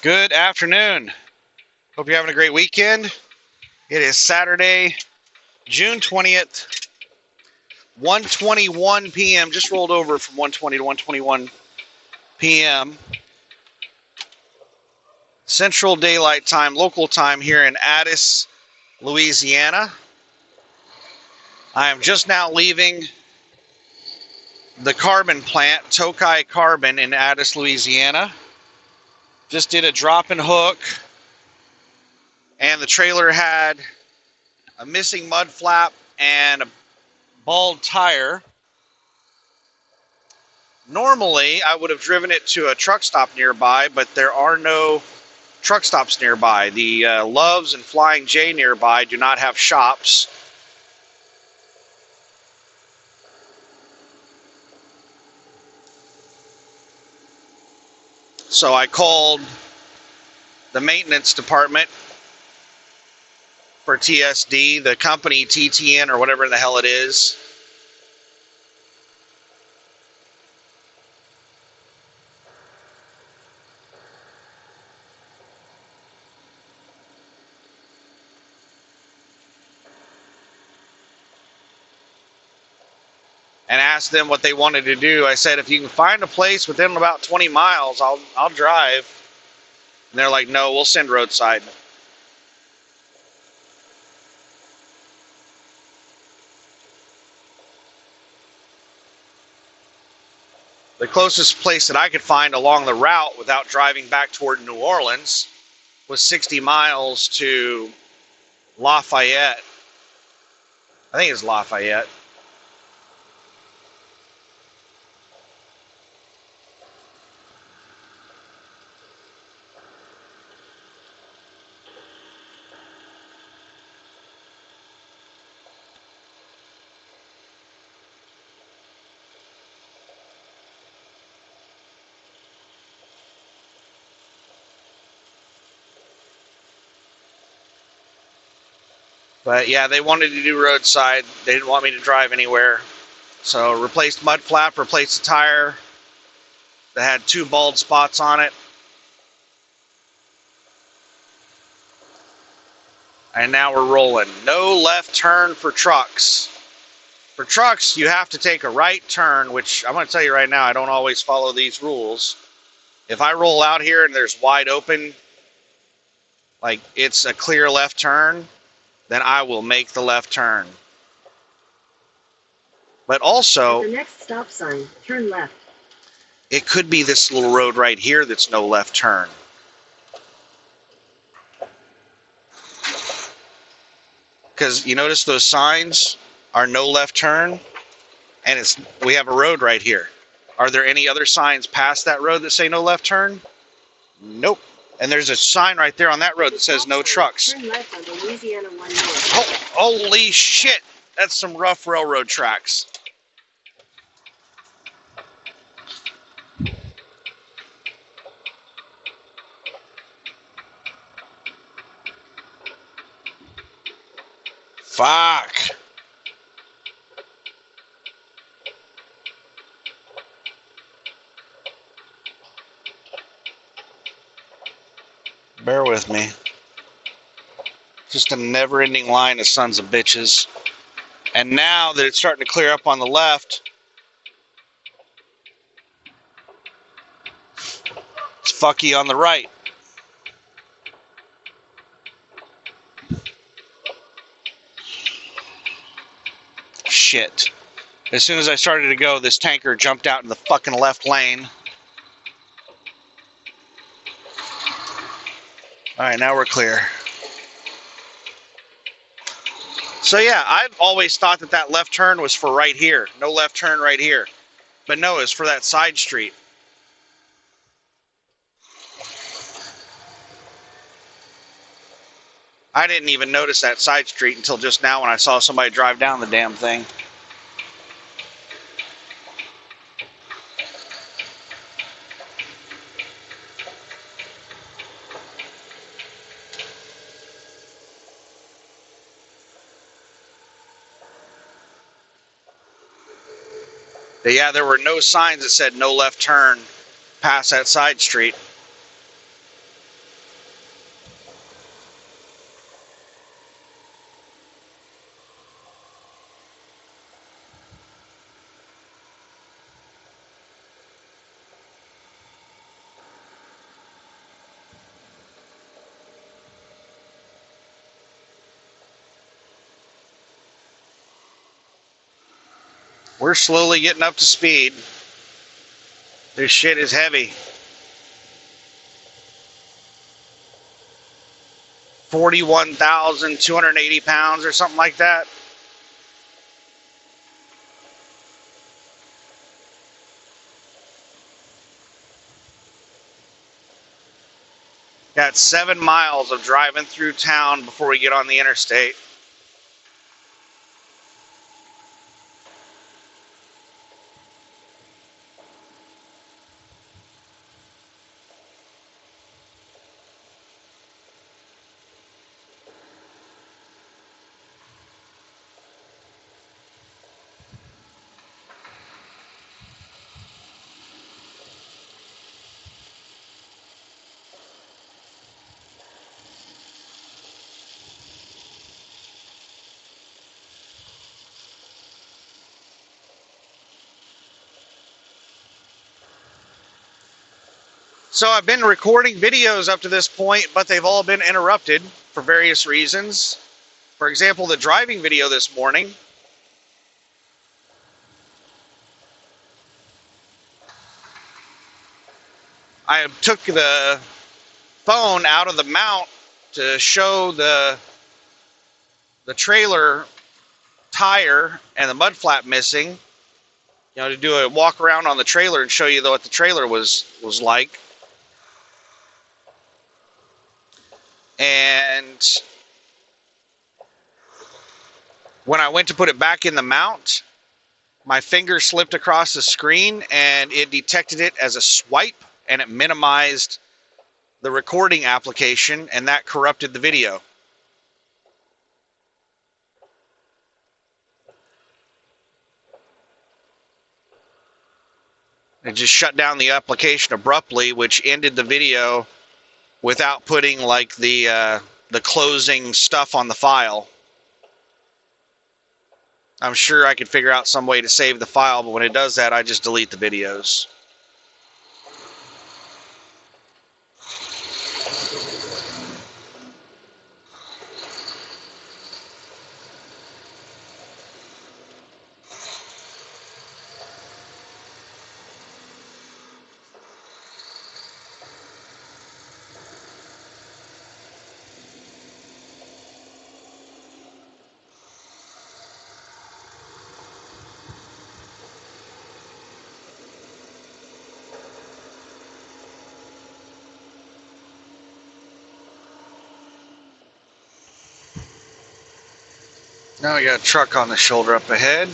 Good afternoon. Hope you're having a great weekend. It is Saturday, June 20th, 1:21 p.m. Just rolled over from 1:20 to 1:21 p.m. Central Daylight Time, local time here in Addis, Louisiana. I am just now leaving the carbon plant, Tokai Carbon in Addis, Louisiana. Just did a drop and hook, and the trailer had a missing mud flap and a bald tire. Normally, I would have driven it to a truck stop nearby, but there are no truck stops nearby. The Loves and Flying J nearby do not have shops. So I called the maintenance department for TSD, the company TTN or whatever the hell it is. And asked them what they wanted to do. I said, if you can find a place within about 20 miles, I'll drive. And they're like, no, we'll send roadside. The closest place that I could find along the route without driving back toward New Orleans was 60 miles to Lafayette. I think it's Lafayette. But yeah, they wanted to do roadside. They didn't want me to drive anywhere. So replaced mud flap, replaced the tire that had 2 bald spots on it. And now we're rolling. No left turn for trucks. For trucks, you have to take a right turn, which I'm going to tell you right now, I don't always follow these rules. If I roll out here and there's wide open, like it's a clear left turn, then I will make the left turn. But also, at the next stop sign, turn left. It could be this little road right here that's no left turn. Because you notice those signs are no left turn, and we have a road right here. Are there any other signs past that road that say no left turn? Nope. And there's a sign right there on that road that says no trucks. Turn left on Louisiana 1 North. Oh, holy shit! That's some rough railroad tracks. Fuck. Bear with me. Just a never-ending line of sons of bitches. And now that it's starting to clear up on the left, it's fucky on the right. Shit. As soon as I started to go, this tanker jumped out in the fucking left lane. Alright, now we're clear. So yeah, I've always thought that left turn was for right here. No left turn right here. But no, it's for that side street. I didn't even notice that side street until just now when I saw somebody drive down the damn thing. But yeah, there were no signs that said no left turn past that side street. We're slowly getting up to speed. This shit is heavy. 41,280 pounds or something like that. Got 7 miles of driving through town before we get on the interstate. So I've been recording videos up to this point, but they've all been interrupted for various reasons. For example, the driving video this morning, I took the phone out of the mount to show the trailer tire and the mud flap missing, to do a walk around on the trailer and show you what the trailer was like. And when I went to put it back in the mount, my finger slipped across the screen and it detected it as a swipe and it minimized the recording application, and that corrupted the video. It just shut down the application abruptly, which ended the video without putting like the closing stuff on the file. I'm sure I could figure out some way to save the file, but when it does that, I just delete the videos. Now we got a truck on the shoulder up ahead.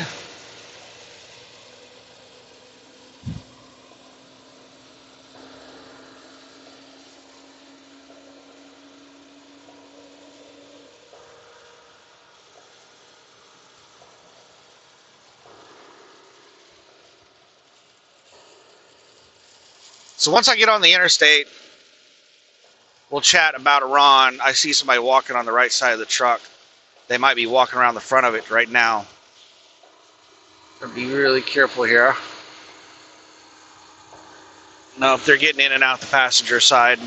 So once I get on the interstate, we'll chat about Iran. I see somebody walking on the right side of the truck. They might be walking around the front of it right now. Gotta be really careful here. No, if they're getting in and out the passenger side.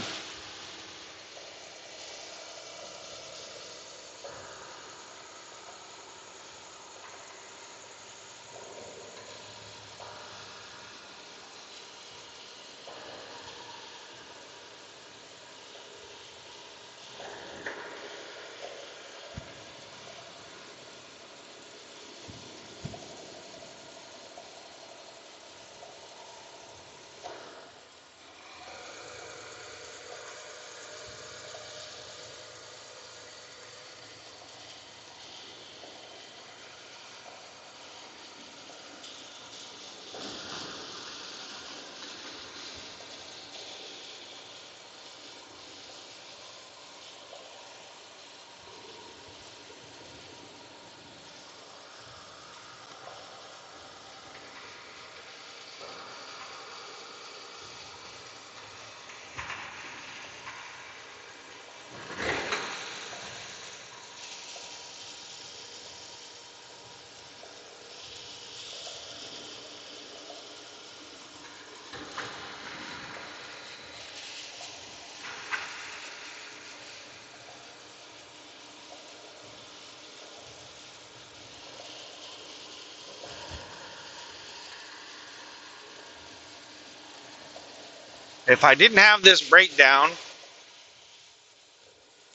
If I didn't have this breakdown,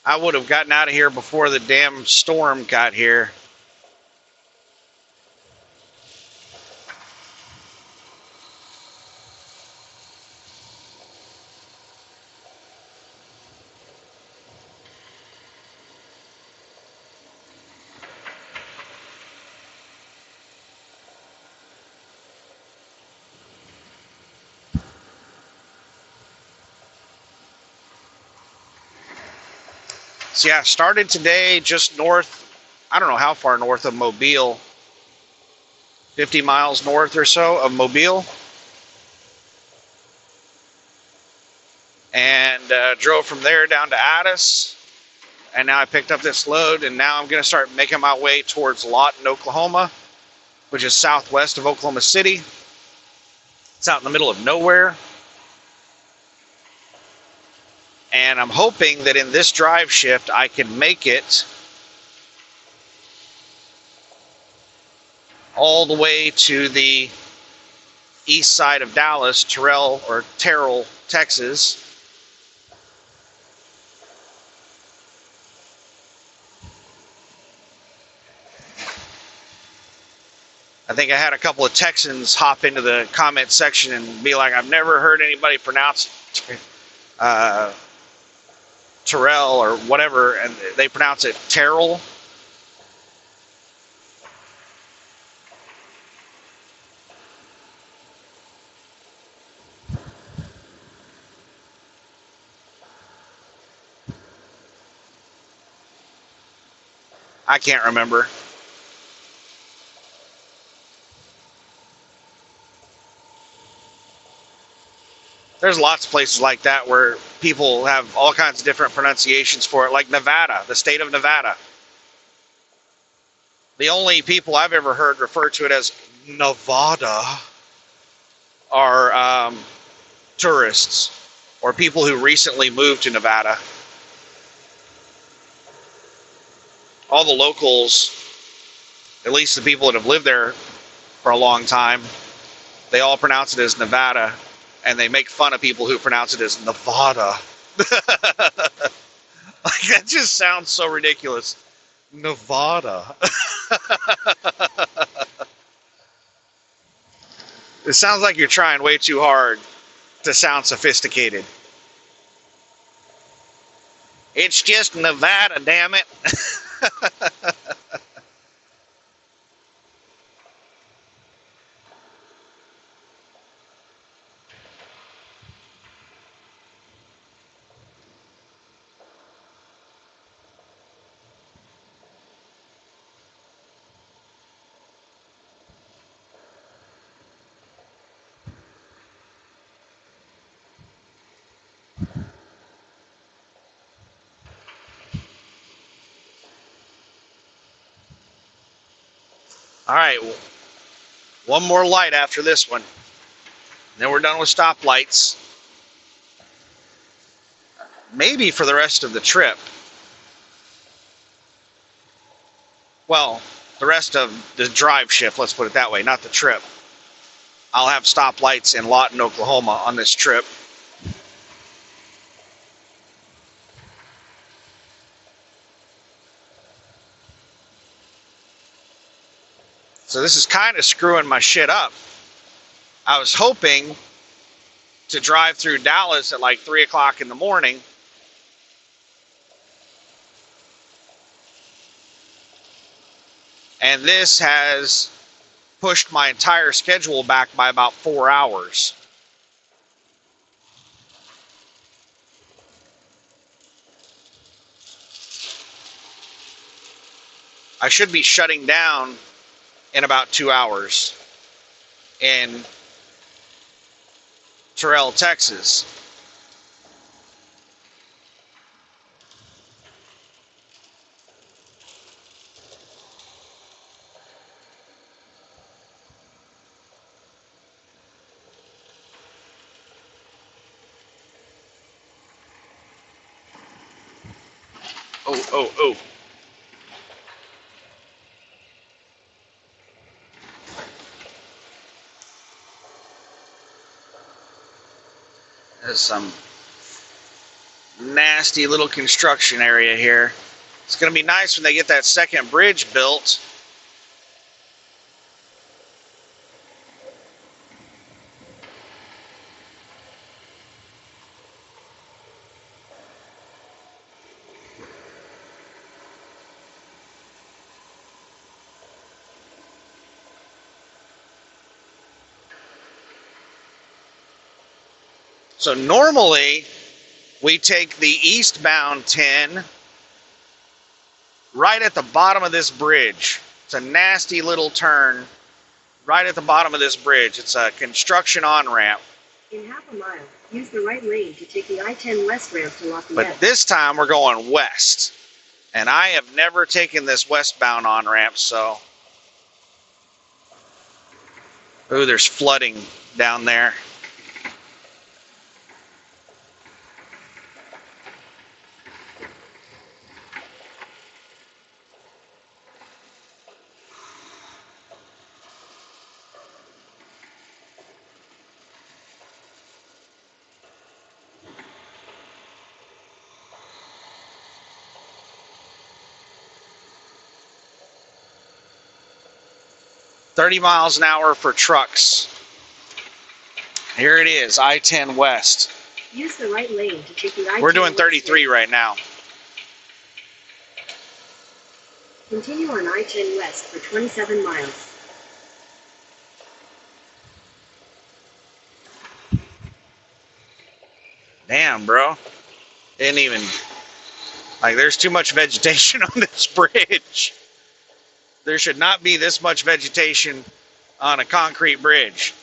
I would have gotten out of here before the damn storm got here. So yeah, started today just north, I don't know how far north of Mobile, 50 miles north or so of Mobile. And drove from there down to Addis. And now I picked up this load, and now I'm going to start making my way towards Lawton, Oklahoma, which is southwest of Oklahoma City. It's out in the middle of nowhere. And I'm hoping that in this drive shift, I can make it all the way to the east side of Dallas, Terrell, Texas. I think I had a couple of Texans hop into the comment section and be like, I've never heard anybody pronounce Terrell or whatever, and they pronounce it Terrell. I can't remember. There's lots of places like that where people have all kinds of different pronunciations for it, like Nevada, the state of Nevada. The only people I've ever heard refer to it as Nevada are tourists or people who recently moved to Nevada. All the locals, at least the people that have lived there for a long time, they all pronounce it as Nevada, and they make fun of people who pronounce it as Nevada. Like, that just sounds so ridiculous. Nevada. It sounds like you're trying way too hard to sound sophisticated. It's just Nevada, damn it. All right, one more light after this one. Then we're done with stoplights. Maybe for the rest of the trip. Well, the rest of the drive shift, let's put it that way, not the trip. I'll have stoplights in Lawton, Oklahoma on this trip. So this is kind of screwing my shit up. I was hoping to drive through Dallas at like 3 o'clock in the morning. And this has pushed my entire schedule back by about 4 hours. I should be shutting down in about 2 hours in Terrell, Texas. Oh. is some nasty little construction area here. It's going to be nice when they get that second bridge built. So normally we take the eastbound 10 right at the bottom of this bridge. It's a nasty little turn right at the bottom of this bridge. It's a construction on-ramp. In half a mile, use the right lane to take the I-10 West ramp to Lafayette. But this time we're going west. And I have never taken this westbound on-ramp, so... Ooh, there's flooding down there. $30 miles an hour for trucks. Here it is, I-10 West. Use the right lane to take the I-10 We're doing West 33 ramp. right now. Continue on I-10 West for 27 miles. Damn, bro. Didn't even... Like, there's too much vegetation on this bridge. There should not be this much vegetation on a concrete bridge.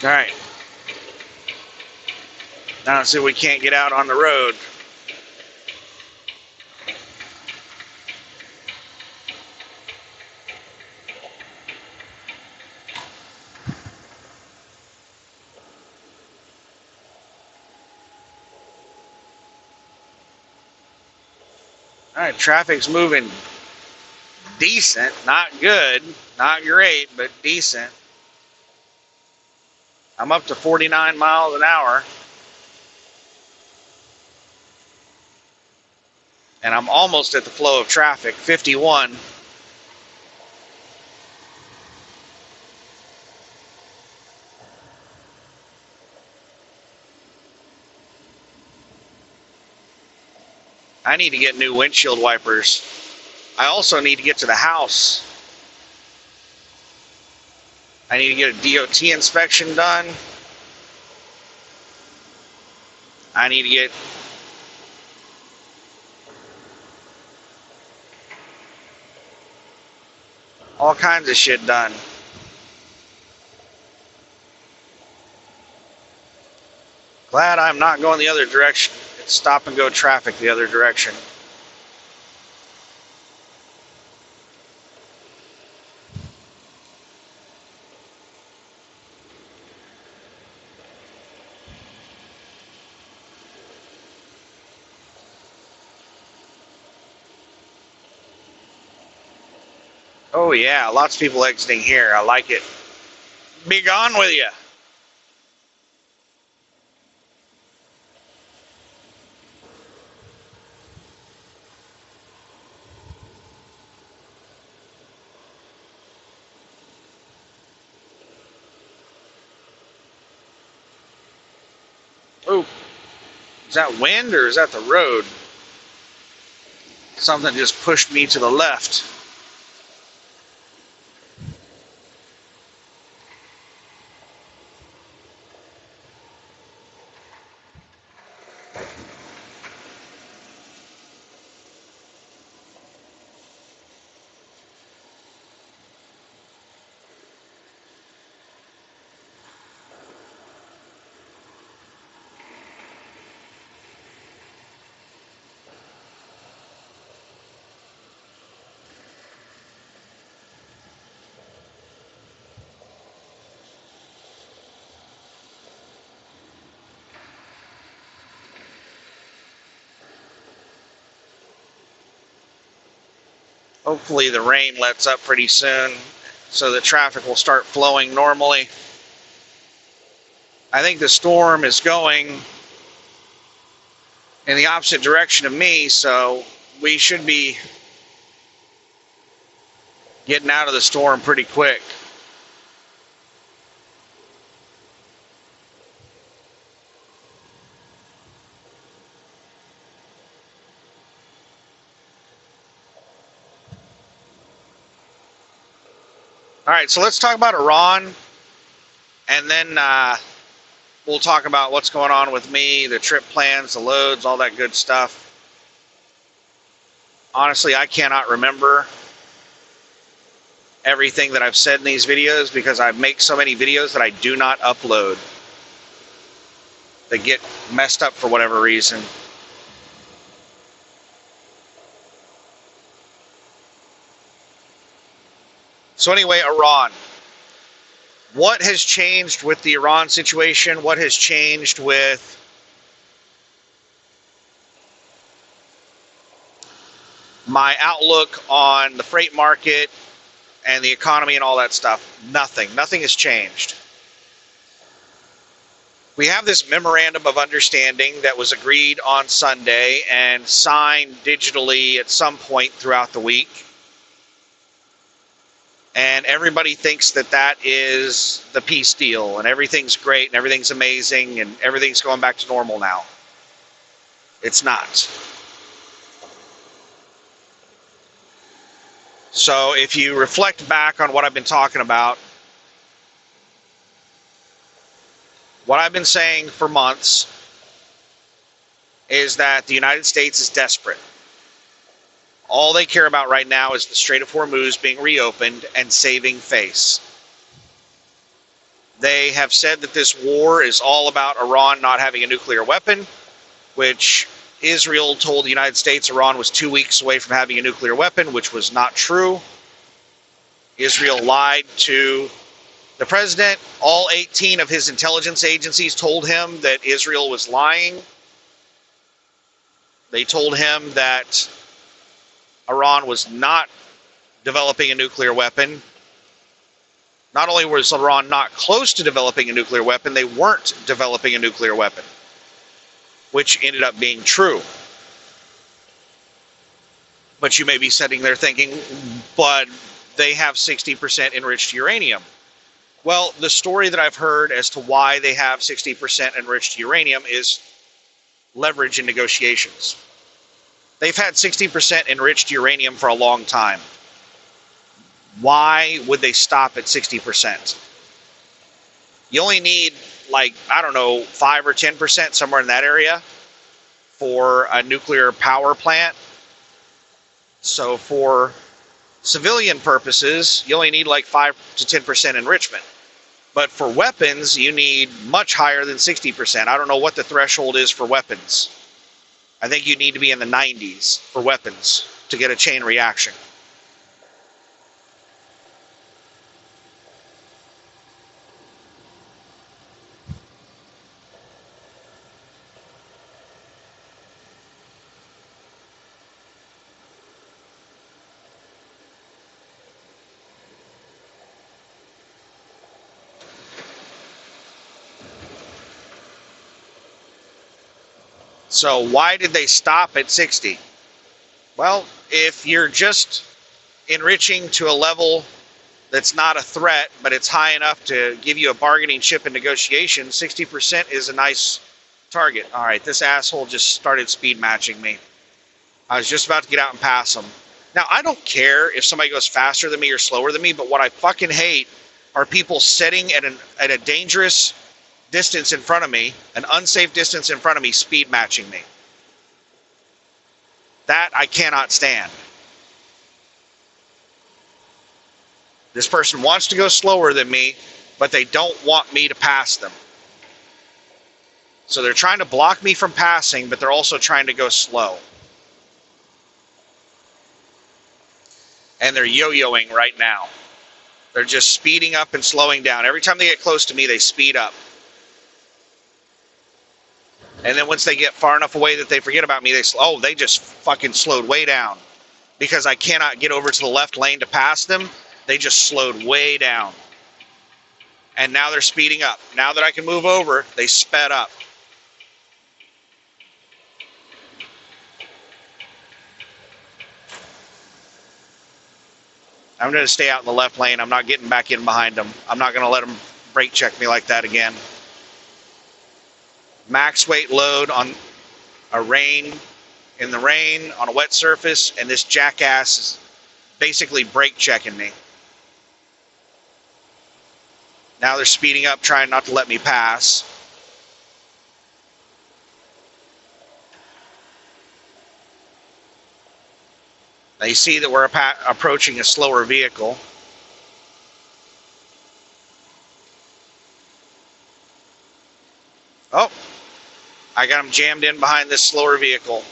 All right. Now let's see if we can't get out on the road. All right, traffic's moving decent, not good, not great, but decent. I'm up to 49 miles an hour. And I'm almost at the flow of traffic, 51. I need to get new windshield wipers. I also need to get to the house. I need to get a DOT inspection done. I need to get all kinds of shit done. Glad I'm not going the other direction. It's stop and go traffic the other direction. Oh yeah, lots of people exiting here. I like it. Be gone with you. Oh, is that wind or is that the road? Something just pushed me to the left. Hopefully the rain lets up pretty soon so the traffic will start flowing normally. I think the storm is going in the opposite direction of me, so we should be getting out of the storm pretty quick. All right, so let's talk about Iran, and then we'll talk about what's going on with me, the trip plans, the loads, all that good stuff. Honestly, I cannot remember everything that I've said in these videos because I make so many videos that I do not upload. They get messed up for whatever reason. So anyway, Iran. What has changed with the Iran situation? What has changed with my outlook on the freight market and the economy and all that stuff? Nothing. Nothing has changed. We have this memorandum of understanding that was agreed on Sunday and signed digitally at some point throughout the week. And everybody thinks that that is the peace deal and everything's great and everything's amazing and everything's going back to normal now. It's not. So if you reflect back on what I've been talking about, what I've been saying for months is that the United States is desperate. All they care about right now is the Strait of Hormuz being reopened and saving face. They have said that this war is all about Iran not having a nuclear weapon, which Israel told the United States Iran was 2 weeks away from having a nuclear weapon, which was not true. Israel lied to the president. All 18 of his intelligence agencies told him that Israel was lying. They told him that Iran was not developing a nuclear weapon. Not only was Iran not close to developing a nuclear weapon, they weren't developing a nuclear weapon, which ended up being true. But you may be sitting there thinking, but they have 60% enriched uranium. Well, the story that I've heard as to why they have 60% enriched uranium is leverage in negotiations. They've had 60% enriched uranium for a long time. Why would they stop at 60%? You only need, like, I don't know, 5 or 10%, somewhere in that area, for a nuclear power plant. So for civilian purposes, you only need like 5 to 10% enrichment. But for weapons, you need much higher than 60%. I don't know what the threshold is for weapons. I think you need to be in the 90s for weapons to get a chain reaction. So why did they stop at 60? Well, if you're just enriching to a level that's not a threat, but it's high enough to give you a bargaining chip in negotiation, 60% is a nice target. All right, this asshole just started speed matching me. I was just about to get out and pass him. Now, I don't care if somebody goes faster than me or slower than me, but what I fucking hate are people sitting at a dangerous distance in front of me, an unsafe distance in front of me, speed matching me. That I cannot stand. This person wants to go slower than me, but they don't want me to pass them. So they're trying to block me from passing, but they're also trying to go slow. And they're yo-yoing right now. They're just speeding up and slowing down. Every time they get close to me, they speed up. And then once they get far enough away that they forget about me, they just fucking slowed way down. because I cannot get over to the left lane to pass them. They just slowed way down. And now they're speeding up. Now that I can move over, they sped up. I'm going to stay out in the left lane. I'm not getting back in behind them. I'm not going to let them brake check me like that again. Max weight load on in the rain, on a wet surface, and this jackass is basically brake checking me. Now they're speeding up, trying not to let me pass. Now you see that we're approaching a slower vehicle. Oh, I got him jammed in behind this slower vehicle.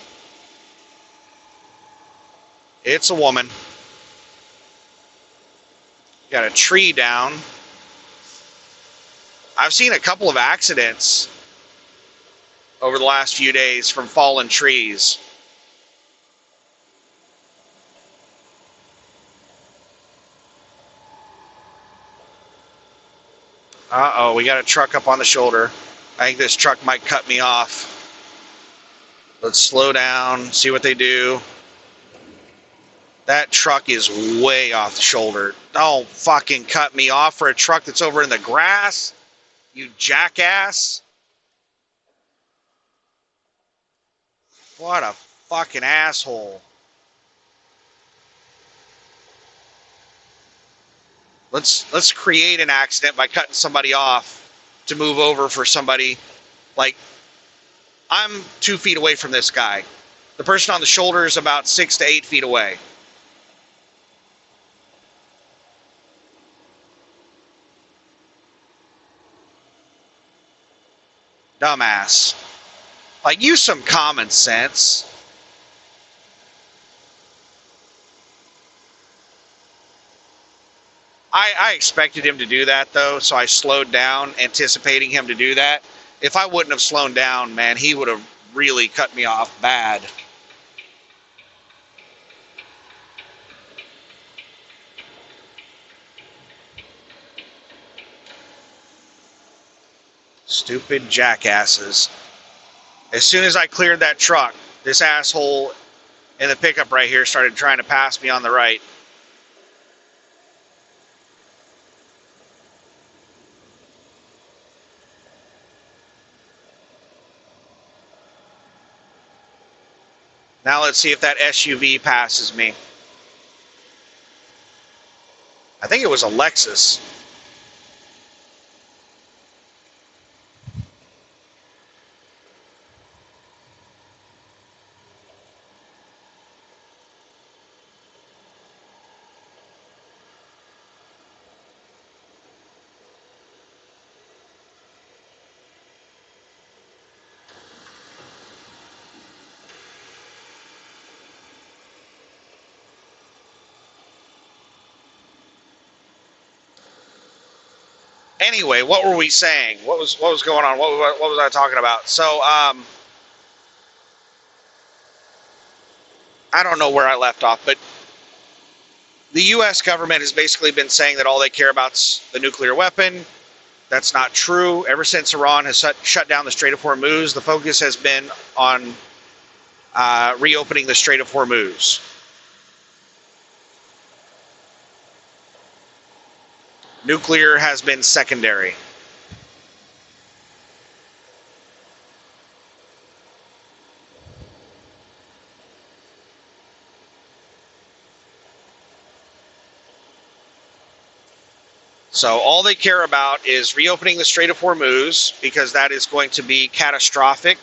It's a woman. Got a tree down. I've seen a couple of accidents over the last few days from fallen trees. Uh-oh, we got a truck up on the shoulder. I think this truck might cut me off. Let's slow down, see what they do. That truck is way off the shoulder. Don't fucking cut me off for a truck that's over in the grass, you jackass. What a fucking asshole. Let's create an accident by cutting somebody off to move over for somebody. Like, I'm 2 feet away from this guy. The person on the shoulder is about 6 to 8 feet away. Dumbass. Like, use some common sense. I expected him to do that, though, so I slowed down, anticipating him to do that. If I wouldn't have slowed down, man, he would have really cut me off bad. Stupid jackasses. As soon as I cleared that truck, this asshole in the pickup right here started trying to pass me on the right. Now let's see if that SUV passes me. I think it was a Lexus. Anyway, what were we saying? What was going on? What was I talking about? So, I don't know where I left off, but the U.S. government has basically been saying that all they care about is the nuclear weapon. That's not true. Ever since Iran has shut down the Strait of Hormuz, the focus has been on reopening the Strait of Hormuz. Nuclear has been secondary. So all they care about is reopening the Strait of Hormuz, because that is going to be catastrophic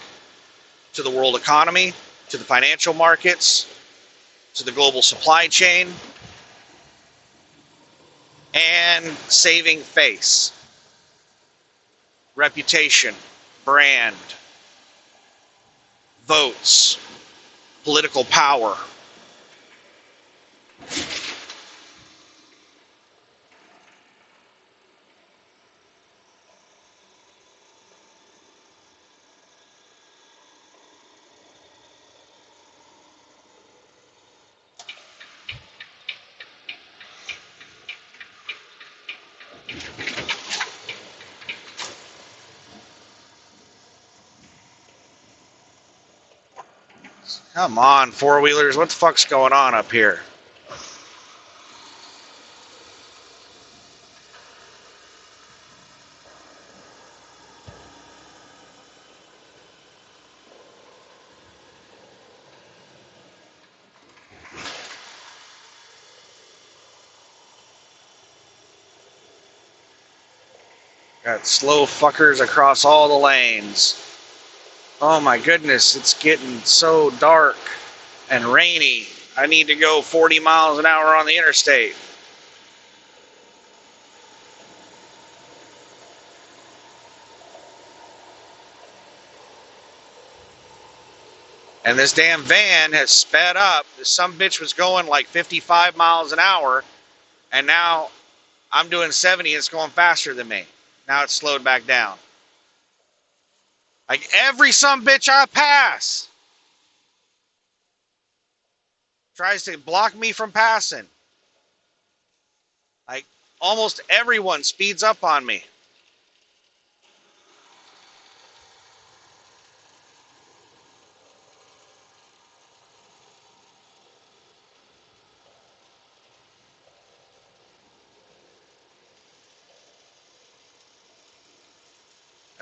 to the world economy, to the financial markets, to the global supply chain, and saving face, reputation, brand, votes, political power. Come on, four-wheelers. What the fuck's going on up here? Got slow fuckers across all the lanes. Oh my goodness, it's getting so dark and rainy. I need to go 40 miles an hour on the interstate. And this damn van has sped up. Some bitch was going like 55 miles an hour, and now I'm doing 70 and it's going faster than me. Now it's slowed back down. Like every some bitch I pass tries to block me from passing. Like almost everyone speeds up on me.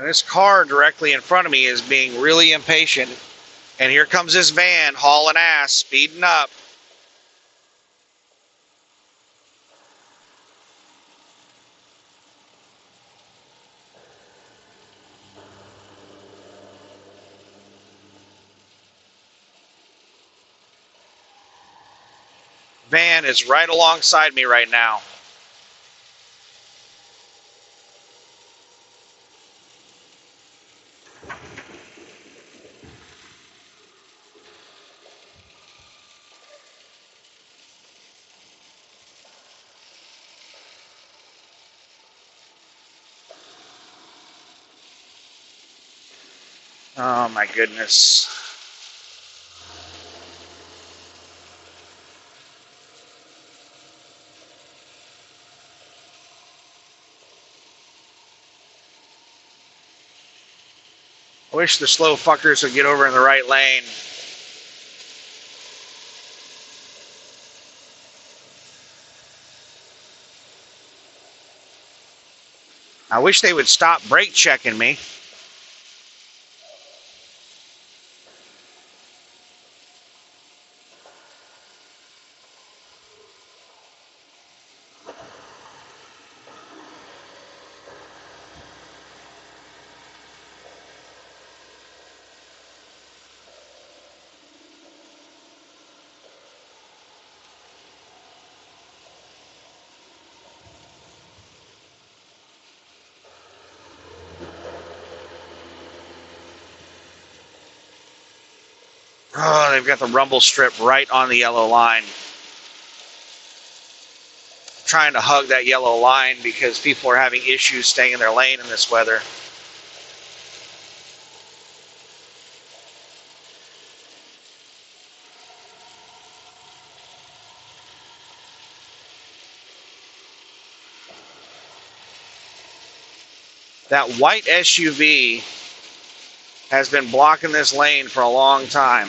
And this car directly in front of me is being really impatient. And here comes this van hauling ass, speeding up. Van is right alongside me right now. Oh my goodness. I wish the slow fuckers would get over in the right lane. I wish they would stop brake checking me. Oh, they've got the rumble strip right on the yellow line. I'm trying to hug that yellow line because people are having issues staying in their lane in this weather. That white SUV has been blocking this lane for a long time.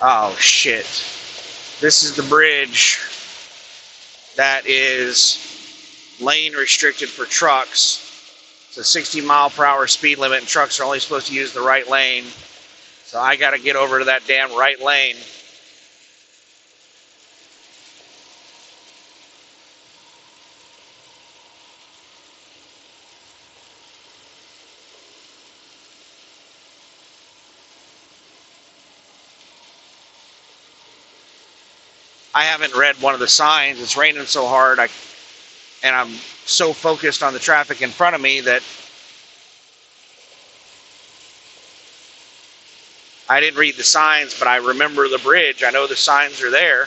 Oh shit. This is the bridge that is lane restricted for trucks. It's a 60 mile per hour speed limit and trucks are only supposed to use the right lane. So I got to get over to that damn right lane. I haven't read one of the signs. It's raining so hard, and I'm so focused on the traffic in front of me that I didn't read the signs, but I remember the bridge. I know the signs are there.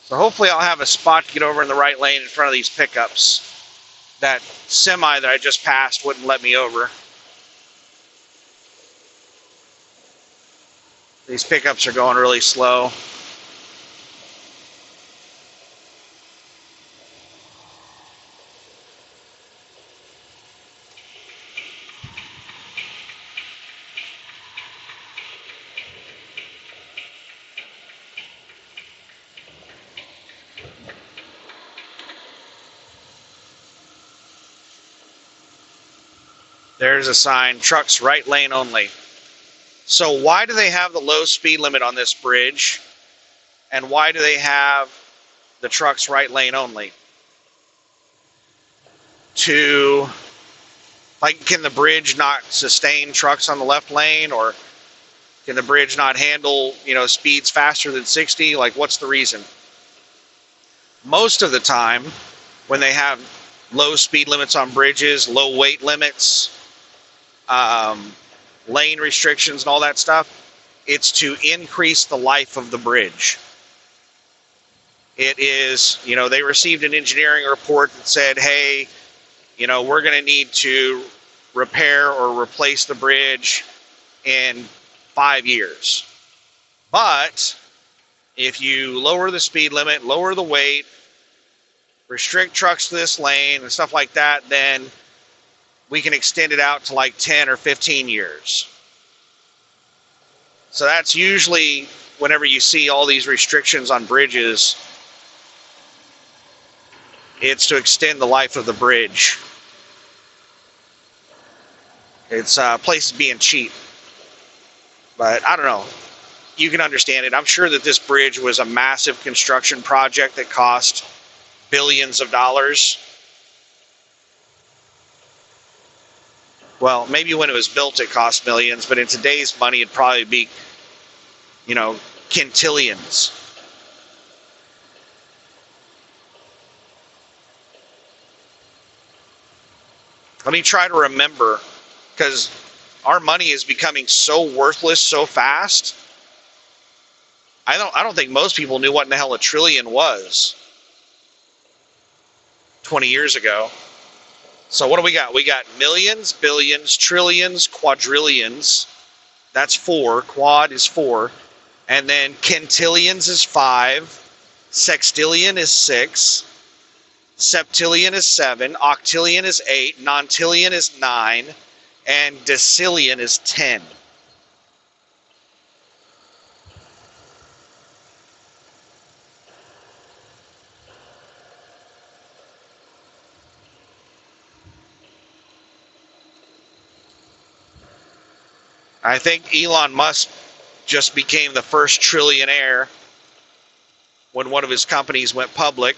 So hopefully I'll have a spot to get over in the right lane in front of these pickups. that semi that I just passed wouldn't let me over. These pickups are going really slow. There's a sign, trucks right lane only. So why do they have the low speed limit on this bridge? And why do they have the trucks right lane only? Can the bridge not sustain trucks on the left lane, or can the bridge not handle, speeds faster than 60? Like, what's the reason? Most of the time, when they have low speed limits on bridges, low weight limits, lane restrictions and all that stuff, it's to increase the life of the bridge. It is, they received an engineering report that said, hey, we're going to need to repair or replace the bridge in 5 years. But if you lower the speed limit, lower the weight, restrict trucks to this lane and stuff like that, then we can extend it out to like 10 or 15 years. So that's usually whenever you see all these restrictions on bridges, it's to extend the life of the bridge. It's places being cheap. But I don't know. You can understand it. I'm sure that this bridge was a massive construction project that cost billions of dollars. Well, maybe when it was built it cost millions, but in today's money it'd probably be, quintillions. Let me try to remember, because our money is becoming so worthless so fast. I don't think most people knew what in the hell a trillion was 20 years ago. So what do we got? We got millions, billions, trillions, quadrillions. That's 4. Quad is 4. And then quintillions is 5. Sextillion is 6. Septillion is 7. Octillion is 8. Nontillion is 9. And decillion is 10. I think Elon Musk just became the first trillionaire when one of his companies went public.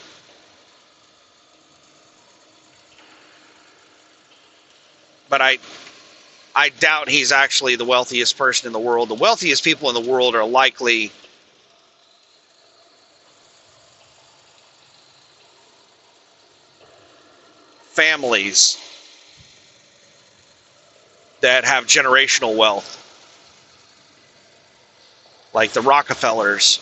But I doubt he's actually the wealthiest person in the world. The wealthiest people in the world are likely families that have generational wealth, like the Rockefellers.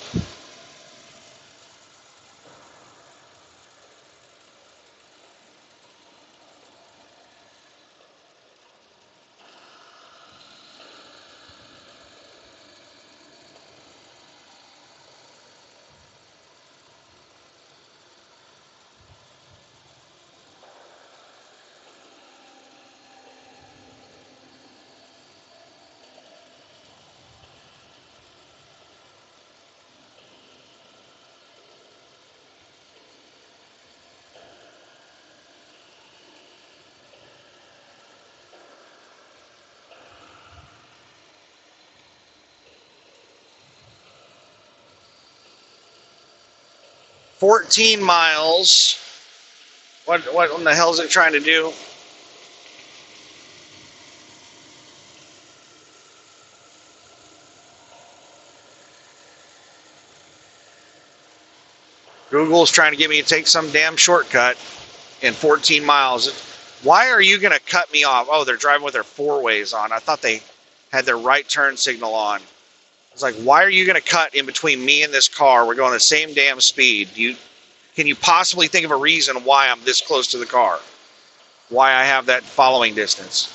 $14 miles. What in the hell is it trying to do? Google's trying to get me to take some damn shortcut in 14 miles. Why are you going to cut me off? Oh, they're driving with their 4-ways on. I thought they had their right turn signal on. It's like, why are you going to cut in between me and this car? We're going the same damn speed. Can you possibly think of a reason why I'm this close to the car? why I have that following distance.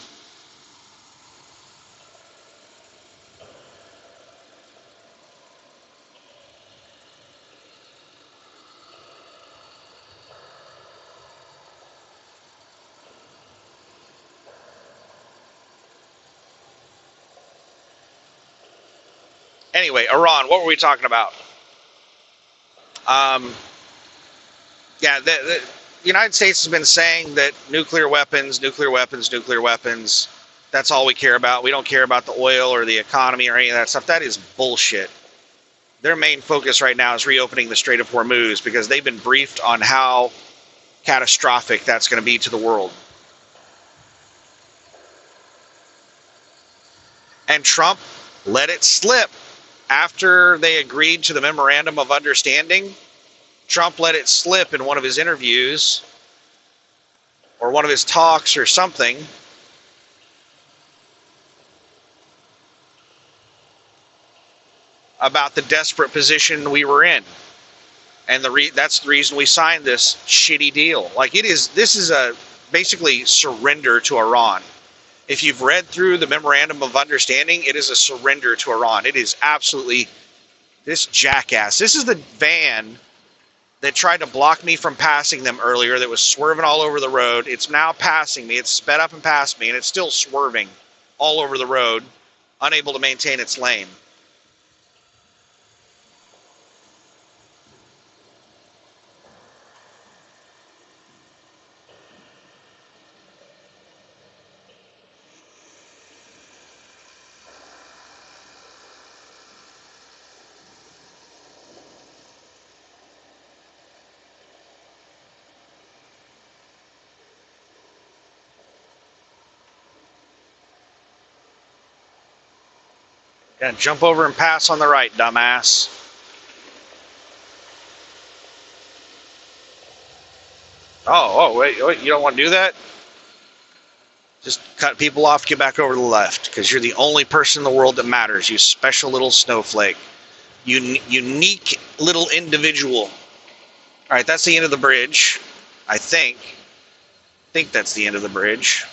Anyway, Iran, what were we talking about? Yeah, the United States has been saying that nuclear weapons, that's all we care about. We don't care about the oil or the economy or any of that stuff. That is bullshit. Their main focus right now is reopening the Strait of Hormuz because they've been briefed on how catastrophic that's going to be to the world. And Trump let it slip after they agreed to the memorandum of understanding. Trump let it slip in one of his interviews or one of his talks or something about the desperate position we were in. And that's the reason we signed this shitty deal. Like this is a basically surrender to Iran. If you've read through the memorandum of understanding, it is a surrender to Iran. It is absolutely this jackass. This is the van that tried to block me from passing them earlier that was swerving all over the road. It's now passing me. It's sped up and past me, and it's still swerving all over the road, unable to maintain its lane. Yeah, jump over and pass on the right, dumbass. Wait, you don't want to do that? Just cut people off, get back over to the left, because you're the only person in the world that matters, you special little snowflake. Unique little individual. Alright, that's the end of the bridge. I think that's the end of the bridge.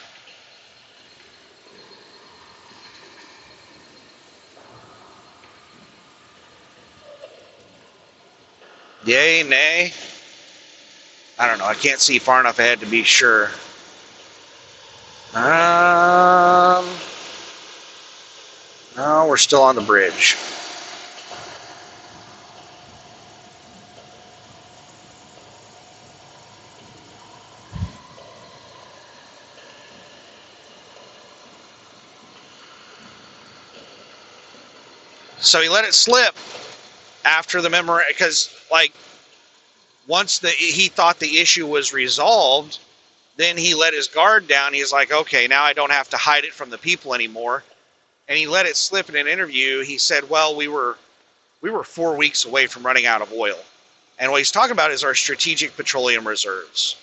Yay, nay? I don't know. I can't see far enough ahead to be sure. No, we're still on the bridge. So he let it slip after the memorandum, because once he thought the issue was resolved, then he let his guard down. He's like, okay, now I don't have to hide it from the people anymore. And he let it slip in an interview. He said, well, we were 4 weeks away from running out of oil. And what he's talking about is our strategic petroleum reserves.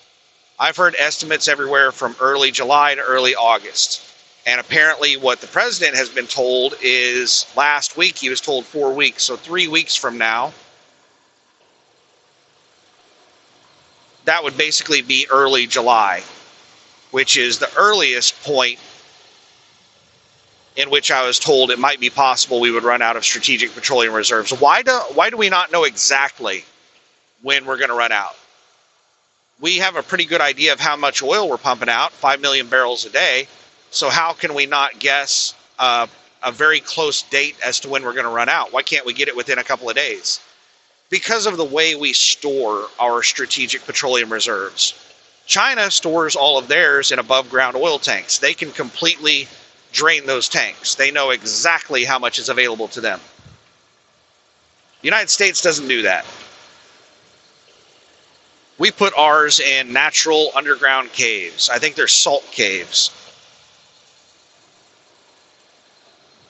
I've heard estimates everywhere from early July to early August. And apparently what the president has been told is last week he was told 4 weeks. So 3 weeks from now, that would basically be early July, which is the earliest point in which I was told it might be possible we would run out of strategic petroleum reserves. Why do we not know exactly when we're going to run out? We have a pretty good idea of how much oil we're pumping out, 5 million barrels a day. So how can we not guess a very close date as to when we're going to run out? Why can't we get it within a couple of days? Because of the way we store our strategic petroleum reserves. China stores all of theirs in above ground oil tanks. They can completely drain those tanks. They know exactly how much is available to them. The United States doesn't do that. We put ours in natural underground caves. I think they're salt caves.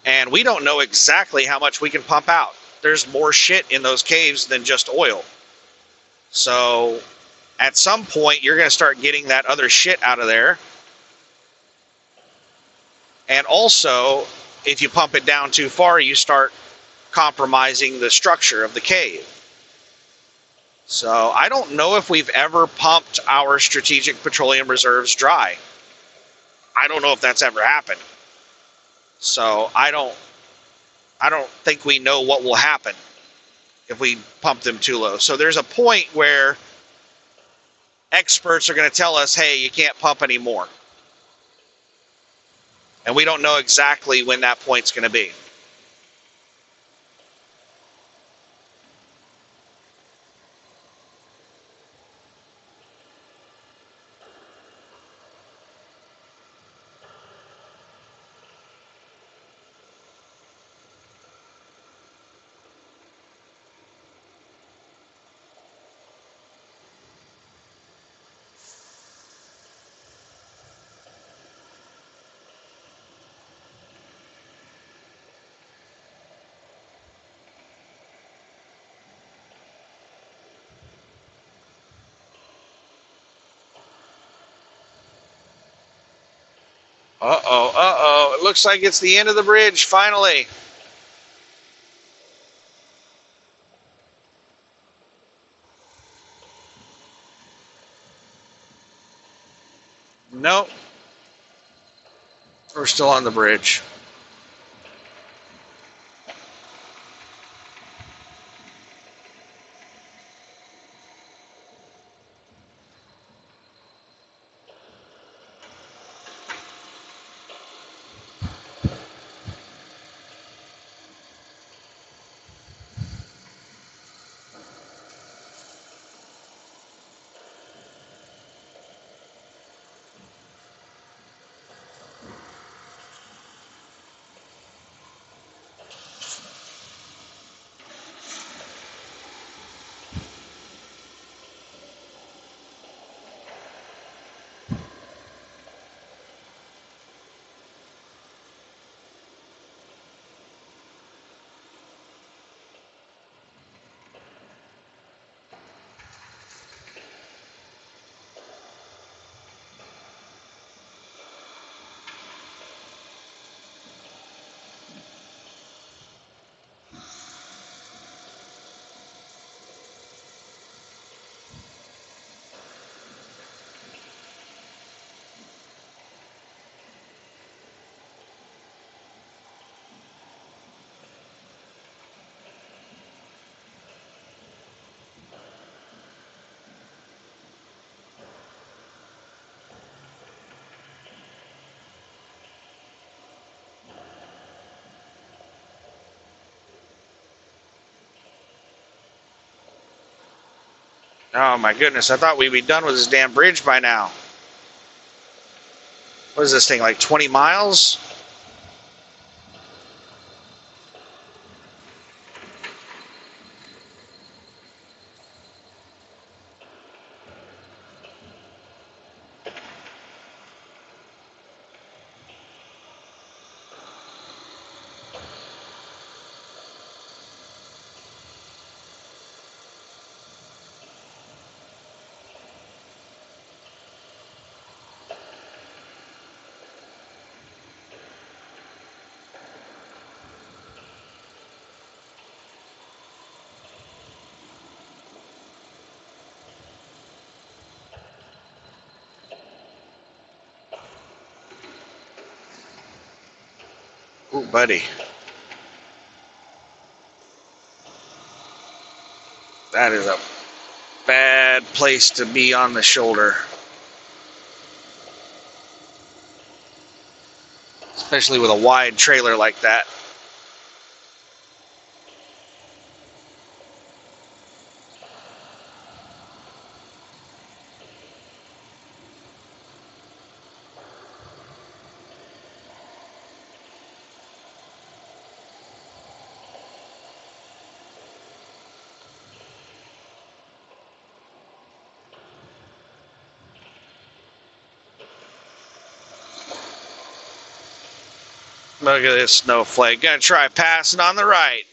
And we don't know exactly how much we can pump out. There's more shit in those caves than just oil. So at some point, you're going to start getting that other shit out of there. And also, if you pump it down too far, you start compromising the structure of the cave. So I don't know if we've ever pumped our strategic petroleum reserves dry. I don't know if that's ever happened. So I don't think we know what will happen if we pump them too low. So there's a point where experts are going to tell us, hey, you can't pump anymore. And we don't know exactly when that point's going to be. Uh-oh. It looks like it's the end of the bridge, finally. Nope. We're still on the bridge. Oh my goodness, I thought we'd be done with this damn bridge by now. What is this thing, like 20 miles? Ooh, buddy. That is a bad place to be on the shoulder. Especially with a wide trailer like that. Look at this snowflake. Gonna try passing on the right.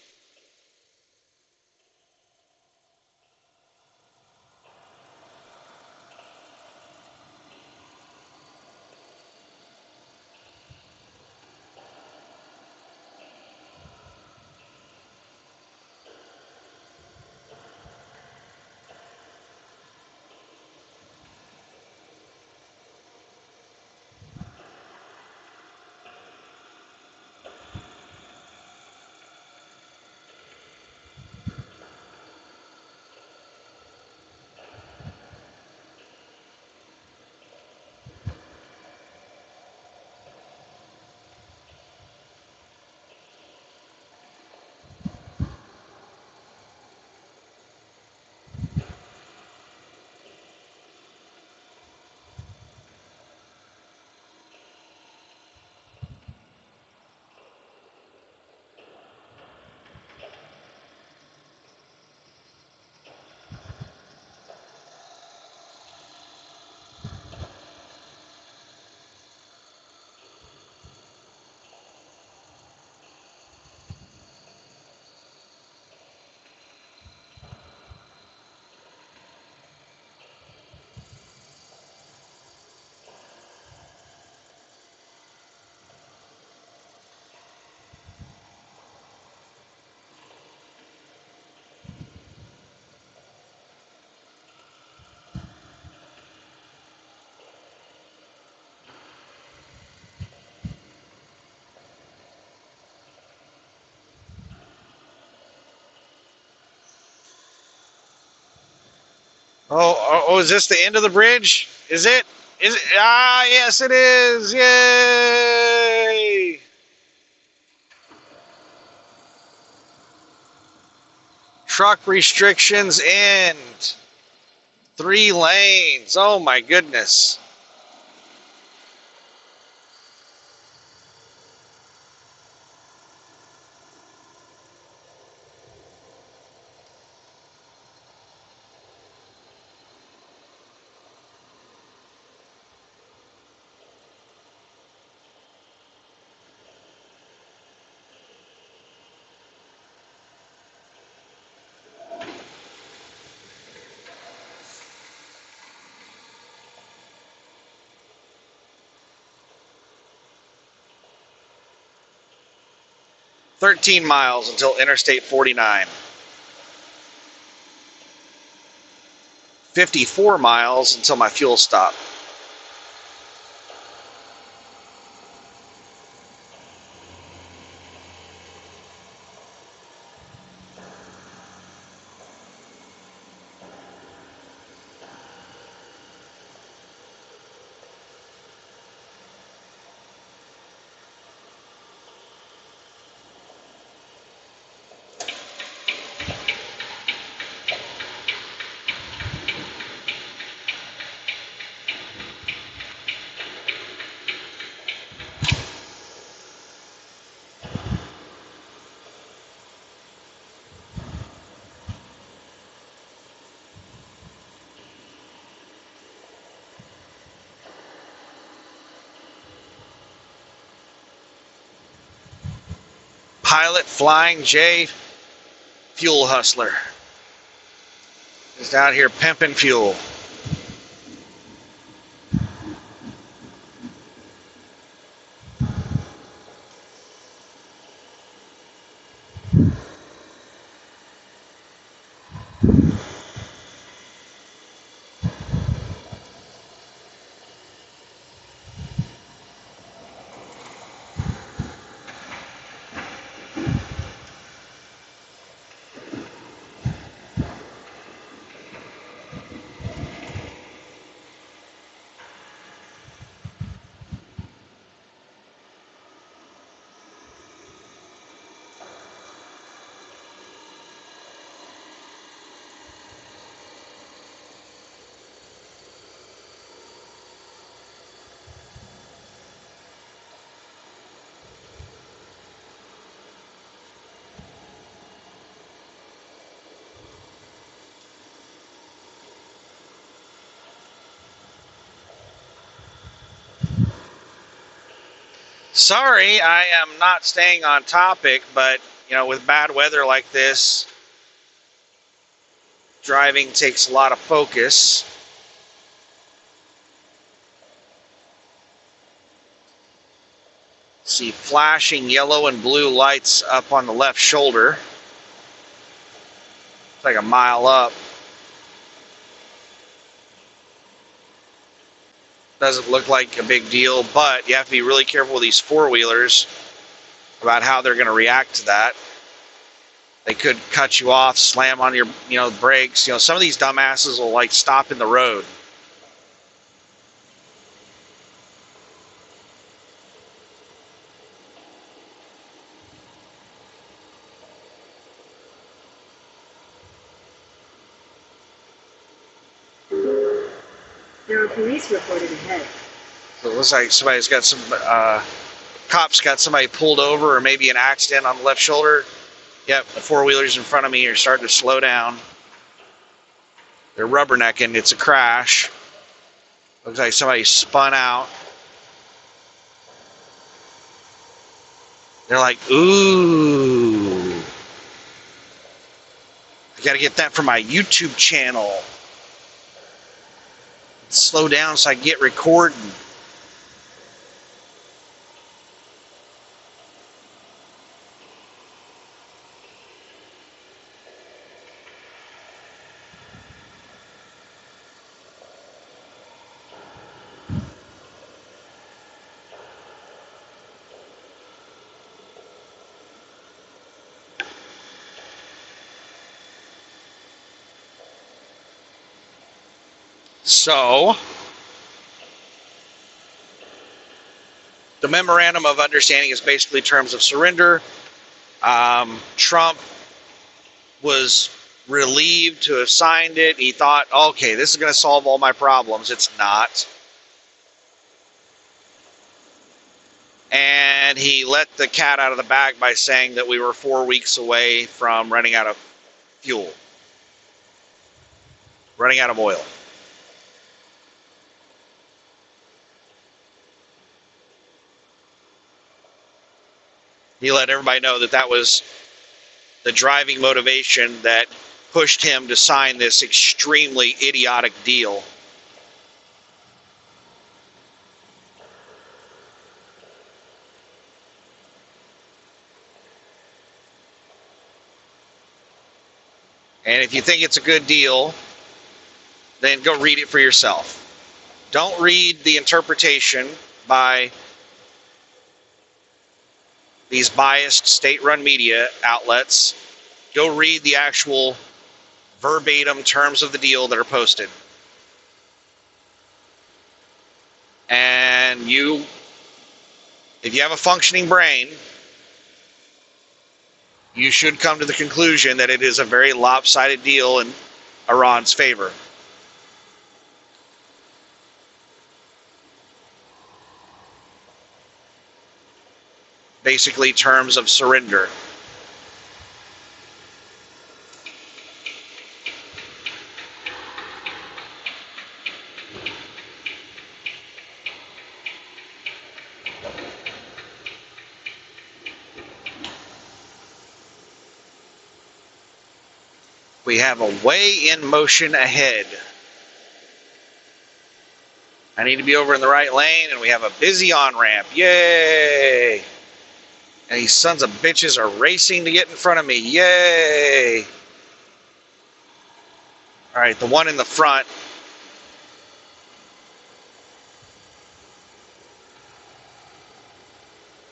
Oh, is this the end of the bridge? Is it? Is it? Ah, yes, it is. Yay! Truck restrictions end. 3 lanes. Oh my goodness. "13 miles until Interstate 49. 54 miles until my fuel stop." Pilot Flying J Fuel Hustler is down here pimping fuel. Sorry, I am not staying on topic, but with bad weather like this, driving takes a lot of focus. See flashing yellow and blue lights up on the left shoulder. It's like a mile up. Doesn't look like a big deal, but you have to be really careful with these four-wheelers about how they're going to react to that. They could cut you off, slam on your brakes. Some of these dumbasses will like stop in the road. There are police reported ahead. So it looks like somebody's got cops got somebody pulled over, or maybe an accident on the left shoulder. Yep, the four-wheelers in front of me are starting to slow down. They're rubbernecking. It's a crash. Looks like somebody spun out. They're like, ooh. I gotta get that for my YouTube channel. Slow down so I can get recording. So, the memorandum of understanding is basically terms of surrender. Trump was relieved to have signed it. He thought, okay, this is going to solve all my problems. It's not. And he let the cat out of the bag by saying that we were 4 weeks away from running out of fuel, running out of oil. He let everybody know that that was the driving motivation that pushed him to sign this extremely idiotic deal. And if you think it's a good deal, then go read it for yourself. Don't read the interpretation by these biased state-run media outlets. Go read the actual verbatim terms of the deal that are posted. And if you have a functioning brain, you should come to the conclusion that it is a very lopsided deal in Iran's favor. Basically, terms of surrender. We have a way in motion ahead. I need to be over in the right lane, and we have a busy on-ramp. Yay! And these sons of bitches are racing to get in front of me. Yay! All right, the one in the front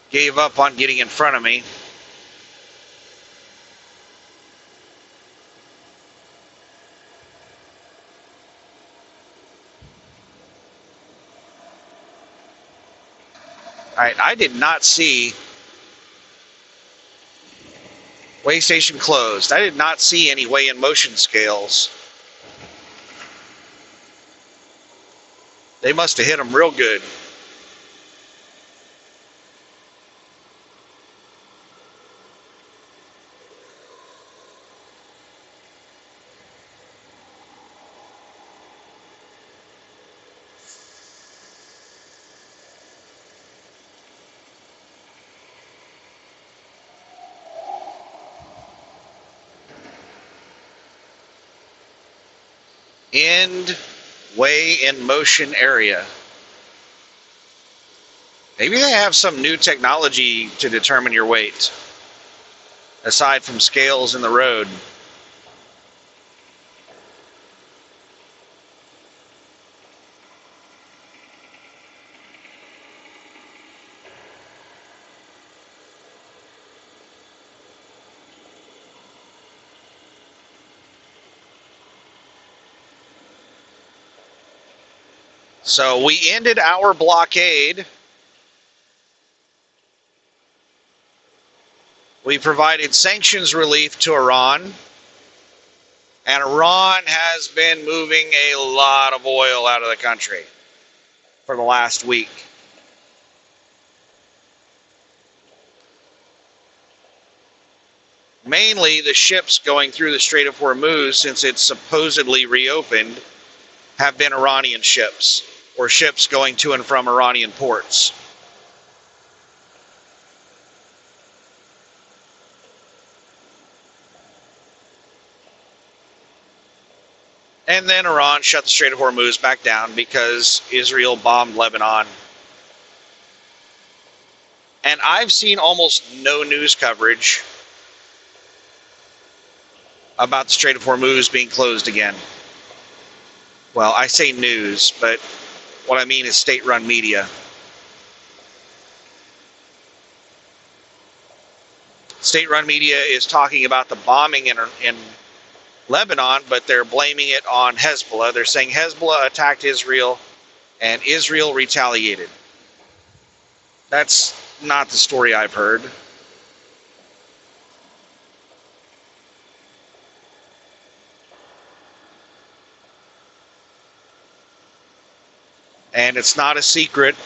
gave up on getting in front of me. All right, I did not see weigh station closed. I did not see any weigh in motion scales. They must have hit them real good. End weigh in motion area. Maybe they have some new technology to determine your weight, aside from scales in the road. So we ended our blockade. We provided sanctions relief to Iran. And Iran has been moving a lot of oil out of the country for the last week. Mainly the ships going through the Strait of Hormuz, since it's supposedly reopened, have been Iranian ships, or ships going to and from Iranian ports. And then Iran shut the Strait of Hormuz back down because Israel bombed Lebanon. And I've seen almost no news coverage about the Strait of Hormuz being closed again. Well, I say news, but what I mean is state-run media. State-run media is talking about the bombing in Lebanon, but they're blaming it on Hezbollah. They're saying Hezbollah attacked Israel and Israel retaliated. That's not the story I've heard. And it's not a secret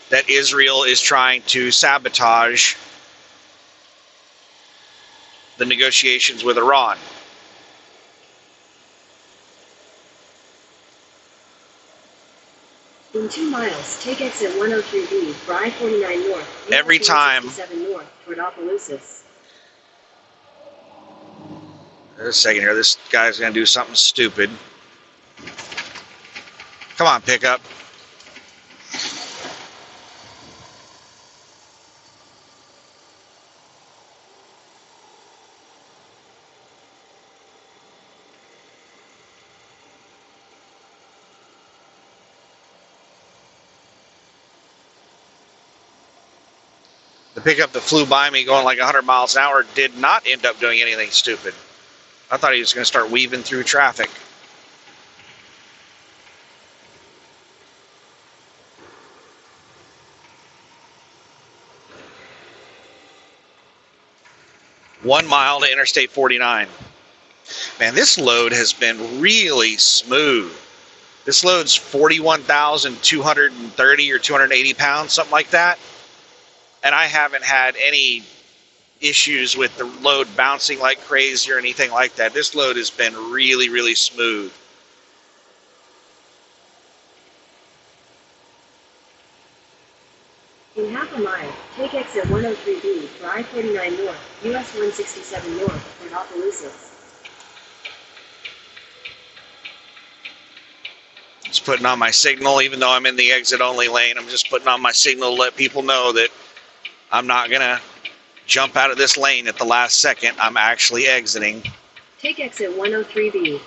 that Israel is trying to sabotage the negotiations with Iran. In 2 miles, take exit 103B for I-49 North. Every time. 167 North toward Opelousas. A second here, this guy's going to do something stupid. Come on, pickup. The pickup that flew by me going like 100 miles an hour did not end up doing anything stupid. I thought he was going to start weaving through traffic. One mile to Interstate 49. Man, this load has been really smooth. This load's 41,230 or 280 pounds, something like that. And I haven't had any issues with the load bouncing like crazy or anything like that. This load has been really, really smooth. In half a mile, take exit 103B for I-49 North, US 167 North toward Opelousas. Just putting on my signal, even though I'm in the exit only lane. I'm just putting on my signal to let people know that I'm not going to jump out of this lane at the last second. I'm actually exiting. Take exit 103B.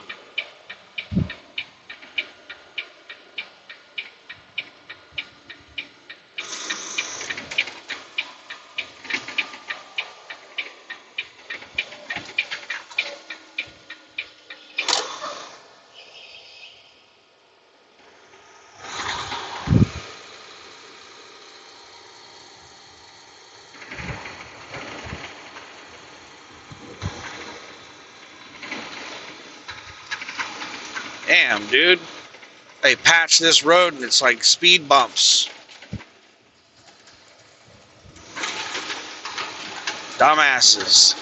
Damn, dude. They patched this road and it's like speed bumps. Dumbasses.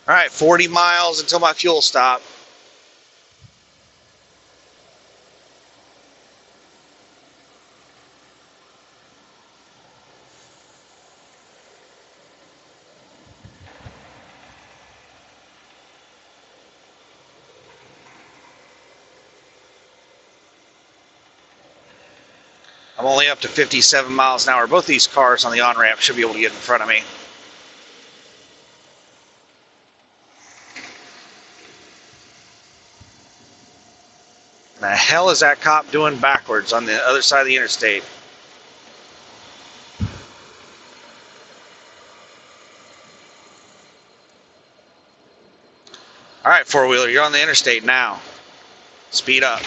All right, 40 miles until my fuel stop. I'm only up to 57 miles an hour. Both these cars on the on-ramp should be able to get in front of me. The hell is that cop doing backwards on the other side of the interstate? All right, four-wheeler, you're on the interstate now. Speed up.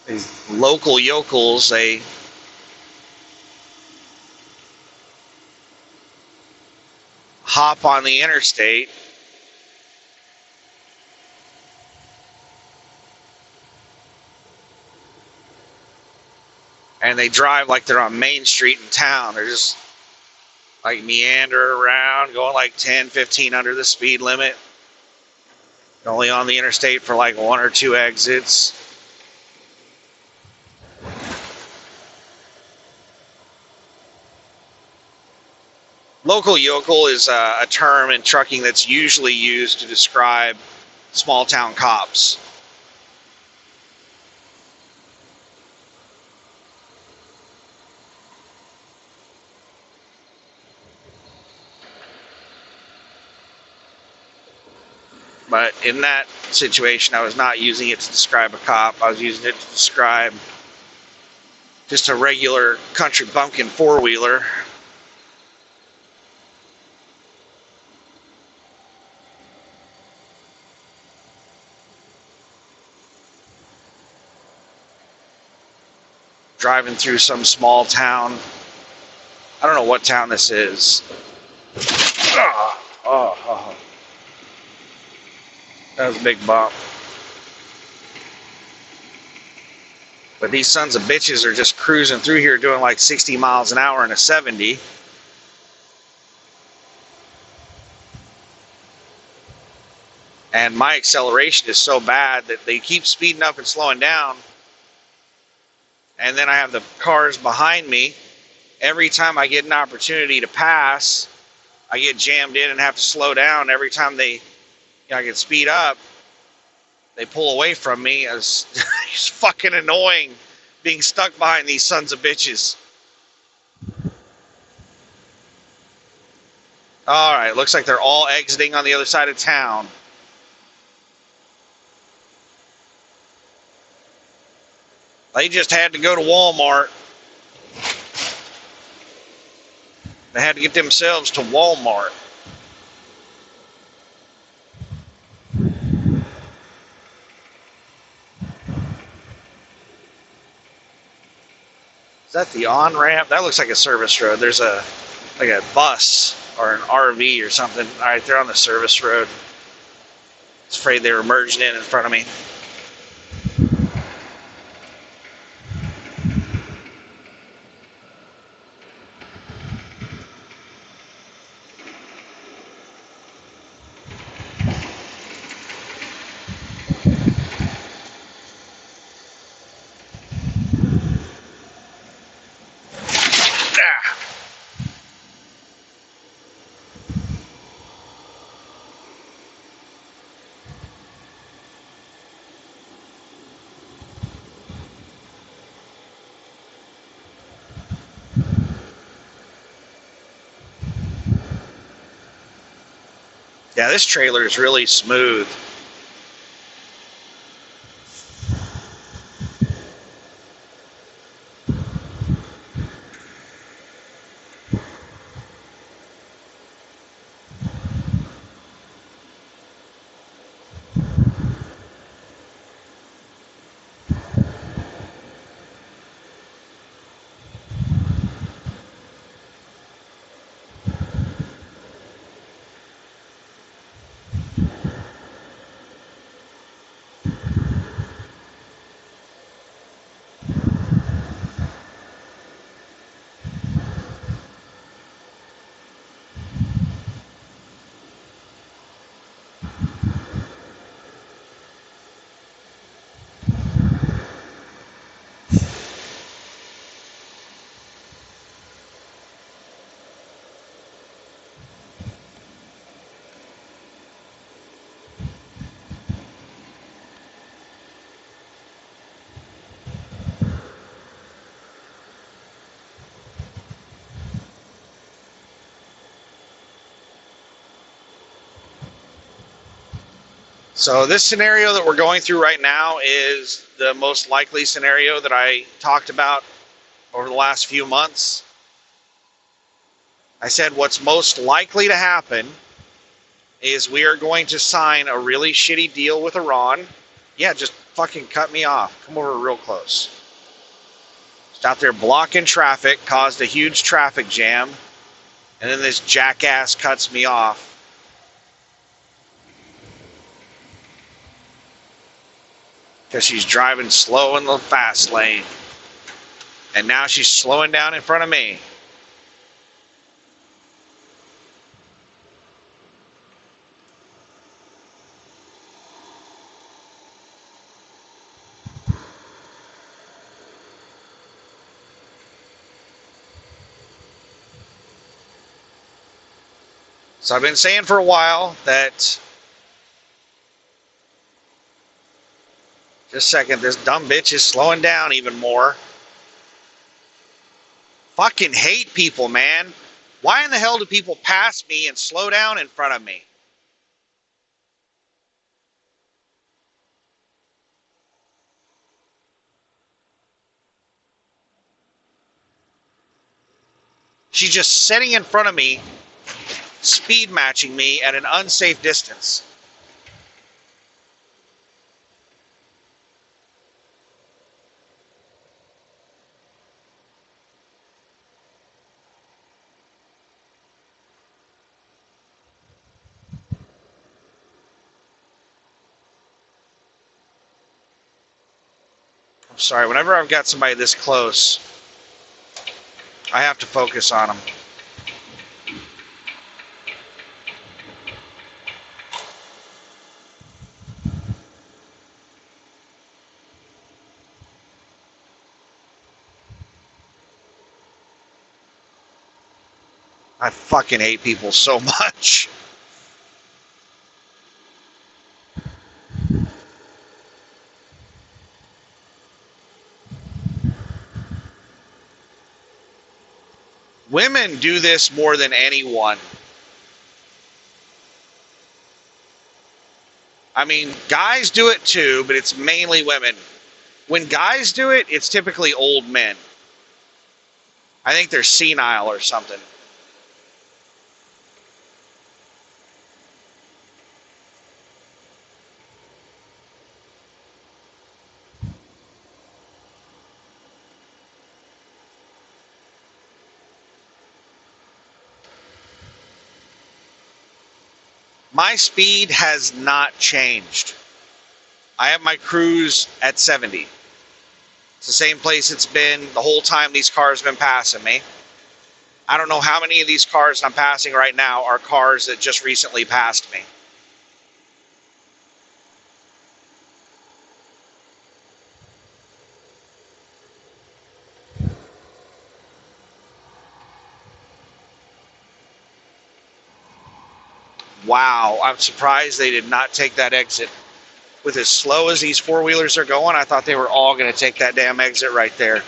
These local yokels, they hop on the interstate and they drive like they're on Main Street in town. They're just like meander around, going like 10, 15 under the speed limit. They're only on the interstate for like 1 or 2 exits. Local yokel is a term in trucking that's usually used to describe small town cops. But in that situation, I was not using it to describe a cop. I was using it to describe just a regular country bumpkin four-wheeler. Driving through some small town. I don't know what town this is. Oh. That was a big bump. But these sons of bitches are just cruising through here doing like 60 miles an hour in a 70. And my acceleration is so bad that they keep speeding up and slowing down. And then I have the cars behind me. Every time I get an opportunity to pass, I get jammed in and have to slow down. Every time I can speed up, they pull away from me. It's fucking annoying being stuck behind these sons of bitches. Alright, looks like they're all exiting on the other side of town. They just had to go to Walmart. They had to get themselves to Walmart. Is that the on-ramp? That looks like a service road. There's a bus or an RV or something. All right, they're on the service road. I was afraid they were merging in front of me. Yeah, this trailer is really smooth. So this scenario that we're going through right now is the most likely scenario that I talked about over the last few months. I said what's most likely to happen is we are going to sign a really shitty deal with Iran. Yeah, just fucking cut me off. Come over real close. Just out there blocking traffic, caused a huge traffic jam, and then this jackass cuts me off. Because she's driving slow in the fast lane. And now she's slowing down in front of me. So I've been saying for a while that, just a second, this dumb bitch is slowing down even more. Fucking hate people, man. Why in the hell do people pass me and slow down in front of me? She's just sitting in front of me, speed matching me at an unsafe distance. I'm sorry, whenever I've got somebody this close, I have to focus on them. I fucking hate people so much. Women do this more than anyone. I mean, guys do it too, but it's mainly women. When guys do it, it's typically old men. I think they're senile or something. My speed has not changed. I have my cruise at 70. It's the same place it's been the whole time these cars have been passing me. I don't know how many of these cars I'm passing right now are cars that just recently passed me. Wow, I'm surprised they did not take that exit. With as slow as these four-wheelers are going, I thought they were all going to take that damn exit right there.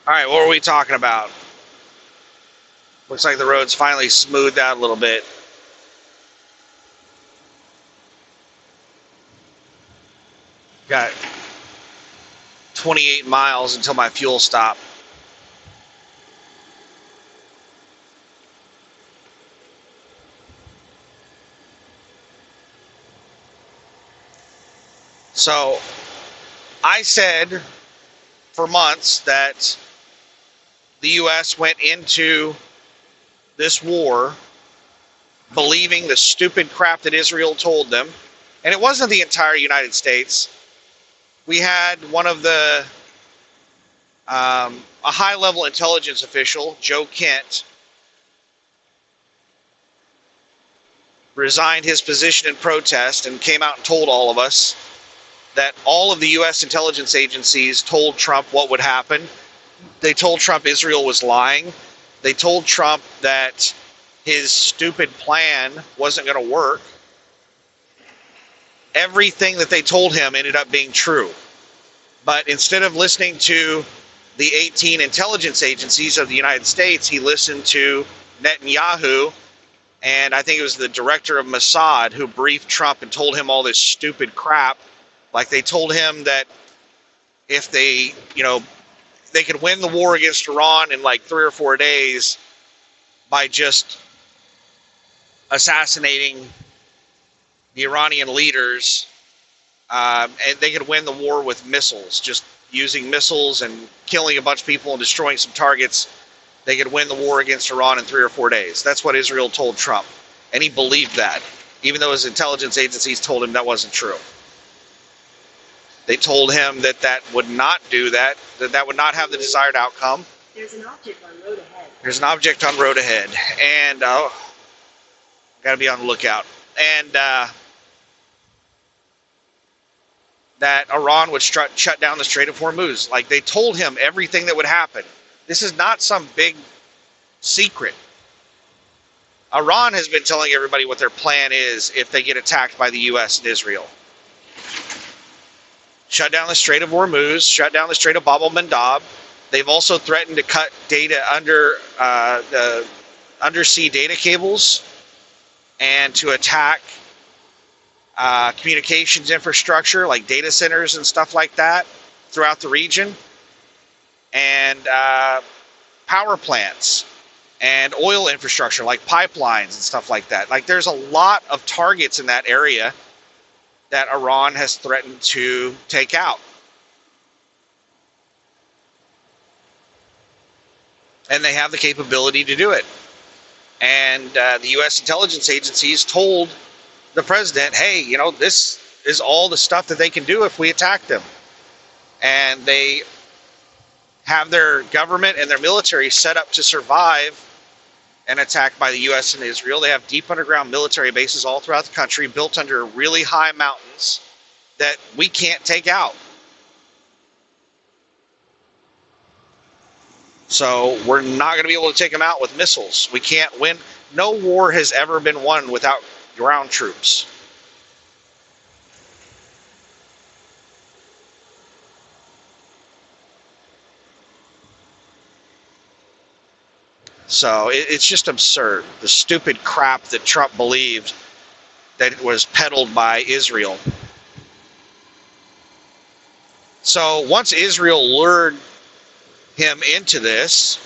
All right, what were we talking about? Looks like the road's finally smoothed out a little bit. Got 28 miles until my fuel stop. So I said for months that the U.S. went into this war believing the stupid crap that Israel told them. And it wasn't the entire United States. We had one of the, a high-level intelligence official, Joe Kent, resigned his position in protest and came out and told all of us that all of the U.S. intelligence agencies told Trump what would happen. They told Trump Israel was lying. They told Trump that his stupid plan wasn't going to work. Everything that they told him ended up being true. But instead of listening to the 18 intelligence agencies of the United States, he listened to Netanyahu, and I think it was the director of Mossad who briefed Trump and told him all this stupid crap. Like they told him that if they, they could win the war against Iran in like 3 or 4 days by just assassinating the Iranian leaders, and they could win the war with missiles, just using missiles and killing a bunch of people and destroying some targets. They could win the war against Iran in 3 or 4 days. That's what Israel told Trump, and he believed that, even though his intelligence agencies told him that wasn't true. They told him that that would not do that, that would not have the desired outcome. There's an object on road ahead. There's an object on road ahead, and got to be on the lookout. And that Iran would shut down the Strait of Hormuz. Like, they told him everything that would happen. This is not some big secret. Iran has been telling everybody what their plan is if they get attacked by the U.S. and Israel. Shut down the Strait of Hormuz, shut down the Strait of Bab el-Mandab. They've also threatened to cut data under the undersea data cables and to attack communications infrastructure like data centers and stuff like that throughout the region, and power plants and oil infrastructure like pipelines and stuff like that. Like, there's a lot of targets in that area that Iran has threatened to take out. And they have the capability to do it. And the U.S. intelligence agencies told the president, hey, you know, this is all the stuff that they can do if we attack them. And they have their government and their military set up to survive an attack by the U.S. and Israel. They have deep underground military bases all throughout the country, built under really high mountains that we can't take out. So we're not going to be able to take them out with missiles. We can't win. No war has ever been won without ground troops. So it's just absurd. The stupid crap that Trump believed that it was peddled by Israel. So once Israel lured him into this,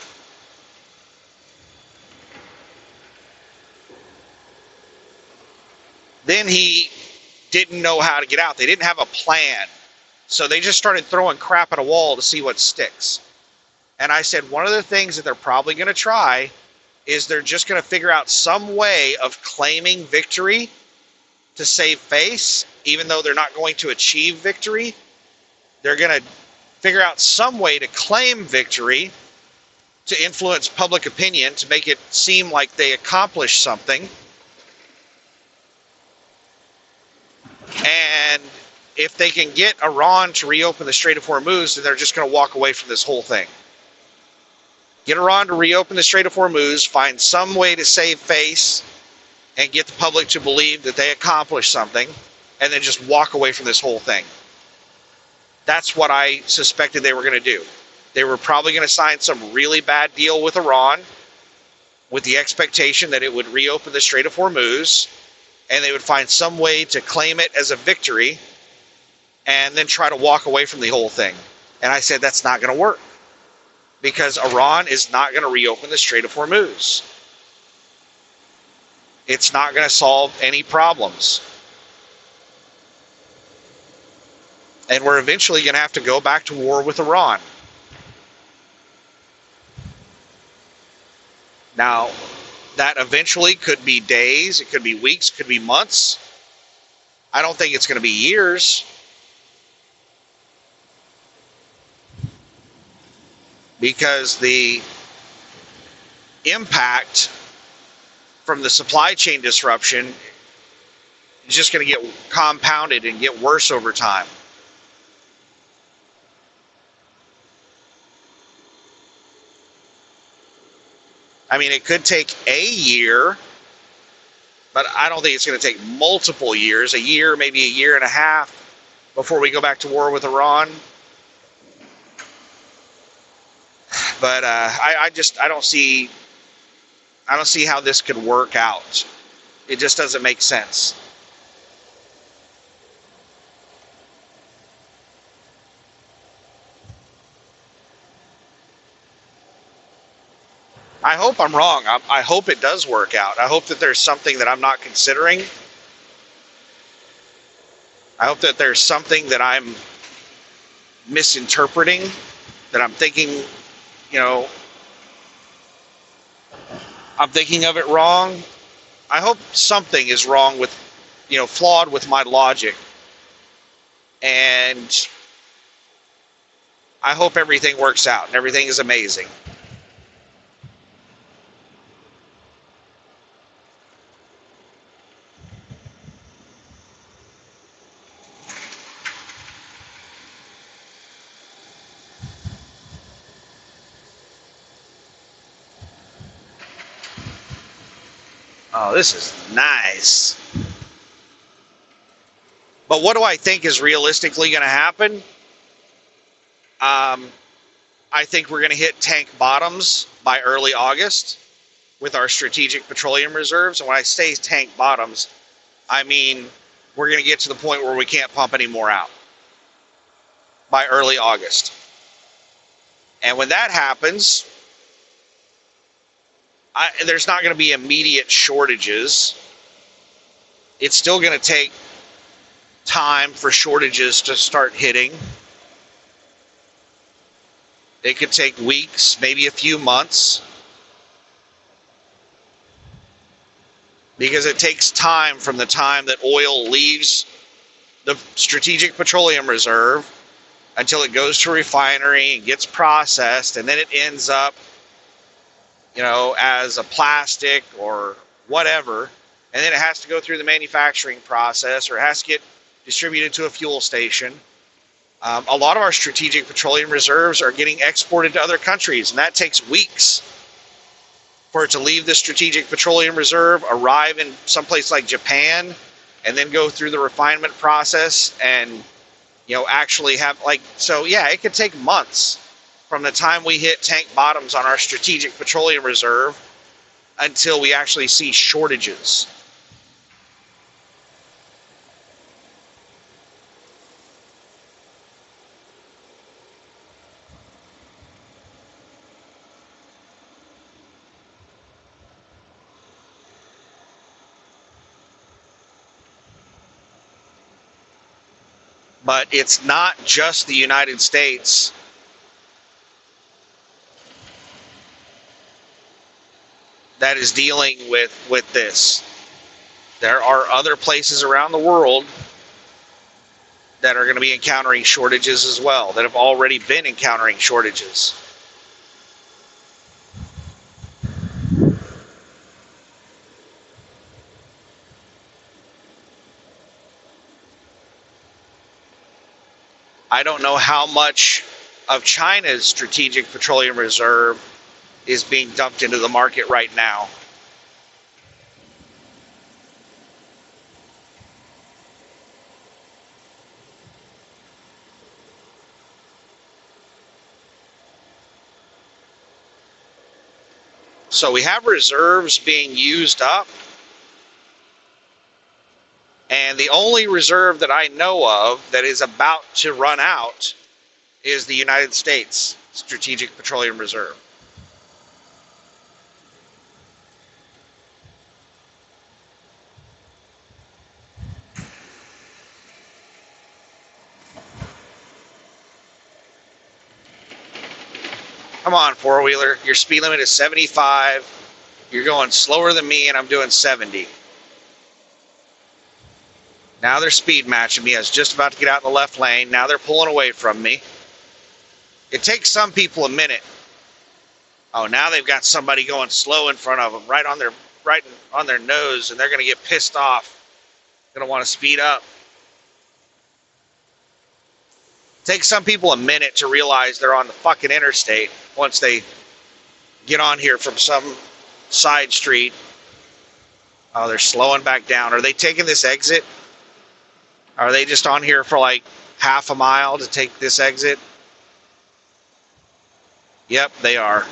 then he didn't know how to get out. They didn't have a plan. So they just started throwing crap at a wall to see what sticks. And I said, one of the things that they're probably going to try is they're just going to figure out some way of claiming victory to save face, even though they're not going to achieve victory. They're going to figure out some way to claim victory to influence public opinion, to make it seem like they accomplished something. And if they can get Iran to reopen the Strait of Hormuz, then they're just going to walk away from this whole thing. Get Iran to reopen the Strait of Hormuz, find some way to save face, and get the public to believe that they accomplished something, and then just walk away from this whole thing. That's what I suspected they were going to do. They were probably going to sign some really bad deal with Iran with the expectation that it would reopen the Strait of Hormuz, and they would find some way to claim it as a victory and then try to walk away from the whole thing. And I said, that's not going to work, because Iran is not going to reopen the Strait of Hormuz. It's not going to solve any problems. And we're eventually going to have to go back to war with Iran. Now, that eventually could be days, it could be weeks, could be months. I don't think it's going to be years. Because the impact from the supply chain disruption is just going to get compounded and get worse over time. I mean, it could take a year, but I don't think it's going to take multiple years, a year, maybe a year and a half, before we go back to war with Iran. But I don't see how this could work out. It just doesn't make sense. I hope I'm wrong. I hope it does work out. I hope that there's something that I'm not considering. I hope that there's something that I'm misinterpreting, that I'm thinking, you know, I'm thinking of it wrong. I hope something is wrong with, flawed with my logic. And I hope everything works out and everything is amazing. Oh, this is nice. But what do I think is realistically going to happen? I think we're going to hit tank bottoms by early August with our strategic petroleum reserves. And when I say tank bottoms, I mean we're going to get to the point where we can't pump any more out by early August. And when that happens, there's not going to be immediate shortages. It's still going to take time for shortages to start hitting. It could take weeks, maybe a few months, because it takes time from the time that oil leaves the strategic petroleum reserve until it goes to a refinery and gets processed, and then it ends up, as a plastic or whatever, and then it has to go through the manufacturing process, or it has to get distributed to a fuel station. A lot of our strategic petroleum reserves are getting exported to other countries, and that takes weeks for it to leave the strategic petroleum reserve, arrive in someplace like Japan, and then go through the refinement process and, actually have it could take months from the time we hit tank bottoms on our strategic petroleum reserve until we actually see shortages. But it's not just the United States that is dealing with this. There are other places around the world that are going to be encountering shortages as well, that have already been encountering shortages. I don't know how much of China's strategic petroleum reserve is being dumped into the market right now. So we have reserves being used up, and the only reserve that I know of that is about to run out is the United States Strategic Petroleum Reserve. Come on, four-wheeler. Your speed limit is 75. You're going slower than me, and I'm doing 70. Now they're speed matching me. I was just about to get out in the left lane. Now they're pulling away from me. It takes some people a minute. Oh, now they've got somebody going slow in front of them, right on their nose, and they're going to get pissed off. Going to want to speed up. It takes some people a minute to realize they're on the fucking interstate once they get on here from some side street. Oh, they're slowing back down. Are they taking this exit? Are they just on here for like half a mile to take this exit? Yep, they are.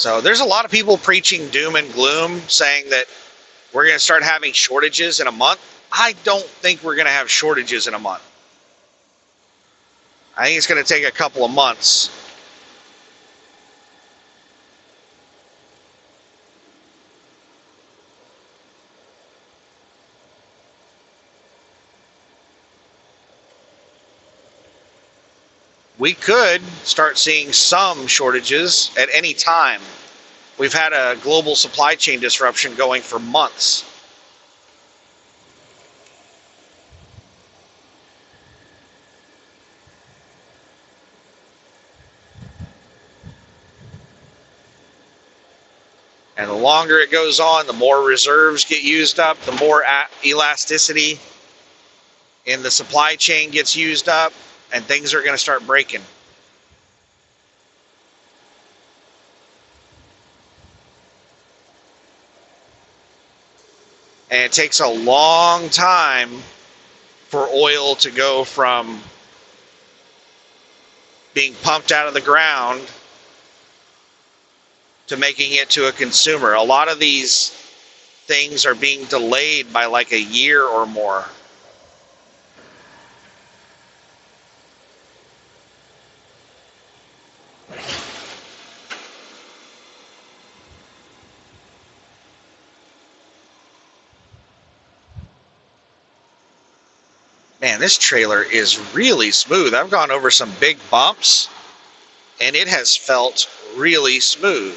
So there's a lot of people preaching doom and gloom, saying that we're going to start having shortages in a month. I don't think we're going to have shortages in a month. I think it's going to take a couple of months. We could start seeing some shortages at any time. We've had a global supply chain disruption going for months. And the longer it goes on, the more reserves get used up, the more elasticity in the supply chain gets used up, and things are going to start breaking. And it takes a long time for oil to go from being pumped out of the ground to making it to a consumer. A lot of these things are being delayed by like a year or more. Man, this trailer is really smooth. I've gone over some big bumps, and it has felt really smooth.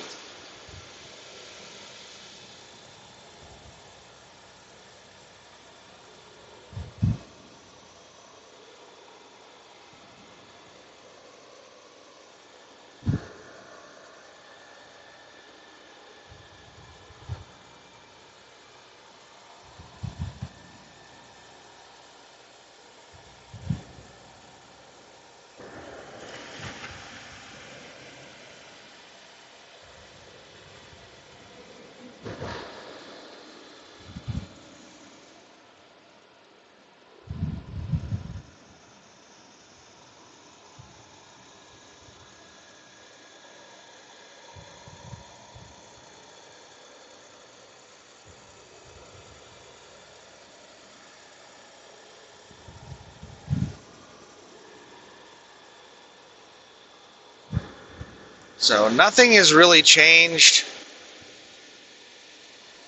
So nothing has really changed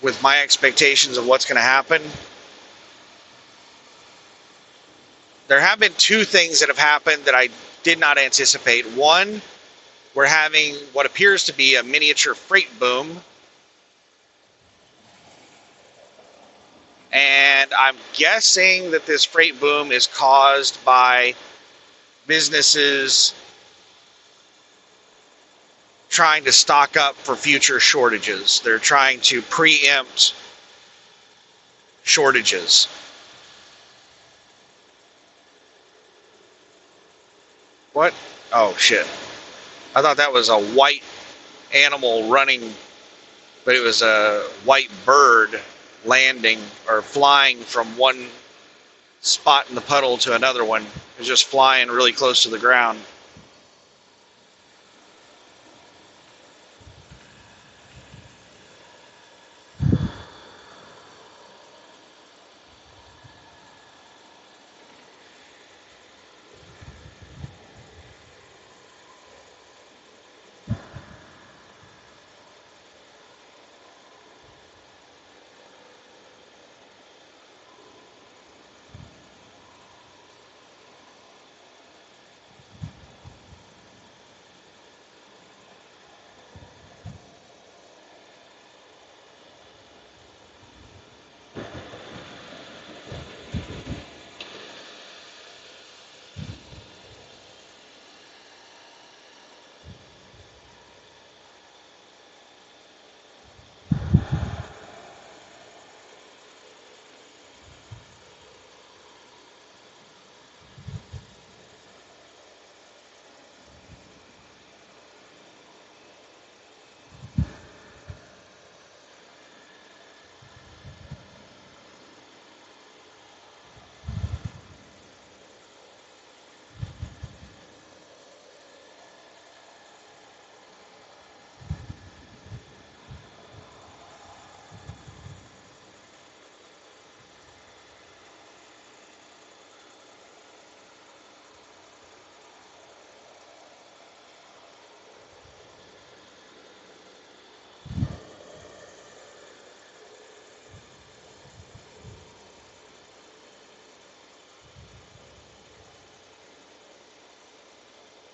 with my expectations of what's going to happen. There have been two things that have happened that I did not anticipate. One, we're having what appears to be a miniature freight boom. And I'm guessing that this freight boom is caused by businesses trying to stock up for future shortages. They're trying to preempt shortages. What? Oh, shit. I thought that was a white animal running, but it was a white bird landing or flying from one spot in the puddle to another one. It was just flying really close to the ground.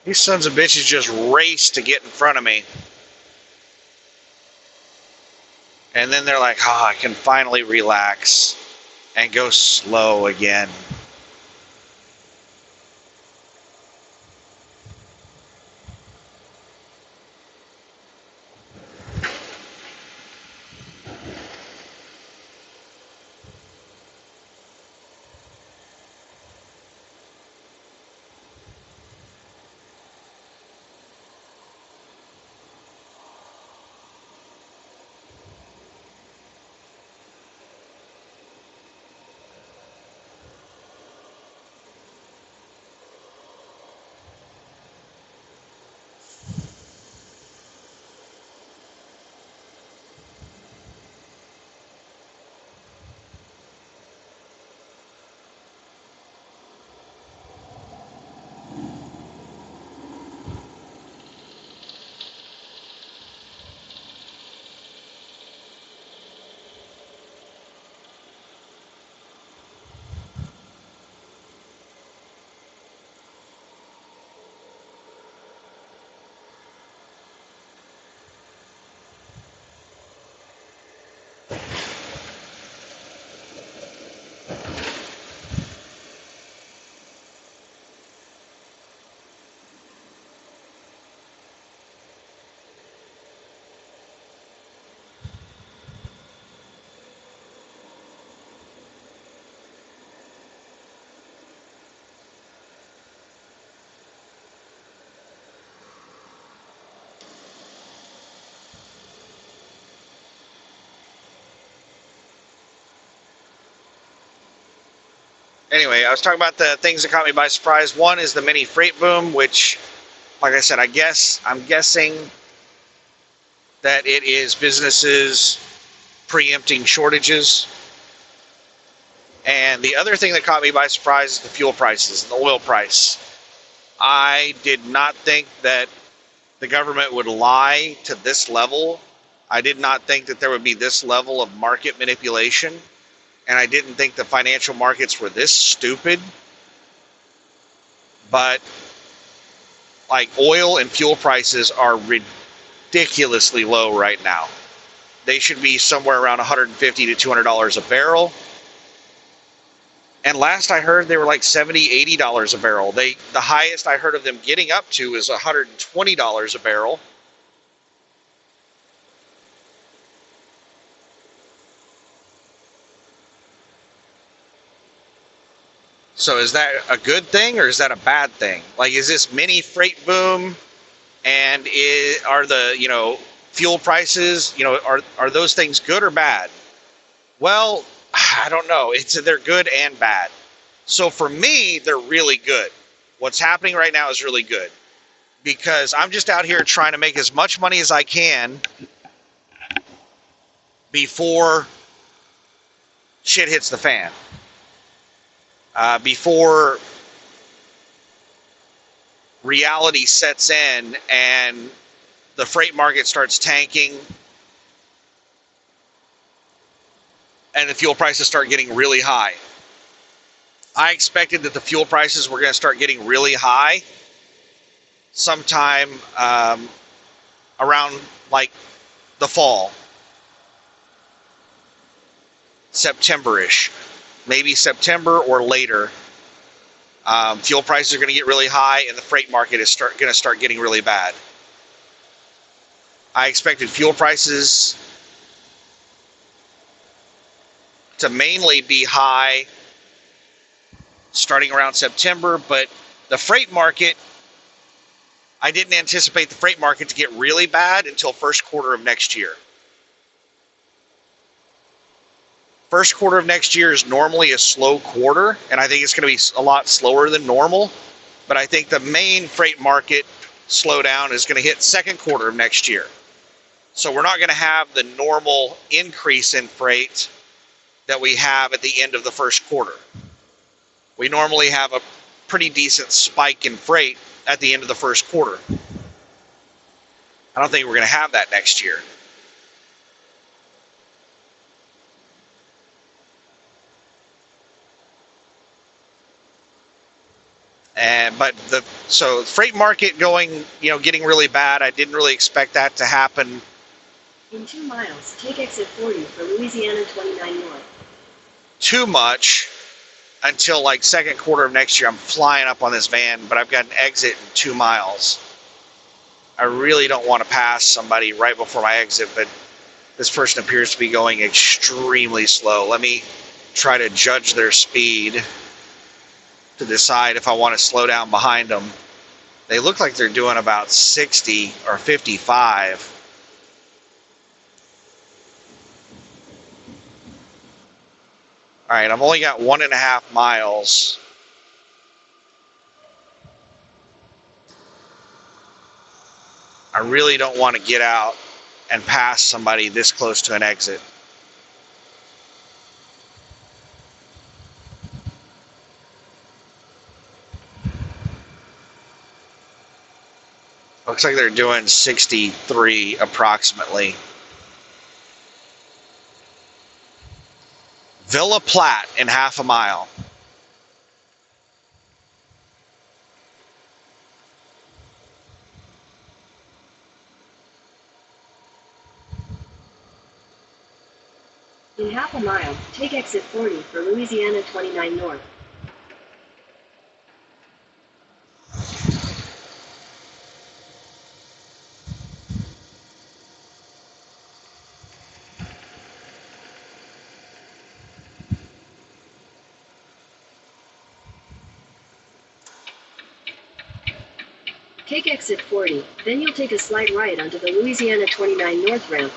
These sons of bitches just race to get in front of me. And then they're like, oh, I can finally relax and go slow again. Anyway, I was talking about the things that caught me by surprise. One is the mini freight boom, which, like I said, I'm guessing that it is businesses preempting shortages. And the other thing that caught me by surprise is the fuel prices, the oil price. I did not think that the government would lie to this level. I did not think that there would be this level of market manipulation. And I didn't think the financial markets were this stupid. But like oil and fuel prices are ridiculously low right now. They should be somewhere around $150 to $200 a barrel. And last I heard, they were like $70, $80 a barrel. The highest I heard of them getting up to is $120 a barrel. So is that a good thing or is that a bad thing? Like, is this mini freight boom, and are the fuel prices, are those things good or bad? Well, I don't know. They're good and bad. So for me, they're really good. What's happening right now is really good because I'm just out here trying to make as much money as I can before shit hits the fan. Before reality sets in and the freight market starts tanking and the fuel prices start getting really high. I expected that the fuel prices were going to start getting really high sometime around like the fall, September-ish, maybe September or later. Fuel prices are going to get really high and the freight market is going to start getting really bad. I expected fuel prices to mainly be high starting around September, but the freight market, I didn't anticipate the freight market to get really bad until first quarter of next year. First quarter of next year is normally a slow quarter, and I think it's going to be a lot slower than normal, but I think the main freight market slowdown is going to hit second quarter of next year. So we're not going to have the normal increase in freight that we have at the end of the first quarter. We normally have a pretty decent spike in freight at the end of the first quarter. I don't think we're going to have that next year. So freight market going, getting really bad. I didn't really expect that to happen. In 2 miles, take exit 40 for Louisiana 29 North. Too much until like second quarter of next year. I'm flying up on this van, but I've got an exit in 2 miles. I really don't want to pass somebody right before my exit, but this person appears to be going extremely slow. Let me try to judge their speed to decide if I want to slow down behind them. They look like they're doing about 60 or 55. All right, I've only got 1.5 miles. I really don't want to get out and pass somebody this close to an exit. Looks like they're doing 63 approximately. Villa Platte in 1/2 mile. In 1/2 mile, take exit 40 for Louisiana 29 North. Take exit 40, then you'll take a slight right onto the Louisiana 29 North ramp.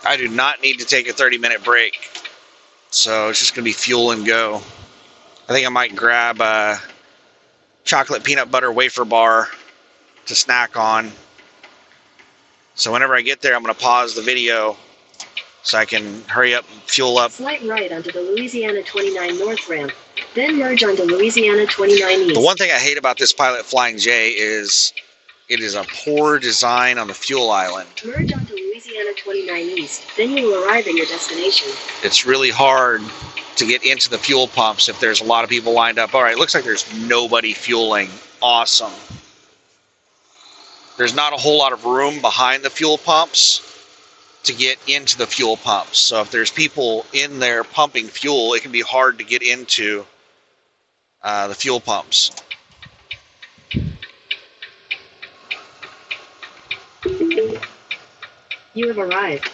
I do not need to take a 30-minute break, so it's just going to be fuel and go. I think I might grab a chocolate peanut butter wafer bar to snack on. So whenever I get there, I'm going to pause the video so I can hurry up and fuel up. Slight right onto the Louisiana 29 North ramp, then merge onto Louisiana 29 East. The one thing I hate about this Pilot Flying J is it is a poor design on the fuel island. Merge onto Louisiana 29 East, then you will arrive at your destination. It's really hard to get into the fuel pumps if there's a lot of people lined up. All right, looks like there's nobody fueling. Awesome. There's not a whole lot of room behind the fuel pumps to get into the fuel pumps. So if there's people in there pumping fuel, it can be hard to get into the fuel pumps. You have arrived.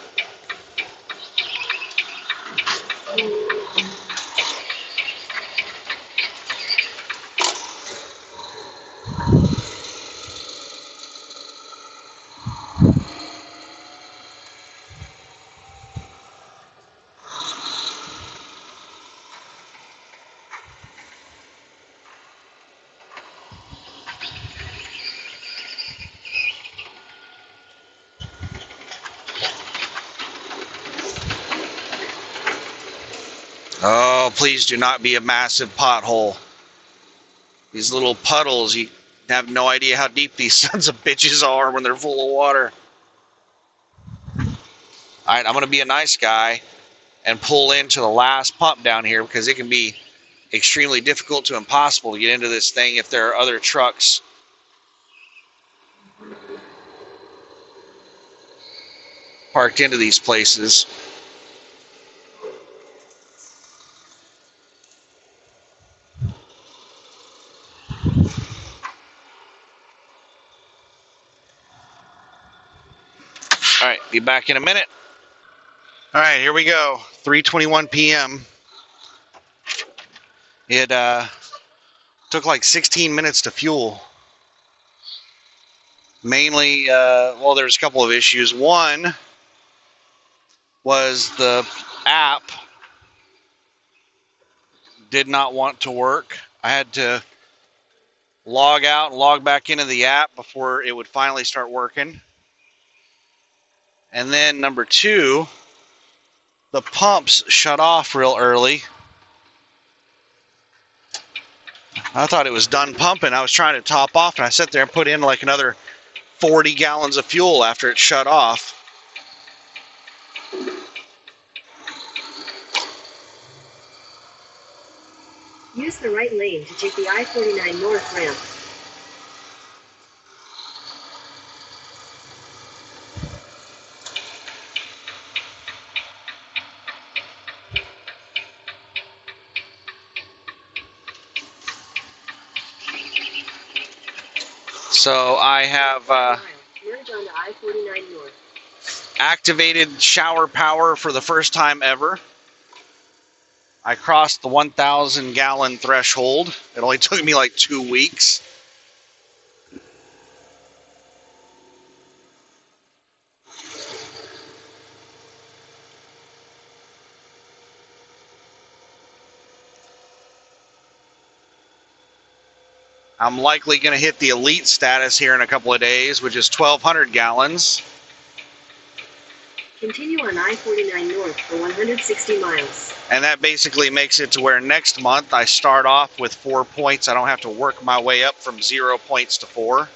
Oh, please do not be a massive pothole. These little puddles, you have no idea how deep these sons of bitches are when they're full of water. Alright, I'm going to be a nice guy and pull into the last pump down here because it can be extremely difficult to impossible to get into this thing if there are other trucks parked into these places. All right, be back in a minute. All right, here we go. 3:21 p.m. It took like 16 minutes to fuel. Mainly, well, there's a couple of issues. One was the app did not want to work. I had to log out and log back into the app before it would finally start working. And then number two, the pumps shut off real early. I thought it was done pumping. I was trying to top off, and I sat there and put in like another 40 gallons of fuel after it shut off. Use the right lane to take the I-49 North ramp. So I have Merge onto I-49 North. activated shower power for the first time ever. I crossed the 1,000 gallon threshold. It only took me like 2 weeks. I'm likely going to hit the elite status here in a couple of days, which is 1,200 gallons. Continue on I-49 North for 160 miles. And that basically makes it to where next month I start off with 4 points. I don't have to work my way up from 0 points to 4.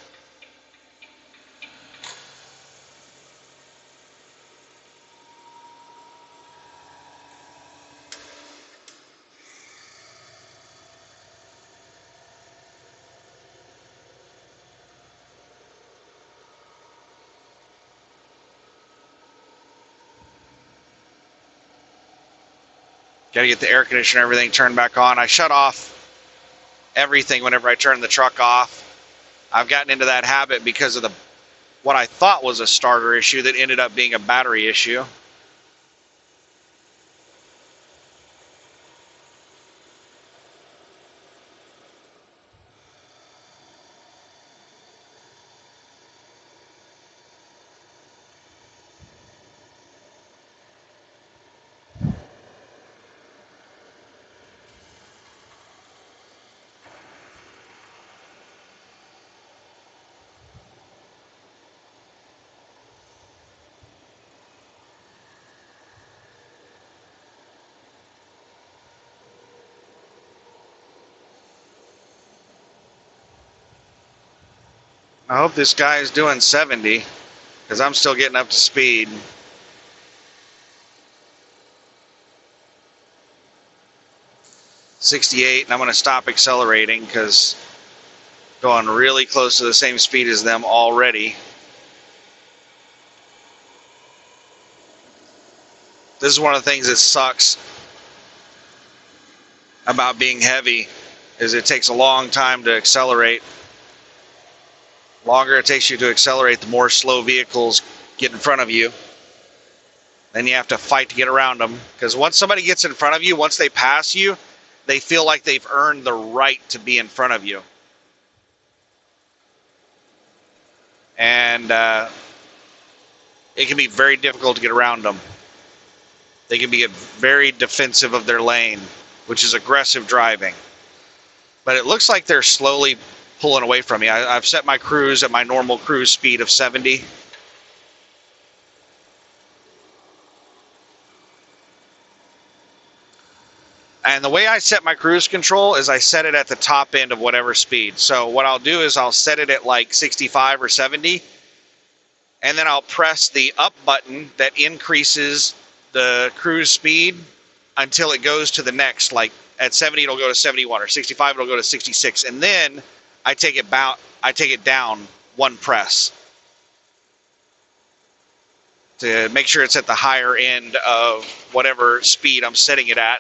Got to get the air conditioner, everything turned back on. I shut off everything whenever I turn the truck off. I've gotten into that habit because of what I thought was a starter issue that ended up being a battery issue. I hope this guy is doing 70 because I'm still getting up to speed. .68, and I'm going to stop accelerating because going really close to the same speed as them already. This is one of the things that sucks about being heavy, is it takes a long time to accelerate. The longer it takes you to accelerate, the more slow vehicles get in front of you. Then you have to fight to get around them, because once somebody gets in front of you, once they pass you, they feel like they've earned the right to be in front of you. And it can be very difficult to get around them. They can be very defensive of their lane, which is aggressive driving. But it looks like they're slowly pulling away from me. I've set my cruise at my normal cruise speed of 70. And the way I set my cruise control is I set it at the top end of whatever speed. So what I'll do is I'll set it at like 65 or 70, and then I'll press the up button that increases the cruise speed until it goes to the next. Like at 70 it'll go to 71, or 65 it'll go to 66, and then I take it down one press to make sure it's at the higher end of whatever speed I'm setting it at.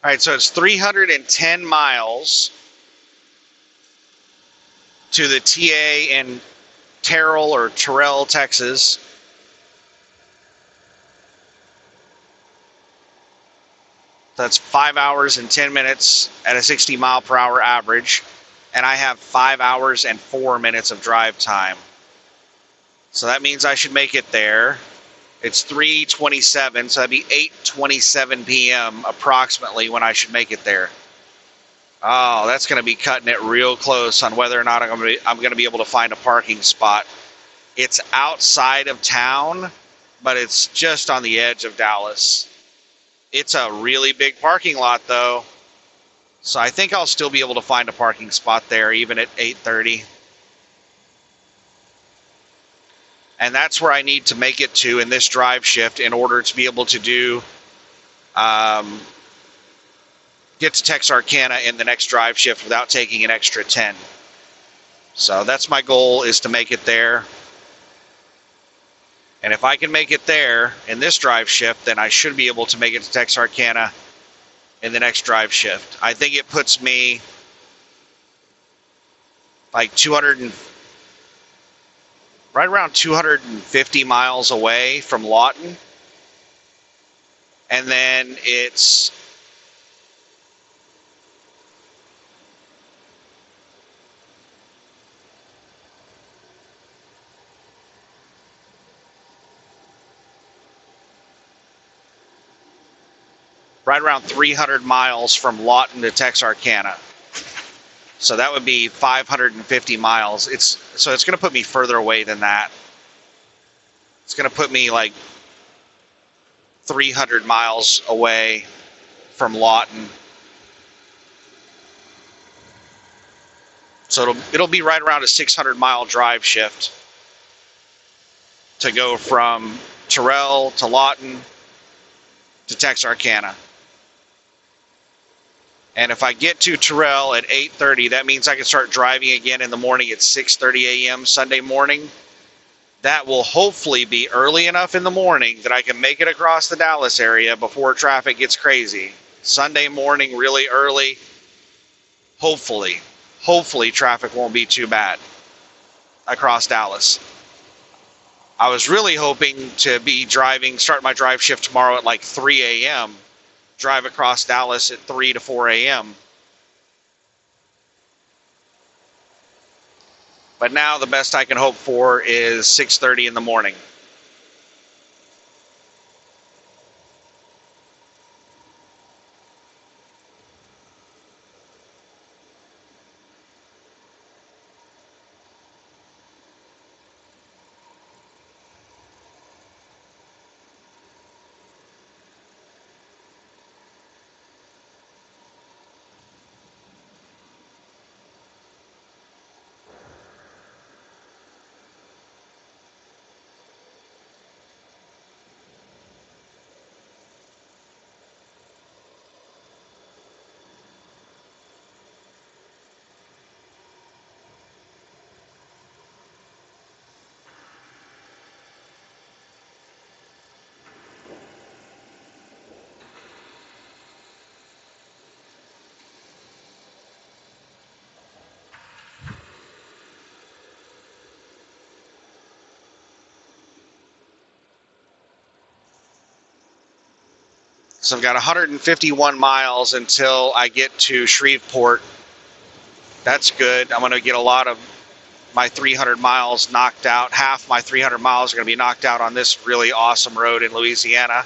All right, so it's 310 miles to the TA in Terrell, Texas. That's 5 hours and 10 minutes at a 60 mile per hour average. And I have 5 hours and 4 minutes of drive time. So that means I should make it there. It's 3:27, so that'd be 8:27 p.m. approximately when I should make it there. Oh, that's going to be cutting it real close on whether or not I'm going to be able to find a parking spot. It's outside of town, but it's just on the edge of Dallas. It's a really big parking lot, though. So I think I'll still be able to find a parking spot there, even at 8:30. And that's where I need to make it to in this drive shift in order to be able to do get to Texarkana in the next drive shift without taking an extra 10. So that's my goal, is to make it there. And if I can make it there in this drive shift, then I should be able to make it to Texarkana in the next drive shift. I think it puts me like right around 250 miles away from Lawton. And then it's right around 300 miles from Lawton to Texarkana. So that would be 550 miles. It's going to put me further away than that. It's going to put me like 300 miles away from Lawton. So it'll be right around a 600-mile drive shift to go from Terrell to Lawton to Texarkana. And if I get to Terrell at 8:30, that means I can start driving again in the morning at 6:30 a.m. Sunday morning. That will hopefully be early enough in the morning that I can make it across the Dallas area before traffic gets crazy. Sunday morning, really early. Hopefully traffic won't be too bad across Dallas. I was really hoping to be start my drive shift tomorrow at like 3 a.m., drive across Dallas at 3 to 4 a.m. But now the best I can hope for is 6:30 in the morning. So I've got 151 miles until I get to Shreveport. That's good. I'm going to get a lot of my 300 miles knocked out. Half my 300 miles are going to be knocked out on this really awesome road in Louisiana.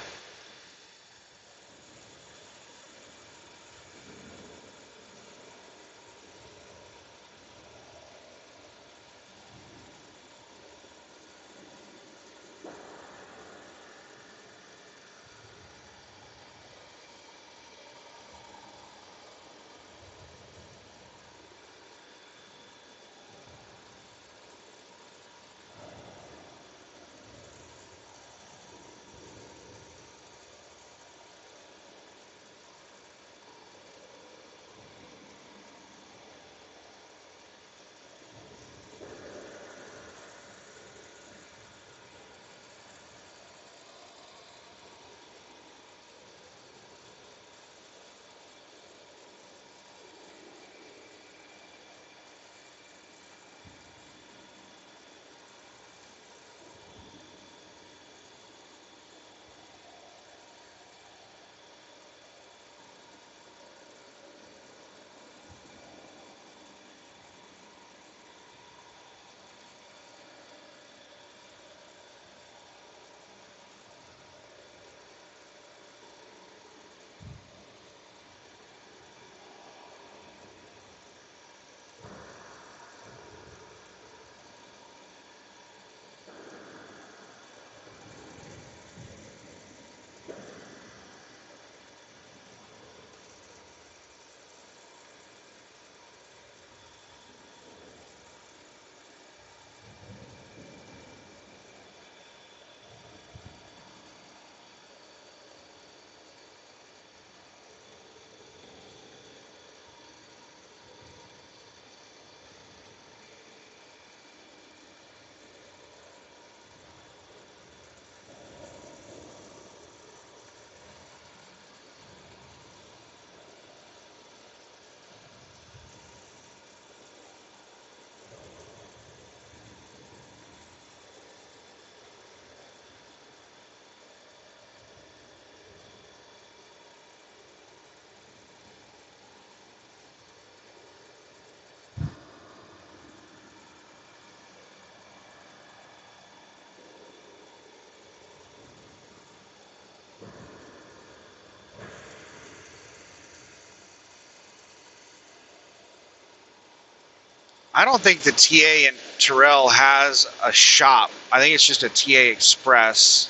I don't think the TA in Terrell has a shop. I think it's just a TA Express.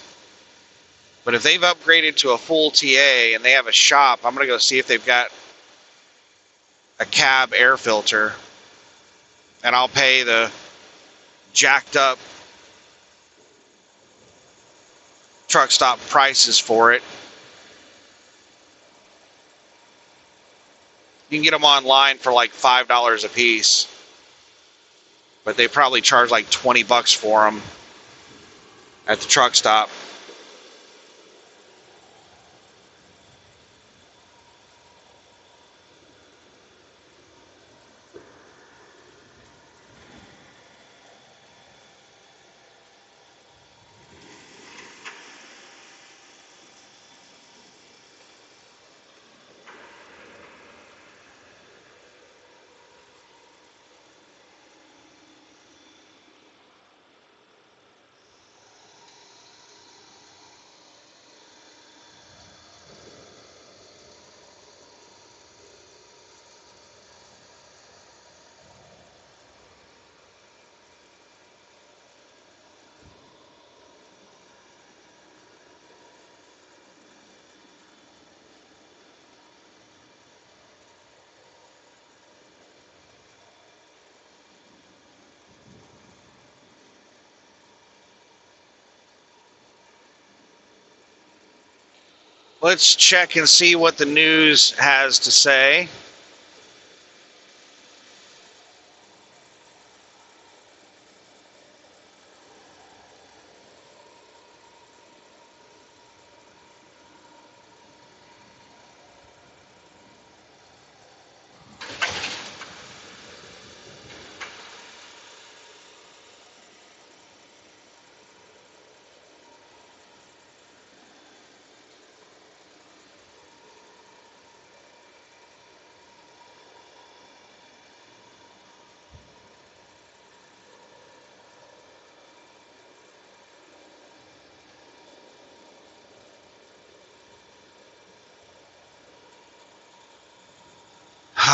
But if they've upgraded to a full TA and they have a shop, I'm going to go see if they've got a cab air filter. And I'll pay the jacked up truck stop prices for it. You can get them online for like $5 a piece. But they probably charge like $20 for them at the truck stop. Let's check and see what the news has to say.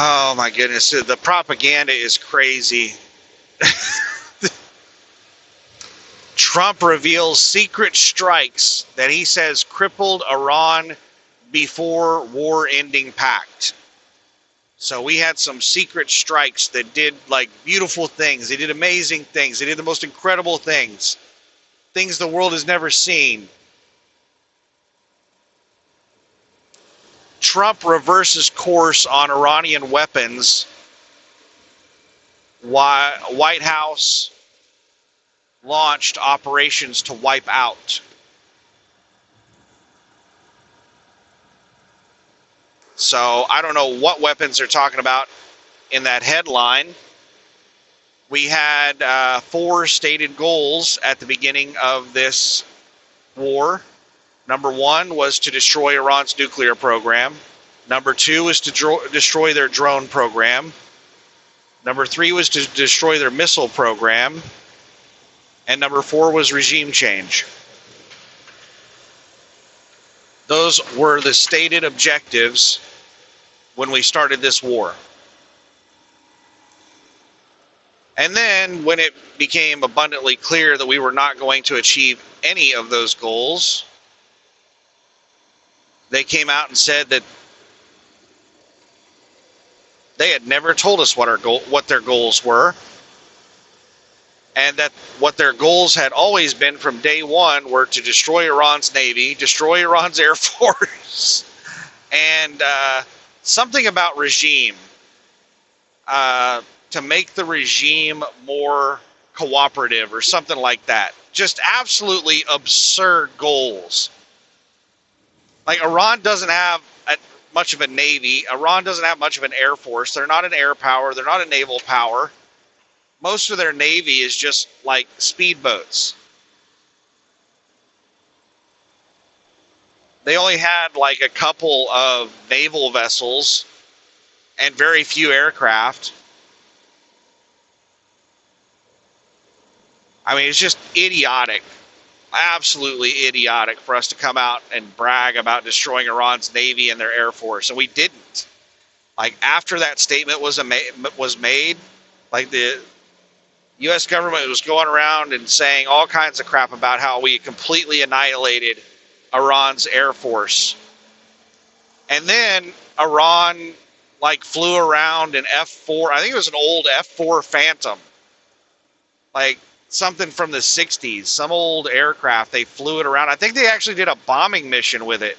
Oh my goodness, the propaganda is crazy. Trump reveals secret strikes that he says crippled Iran before war-ending pact. So we had some secret strikes that did like beautiful things. They did amazing things. They did the most incredible things. Things the world has never seen. Trump reverses course on Iranian weapons. White House launched operations to wipe out. So I don't know what weapons they're talking about in that headline. We had 4 stated goals at the beginning of this war. Number 1 was to destroy Iran's nuclear program. Number 2 was to destroy their drone program. Number 3 was to destroy their missile program. And number 4 was regime change. Those were the stated objectives when we started this war. And then when it became abundantly clear that we were not going to achieve any of those goals, they came out and said that they had never told us what their goals were, and that what their goals had always been from day one were to destroy Iran's Navy, destroy Iran's Air Force, and something about regime, to make the regime more cooperative or something like that. Just absolutely absurd goals. Like, Iran doesn't have much of a navy. Iran doesn't have much of an air force. They're not an air power. They're not a naval power. Most of their navy is just like speedboats. They only had like a couple of naval vessels and very few aircraft. I mean, it's just idiotic. Absolutely idiotic for us to come out and brag about destroying Iran's Navy and their Air Force, and we didn't. Like, after that statement was made, Like the U.S. government was going around and saying all kinds of crap about how we completely annihilated Iran's air force. And then Iran like flew around an F-4. I think it was an old F-4 Phantom, like something from the 60s, some old aircraft. They flew it around. I think they actually did a bombing mission with it.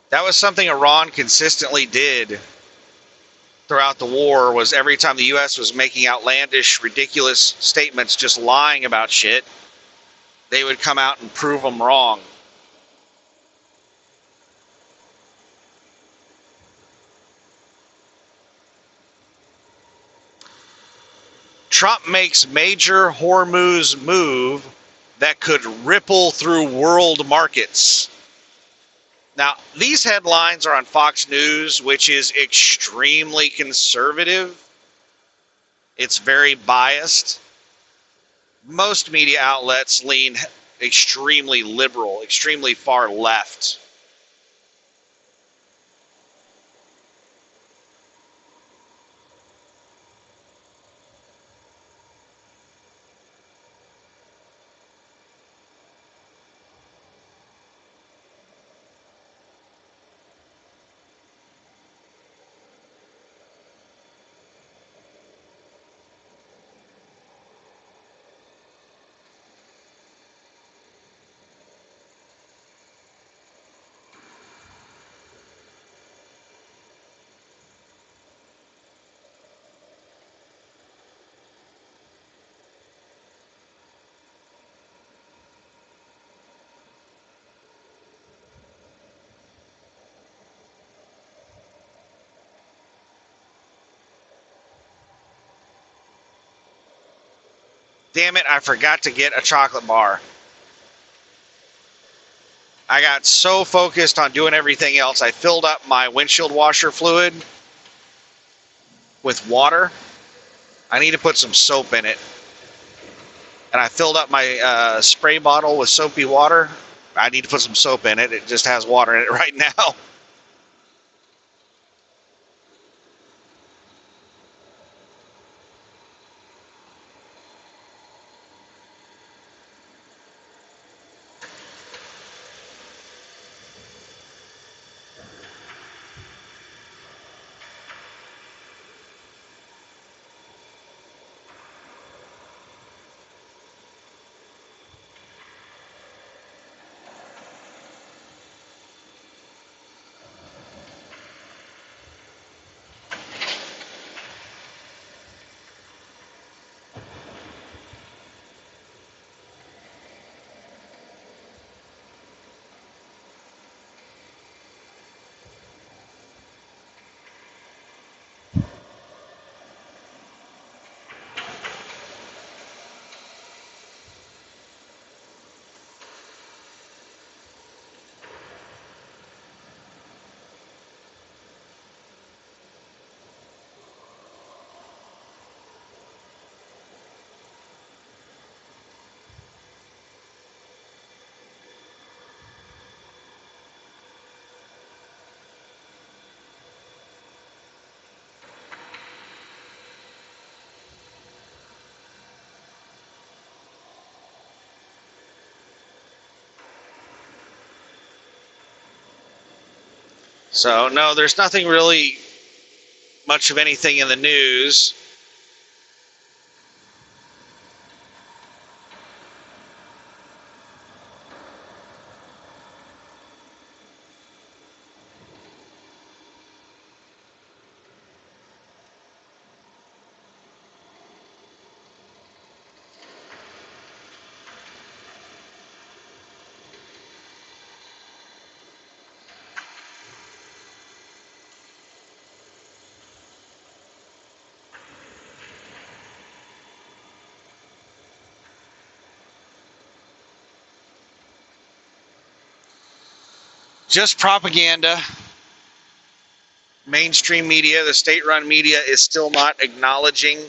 That was something Iran consistently did throughout the war, was every time the U.S. was making outlandish, ridiculous statements, just lying about shit, they would come out and prove them wrong. Trump makes major Hormuz move that could ripple through world markets. Now, these headlines are on Fox News, which is extremely conservative. It's very biased. Most media outlets lean extremely liberal, extremely far left. Damn it, I forgot to get a chocolate bar. I got so focused on doing everything else, I filled up my windshield washer fluid with water. I need to put some soap in it. And I filled up my spray bottle with soapy water. I need to put some soap in it. It just has water in it right now. So, no, there's nothing really much of anything in the news. Just propaganda. Mainstream media, the state-run media, is still not acknowledging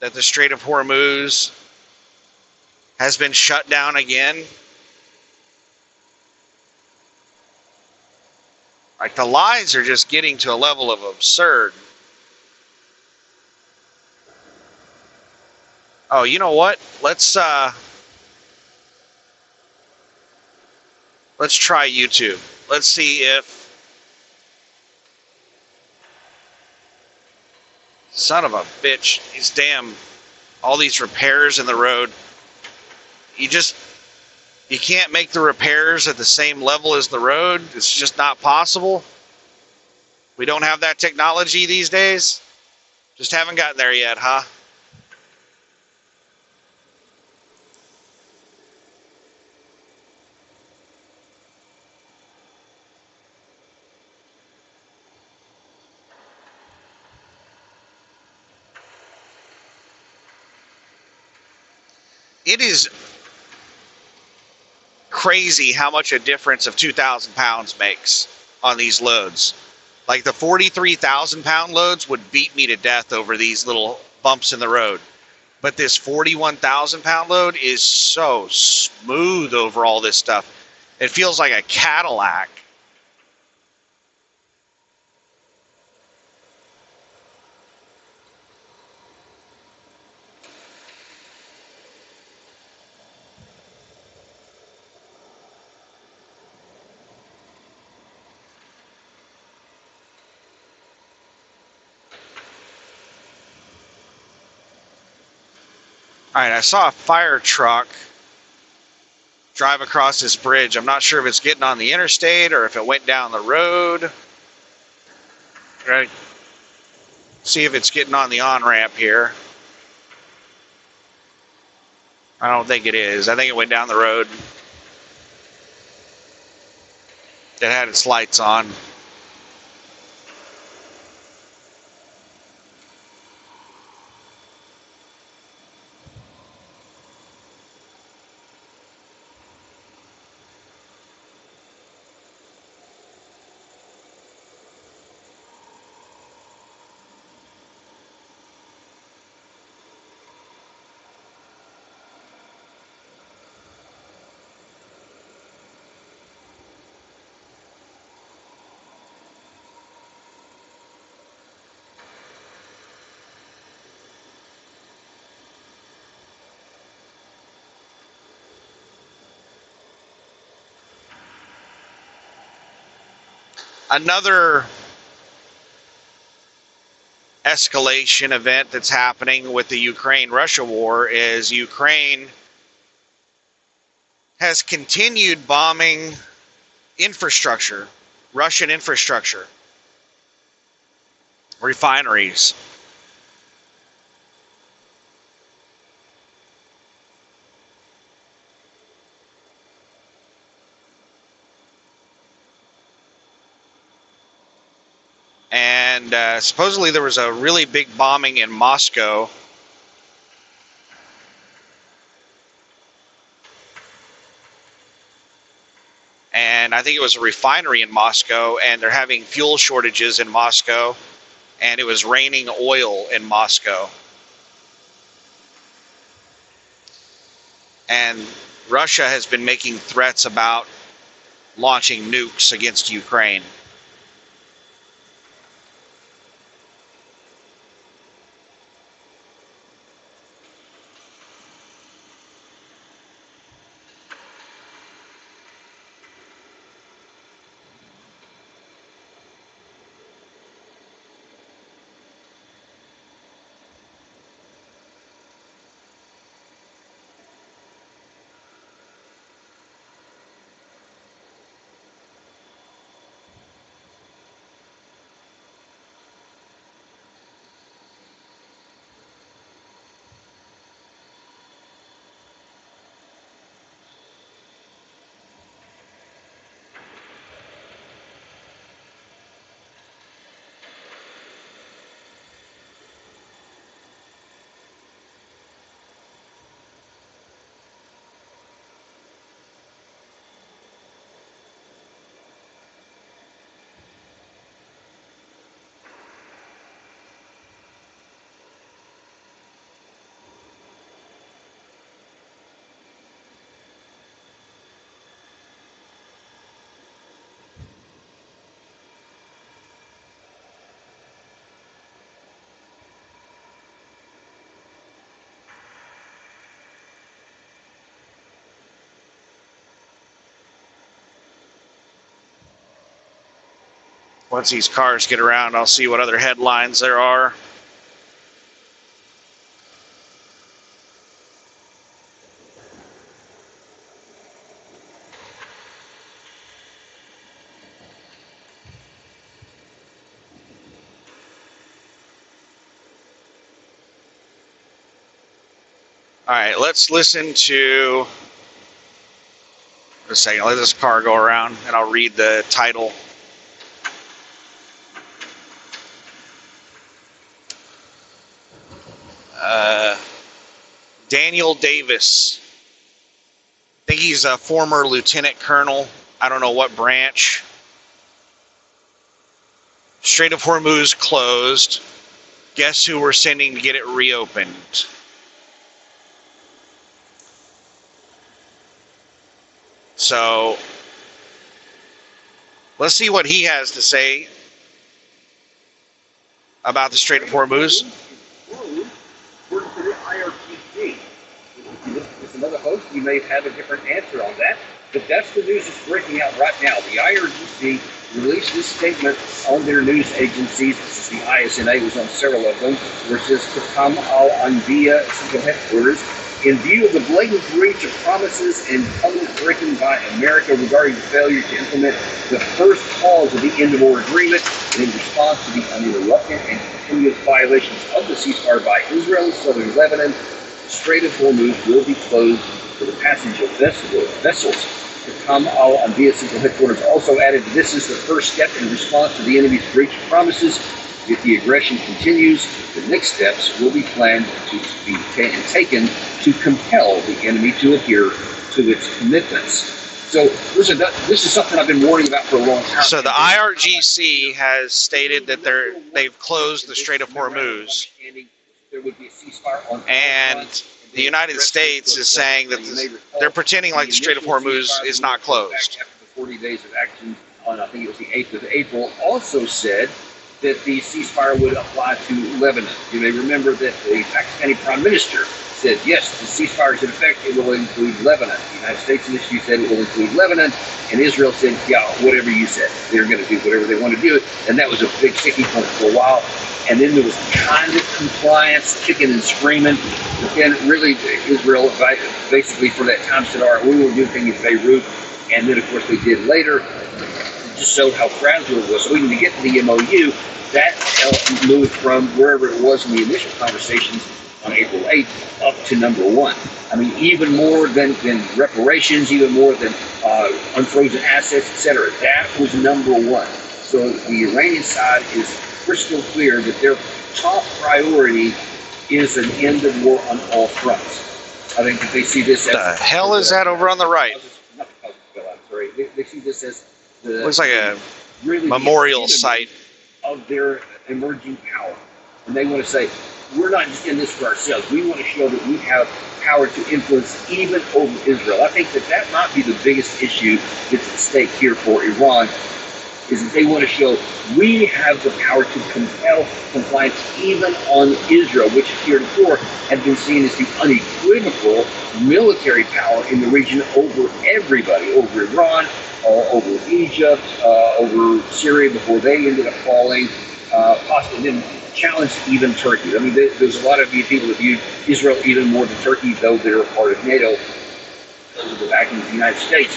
that the Strait of Hormuz has been shut down again. Like, the lies are just getting to a level of absurd. Oh, you know what? Let's try YouTube. Let's see if, son of a bitch, these damn, all these repairs in the road. You can't make the repairs at the same level as the road. It's just not possible. We don't have that technology these days. Just haven't gotten there yet, huh? It is crazy how much a difference of 2,000 pounds makes on these loads. Like, the 43,000 pound loads would beat me to death over these little bumps in the road. But this 41,000 pound load is so smooth over all this stuff. It feels like a Cadillac. All right, I saw a fire truck drive across this bridge. I'm not sure if it's getting on the interstate or if it went down the road. Right. See if it's getting on the on-ramp here. I don't think it is. I think it went down the road. It had its lights on. Another escalation event that's happening with the Ukraine-Russia war is Ukraine has continued bombing infrastructure, Russian infrastructure, refineries. And supposedly there was a really big bombing in Moscow. And I think it was a refinery in Moscow, and they're having fuel shortages in Moscow, and it was raining oil in Moscow. And Russia has been making threats about launching nukes against Ukraine. Once these cars get around, I'll see what other headlines there are. All right, let's listen to, just a second, let this car go around and I'll read the title. Daniel Davis. I think he's a former lieutenant colonel. I don't know what branch. Strait of Hormuz closed. Guess who we're sending to get it reopened? So, let's see what he has to say about the Strait of Hormuz. According to the IRGC. If you listen to some other hosts, you may have a different answer on that. But that's the news that's breaking out right now. The IRGC released this statement on their news agencies. This is the ISNA, was on several of them, where it says Qatam al-Anbiya Central Headquarters. In view of the blatant breach of promises and public breaking by America regarding the failure to implement the first clause of the end of war agreement, and in response to the uninterrupted and continuous violations of the ceasefire by Israel and southern Lebanon, the Strait of Hormuz will be closed for the passage of vessels. Qatam al-Anbiya Central Headquarters also added this is the first step in response to the enemy's breach of promises. If the aggression continues, the next steps will be planned to be taken to compel the enemy to adhere to its commitments. So listen, this is something I've been warning about for a long time. So the IRGC has stated that they've closed the Strait of Hormuz, there would be a ceasefire on and the United States is saying that they're pretending like the Strait of Hormuz is not closed. After the 40 days of action on, I think it was the 8th of April, also said that the ceasefire would apply to Lebanon. You may remember that the Pakistani Prime Minister said, yes, the ceasefire is in effect, it will include Lebanon. The United States initially said it will include Lebanon, and Israel said, yeah, whatever you said. They're going to do whatever they want to do. And that was a big sticking point for a while. And then there was kind of compliance, kicking and screaming. But then really Israel basically for that time said, all right, we will do anything in Beirut. And then, of course, they did later. It just showed how fragile it was. So even to get to the MOU, that moved from wherever it was in the initial conversations on April 8th up to number one. I mean, even more than reparations, even more than unfrozen assets, etc. That was number one. So the Iranian side is crystal clear that their top priority is an end of war on all fronts. I think that they see this as... What the hell is that over on the right? Not the Bill, I'm sorry. They see this as the... Looks like a really memorial site of their emerging power. And they want to say, we're not just in this for ourselves. We want to show that we have power to influence even over Israel. I think that that might be the biggest issue that's at stake here for Iran, is that they want to show we have the power to compel compliance even on Israel, which heretofore had been seen as the unequivocal military power in the region over everybody, over Iran, over Egypt, over Syria before they ended up falling, possibly then challenged even Turkey. I mean, there's a lot of people that viewed Israel even more than Turkey, though they're a part of NATO, because of the backing of the United States.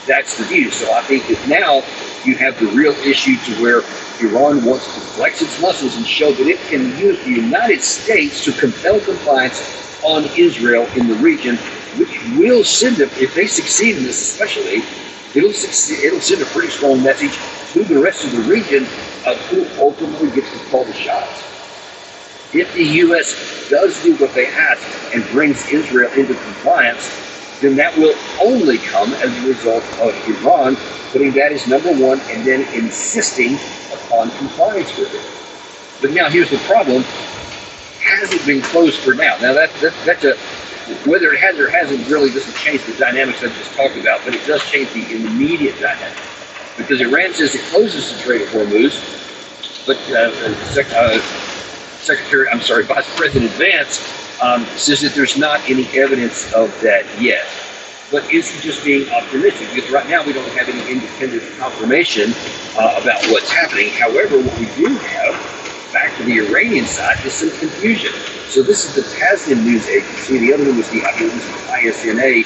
That's the view. So I think that now you have the real issue to where Iran wants to flex its muscles and show that it can use the United States to compel compliance on Israel in the region, which will send them, if they succeed in this especially, it'll send a pretty strong message to the rest of the region of who ultimately gets to call the shots. If the U.S. does do what they ask and brings Israel into compliance, then that will only come as a result of Iran putting that as number one and then insisting upon compliance with it. But now here's the problem. Has it been closed for now? Now that's a, whether it has or hasn't really doesn't change the dynamics I've just talked about, but it does change the immediate dynamic. Because Iran says it closes the Strait of Hormuz, but Vice President Vance says that there's not any evidence of that yet. but is he just being optimistic? Because right now we don't have any independent confirmation about what's happening. However, what we do have, back to the Iranian side, is some confusion. So this is the Tasnim news agency. The other one was the ISNA.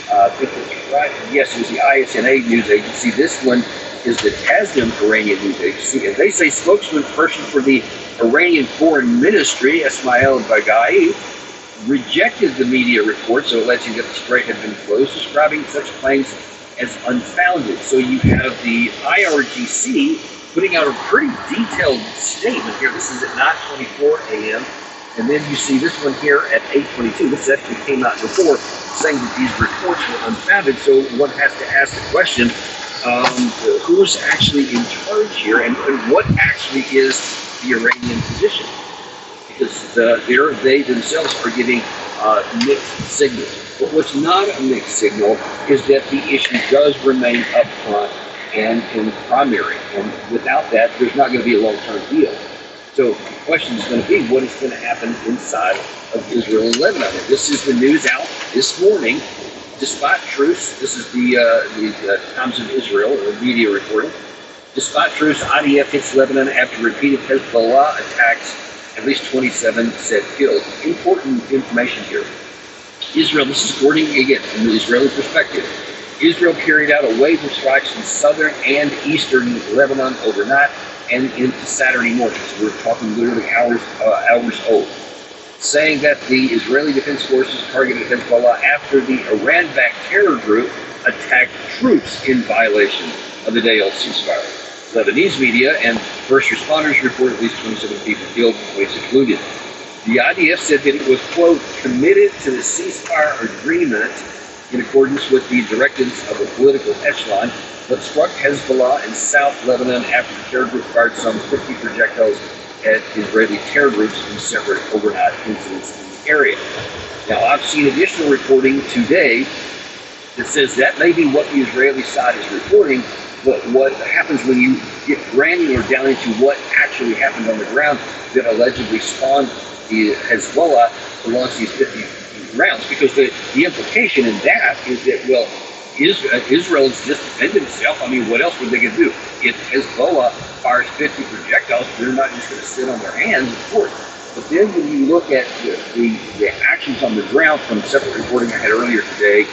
I think that's right. Yes, it was the ISNA news agency. This one is the Tasnim Iranian news agency, and they say spokesperson for the Iranian Foreign Ministry, Ismail Baghai, rejected the media report, so alleging that the strait had been closed, describing such claims as unfounded. So you have the IRGC putting out a pretty detailed statement here. This is at 9:24 a.m. And then you see this one here at 8:22. This actually came out before, saying that these reports were unfounded. So one has to ask the question, who's actually in charge here, and what actually is the Iranian position? Because they themselves are giving mixed signals. But what's not a mixed signal is that the issue does remain up front and in primary. And without that, there's not going to be a long-term deal. So the question is going to be, what is going to happen inside of Israel and Lebanon? And this is the news out this morning. Despite truce, this is the Times of Israel, media reporting. Despite truce, IDF hits Lebanon after repeated Hezbollah attacks. At least 27 said killed. Important information here. Israel, this is according, again, from the Israeli perspective. Israel carried out a wave of strikes in southern and eastern Lebanon overnight and into Saturday morning. So we're talking literally hours old. Saying that the Israeli Defense Forces targeted Hezbollah after the Iran-backed terror group attacked troops in violation of the day-old ceasefire. Lebanese media and first responders report at least 27 people killed, 26 wounded. The IDF said that it was, quote, committed to the ceasefire agreement in accordance with the directives of a political echelon, but struck Hezbollah in South Lebanon after the terror group fired some 50 projectiles at Israeli terror groups in separate overnight incidents in the area. Now, I've seen additional reporting today that says that may be what the Israeli side is reporting, but what happens when you get granular down into what actually happened on the ground that allegedly spawned the Hezbollah to launch these 50 rounds? Because the implication in that is that, well, Israel has just defended itself. I mean, what else were they going to do? If Hezbollah fires 50 projectiles, they're not just going to sit on their hands, of course. But then when you look at the actions on the ground from separate reporting I had earlier today,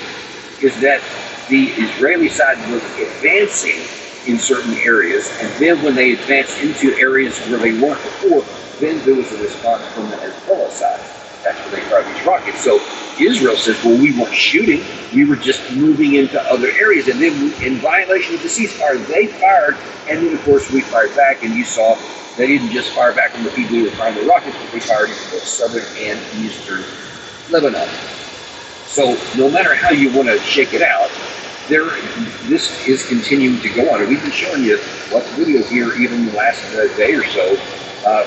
is that the Israeli side was advancing in certain areas, and then when they advanced into areas where they weren't before, then there was a response from the Hezbollah side. That's when they fired these rockets. So Israel says, well, we weren't shooting, we were just moving into other areas, and then in violation of the ceasefire, they fired, and then of course we fired back, and you saw they didn't just fire back on the people who were firing the rockets, but they fired into both southern and eastern Lebanon. So no matter how you want to shake it out, this is continuing to go on. And we've been showing you lots of videos here even the last day or so,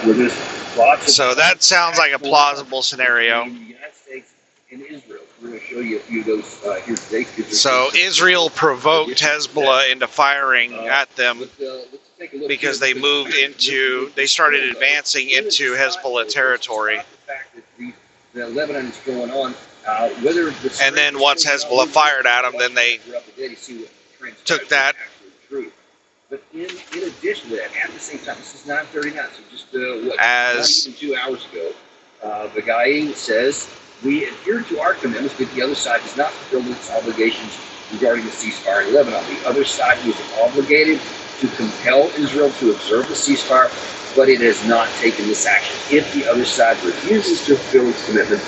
where there's lots of... So that sounds like a plausible scenario. In the United States and Israel. We're going to show you a few of those here today. So Israel provoked Hezbollah into firing at them because they moved into, they started advancing into Hezbollah territory. The fact that Lebanon is going on. And then once Hezbollah fired at them, then they took that. But in addition to that, at the same time, this is 9:39, so just not even 2 hours ago, the guy says, we adhere to our commitments, but the other side has not fulfilled its obligations regarding the ceasefire in Lebanon. The other side was obligated to compel Israel to observe the ceasefire, but it has not taken this action. If the other side refuses to fulfill its commitment,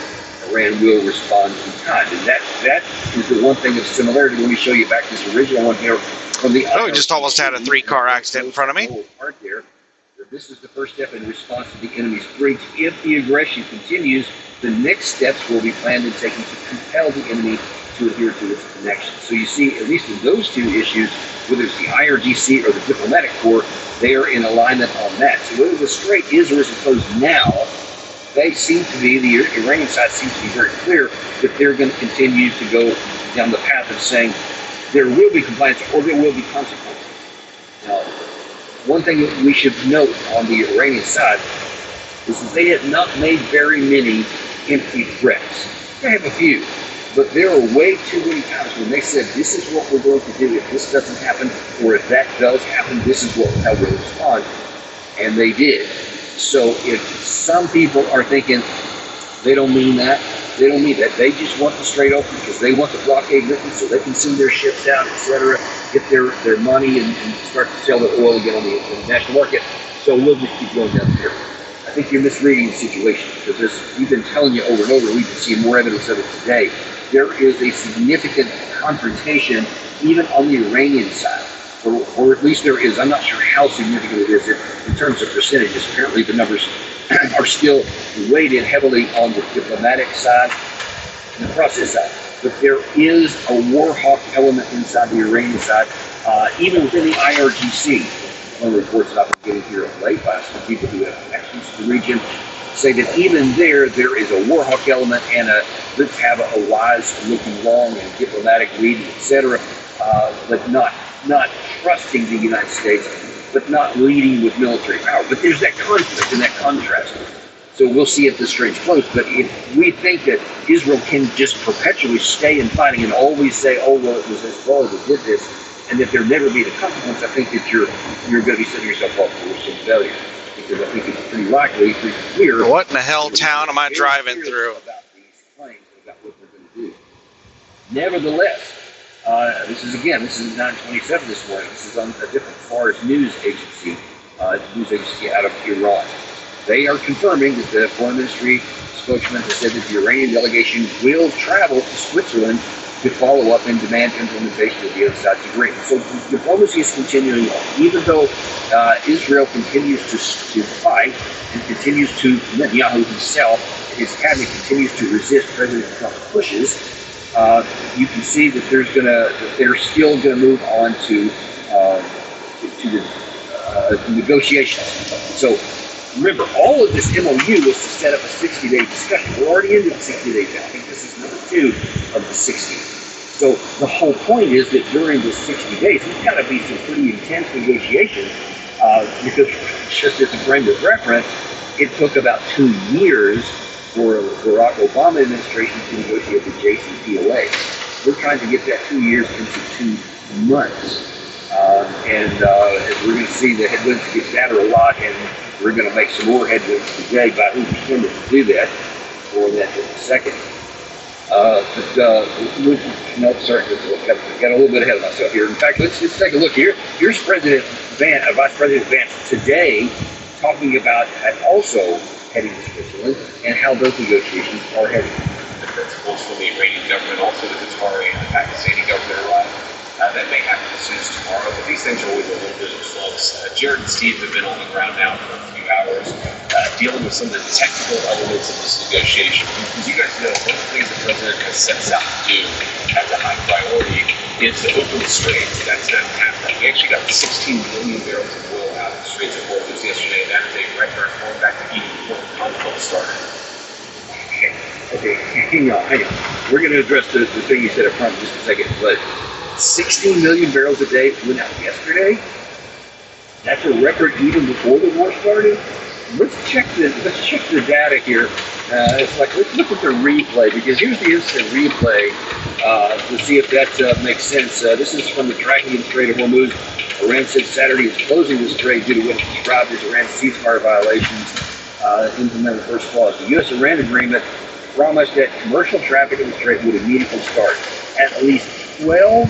Iran will respond in kind. And that is the one thing of similarity. Let me show you back this original one here from the... Oh, we just almost had a 3-car accident in front of me. This is the first step in response to the enemy's breach. If the aggression continues, the next steps will be planned and taken to compel the enemy to adhere to its connection. So you see, at least in those two issues, whether it's the IRGC or the diplomatic corps, they are in alignment on that. So whether the strait is or isn't closed now, they seem to be, the Iranian side seems to be very clear that they're going to continue to go down the path of saying there will be compliance or there will be consequences. Now, one thing that we should note on the Iranian side is that they have not made very many empty threats. They have a few, But there are way too many times when they said, this is what we're going to do. If this doesn't happen, or if that does happen, this is how we'll respond. And they did. So if some people are thinking they don't mean that, they don't mean that. They just want the Strait open because they want the blockade lifted so they can send their ships out, etc., get their money and start to sell their oil again on the international market. So we'll just keep going down here. I think you're misreading the situation because we've been telling you over and over, we've been seeing more evidence of it today. There is a significant confrontation even on the Iranian side, or at least there is. I'm not sure how significant it is in terms of percentages. Apparently the numbers are still weighted heavily on the diplomatic side and the process side. But there is a war hawk element inside the Iranian side, even within the IRGC. One of the reports that I've been getting here of late by some people who have connections to the region say that even there is a war hawk element and let's have a wise looking long and diplomatic lead, etc., but not trusting the United States, but not leading with military power. But there's that conflict and that contrast. So we'll see if this strain's close. But if we think that Israel can just perpetually stay in fighting and always say, oh, well, it was Hezbollah that did this, and that there never be the consequence, I think that you're going to be setting yourself up for some failure. Because I think it's pretty likely, pretty clear. What in the hell town am I driving through? About these claims, about what they're going to do. Nevertheless, this is 9:27 this morning. This is on a different Fars news agency out of Iran. They are confirming that the foreign ministry spokesman has said that the Iranian delegation will travel to Switzerland to follow up and demand implementation of the other side's agreement. So diplomacy is continuing on. Even though Israel continues to fight and continues to, Netanyahu himself, his cabinet continues to resist President Trump's pushes, you can see that they're still going to move on to the negotiations. So remember, all of this MOU was to set up a 60-day discussion. We're already into the 60 days now. I think this is number 2 of the 60. So the whole point is that during the 60 days, there's got to be some pretty intense negotiations because just as a frame of reference, it took about 2 years for the Barack Obama administration to negotiate the JCPOA. We're trying to get that 2 years into 2 months. And we're going to see the headwinds get better a lot, and we're going to make some more headwinds today by who's determined to do that, or that in a second. Got a little bit ahead of myself here. In fact, let's take a look here. Here's Vice President Vance today talking about also heading to Switzerland and how those negotiations are heading. The principles from the Iranian government, also the Qatari and the Pakistani government arrive. That may happen as soon as tomorrow, but these things are always a little bit in flux. Jared and Steve have been on the ground now for a few hours, dealing with some of the technical elements of this negotiation. As you guys know, one of the things the president sets out to do as a high priority is to open the straits. That's not happening. We actually got 16 million barrels of oil out of the Straits of Hormuz yesterday, and that is a record going back to even before the conflict started. Okay, hang on. We're going to address the thing you said up front in just a second, but 16 million barrels a day went out yesterday. That's a record even before the war started. Let's check the data here. It's like, let's look at the replay, because here's the instant replay to see if that makes sense. This is from the tracking in the Strait of Hormuz. Iran said Saturday is closing the strait due to what it described as Iran's ceasefire violations. Implemented the first clause. The U.S.-Iran agreement promised that commercial traffic in the strait would immediately start. At least 12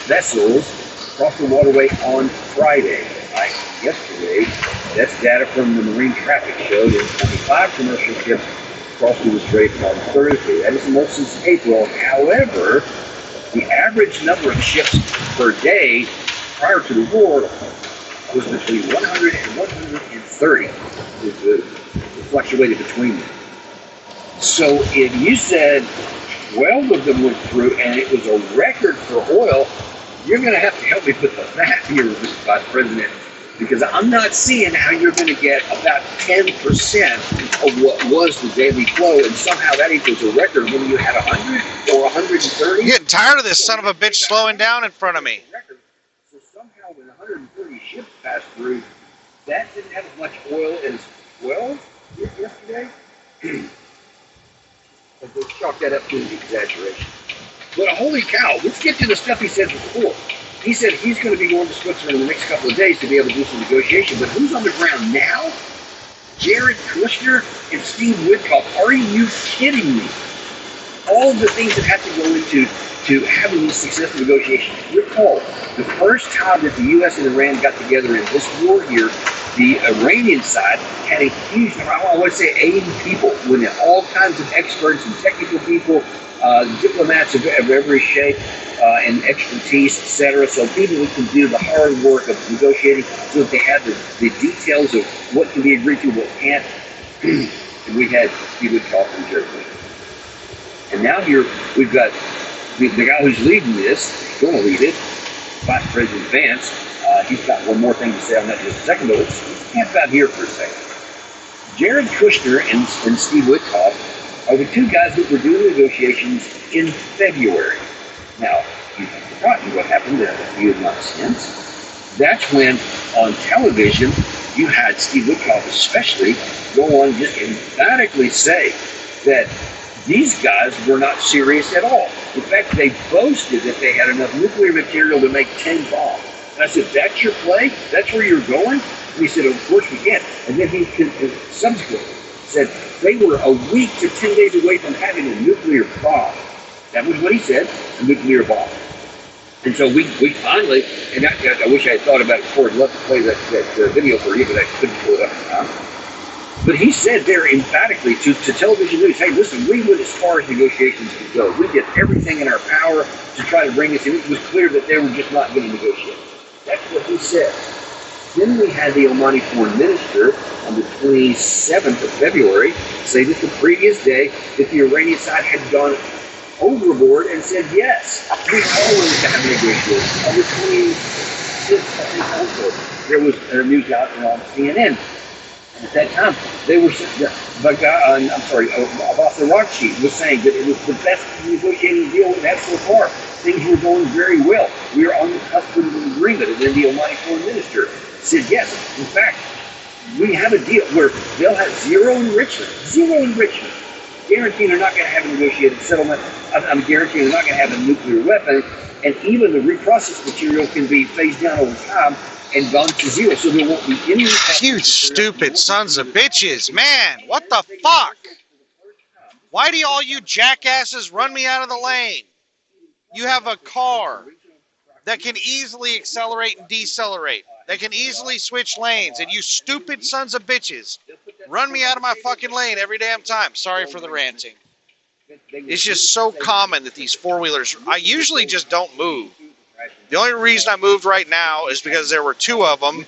vessels crossed the waterway on Friday. Yesterday, that's data from the Marine Traffic Show. There's 25 commercial ships crossed through the strait on Thursday. That is the most since April. However, the average number of ships per day prior to the war was between 100 and 130. It fluctuated between them. So if you said 12 of them went through and it was a record for oil, you're going to have to help me put the math here, Mr. Vice President, because I'm not seeing how you're going to get about 10% of what was the daily flow, and somehow that equals a record when you had 100 or 130. I'm getting tired of this son of a bitch slowing down in front of me. So somehow when 130 ships passed through, that didn't have as much oil as 12 yesterday. But they chalk that up to an exaggeration. But holy cow, let's get to the stuff he said before. He said he's going to be going to Switzerland in the next couple of days to be able to do some negotiation. But who's on the ground now? Jared Kushner and Steve Witkoff. Are you kidding me? All of the things that have to go into having these successful negotiations. Recall, the first time that the U.S. and Iran got together in this war here, the Iranian side had a huge number, I want to say 80 people, with all kinds of experts and technical people, diplomats of every shape and expertise, etc. So people who can do the hard work of negotiating so that they have the details of what can be agreed to, what can't. And we had Steve Witkoff and Jared Kushner. And now here we've got the guy who's leading this, going to lead it, Vice President Vance. He's got one more thing to say on that in just a second, but let's camp out here for a second. Jared Kushner and Steve Witkoff are the two guys that were doing negotiations in February. Now, you've forgotten what happened a few months since. That's when, on television, you had Steve Witkoff especially go on just emphatically say that these guys were not serious at all. In fact, they boasted that they had enough nuclear material to make 10 bombs. And I said, that's your play? That's where you're going? And he said, of course we can. And then he subsequently said they were a week to 10 days away from having a nuclear bomb. That was what he said, a nuclear bomb. And so we finally, and I wish I had thought about it before. I'd love to play that video for you, but I couldn't pull it up in time. But he said there emphatically to television news, hey, listen, we went as far as negotiations could go. We did everything in our power to try to bring this in. It was clear that they were just not going to negotiate. That's what he said. Then we had the Omani foreign minister on the 27th of February say that the previous day that the Iranian side had gone overboard and said, yes, we always have negotiations. On the 26th, I think also, there was a news out on CNN. And at that time, they were, Abbas Araghchi was saying that it was the best negotiating deal we've had so far. Things were going very well. We were on the cusp of an agreement. And then the Omani foreign minister said, yes, in fact, we have a deal where they'll have zero enrichment, guaranteeing they're not going to have a negotiated settlement. I'm guaranteeing they're not going to have a nuclear weapon. And even the reprocessed material can be phased down over time and gone to zero. So there won't be any... You stupid sons of bitches. Man, what the fuck? Why do all you jackasses run me out of the lane? You have a car that can easily accelerate and decelerate, that can easily switch lanes, and you stupid sons of bitches run me out of my fucking lane every damn time. Sorry for the ranting. It's just so common that these four-wheelers, I usually just don't move. The only reason I moved right now is because there were two of them,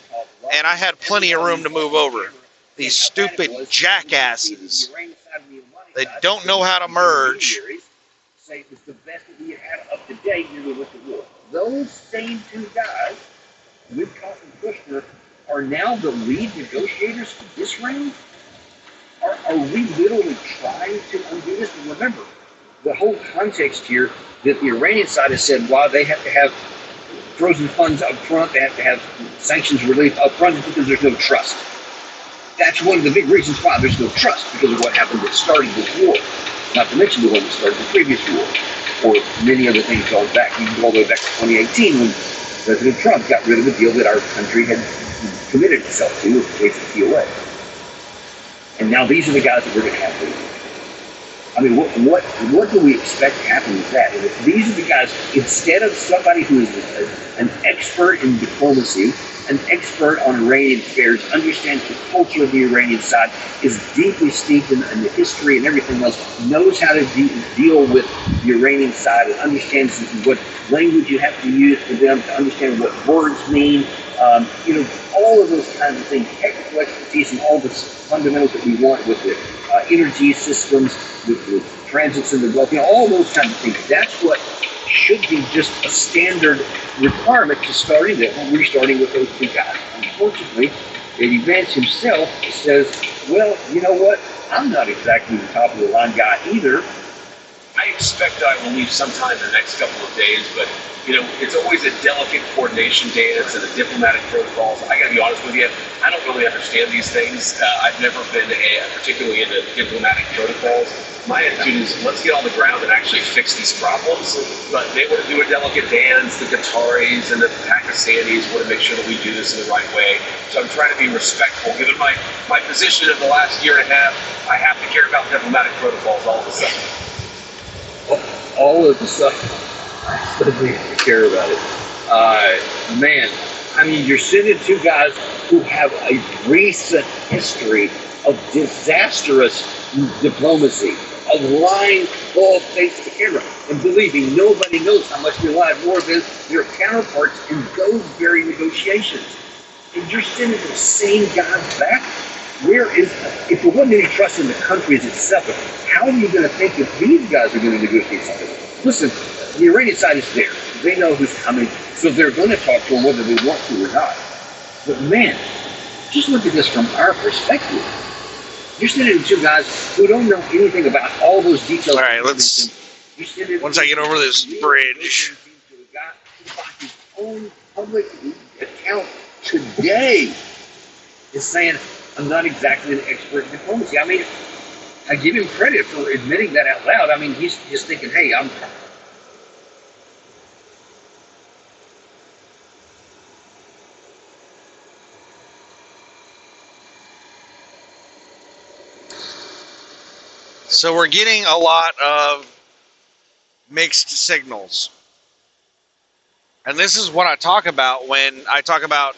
and I had plenty of room to move over. These stupid jackasses. They don't know how to merge. Say it was the best that we had up to date when we went to war. Those same two guys, Witkoff and Kushner, are now the lead negotiators for this round? Are we literally trying to undo this? And remember, the whole context here that the Iranian side has said, while they have to have frozen funds up front, they have to have sanctions relief up front because there's no trust. That's one of the big reasons why there's no trust, because of what happened that started this war. Not to mention the one that started the previous war, or many other things going back. You can go all the way back to 2018 when President Trump got rid of a deal that our country had committed itself to with the case of TOA. And now these are the guys that we're going to have to. I mean, what do we expect to happen with that? And if these are the guys, instead of somebody who is an expert in diplomacy, an expert on Iranian affairs, understands the culture of the Iranian side, is deeply steeped in the history and everything else, knows how to deal with the Iranian side, and understands what language you have to use for them to understand what words mean, all of those kinds of things, technical expertise and all the fundamentals that we want with the energy systems, with the transits in the Gulf, all those kinds of things. That's what should be just a standard requirement to starting that when we're starting with those two guys. Unfortunately, Eddie Vance himself says, well, you know what? I'm not exactly the top of the line guy either. I expect I will leave sometime in the next couple of days, but it's always a delicate coordination dance and the diplomatic protocols. I got to be honest with you, I don't really understand these things. I've never been particularly into diplomatic protocols. My attitude is let's get on the ground and actually fix these problems. But they want to do a delicate dance. The Qataris and the Pakistanis want to make sure that we do this in the right way. So I'm trying to be respectful. Given my position in the last year and a half, I have to care about diplomatic protocols all of a sudden. All of the stuff, suddenly care about it. Man, I mean, you're sending two guys who have a recent history of disastrous diplomacy, of lying all face to camera, and believe me, nobody knows how much they lied more than their counterparts in those very negotiations. And you're sending the same guys back? If there wasn't any trust in the countries itself, how are you going to think that these guys are going to negotiate something? Listen, the Iranian side is there. They know who's coming, so they're going to talk to them whether they want to or not. But man, just look at this from our perspective. You're sending two guys who don't know anything about all those details. All right, once I get over this bridge. His own public account today is saying, I'm not exactly an expert in diplomacy. I mean, I give him credit for admitting that out loud. I mean, he's just thinking, hey, I'm... So we're getting a lot of mixed signals. And this is what I talk about when I talk about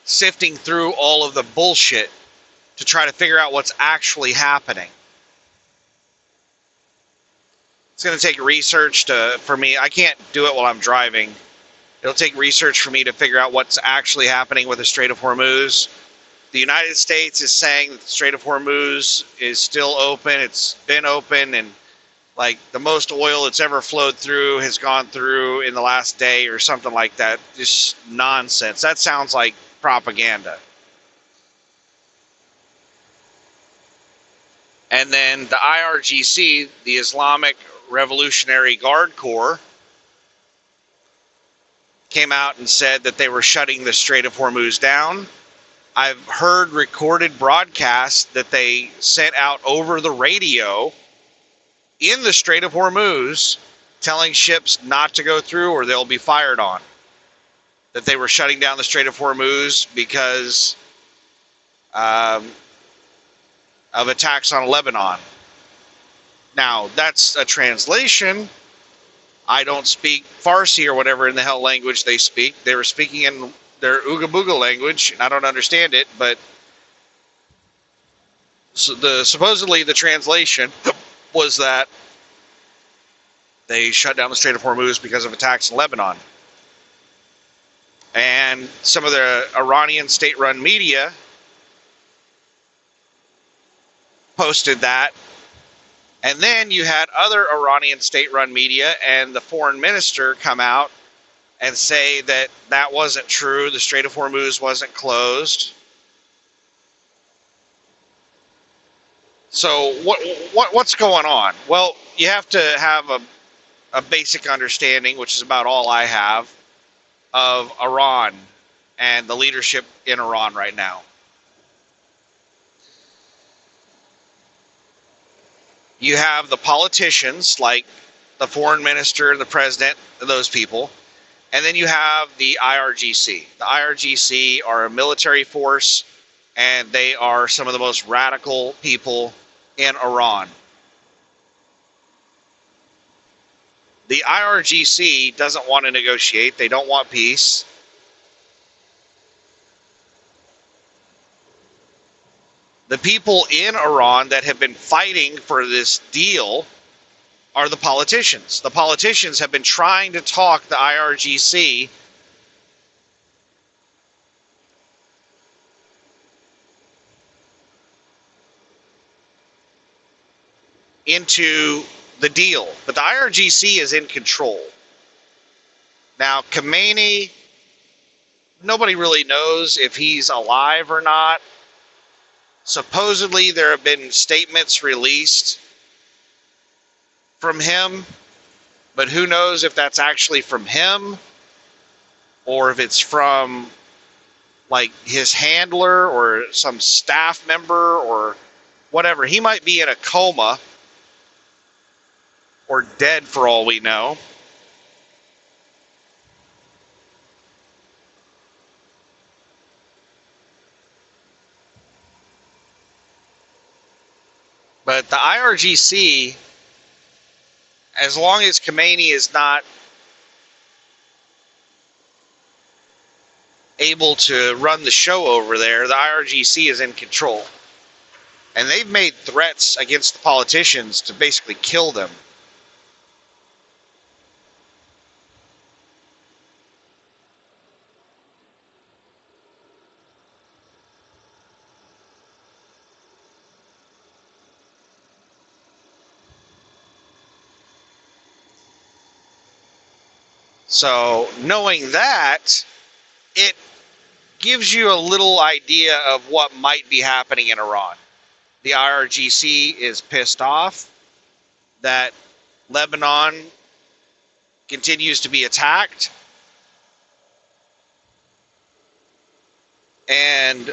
sifting through all of the bullshit to try to figure out what's actually happening. It's going to take research for me. I can't do it while I'm driving. It'll take research for me to figure out what's actually happening with the Strait of Hormuz. The United States is saying that the Strait of Hormuz is still open. It's been open, and like the most oil that's ever flowed through has gone through in the last day or something like that. Just nonsense. That sounds like propaganda. And then the IRGC, the Islamic Revolutionary Guard Corps, came out and said that they were shutting the Strait of Hormuz down. I've heard recorded broadcasts that they sent out over the radio in the Strait of Hormuz telling ships not to go through or they'll be fired on. That they were shutting down the Strait of Hormuz because of attacks on Lebanon. Now, that's a translation. I don't speak Farsi or whatever in the hell language they speak. They were speaking in their Ooga Booga language, and I don't understand it, but supposedly the translation was that they shut down the Strait of Hormuz because of attacks in Lebanon. And some of the Iranian state-run media posted that. And then you had other Iranian state-run media and the foreign minister come out and say that that wasn't true. The Strait of Hormuz wasn't closed. So what's going on? Well, you have to have a basic understanding, which is about all I have, of Iran and the leadership in Iran right now. You have the politicians like the foreign minister, the president, those people. And then you have the IRGC. The IRGC are a military force, and they are some of the most radical people in Iran. The IRGC doesn't want to negotiate. They don't want peace. The people in Iran that have been fighting for this deal are the politicians. The politicians have been trying to talk the IRGC into the deal. But the IRGC is in control. Now, Khamenei, nobody really knows if he's alive or not. Supposedly, there have been statements released from him, but who knows if that's actually from him or if it's from like his handler or some staff member or whatever. He might be in a coma or dead for all we know. But the IRGC, as long as Khomeini is not able to run the show over there, the IRGC is in control. And they've made threats against the politicians to basically kill them. So knowing that, it gives you a little idea of what might be happening in Iran. The IRGC is pissed off that Lebanon continues to be attacked. And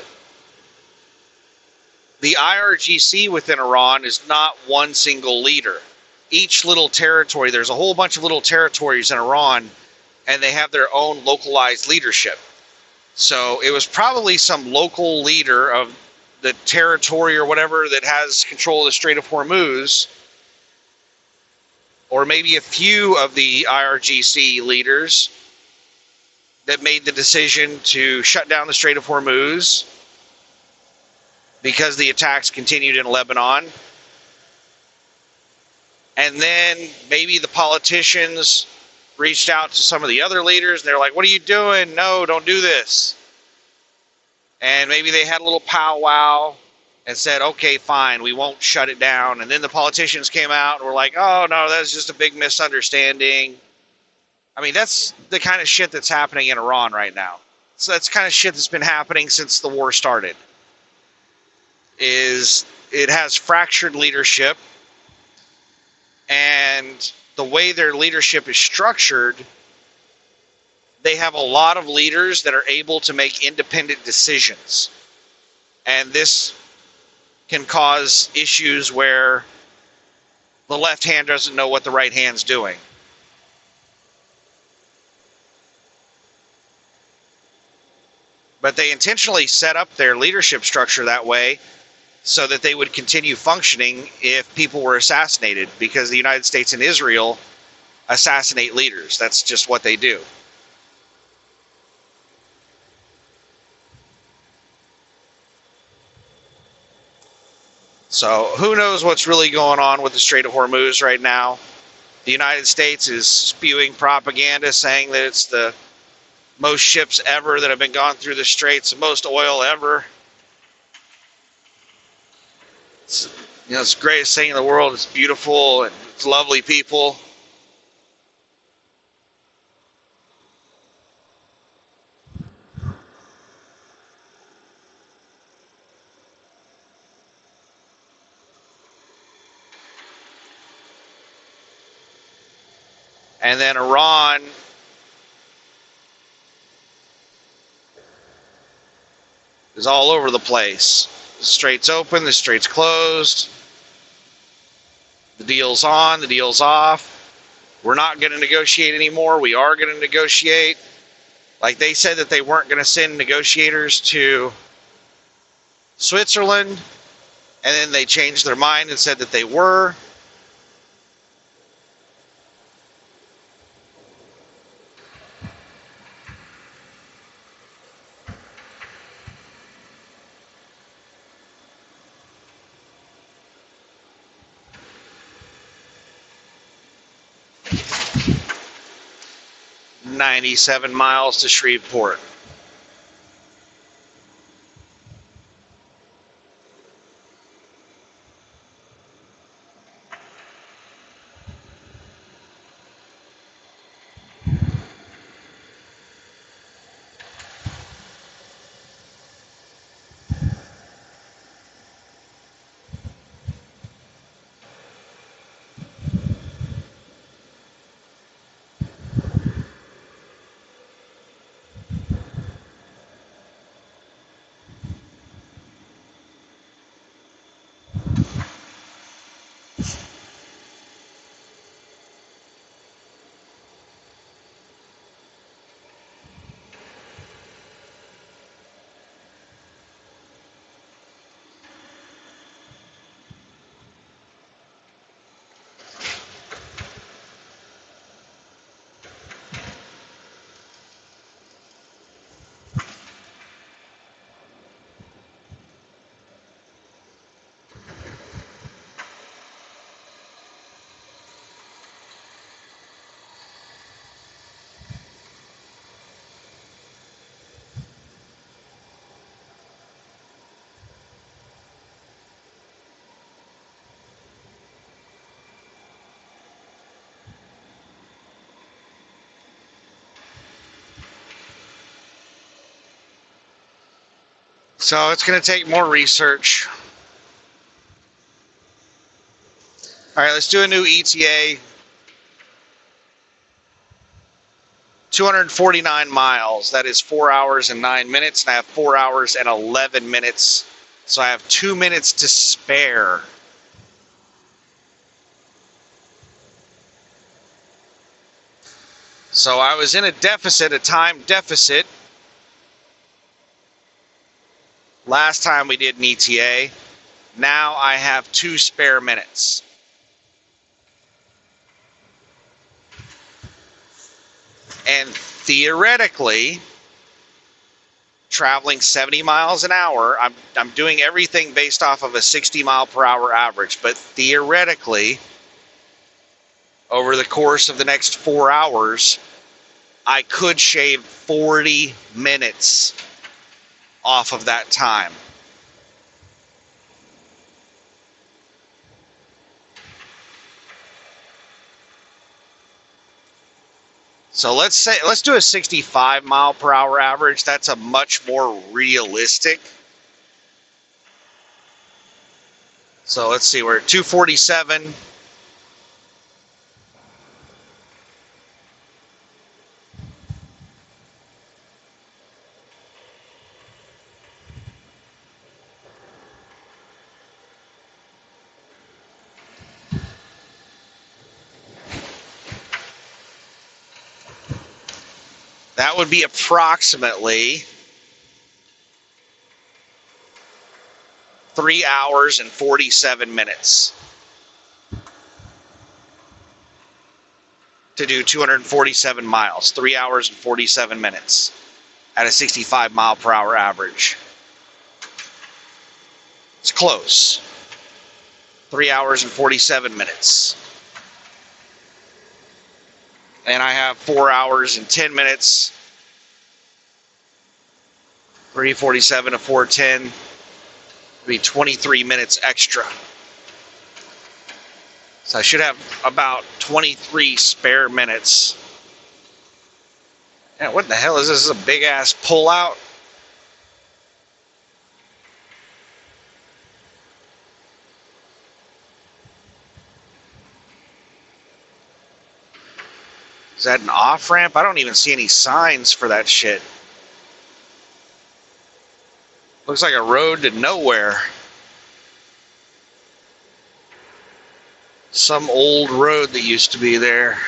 the IRGC within Iran is not one single leader. Each little territory, there's a whole bunch of little territories in Iran, and they have their own localized leadership. So it was probably some local leader of the territory or whatever that has control of the Strait of Hormuz, or maybe a few of the IRGC leaders that made the decision to shut down the Strait of Hormuz because the attacks continued in Lebanon. And then maybe the politicians reached out to some of the other leaders, and they're like, what are you doing? No, don't do this. And maybe they had a little powwow and said, okay, fine, we won't shut it down. And then the politicians came out and were like, oh, no, that's just a big misunderstanding. I mean, that's the kind of shit that's happening in Iran right now. So that's the kind of shit that's been happening since the war started. It has fractured leadership, and the way their leadership is structured, they have a lot of leaders that are able to make independent decisions. And this can cause issues where the left hand doesn't know what the right hand's doing. But they intentionally set up their leadership structure that way so that they would continue functioning if people were assassinated, because the United States and Israel assassinate leaders. That's just what they do. So who knows what's really going on with the Strait of Hormuz right now. The United States is spewing propaganda saying that it's the most ships ever that have been gone through the straits, the most oil ever. It's, it's the greatest thing in the world. It's beautiful and it's lovely people. And then Iran is all over the place. The strait's open, the strait's closed. The deal's on, the deal's off. We're not going to negotiate anymore. We are going to negotiate. Like they said that they weren't going to send negotiators to Switzerland, and then they changed their mind and said that they were. "97 miles to Shreveport." So it's going to take more research. All right, let's do a new ETA. 249 miles. That is 4 hours and 9 minutes, and I have 4 hours and 11 minutes. So I have 2 minutes to spare. So I was in a time deficit. Last time we did an ETA. Now I have 2 spare minutes. And theoretically, traveling 70 miles an hour, I'm doing everything based off of a 60 mile per hour average, but theoretically, over the course of the next 4 hours, I could shave 40 minutes off of that time. So let's do a 65 mile per hour average. That's a much more realistic. So let's see, we're at 247. That would be approximately 3 hours and 47 minutes to do 247 miles. 3 hours and 47 minutes at a 65 mile per hour average. It's close. 3 hours and 47 minutes. And I have 4 hours and 10 minutes. 347 to 410. Be 23 minutes extra. So I should have about 23 spare minutes. Yeah, what the hell is this? This is a big ass pullout. Is that an off ramp? I don't even see any signs for that shit. Looks like a road to nowhere. Some old road that used to be there.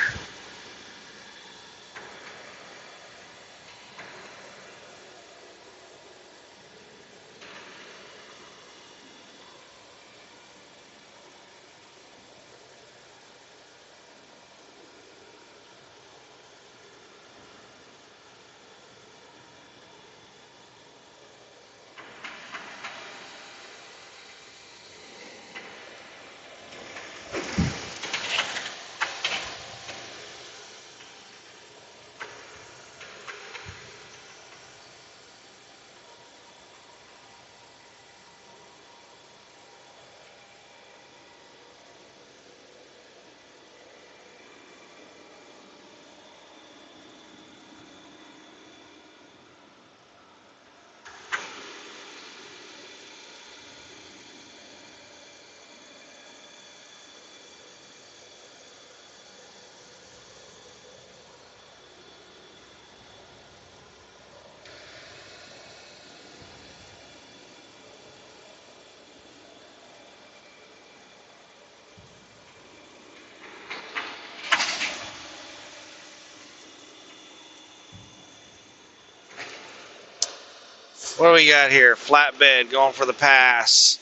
What do we got here? Flatbed going for the pass.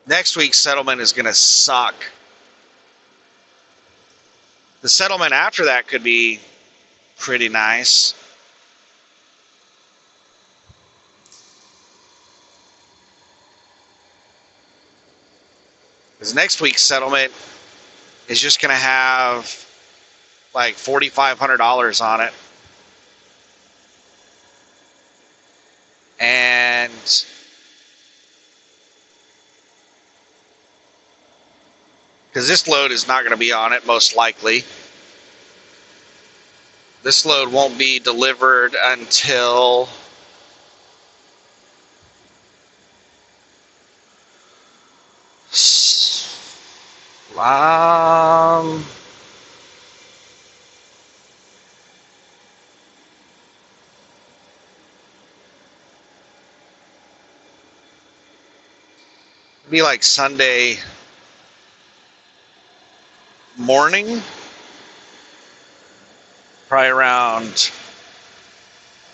Next week's settlement is going to suck. The settlement after that could be pretty nice. Because next week's settlement is just going to have like $4,500 on it. And because this load is not going to be on it, most likely. This load won't be delivered until be like Sunday morning, probably around,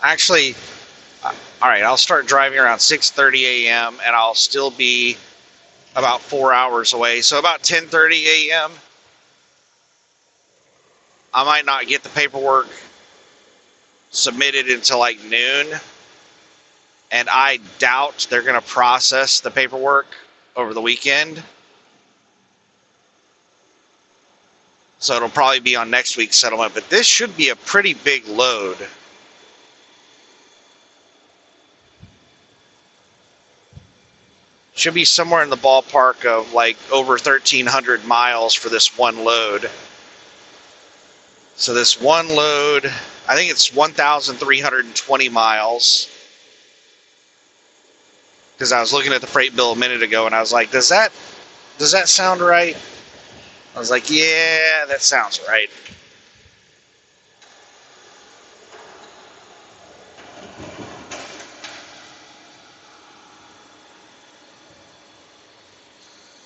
actually, all right, I'll start driving around 6:30 a.m. and I'll still be about 4 hours away. So about 10:30 a.m. I might not get the paperwork submitted until like noon, and I doubt they're going to process the paperwork over the weekend. So it'll probably be on next week's settlement, but this should be a pretty big load. Should be somewhere in the ballpark of like over 1,300 miles for this one load. So this one load, I think it's 1,320 miles. Because I was looking at the freight bill a minute ago and I was like, does that sound right? I was like, yeah, that sounds right.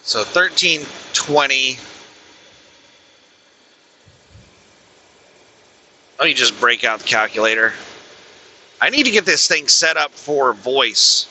So 1,320. Let me just break out the calculator. I need to get this thing set up for voice.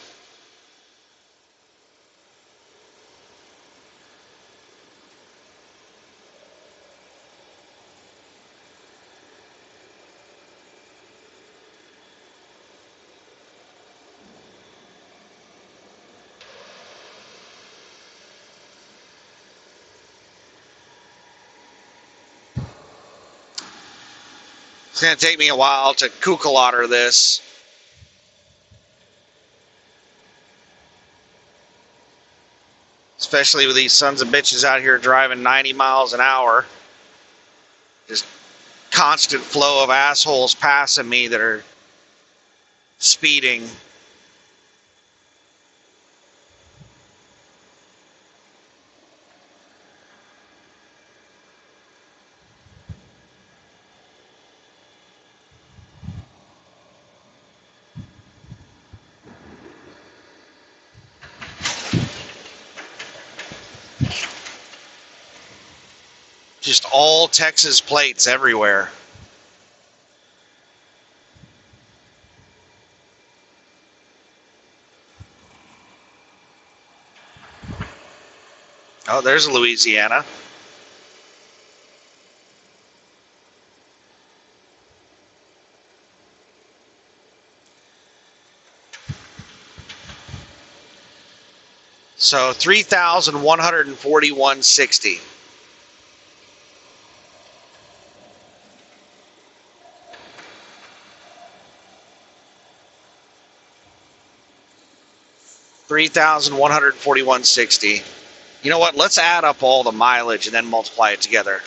It's going to take me a while to cucalotter this. Especially with these sons of bitches out here driving 90 miles an hour. Just constant flow of assholes passing me that are speeding. Just all Texas plates everywhere. Oh, there's Louisiana. So 3,141.60. $3,141.60. You know what? Let's add up all the mileage and then multiply it together.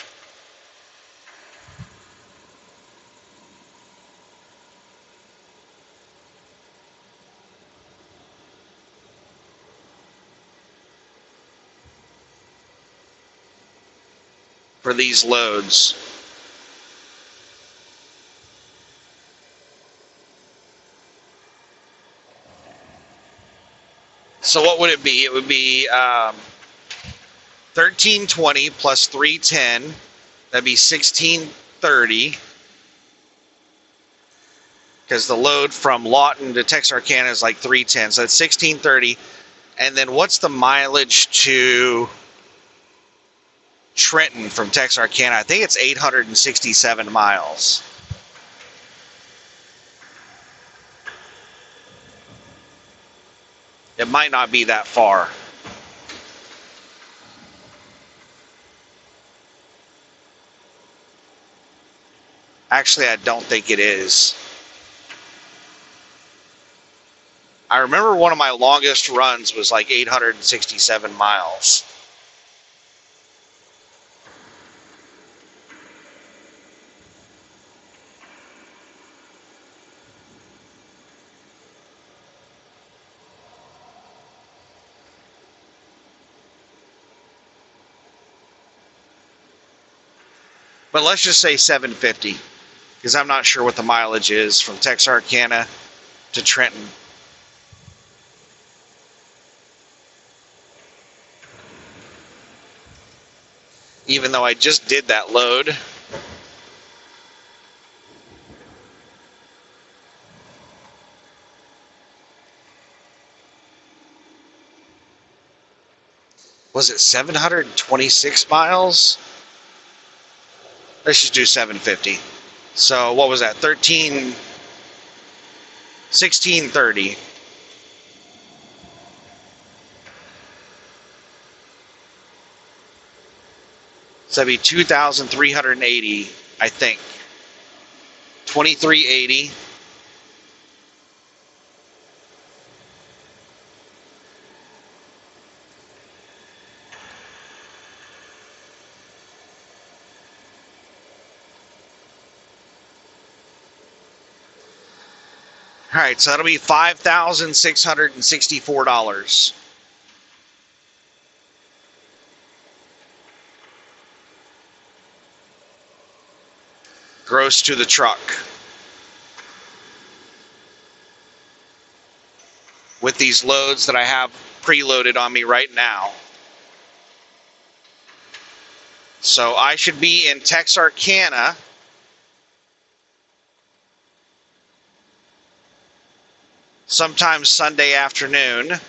For these loads. So what would it be? It would be 1320 plus 310. That'd be 1630. Because the load from Lawton to Texarkana is like 310. So it's 1630. And then what's the mileage to Trenton from Texarkana? I think it's 867 miles. It might not be that far. Actually, I don't think it is. I remember one of my longest runs was like 867 miles. But let's just say 750, because I'm not sure what the mileage is from Texarkana to Trenton. Even though I just did that load. Was it 726 miles? Let's just do 750. So what was that? 1630. So that'd be 2,380, I think. 2380. All right, so that'll be $5,664. Gross to the truck. With these loads that I have preloaded on me right now. So I should be in Texarkana sometime Sunday afternoon.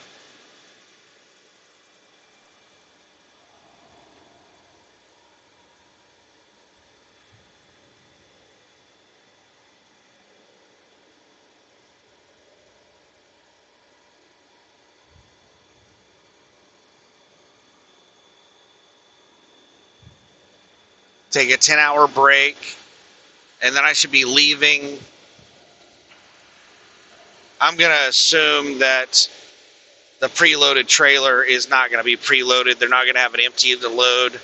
Take a 10-hour break, and then I should be leaving. I'm going to assume that the preloaded trailer is not going to be preloaded. They're not going to have it empty to load.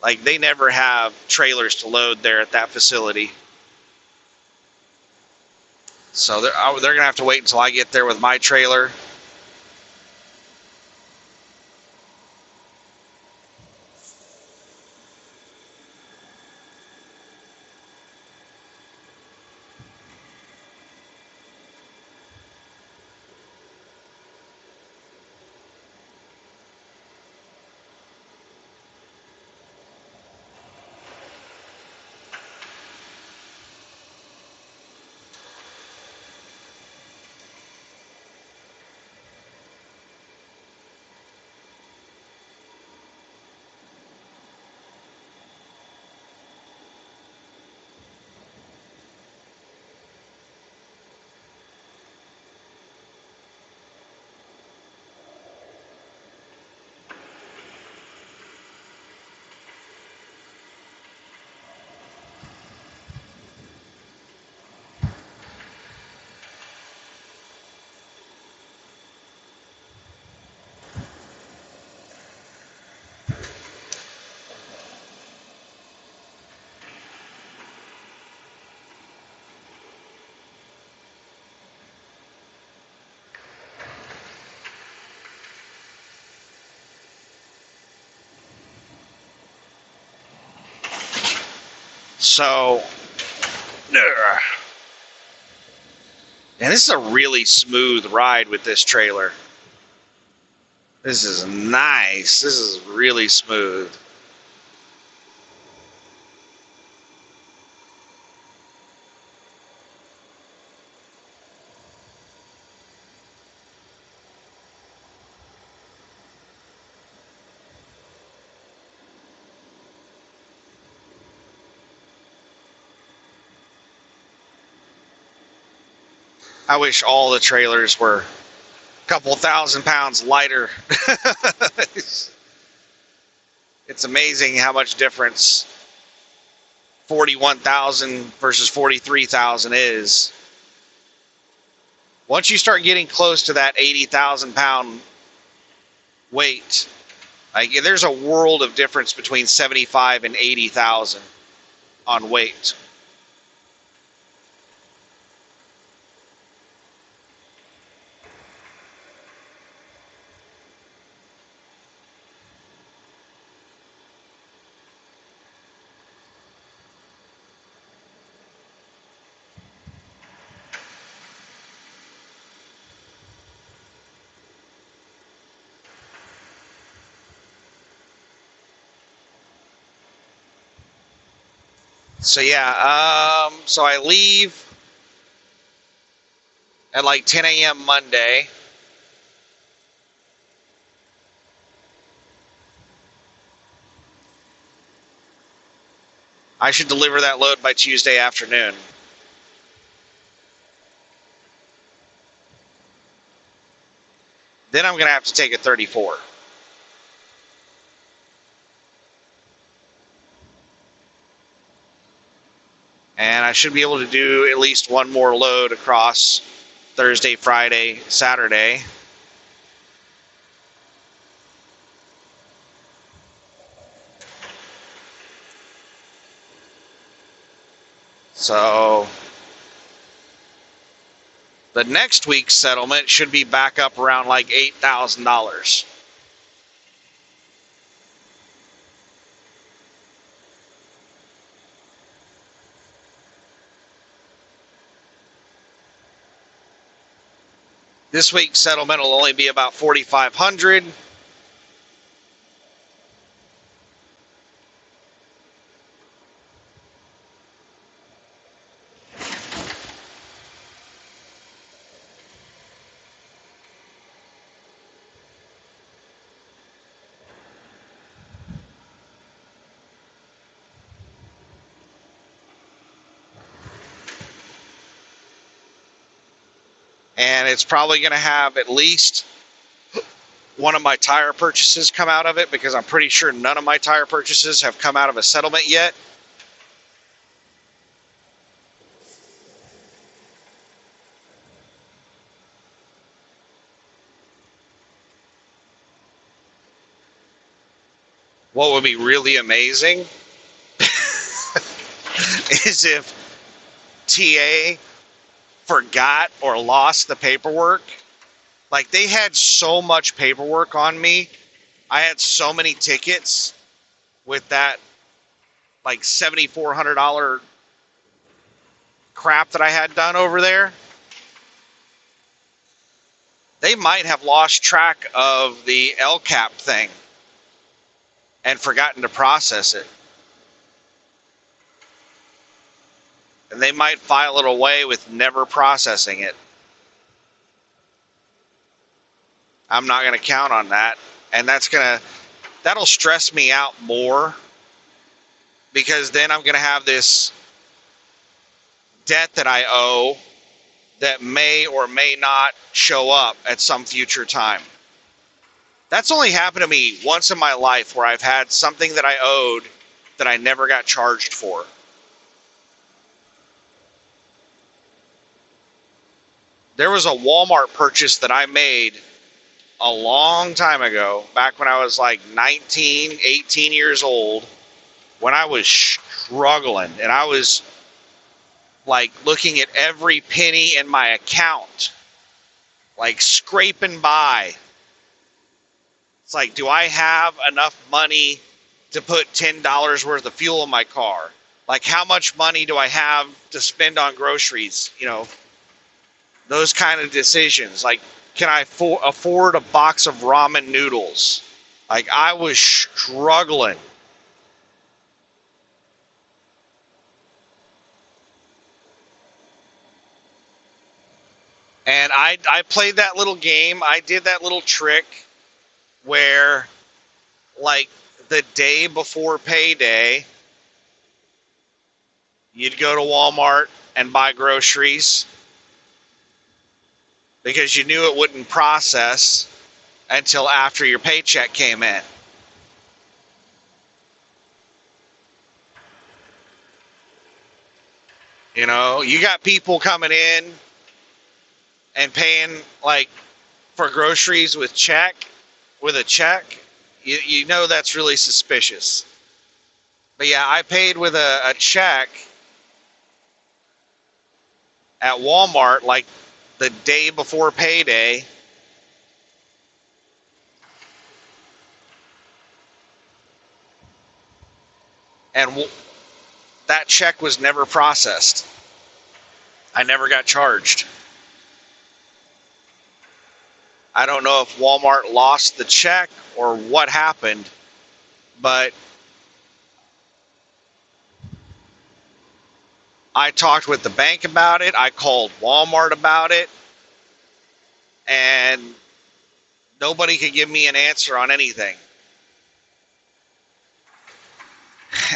Like, they never have trailers to load there at that facility. So they're going to have to wait until I get there with my trailer. So, and this is a really smooth ride with this trailer. This is nice. This is really smooth. I wish all the trailers were a couple thousand pounds lighter. It's amazing how much difference 41,000 versus 43,000 is. Once you start getting close to that 80,000 pound weight, like there's a world of difference between 75 and 80,000 on weight. So yeah, so I leave at like 10 a.m. Monday. I should deliver that load by Tuesday afternoon. Then I'm going to have to take a 34. And I should be able to do at least one more load across Thursday, Friday, Saturday. So the next week's settlement should be back up around like $8,000. This week's settlement will only be about $4,500. And it's probably going to have at least one of my tire purchases come out of it, because I'm pretty sure none of my tire purchases have come out of a settlement yet. What would be really amazing is if TA forgot or lost the paperwork. Like, they had so much paperwork on me. I had so many tickets with that like $7,400 crap that I had done over there. They might have lost track of the LCAP thing and forgotten to process it. And they might file it away with never processing it. I'm not going to count on that. And that'll stress me out more, because then I'm going to have this debt that I owe that may or may not show up at some future time. That's only happened to me once in my life, where I've had something that I owed that I never got charged for. There was a Walmart purchase that I made a long time ago, back when I was like 19, 18 years old, when I was struggling, and I was like looking at every penny in my account, like scraping by. It's like, do I have enough money to put $10 worth of fuel in my car? Like, how much money do I have to spend on groceries? You know, those kind of decisions. Like, can I afford a box of ramen noodles? Like, I was struggling. And I played that little game. I did that little trick where, like, the day before payday, you'd go to Walmart and buy groceries. because you knew it wouldn't process until after your paycheck came in. You know, you got people coming in and paying like for groceries with a check. You know that's really suspicious. But yeah, I paid with a check at Walmart like the day before payday. And that check was never processed. I never got charged. I don't know if Walmart lost the check or what happened, but I talked with the bank about it. I called Walmart about it, and nobody could give me an answer on anything.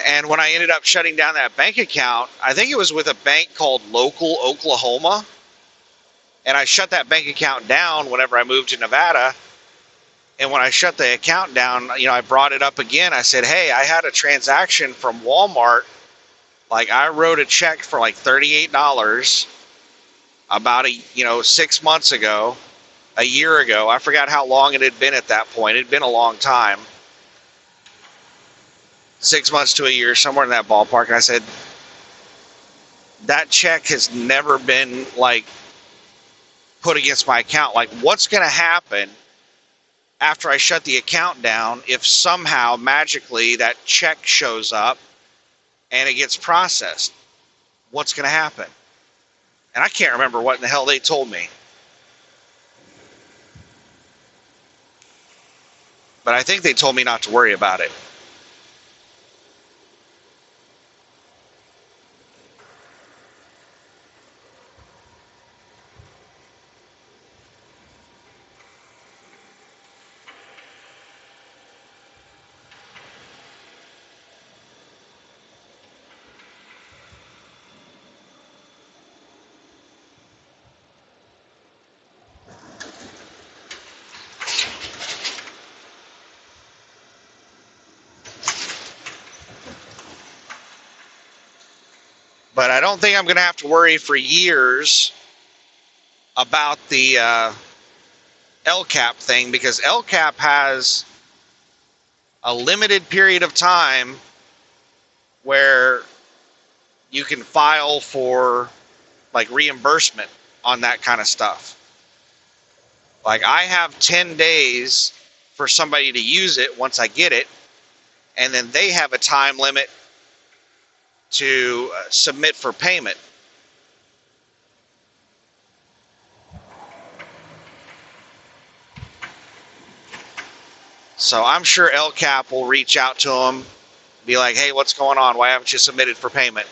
And when I ended up shutting down that bank account, I think it was with a bank called Local Oklahoma. And I shut that bank account down whenever I moved to Nevada. And when I shut the account down, you know, I brought it up again. I said, hey, I had a transaction from Walmart. Like, I wrote a check for like $38 about 6 months ago, a year ago. I forgot how long it had been at that point. It had been a long time. 6 months to a year, somewhere in that ballpark. And I said, that check has never been like put against my account. Like, what's going to happen after I shut the account down if somehow magically that check shows up and it gets processed? What's going to happen? And I can't remember what in the hell they told me. But I think they told me not to worry about it. But I don't think I'm going to have to worry for years about the LCAP thing, because LCAP has a limited period of time where you can file for like reimbursement on that kind of stuff. Like, I have 10 days for somebody to use it once I get it, and then they have a time limit to submit for payment. So I'm sure LCAP will reach out to them, be like, hey, what's going on? Why haven't you submitted for payment?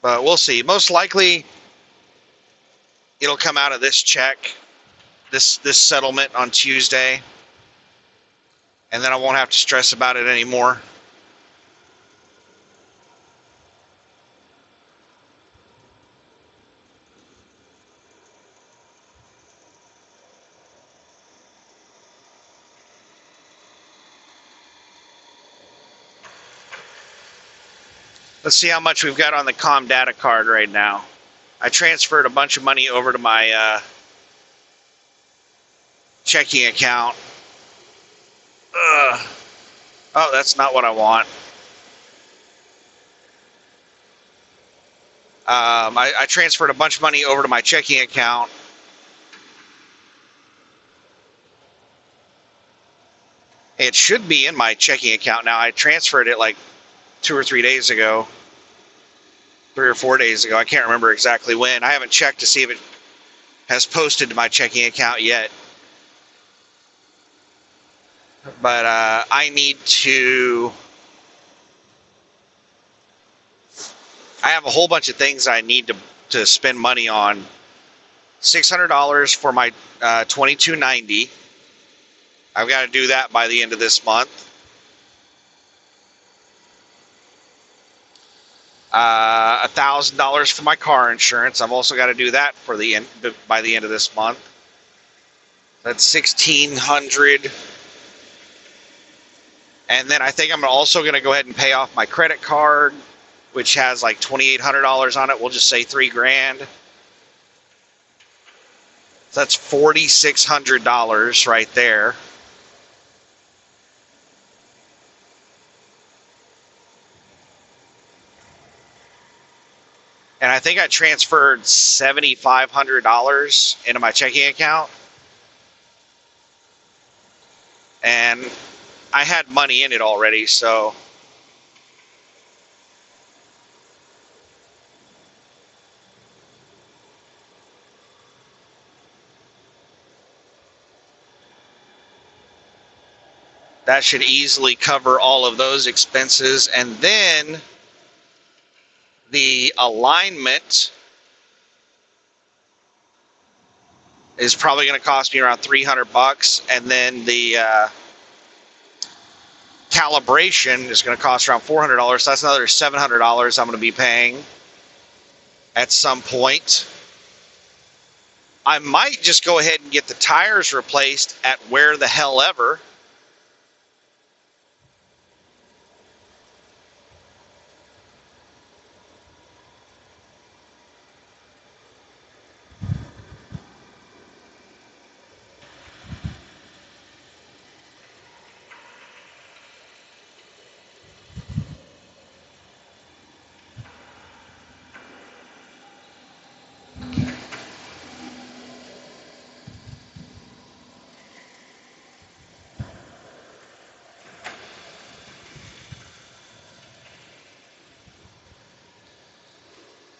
But we'll see. Most likely, it'll come out of this check, this settlement on Tuesday, and then I won't have to stress about it anymore. Let's see how much we've got on the Com Data card right now. I transferred a bunch of money over to my checking account. Ugh. Oh, that's not what I want. I transferred a bunch of money over to my checking account. It should be in my checking account now. I transferred it like 2 or 3 days ago. 3 or 4 days ago. I can't remember exactly when. I haven't checked to see if it has posted to my checking account yet. But I have a whole bunch of things I need to spend money on. $600 for my 2290. I've got to do that by the end of this month. $1,000 for my car insurance. I've also got to do that for the end by the end of this month. That's $1,600. And then I think I'm also going to go ahead and pay off my credit card, which has like $2,800 on it. We'll just say $3,000. So that's $4,600 right there. And I think I transferred $7,500 into my checking account. And I had money in it already, so that should easily cover all of those expenses. And then the alignment is probably going to cost me around $300, and then the calibration is going to cost around $400. So that's another $700 I'm going to be paying at some point. I might just go ahead and get the tires replaced at Where the Hell Ever.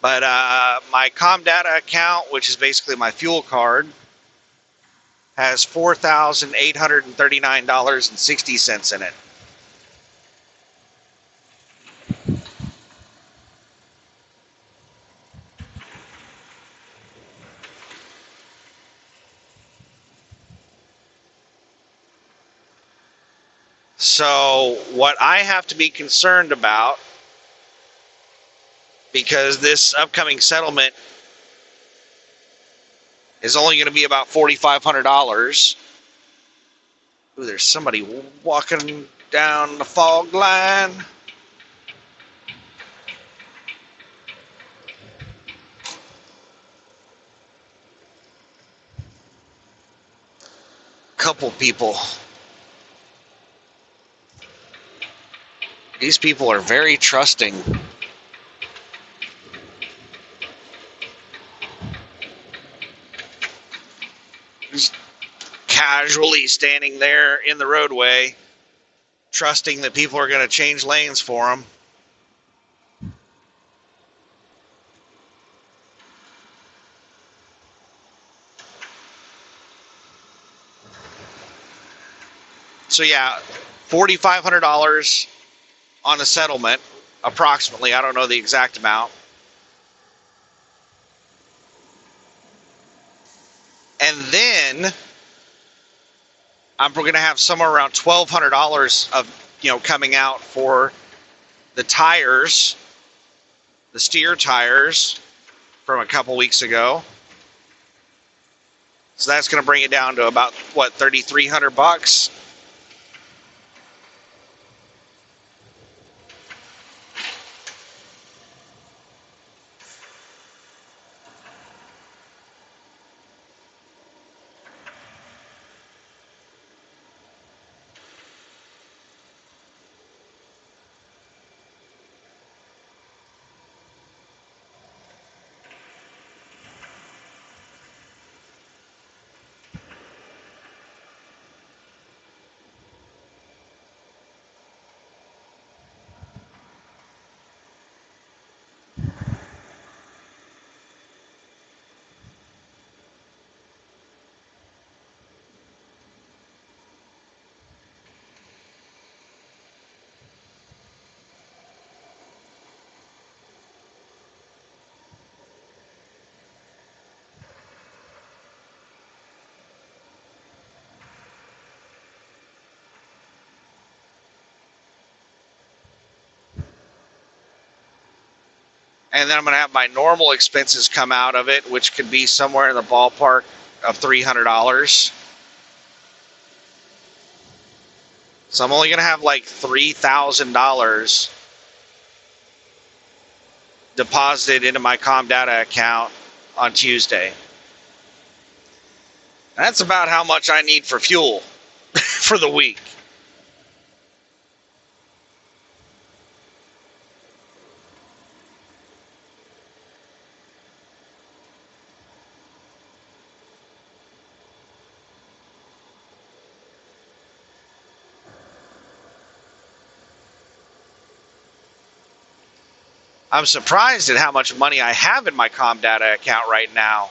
But my Comdata account, which is basically my fuel card, has $4,839.60 in it. So what I have to be concerned about, because this upcoming settlement is only going to be about $4,500. Ooh, there's somebody walking down the fog line. Couple people. These people are very trusting. Just casually standing there in the roadway, trusting that people are going to change lanes for them. So yeah, $4,500 on the settlement, approximately. I don't know the exact amount. And then I'm going to have somewhere around $1,200 of, coming out for the tires, the steer tires from a couple weeks ago. So that's going to bring it down to about, what, $3,300? And then I'm going to have my normal expenses come out of it, which could be somewhere in the ballpark of $300. So I'm only going to have like $3,000 deposited into my Comdata account on Tuesday. That's about how much I need for fuel for the week. I'm surprised at how much money I have in my Comdata account right now.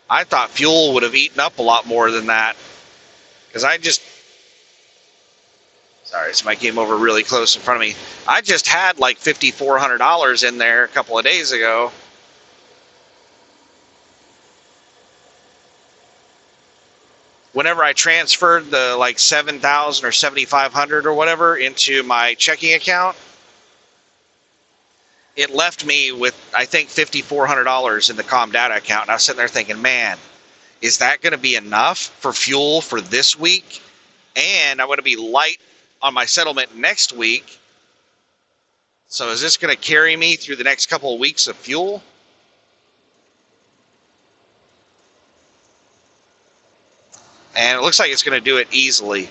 I thought fuel would have eaten up a lot more than that. Because sorry, somebody came over really close in front of me. I just had like $5,400 in there a couple of days ago. Whenever I transferred the like 7,000 or 7,500 or whatever into my checking account, it left me with, I think, $5,400 in the Comdata account. And I was sitting there thinking, man, is that going to be enough for fuel for this week? And I'm going to be light on my settlement next week. So is this going to carry me through the next couple of weeks of fuel? And it looks like it's going to do it easily.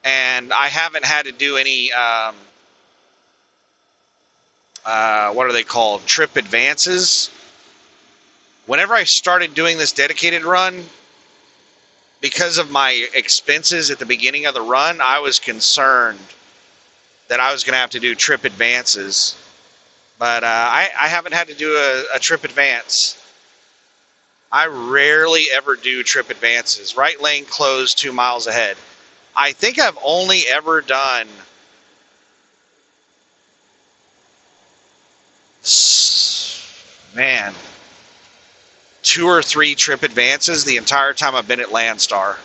And I haven't had to do any, what are they called? Trip advances. Whenever I started doing this dedicated run, because of my expenses at the beginning of the run, I was concerned that I was going to have to do trip advances. But I haven't had to do a trip advance. I rarely ever do trip advances. Right lane closed 2 miles ahead. I think I've only ever done man, 2 or 3 trip advances the entire time I've been at Landstar.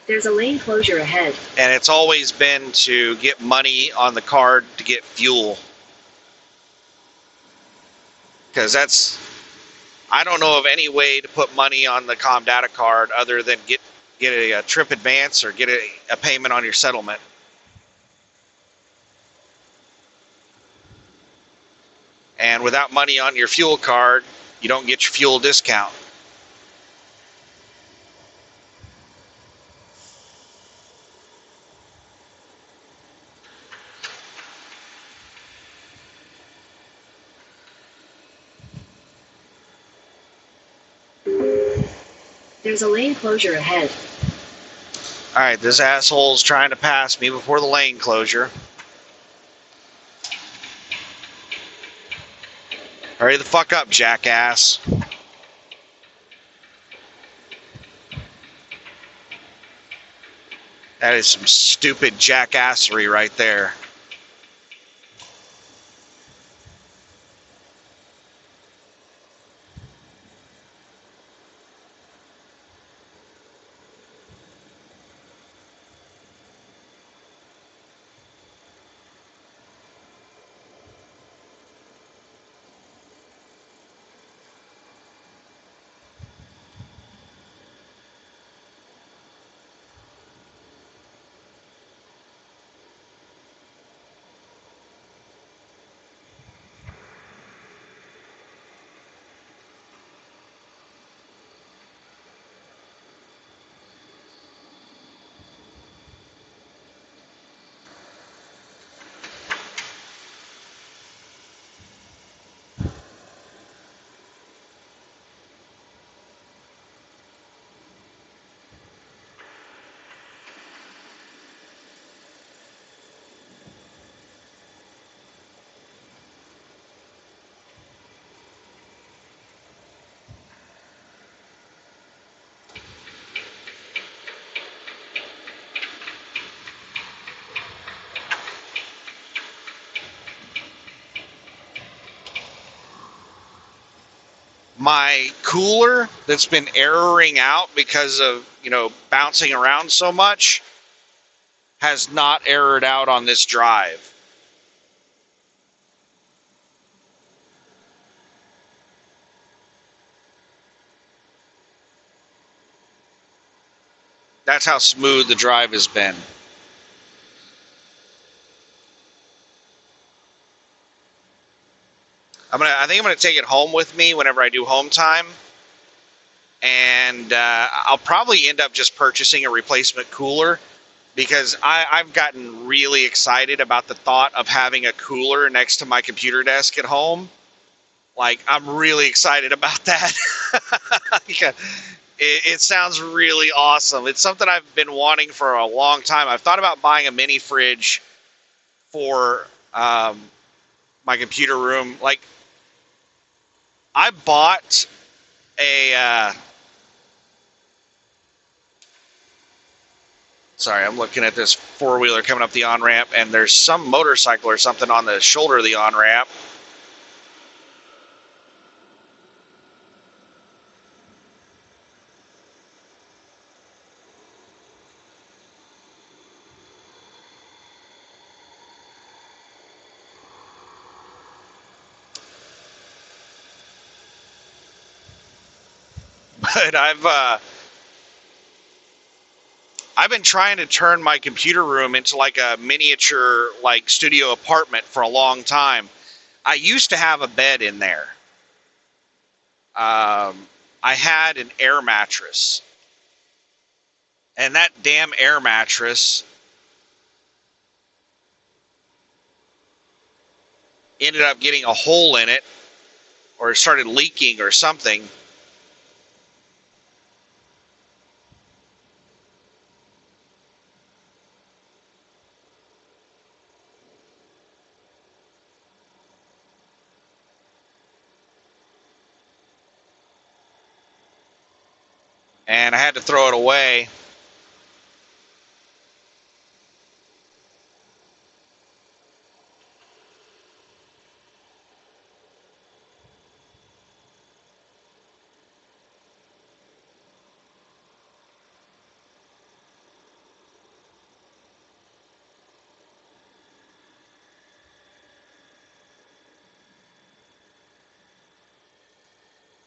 There's a lane closure ahead. And it's always been to get money on the card to get fuel. Because I don't know of any way to put money on the Comdata card other than get a trip advance or get a payment on your settlement. And without money on your fuel card, you don't get your fuel discount. There's a lane closure ahead. Alright, this asshole's trying to pass me before the lane closure. Hurry the fuck up, jackass. That is some stupid jackassery right there. my cooler that's been erroring out because of, bouncing around so much has not errored out on this drive. That's how smooth the drive has been. I think I'm gonna take it home with me whenever I do home time, and I'll probably end up just purchasing a replacement cooler because I've gotten really excited about the thought of having a cooler next to my computer desk at home. Like, I'm really excited about that. Yeah, it sounds really awesome. It's something I've been wanting for a long time. I've thought about buying a mini fridge for my computer room. Like, I bought a sorry, I'm looking at this four-wheeler coming up the on-ramp, and there's some motorcycle or something on the shoulder of the on-ramp. But I've been trying to turn my computer room into like a miniature like studio apartment for a long time. I used to have a bed in there. I had an air mattress, and that damn air mattress ended up getting a hole in it, or it started leaking or something. And I had to throw it away.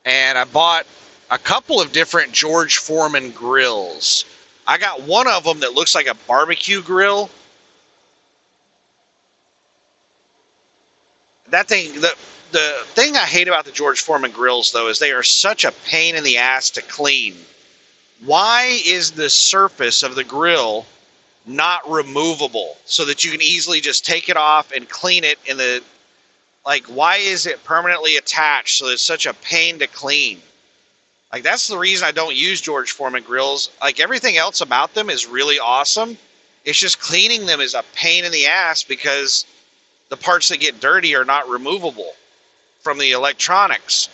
And I bought a couple of different George Foreman grills. I got one of them that looks like a barbecue grill. That thing, the thing I hate about the George Foreman grills, though, is they are such a pain in the ass to clean. Why is the surface of the grill not removable so that you can easily just take it off and clean it in the, like, why is it permanently attached so it's such a pain to clean? Like, that's the reason I don't use George Foreman grills. Like, everything else about them is really awesome. It's just cleaning them is a pain in the ass because the parts that get dirty are not removable from the electronics.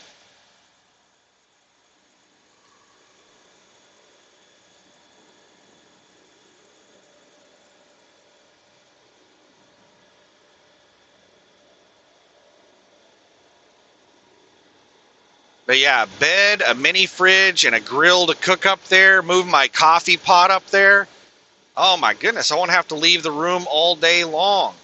But yeah, bed, a mini fridge, and a grill to cook up there, move my coffee pot up there. Oh my goodness, I won't have to leave the room all day long.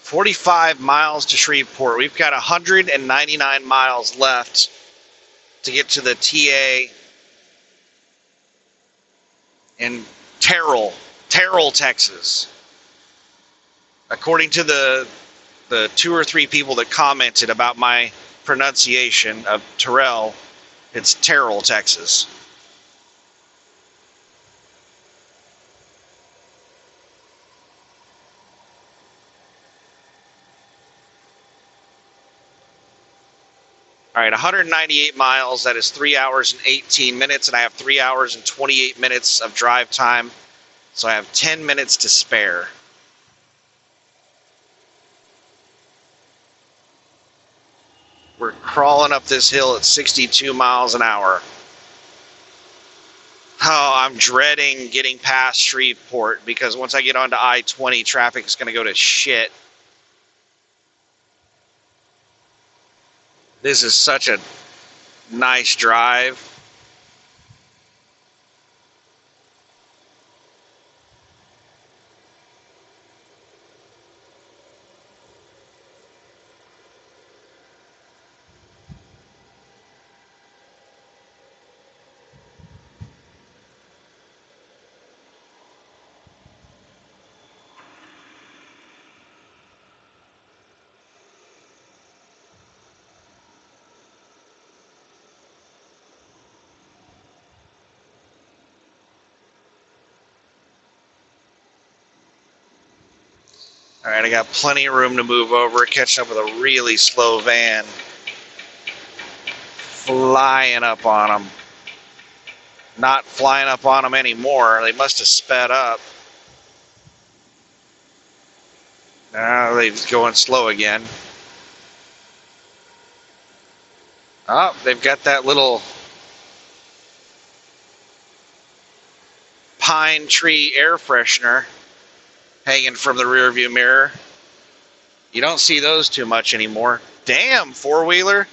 45 miles to Shreveport. We've got 199 miles left to get to the TA in Terrell, Texas. According to the 2 or 3 people that commented about my pronunciation of Terrell, it's Terrell, Texas. All right, 198 miles, that is 3 hours and 18 minutes, and I have 3 hours and 28 minutes of drive time, so I have 10 minutes to spare. We're crawling up this hill at 62 miles an hour. Oh, I'm dreading getting past Shreveport, because once I get onto I-20, traffic is going to go to shit. This is such a nice drive. All right, I got plenty of room to move over, catching up with a really slow van. Flying up on them. Not flying up on them anymore. They must have sped up. Now they're going slow again. Oh, they've got that little pine tree air freshener hanging from the rearview mirror. You don't see those too much anymore. Damn, four-wheeler.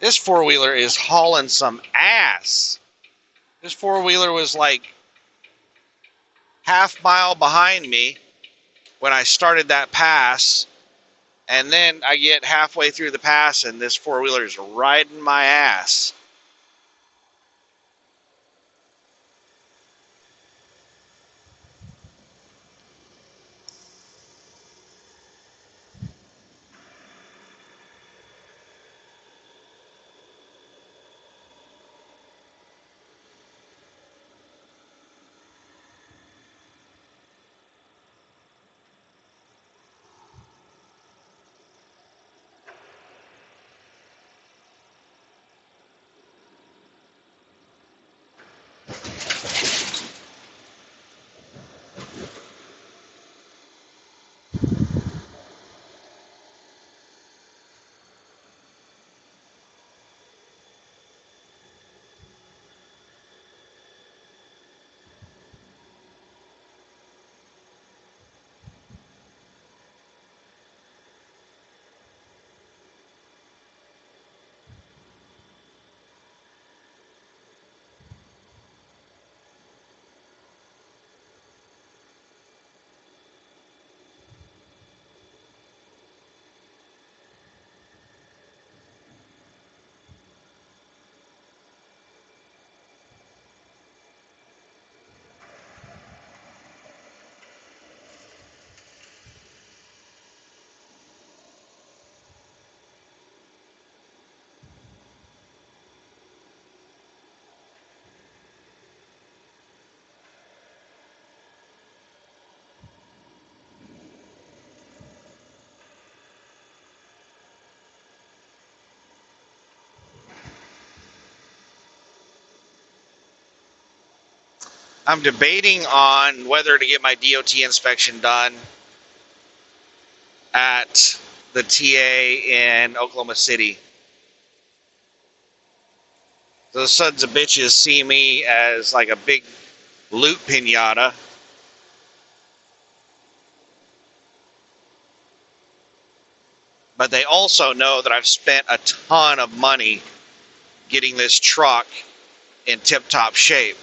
This four-wheeler is hauling some ass. This four-wheeler was like half mile behind me when I started that pass, and then I get halfway through the pass and this four-wheeler is riding my ass. I'm debating on whether to get my DOT inspection done at the TA in Oklahoma City. Those sons of bitches see me as like a big loot pinata. But they also know that I've spent a ton of money getting this truck in tip-top shape.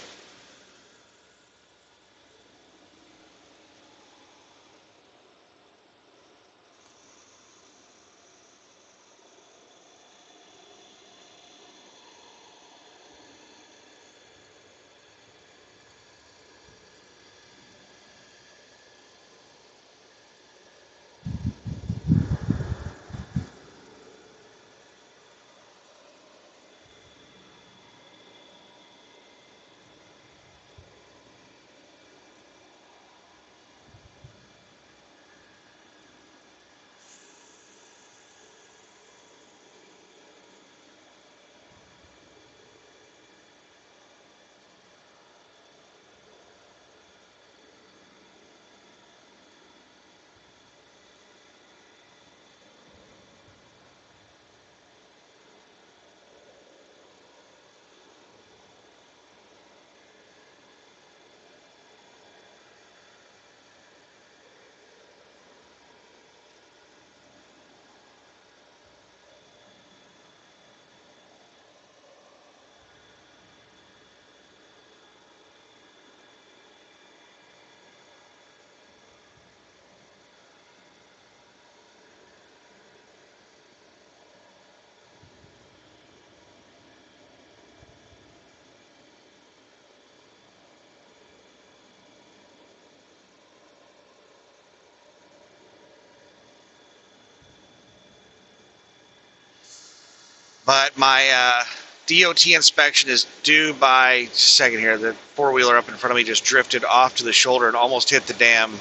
But my DOT inspection is due by, just a second here, the four-wheeler up in front of me just drifted off to the shoulder and almost hit the damn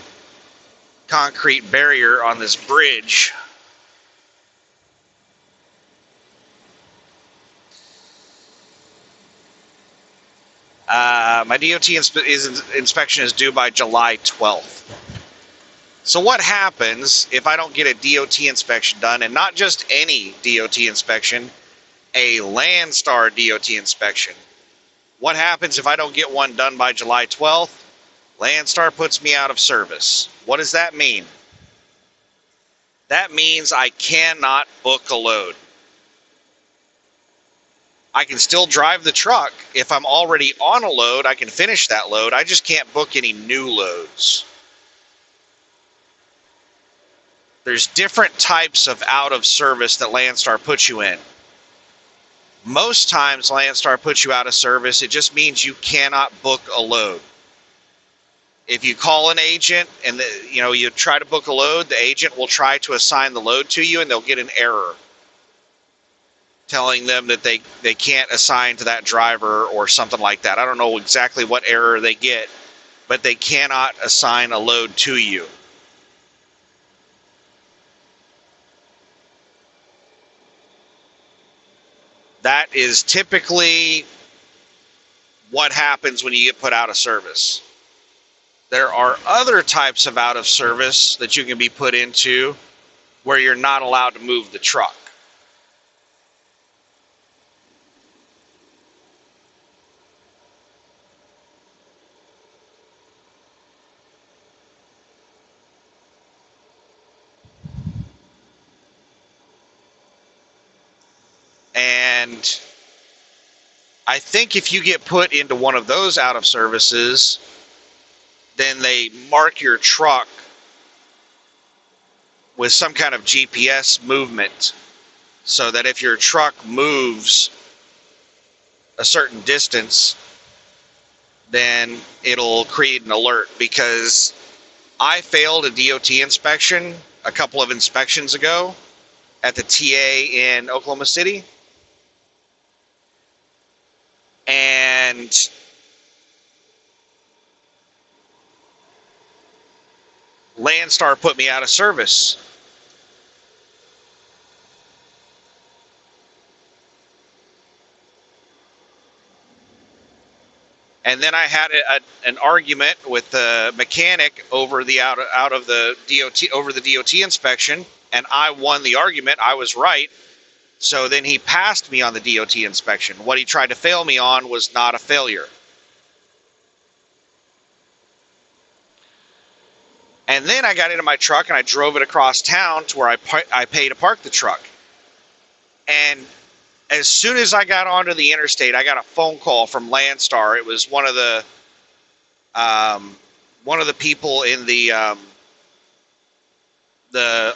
concrete barrier on this bridge. My DOT inspection is due by July 12th. So what happens if I don't get a DOT inspection done, and not just any DOT inspection, a Landstar DOT inspection? What happens if I don't get one done by July 12th? Landstar puts me out of service. What does that mean? That means I cannot book a load. I can still drive the truck. If I'm already on a load, I can finish that load. I just can't book any new loads. There's different types of out of service that Landstar puts you in. Most times Landstar puts you out of service, it just means you cannot book a load. If you call an agent and you try to book a load, the agent will try to assign the load to you and they'll get an error telling them that they can't assign to that driver or something like that. I don't know exactly what error they get, but they cannot assign a load to you. That is typically what happens when you get put out of service. There are other types of out of service that you can be put into where you're not allowed to move the truck. And I think if you get put into one of those out of services, then they mark your truck with some kind of GPS movement so that if your truck moves a certain distance, then it'll create an alert. Because I failed a DOT inspection a couple of inspections ago at the TA in Oklahoma City. And Landstar put me out of service. And then I had an argument with the mechanic over the out of the DOT over the DOT inspection, and I won the argument. I was right. So then he passed me on the DOT inspection. What he tried to fail me on was not a failure. And then I got into my truck and I drove it across town to where I paid to park the truck. And as soon as I got onto the interstate, I got a phone call from Landstar. It was one of the people in the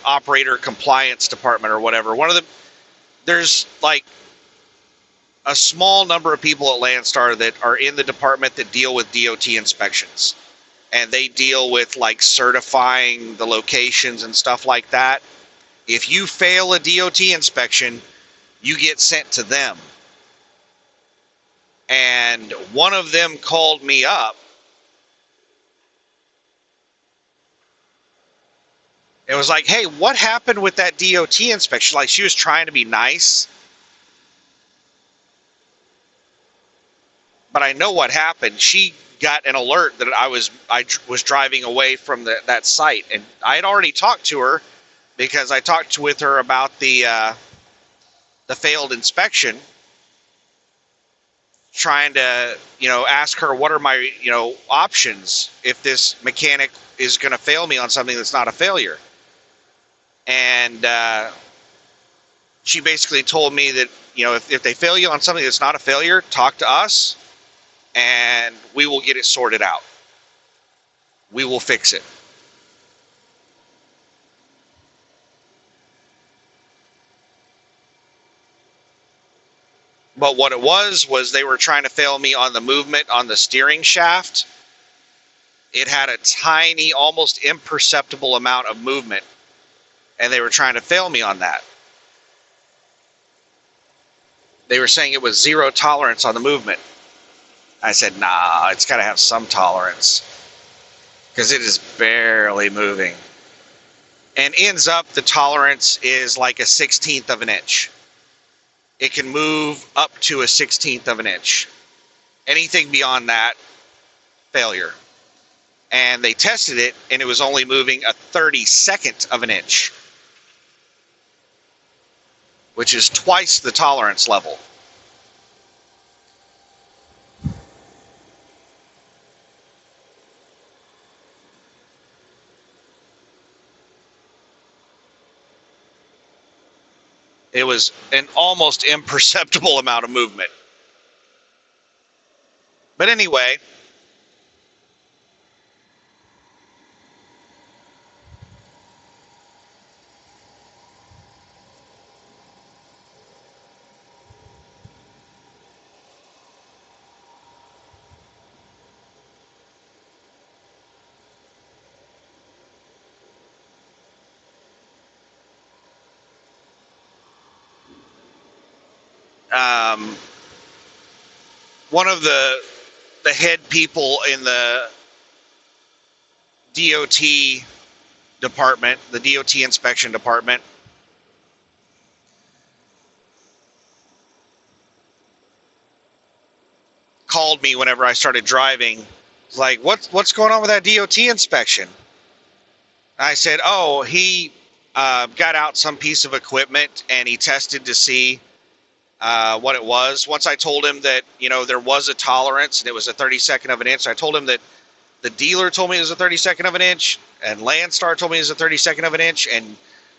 operator compliance department or whatever. There's like a small number of people at Landstar that are in the department that deal with DOT inspections. And they deal with like certifying the locations and stuff like that. If you fail a DOT inspection, you get sent to them. And one of them called me up. It was like, hey, what happened with that DOT inspection? Like, she was trying to be nice. But I know what happened. She got an alert that I was driving away from that site. And I had already talked to her because I talked with her about the failed inspection, trying to, ask her what are my, options if this mechanic is going to fail me on something that's not a failure. And she basically told me that, if they fail you on something that's not a failure, talk to us and we will get it sorted out. We will fix it. But what it was they were trying to fail me on the movement on the steering shaft. It had a tiny, almost imperceptible amount of movement. And they were trying to fail me on that. They were saying it was zero tolerance on the movement. I said, nah, it's got to have some tolerance because it is barely moving. And ends up, the tolerance is like a 16th of an inch. It can move up to a 16th of an inch. Anything beyond that, failure. And they tested it, and it was only moving a 32nd of an inch, which is twice the tolerance level. It was an almost imperceptible amount of movement. But anyway, one of the head people in the DOT department, the DOT inspection department, called me whenever I started driving. It's like, what's going on with that DOT inspection? I said, oh, he got out some piece of equipment and he tested to see what it was. Once I told him that, there was a tolerance and it was a 32nd of an inch, I told him that the dealer told me it was a 32nd of an inch, and Landstar told me it was a 32nd of an inch, and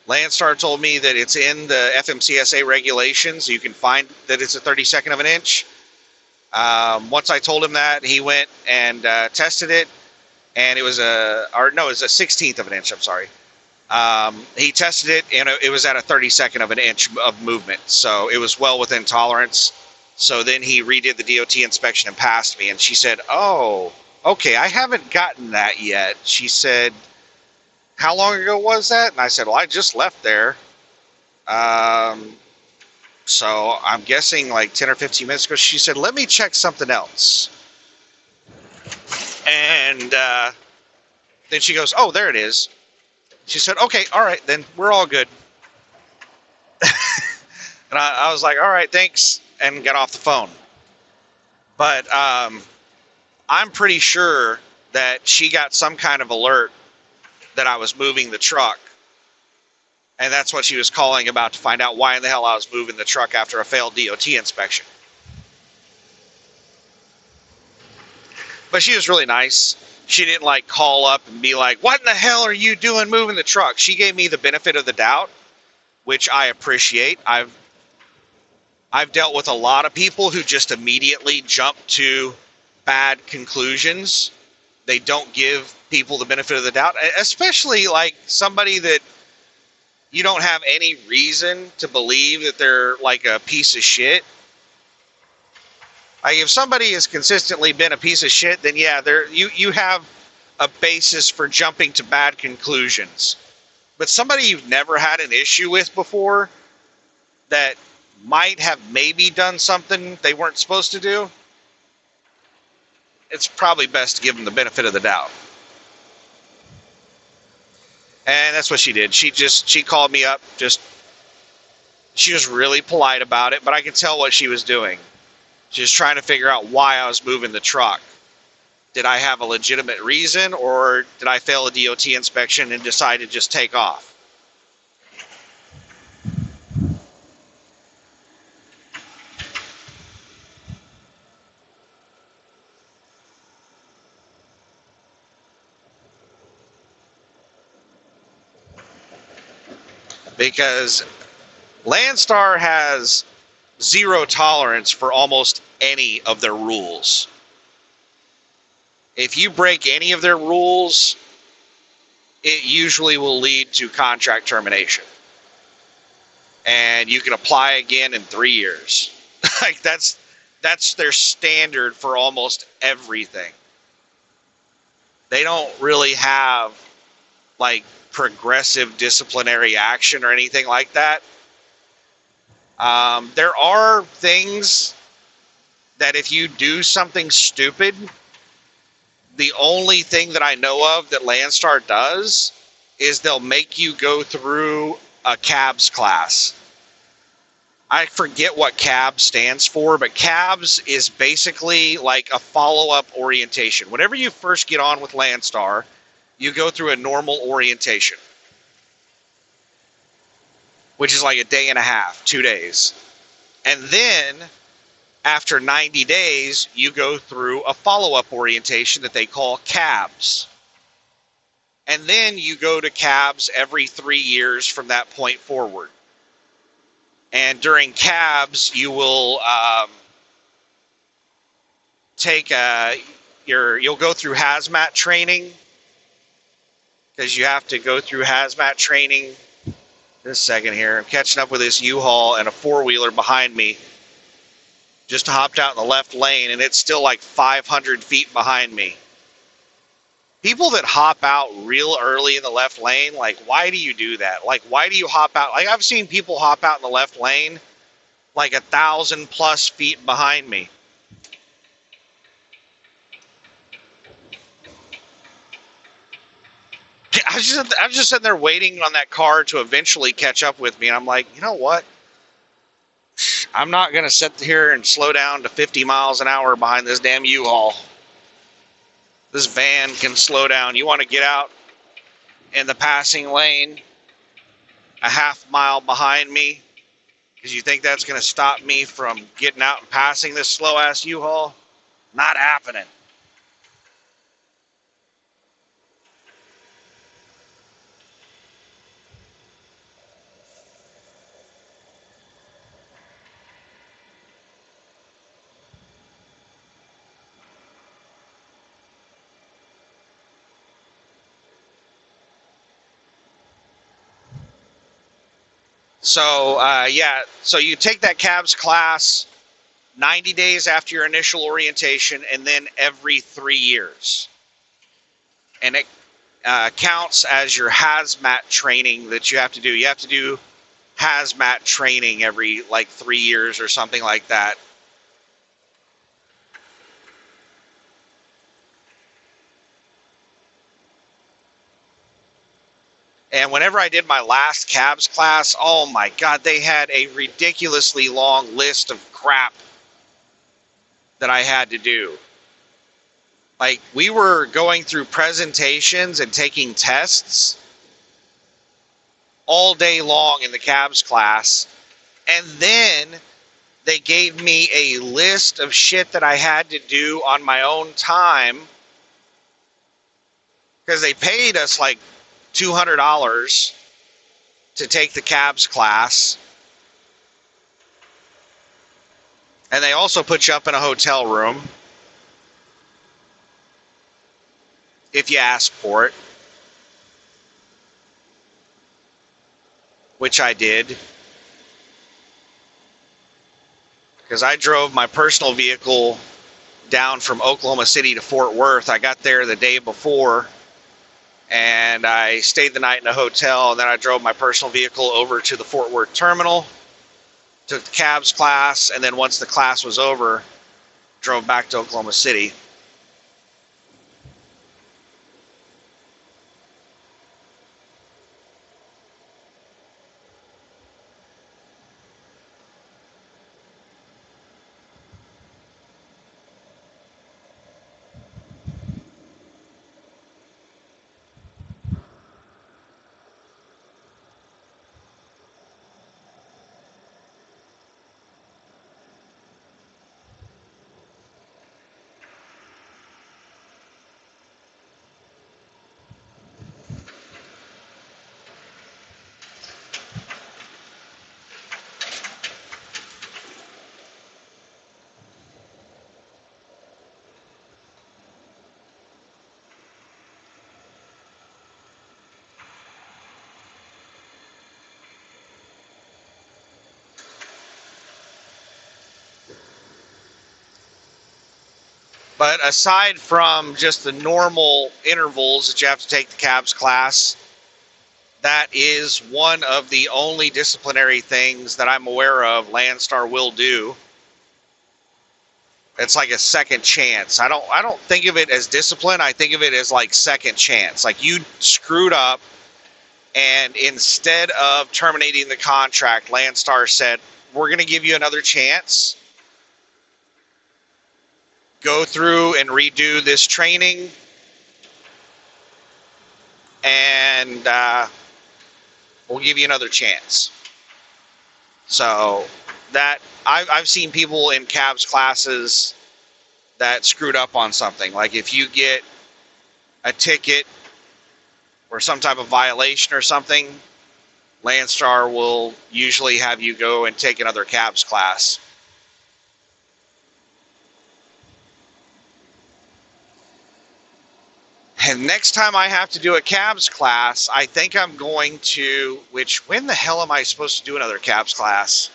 Landstar told me that it's in the FMCSA regulations. You can find that it's a 32nd of an inch. Once I told him that, he went and tested it, and it was a 16th of an inch. I'm sorry. He tested it, and it was at a 32nd of an inch of movement, so it was well within tolerance. So then he redid the DOT inspection and passed me, and she said, oh, okay, I haven't gotten that yet. She said, how long ago was that? And I said, well, I just left there. So I'm guessing like 10 or 15 minutes ago. She said, let me check something else. And then she goes, oh, there it is. She said, okay, all right, then we're all good. And I was like, all right, thanks, and got off the phone. But I'm pretty sure that she got some kind of alert that I was moving the truck. And that's what she was calling about, to find out why in the hell I was moving the truck after a failed DOT inspection. But she was really nice. She didn't call up and be like, what in the hell are you doing moving the truck? She gave me the benefit of the doubt, which I appreciate. I've dealt with a lot of people who just immediately jump to bad conclusions. They don't give people the benefit of the doubt, especially somebody that you don't have any reason to believe that they're a piece of shit. If somebody has consistently been a piece of shit, then yeah, you have a basis for jumping to bad conclusions. But somebody you've never had an issue with before, that might have maybe done something they weren't supposed to do, it's probably best to give them the benefit of the doubt. And that's what she did. She called me up. She was really polite about it, but I could tell what she was doing. She was trying to figure out why I was moving the truck. Did I have a legitimate reason, or did I fail a DOT inspection and decide to just take off? Because Landstar has zero tolerance for almost any of their rules. If you break any of their rules, it usually will lead to contract termination. And you can apply again in 3 years. That's their standard for almost everything. They don't really have progressive disciplinary action or anything like that. There are things that if you do something stupid, the only thing that I know of that Landstar does is they'll make you go through a CABS class. I forget what CABS stands for, but CABS is basically like a follow-up orientation. Whenever you first get on with Landstar, you go through a normal orientation, which is like a day and a half, 2 days. And then after 90 days, you go through a follow-up orientation that they call CABS. And then you go to CABS every 3 years from that point forward. And during CABS, you will you'll go through hazmat training, because you have to go through hazmat training. This second here, I'm catching up with this U-Haul and a four-wheeler behind me. Just hopped out in the left lane, and it's still like 500 feet behind me. People that hop out real early in the left lane, like, why do you do that? Like, why do you hop out? Like, I've seen people hop out in the left lane like 1,000+ feet behind me. I was just sitting there waiting on that car to eventually catch up with me, and I'm like, you know what? I'm not going to sit here and slow down to 50 miles an hour behind this damn U-Haul. This van can slow down. You want to get out in the passing lane a half mile behind me because you think that's going to stop me from getting out and passing this slow-ass U-Haul? Not happening. So, so you take that CABS class 90 days after your initial orientation and then every 3 years. And it counts as your hazmat training that you have to do. You have to do hazmat training every like 3 years or something like that. And whenever I did my last CABS class, oh my God, they had a ridiculously long list of crap that I had to do. Like, we were going through presentations and taking tests all day long in the CABS class. And then they gave me a list of shit that I had to do on my own time, because they paid us like $200 to take the CABS class. And they also put you up in a hotel room if you ask for it, which I did, because I drove my personal vehicle down from Oklahoma City to Fort Worth. I got there the day before, and I stayed the night in a hotel, and then I drove my personal vehicle over to the Fort Worth terminal, took the CABS class, and then once the class was over, drove back to Oklahoma City. But aside from just the normal intervals that you have to take the CABS class, that is one of the only disciplinary things that I'm aware of Landstar will do. It's like a second chance. I don't think of it as discipline. I think of it as like second chance. Like you screwed up, and instead of terminating the contract, Landstar said, "We're going to give you another chance. Go through and redo this training, and we'll give you another chance." So that I've seen people in cabs classes that screwed up on something. Like if you get a ticket or some type of violation or something, Landstar will usually have you go and take another cabs class. And next time I have to do a cabs class, I think I'm going to, which, when the hell am I supposed to do another cabs class?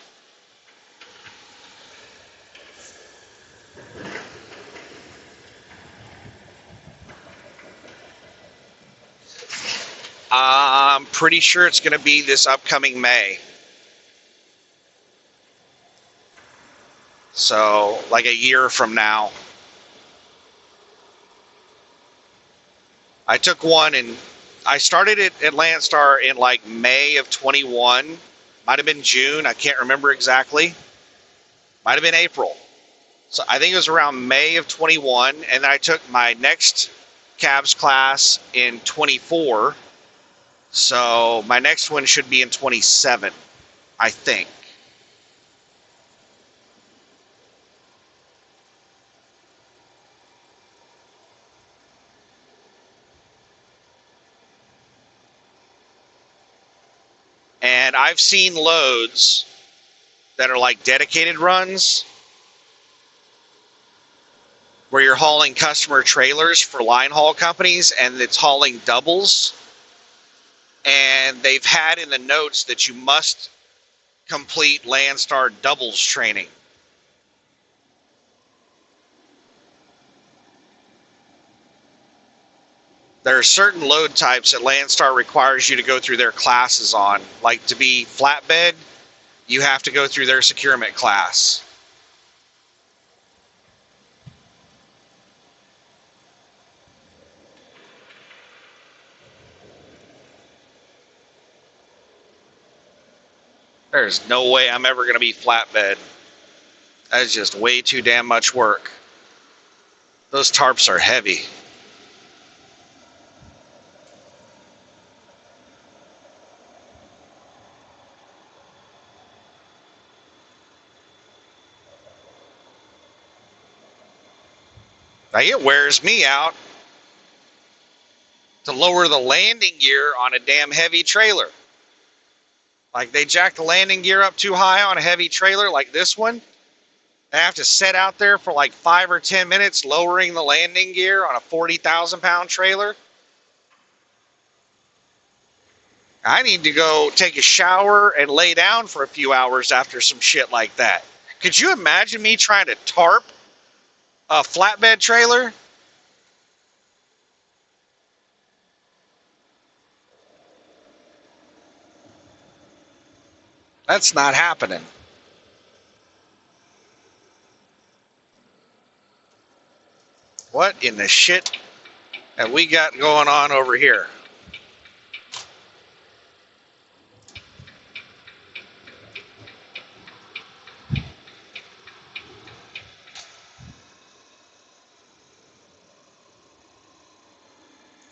I'm pretty sure it's going to be this upcoming May. So, like a year from now. I took one and I started it at Landstar in like May of 21. Might have been June. I can't remember exactly. Might have been April. So I think it was around May of 21. And then I took my next cabs class in 24. So my next one should be in 27, I think. And I've seen loads that are like dedicated runs where you're hauling customer trailers for line haul companies, and it's hauling doubles. And they've had in the notes that you must complete Landstar doubles training. There are certain load types that Landstar requires you to go through their classes on. Like to be flatbed, you have to go through their securement class. There's no way I'm ever going to be flatbed. That's just way too damn much work. Those tarps are heavy. Like, it wears me out to lower the landing gear on a damn heavy trailer. Like, they jack the landing gear up too high on a heavy trailer like this one. I have to sit out there for like 5 or 10 minutes lowering the landing gear on a 40,000 pound trailer. I need to go take a shower and lay down for a few hours after some shit like that. Could you imagine me trying to tarp a flatbed trailer? That's not happening. What in the shit have we got going on over here?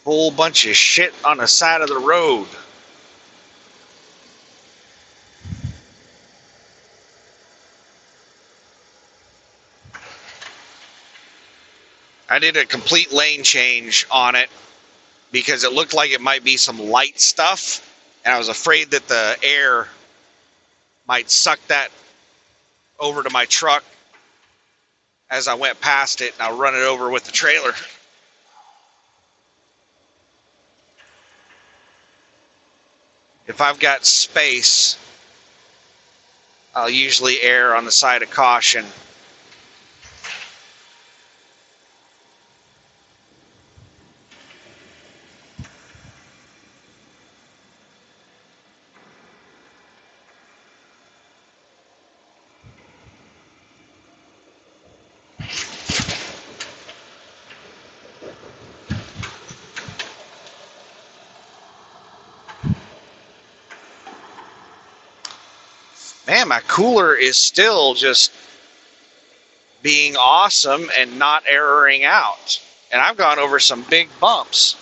Whole bunch of shit on the side of the road. I did a complete lane change on it because it looked like it might be some light stuff, and I was afraid that the air might suck that over to my truck as I went past it, and I'll run it over with the trailer. If I've got space, I'll usually err on the side of caution. Man, my cooler is still just being awesome and not erroring out. And I've gone over some big bumps.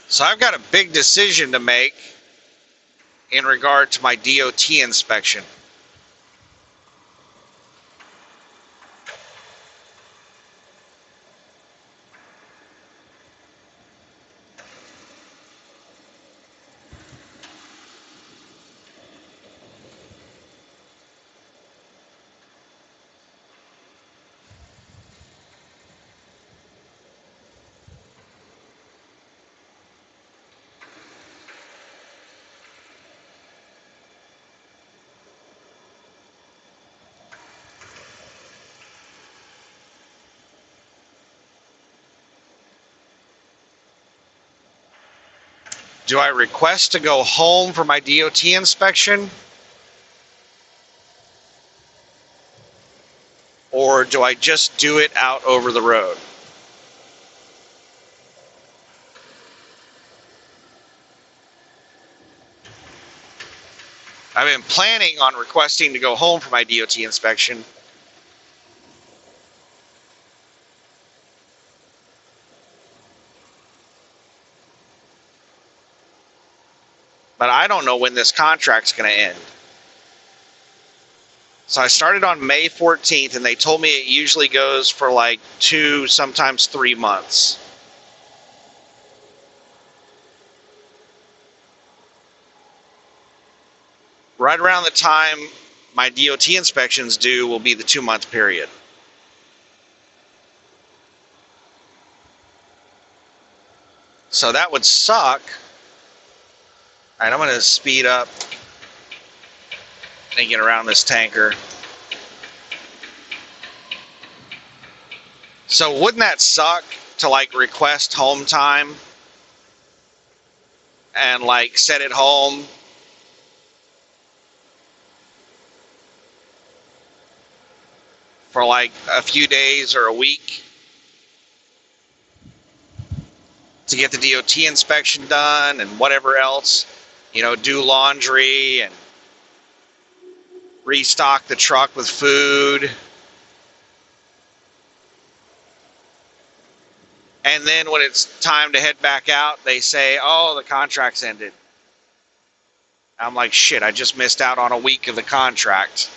So I've got a big decision to make in regard to my DOT inspection. Do I request to go home for my DOT inspection? Or do I just do it out over the road? I've been planning on requesting to go home for my DOT inspection. But I don't know when this contract's going to end. So I started on May 14th, and they told me it usually goes for like 2, sometimes 3 months. Right around the time my DOT inspections due will be the 2-month period. So that would suck. All right, I'm going to speed up and get around this tanker. So wouldn't that suck to like request home time and like set it home for like a few days or a week to get the DOT inspection done and whatever else, you know, do laundry and restock the truck with food. And then when it's time to head back out, they say, oh, the contract's ended. I'm like, shit, I just missed out on a week of the contract.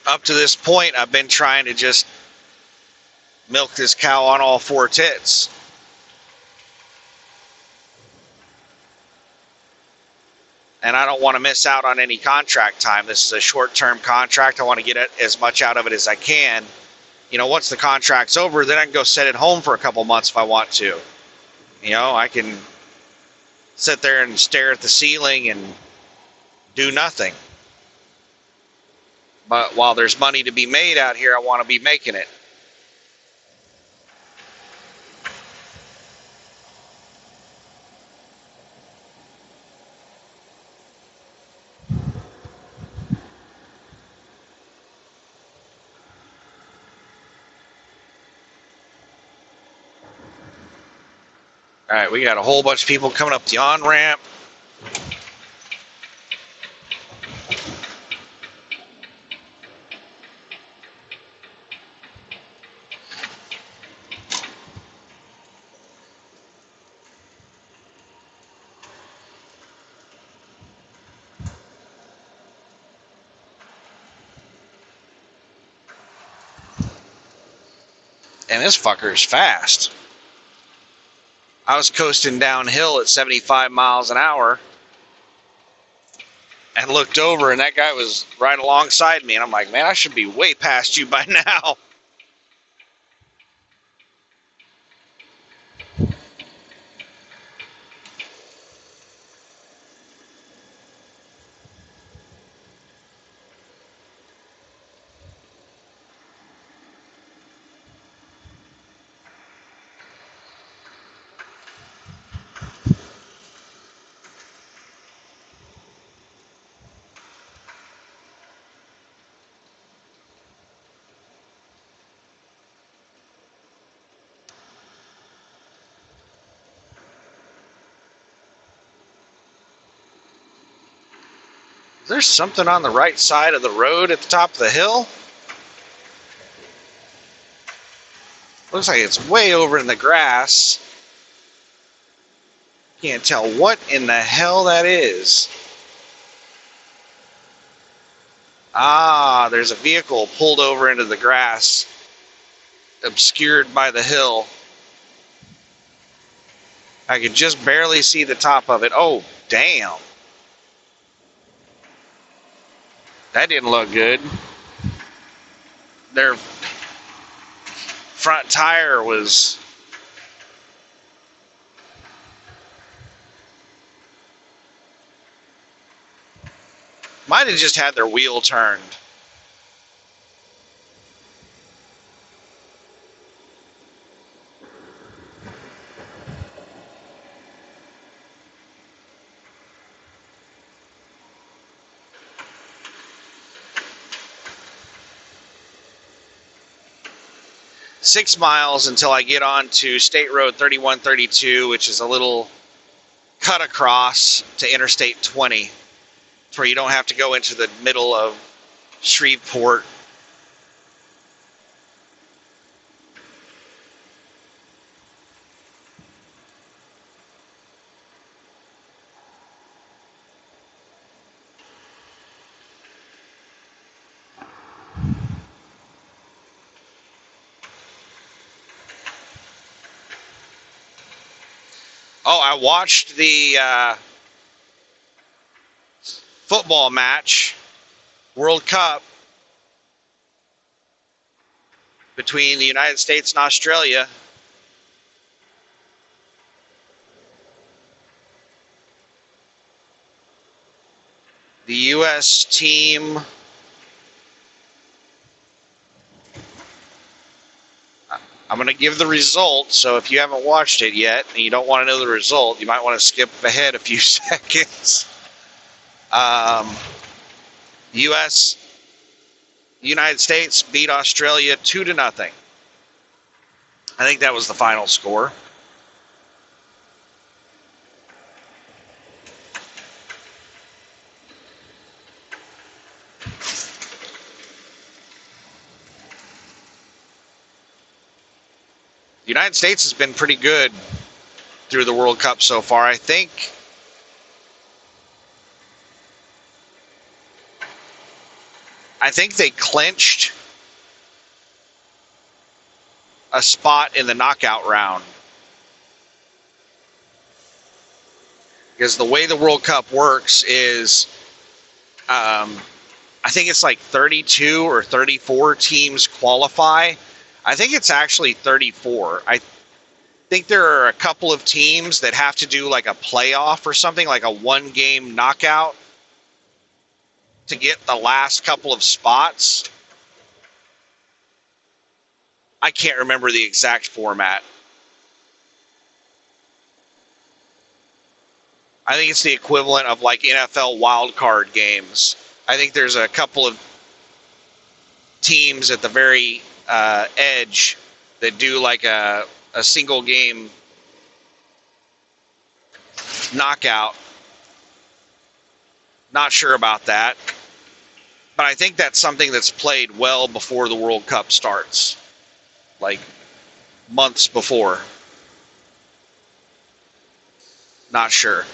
Up to this point, I've been trying to just milk this cow on all 4 tits. And I don't want to miss out on any contract time. This is a short-term contract. I want to get as much out of it as I can. You know, once the contract's over, then I can go set it home for a couple months if I want to. You know, I can sit there and stare at the ceiling and do nothing. But while there's money to be made out here, I want to be making it. All right, we got a whole bunch of people coming up the on-ramp. And this fucker is fast. I was coasting downhill at 75 miles an hour and looked over, and that guy was right alongside me. And I'm like, man, I should be way past you by now. There's something on the right side of the road at the top of the hill. Looks like it's way over in the grass. Can't tell what in the hell that is. Ah, there's a vehicle pulled over into the grass, obscured by the hill. I could just barely see the top of it. Oh, damn. That didn't look good. Their front tire was... might have just had their wheel turned. Six miles until I get on to State Road 3132, which is a little cut across to Interstate 20. Where you don't have to go into the middle of Shreveport. Oh, I watched the football match, World Cup, between the United States and Australia. The U.S. team I'm going to give the result, so if you haven't watched it yet and you don't want to know the result, you might want to skip ahead a few seconds. United States beat Australia 2-0. I think that was the final score. The United States has been pretty good through the World Cup so far. I think they clinched a spot in the knockout round. Because the way the World Cup works is, I think it's like 32 or 34 teams qualify. I think it's actually 34. I think there are a couple of teams that have to do like a playoff or something, like a one-game knockout to get the last couple of spots. I can't remember the exact format. I think it's the equivalent of like NFL wildcard games. I think there's a couple of teams at the very edge that do like a single game knockout. Not sure about that. But I think that's something that's played well before the World Cup starts. Like months before. Not sure.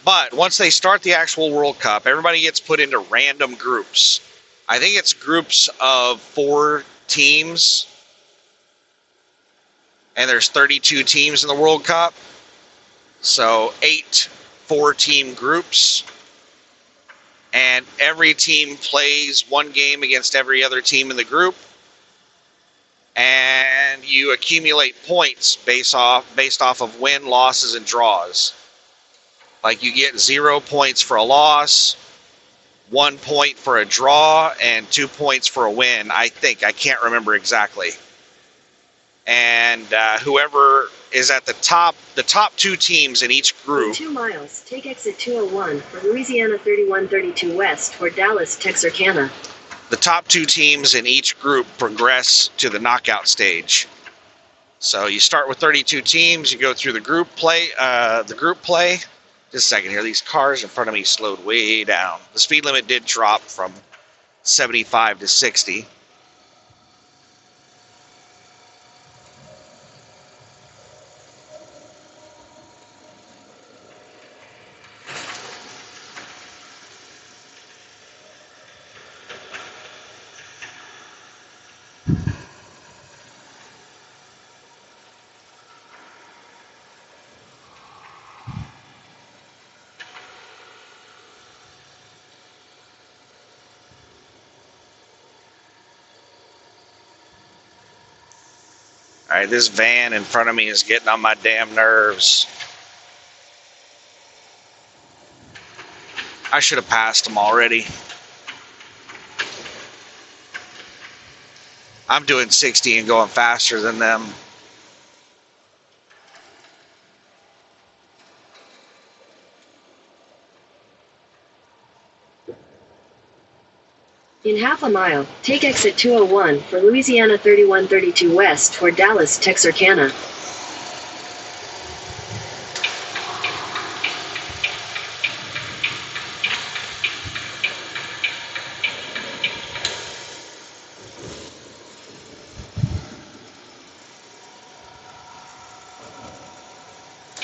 But once they start the actual World Cup, everybody gets put into random groups. I think it's groups of 4 teams. And there's 32 teams in the World Cup. So 8 4-team groups. And every team plays one game against every other team in the group. And you accumulate points based off of win, losses, and draws. Like you get 0 points for a loss, 1 point for a draw, and 2 points for a win. I think. I can't remember exactly. And whoever is at the top 2 teams in each group. 2 miles, take exit 201 for Louisiana 3132 West toward Dallas, Texarkana. The top 2 teams in each group progress to the knockout stage. So you start with 32 teams, you go through the group play, Just a second here. These cars in front of me slowed way down. The speed limit did drop from 75 to 60. All right, this van in front of me is getting on my damn nerves. I should have passed them already. I'm doing 60 and going faster than them. In half a mile, take exit 201 for Louisiana 3132 West toward Dallas, Texarkana.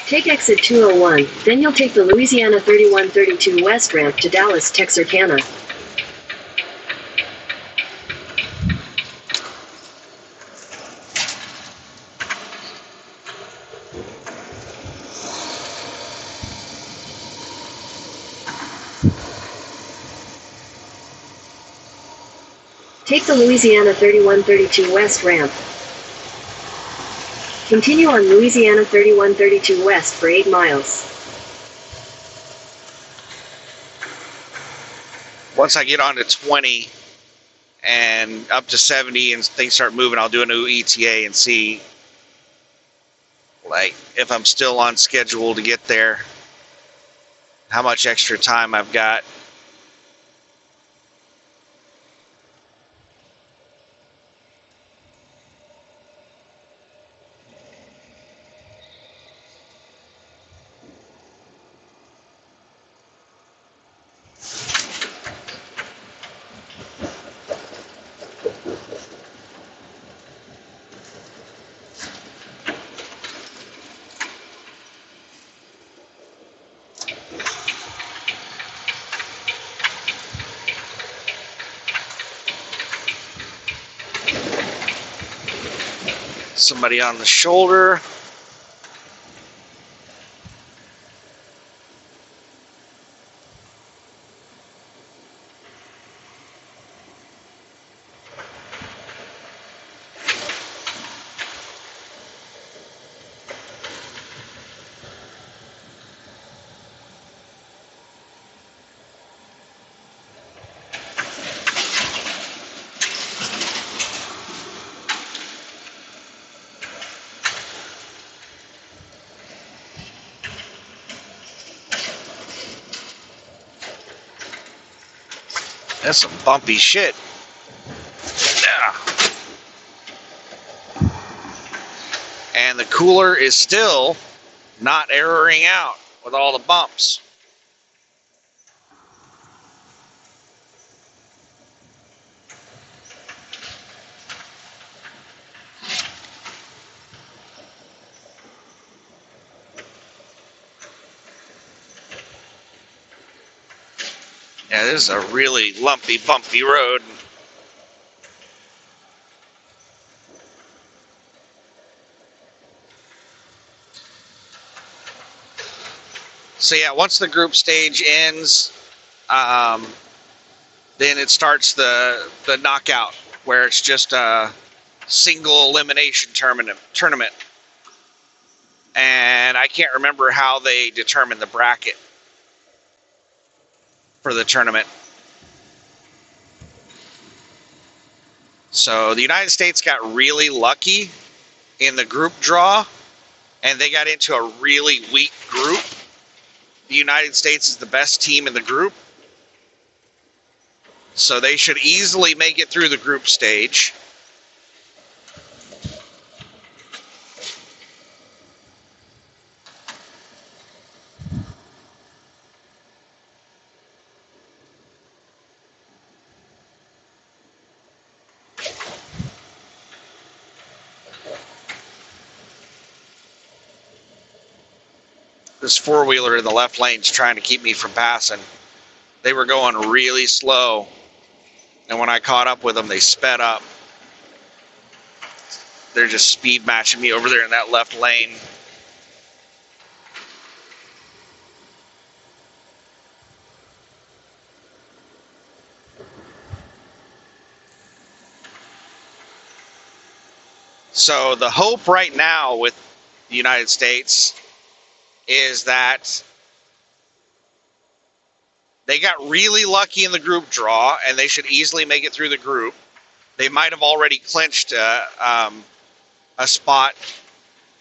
Take exit 201, then you'll take the Louisiana 3132 West ramp to Dallas, Texarkana. Take the Louisiana 3132 West ramp. Continue on Louisiana 3132 West for 8 miles. Once I get on to 20 and up to 70 and things start moving, I'll do a new ETA and see like if I'm still on schedule to get there, how much extra time I've got. Somebody on the shoulder. That's some bumpy shit. Yeah. And the cooler is still not erroring out with all the bumps. Yeah, this is a really lumpy, bumpy road. So yeah, once the group stage ends, then it starts the knockout, where it's just a single elimination tournament. And I can't remember how they determine the bracket for the tournament. So the United States got really lucky in the group draw, and they got into a really weak group. The United States is the best team in the group, so they should easily make it through the group stage. this four-wheeler in the left lane's trying to keep me from passing. They were going really slow, and when I caught up with them, they sped up. They're just speed matching me over there in that left lane. So the hope right now with the United States is that they got really lucky in the group draw, and they should easily make it through the group. They might have already clinched a spot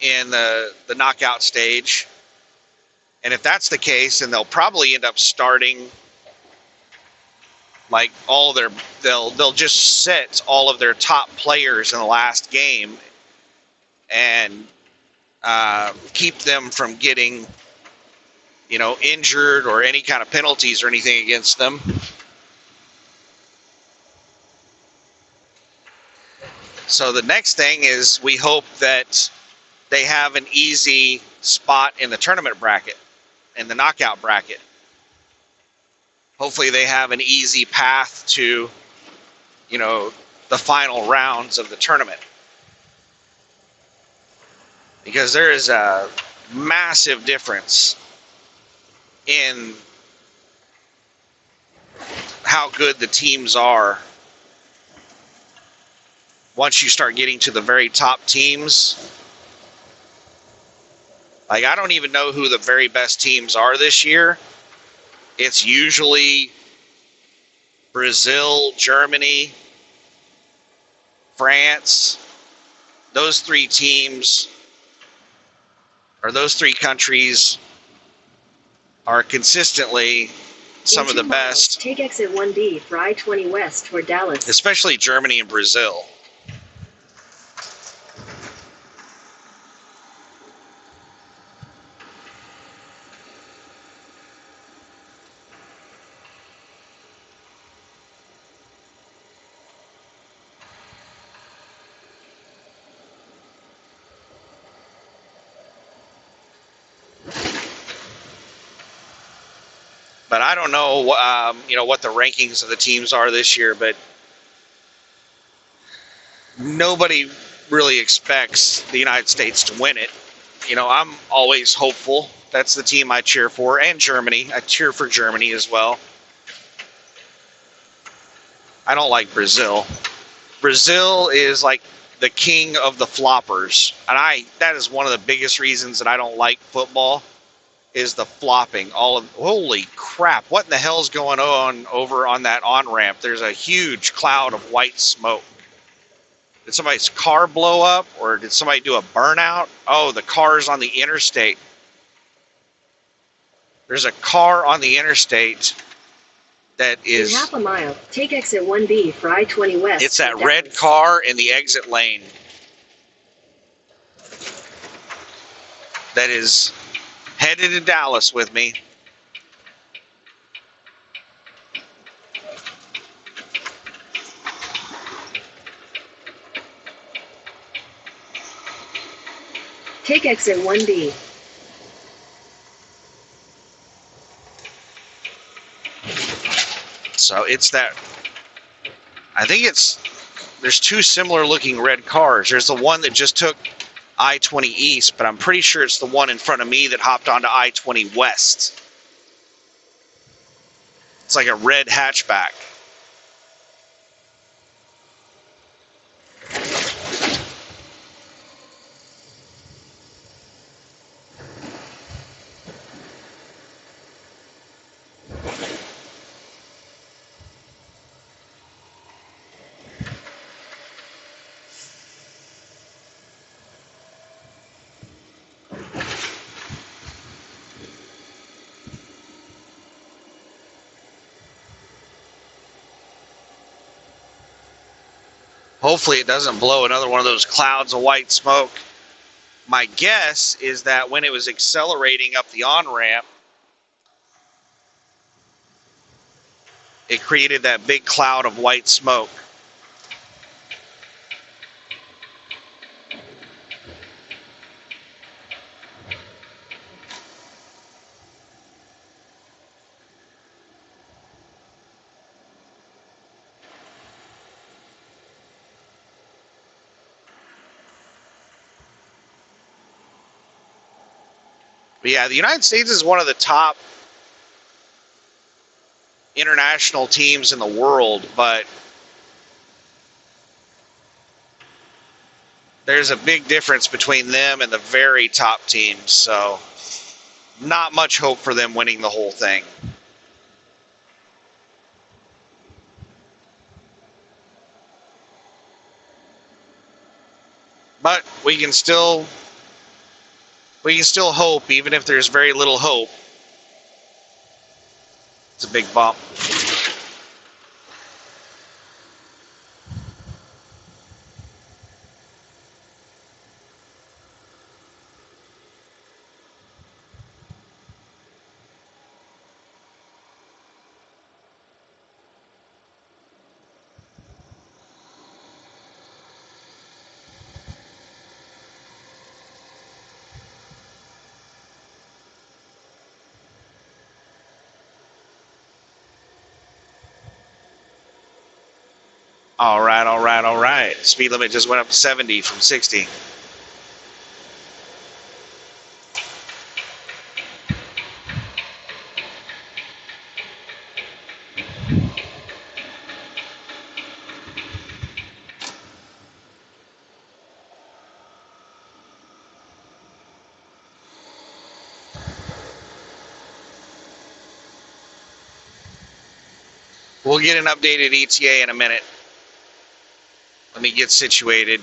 in the knockout stage. And if that's the case, then they'll probably end up starting like they'll just sit all of their top players in the last game and keep them from getting, injured or any kind of penalties or anything against them. So the next thing is we hope that they have an easy spot in the tournament bracket, in the knockout bracket. Hopefully they have an easy path to, the final rounds of the tournament. Because there is a massive difference in how good the teams are once you start getting to the very top teams. Like, I don't even know who the very best teams are this year. It's usually Brazil, Germany, France. Those three teams, or those three countries, are consistently some of the best. Take exit 1B for I-20 West toward Dallas. Especially Germany and Brazil. But I don't know, what the rankings of the teams are this year. But nobody really expects the United States to win it. I'm always hopeful. That's the team I cheer for, and Germany. I cheer for Germany as well. I don't like Brazil. Brazil is like the king of the floppers, and that is one of the biggest reasons that I don't like football. Is the flopping. Holy crap, what in the hell is going on over on that on-ramp? There's a huge cloud of white smoke. Did somebody's car blow up, or did somebody do a burnout? Oh, the car's on the interstate. There's a car on the interstate that is... In half a mile, take exit 1B for I-20 West. It's that red car in the exit lane that is headed to Dallas with me. Take exit 1B. So it's that, I think there's two similar looking red cars. There's the one that just took I-20 East, but I'm pretty sure it's the one in front of me that hopped onto I-20 West. It's like a red hatchback. Hopefully it doesn't blow another one of those clouds of white smoke. My guess is that when it was accelerating up the on-ramp, it created that big cloud of white smoke. But yeah, the United States is one of the top international teams in the world, but there's a big difference between them and the very top teams, so not much hope for them winning the whole thing. But we can still hope, even if there's very little hope. It's a big bump. All right. Speed limit just went up to 70 from 60. We'll get an updated ETA in a minute. Let me get situated.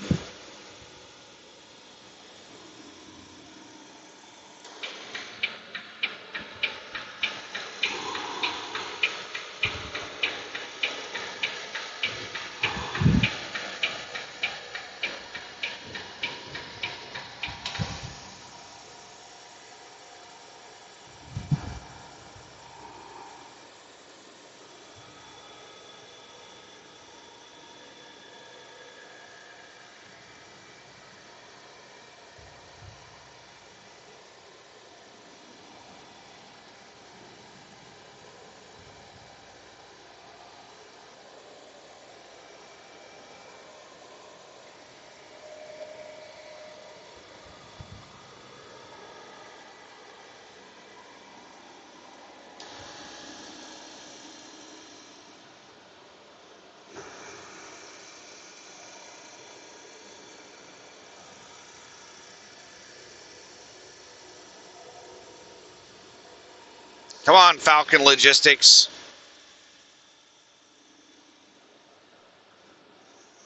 Come on, Falcon Logistics.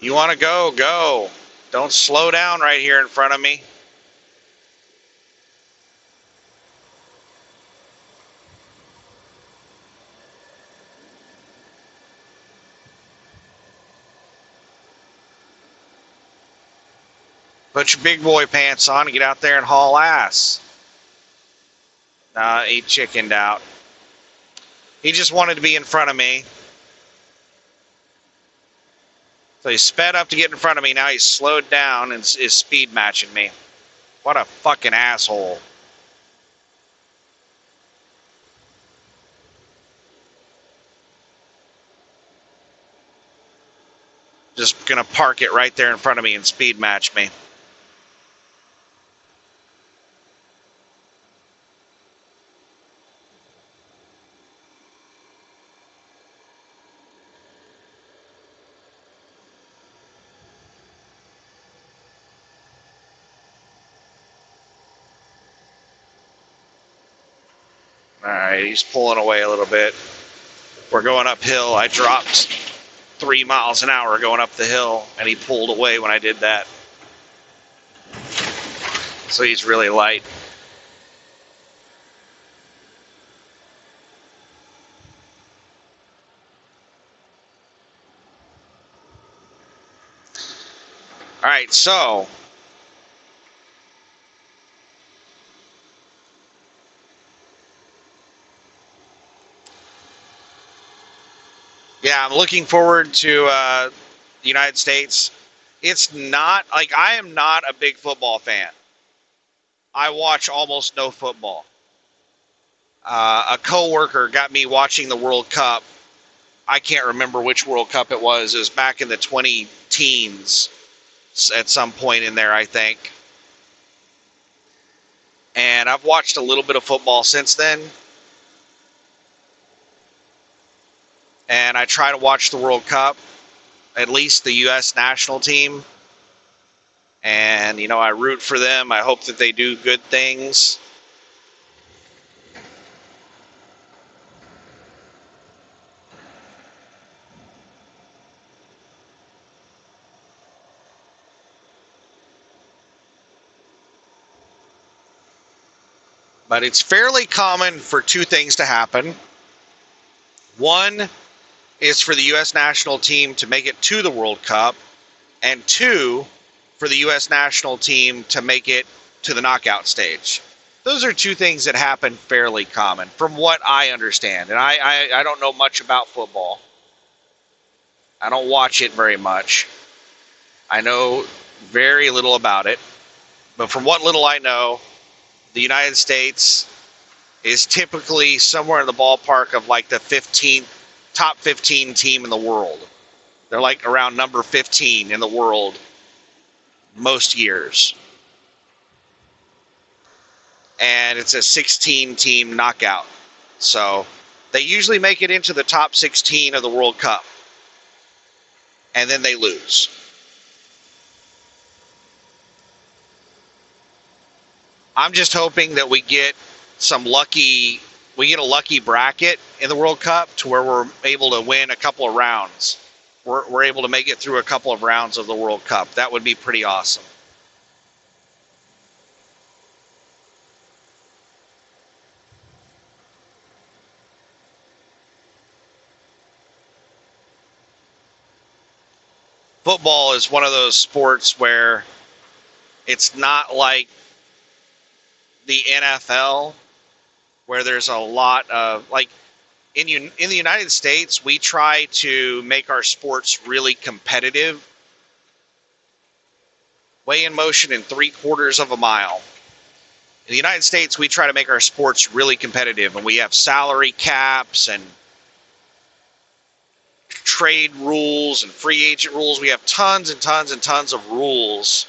You want to go? Go. Don't slow down right here in front of me. Put your big boy pants on and get out there and haul ass. Nah, he chickened out. He just wanted to be in front of me. So he sped up to get in front of me. Now he's slowed down and is speed matching me. What a fucking asshole. Just gonna park it right there in front of me and speed match me. Alright, he's pulling away a little bit. We're going uphill. I dropped 3 miles an hour going up the hill, and he pulled away when I did that. So he's really light. Alright, so yeah, I'm looking forward to the United States. It's not, like, I am not a big football fan. I watch almost no football. A coworker got me watching the World Cup. I can't remember which World Cup it was. It was back in the 20-teens at some point in there, I think. And I've watched a little bit of football since then. And I try to watch the World Cup, at least the U.S. national team. And, you know, I root for them. I hope that they do good things. But it's fairly common for two things to happen. One is for the U.S. national team to make it to the World Cup, and two, for the U.S. national team to make it to the knockout stage. Those are two things that happen fairly common, from what I understand. And I don't know much about football. I don't watch it very much. I know very little about it. But from what little I know, the United States is typically somewhere in the ballpark of like the top 15 team in the world. They're like around number 15 in the world most years. And it's a 16-team knockout. So they usually make it into the top 16 of the World Cup. And then they lose. I'm just hoping that we get a lucky bracket in the World Cup to where we're able to win a couple of rounds. We're able to make it through a couple of rounds of the World Cup. That would be pretty awesome. Football is one of those sports where it's not like the NFL, where there's a lot of, like, in the United States, we try to make our sports really competitive. Weigh in motion in 3/4 of a mile. In the United States, we try to make our sports really competitive, and we have salary caps and trade rules and free agent rules. We have tons and tons and tons of rules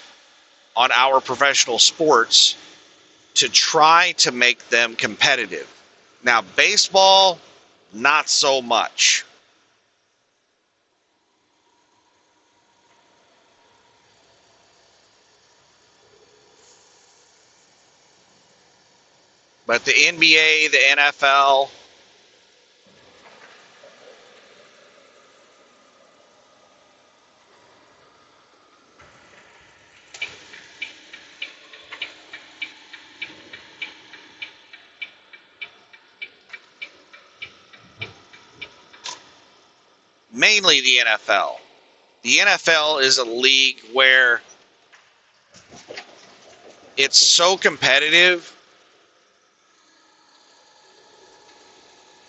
on our professional sports to try to make them competitive. Now, baseball, not so much. But the NBA, the NFL, mainly the NFL. The NFL is a league where it's so competitive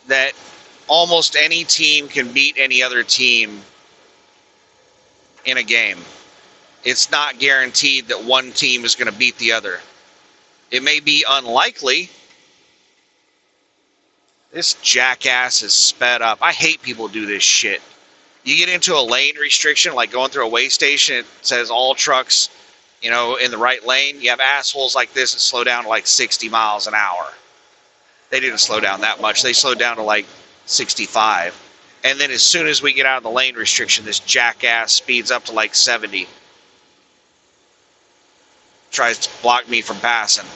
that almost any team can beat any other team in a game. It's not guaranteed that one team is going to beat the other. It may be unlikely. This jackass is sped up. I hate people who do this shit. You get into a lane restriction, like going through a way station, it says all trucks, in the right lane. You have assholes like this that slow down to like 60 miles an hour. They didn't slow down that much. They slowed down to like 65. And then as soon as we get out of the lane restriction, this jackass speeds up to like 70. Tries to block me from passing.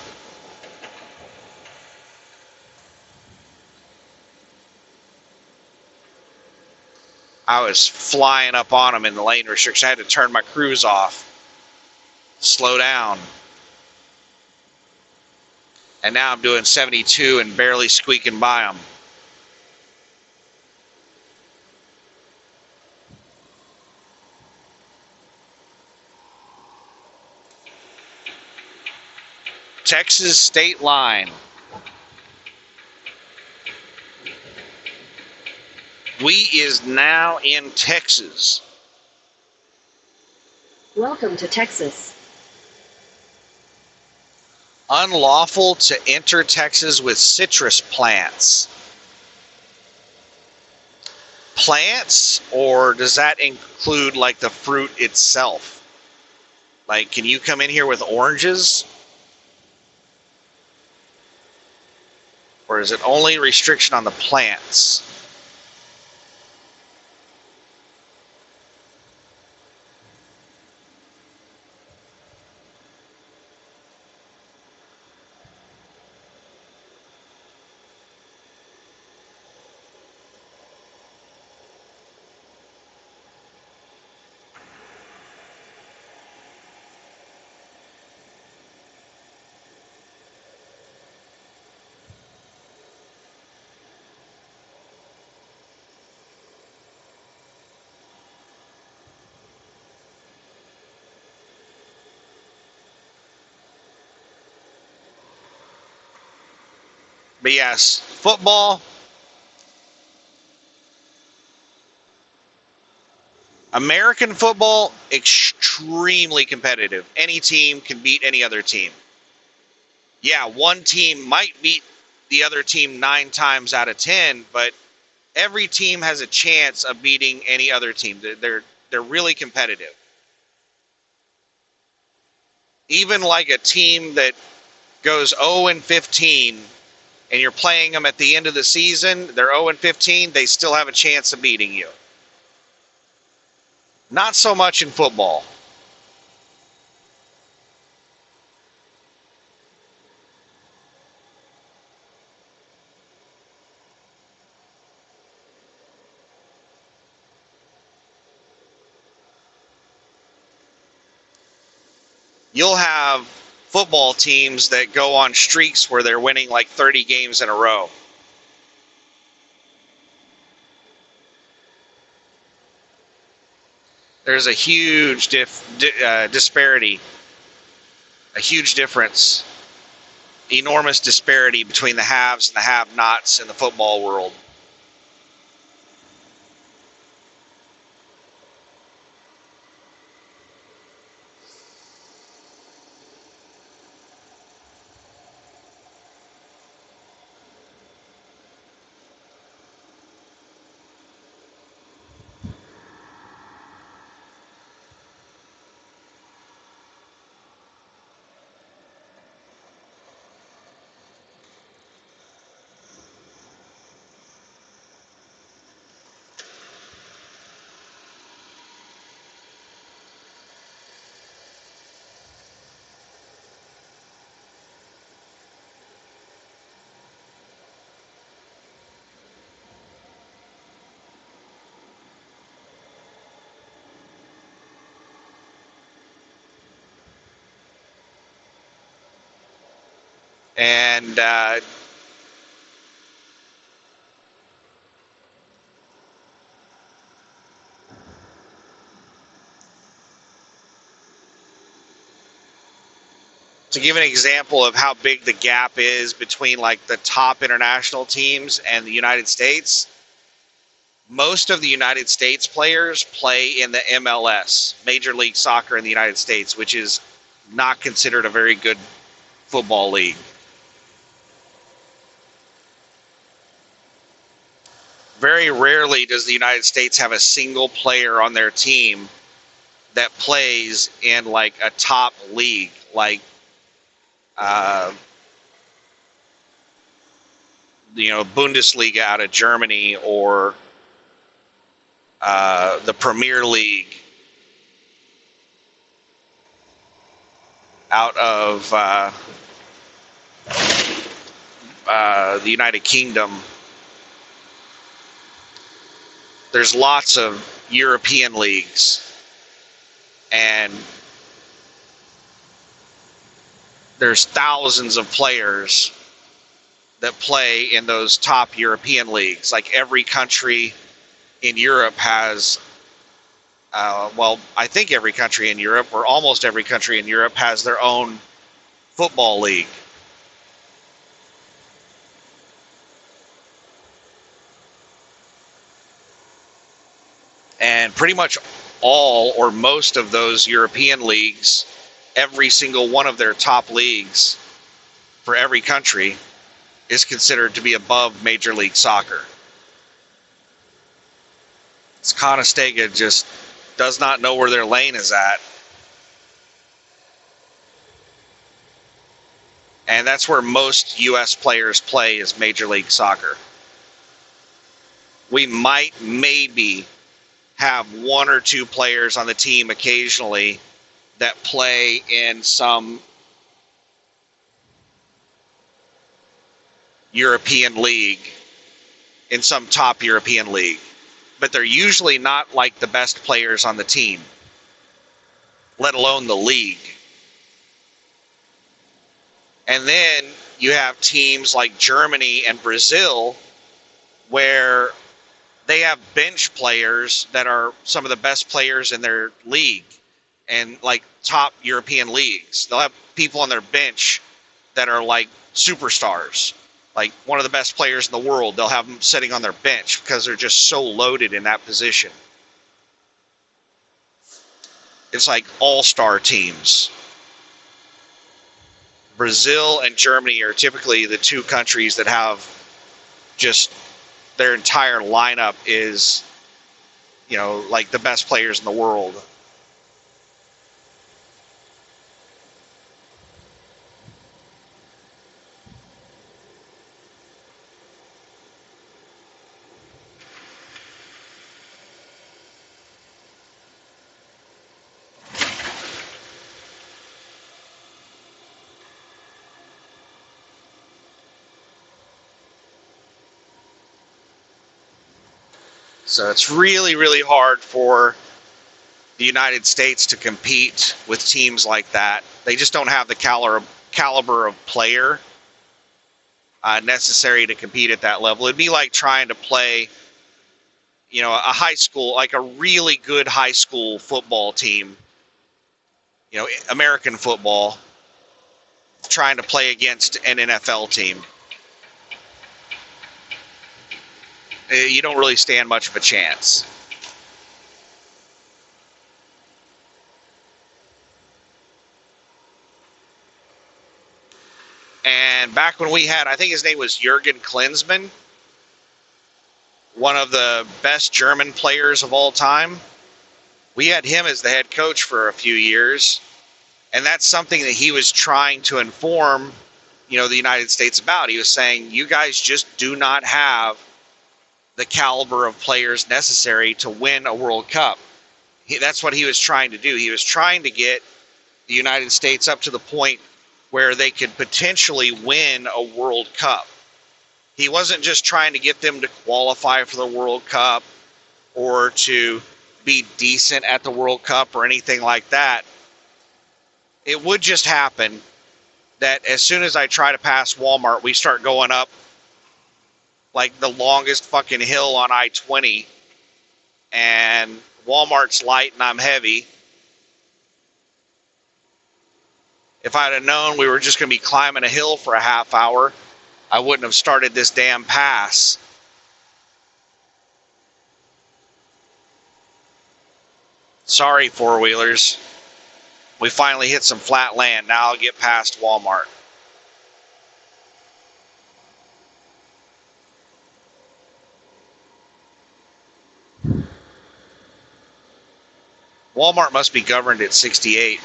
I was flying up on him in the lane restriction. I had to turn my cruise off. Slow down. And now I'm doing 72 and barely squeaking by him. Texas state line. We is now in Texas. Welcome to Texas. Unlawful to enter Texas with citrus plants. Plants, or does that include like the fruit itself? Like, can you come in here with oranges? Or is it only restriction on the plants? But yes, football, American football, extremely competitive. Any team can beat any other team. Yeah, one team might beat the other team 9 times out of 10, but every team has a chance of beating any other team. They're really competitive. Even like a team that goes 0-15 and you're playing them at the end of the season, they're 0-15, they still have a chance of beating you. Not so much in football. You'll have football teams that go on streaks where they're winning like 30 games in a row. There's a huge disparity, a huge difference, enormous disparity between the haves and the have-nots in the football world. And to give an example of how big the gap is between like the top international teams and the United States, most of the United States players play in the MLS, Major League Soccer in the United States, which is not considered a very good football league. Very rarely does the United States have a single player on their team that plays in like a top league, like Bundesliga out of Germany, or the Premier League out of the United Kingdom. There's lots of European leagues, and there's thousands of players that play in those top European leagues. Like every country in Europe has, I think every country in Europe, or almost every country in Europe, has their own football league. And pretty much all or most of those European leagues, every single one of their top leagues for every country is considered to be above Major League Soccer. Conestoga just does not know where their lane is at. And that's where most U.S. players play, is Major League Soccer. We might maybe have one or two players on the team occasionally that play in some European league, in some top European league. But they're usually not like the best players on the team, let alone the league. And then you have teams like Germany and Brazil where they have bench players that are some of the best players in their league and like top European leagues. They'll have people on their bench that are like superstars, like one of the best players in the world. They'll have them sitting on their bench because they're just so loaded in that position. It's like all-star teams. Brazil and Germany are typically the two countries that have just their entire lineup is, you know, like the best players in the world. So it's really, really hard for the United States to compete with teams like that. They just don't have the caliber of player necessary to compete at that level. It'd be like trying to play, you know, a high school, like a really good high school football team, you know, American football, trying to play against an NFL team. You don't really stand much of a chance. And back when we had, I think his name was Jurgen Klinsmann, one of the best German players of all time, we had him as the head coach for a few years. And that's something that he was trying to inform, you know, the United States about. He was saying, you guys just do not have the caliber of players necessary to win a World Cup. That's what he was trying to do. He was trying to get the United States up to the point where they could potentially win a World Cup. He wasn't just trying to get them to qualify for the World Cup or to be decent at the World Cup or anything like that. It would just happen that as soon as I try to pass Walmart, we start going up like the longest fucking hill on I-20, and Walmart's light and I'm heavy. If I'd have known we were just going to be climbing a hill for a half hour, I wouldn't have started this damn pass. Sorry, four-wheelers. We finally hit some flat land. Now I'll get past Walmart. Walmart must be governed at 68.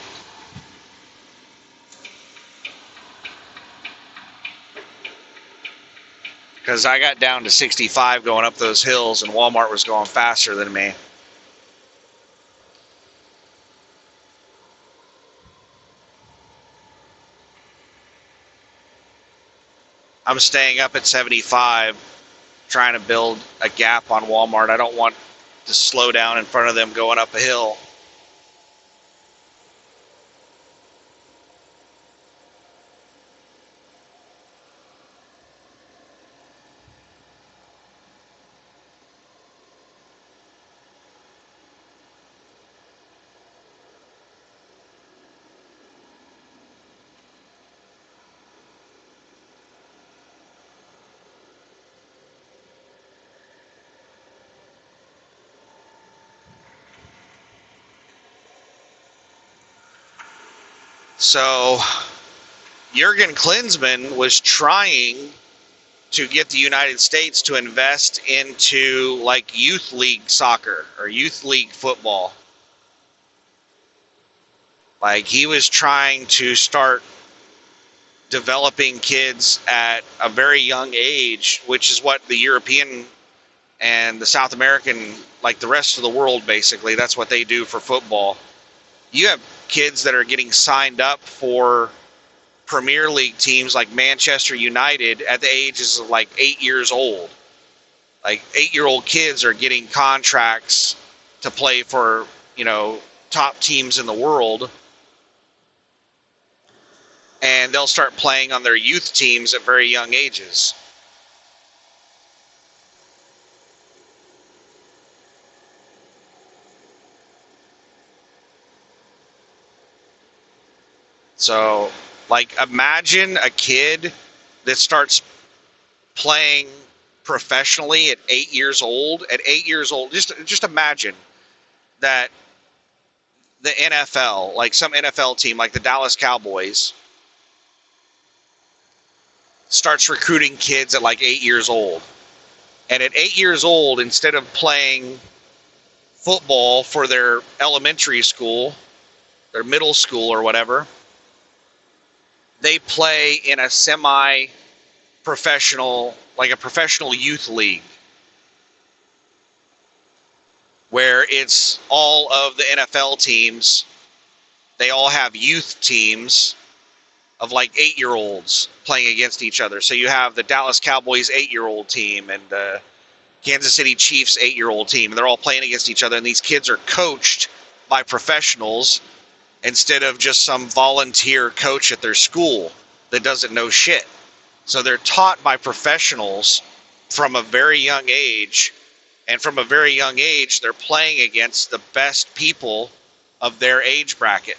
Because I got down to 65 going up those hills, and Walmart was going faster than me. I'm staying up at 75, trying to build a gap on Walmart. I don't want to slow down in front of them going up a hill. So Jurgen Klinsmann was trying to get the United States to invest into like youth league soccer or youth league football. Like he was trying to start developing kids at a very young age, which is what the European and the South American, like the rest of the world, basically, that's what they do for football. You have kids that are getting signed up for Premier League teams like Manchester United at the ages of like 8 years old. Like 8-year-old kids are getting contracts to play for, top teams in the world. And they'll start playing on their youth teams at very young ages. So, like, imagine a kid that starts playing professionally at 8 years old. At 8 years old, just imagine that the NFL, like some NFL team, like the Dallas Cowboys, starts recruiting kids at like 8 years old. And at 8 years old, instead of playing football for their elementary school, their middle school or whatever, they play in a semi-professional, like a professional youth league, where it's all of the NFL teams. They all have youth teams of like 8-year-olds playing against each other. So you have the Dallas Cowboys 8-year-old team and the Kansas City Chiefs 8-year-old team. And they're all playing against each other. And these kids are coached by professionals instead of just some volunteer coach at their school that doesn't know shit. So they're taught by professionals from a very young age. And from a very young age, they're playing against the best people of their age bracket.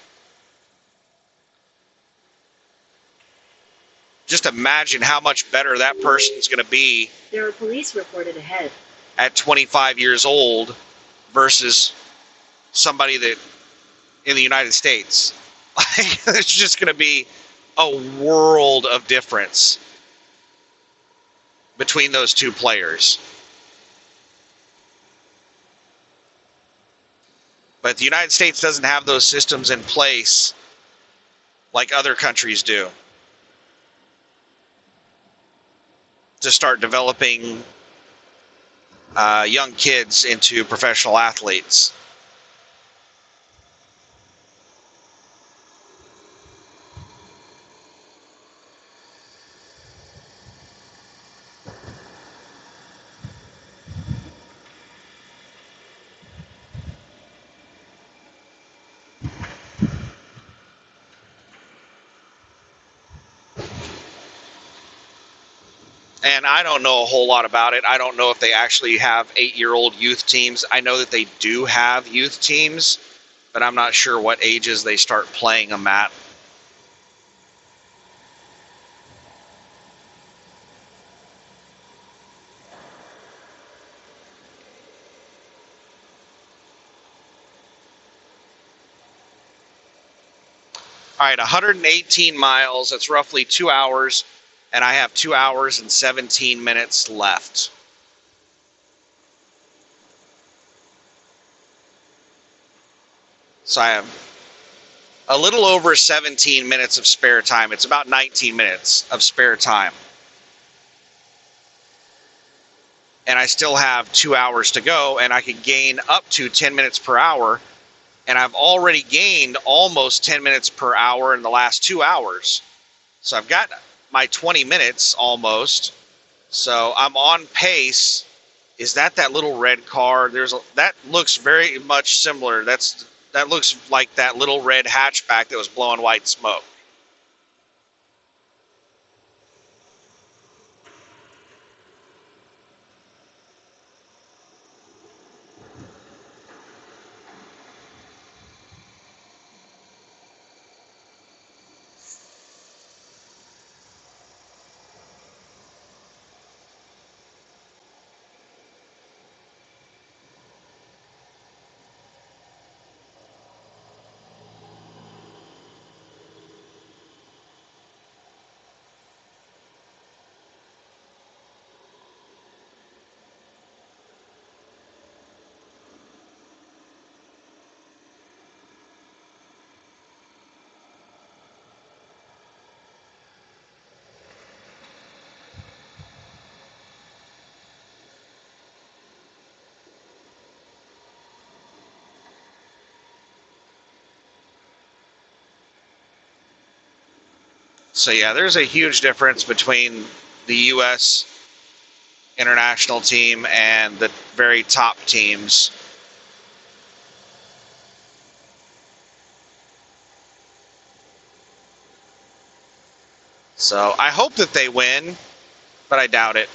Just imagine how much better that person's going to be. There are police reported ahead. At 25 years old versus somebody that in the United States. It's just going to be a world of difference between those two players. But the United States doesn't have those systems in place like other countries do to start developing young kids into professional athletes. And I don't know a whole lot about it. I don't know if they actually have 8-year-old youth teams. I know that they do have youth teams, but I'm not sure what ages they start playing them at. All right, 118 miles. That's roughly 2 hours. And I have 2 hours and 17 minutes left. So I have a little over 17 minutes of spare time. It's about 19 minutes of spare time. And I still have 2 hours to go, and I can gain up to 10 minutes per hour. And I've already gained almost 10 minutes per hour in the last 2 hours. So I've got my 20 minutes almost. So I'm on pace. Is that little red car? That looks very much similar. That looks like that little red hatchback that was blowing white smoke. So yeah, there's a huge difference between the U.S. international team and the very top teams. So I hope that they win, but I doubt it.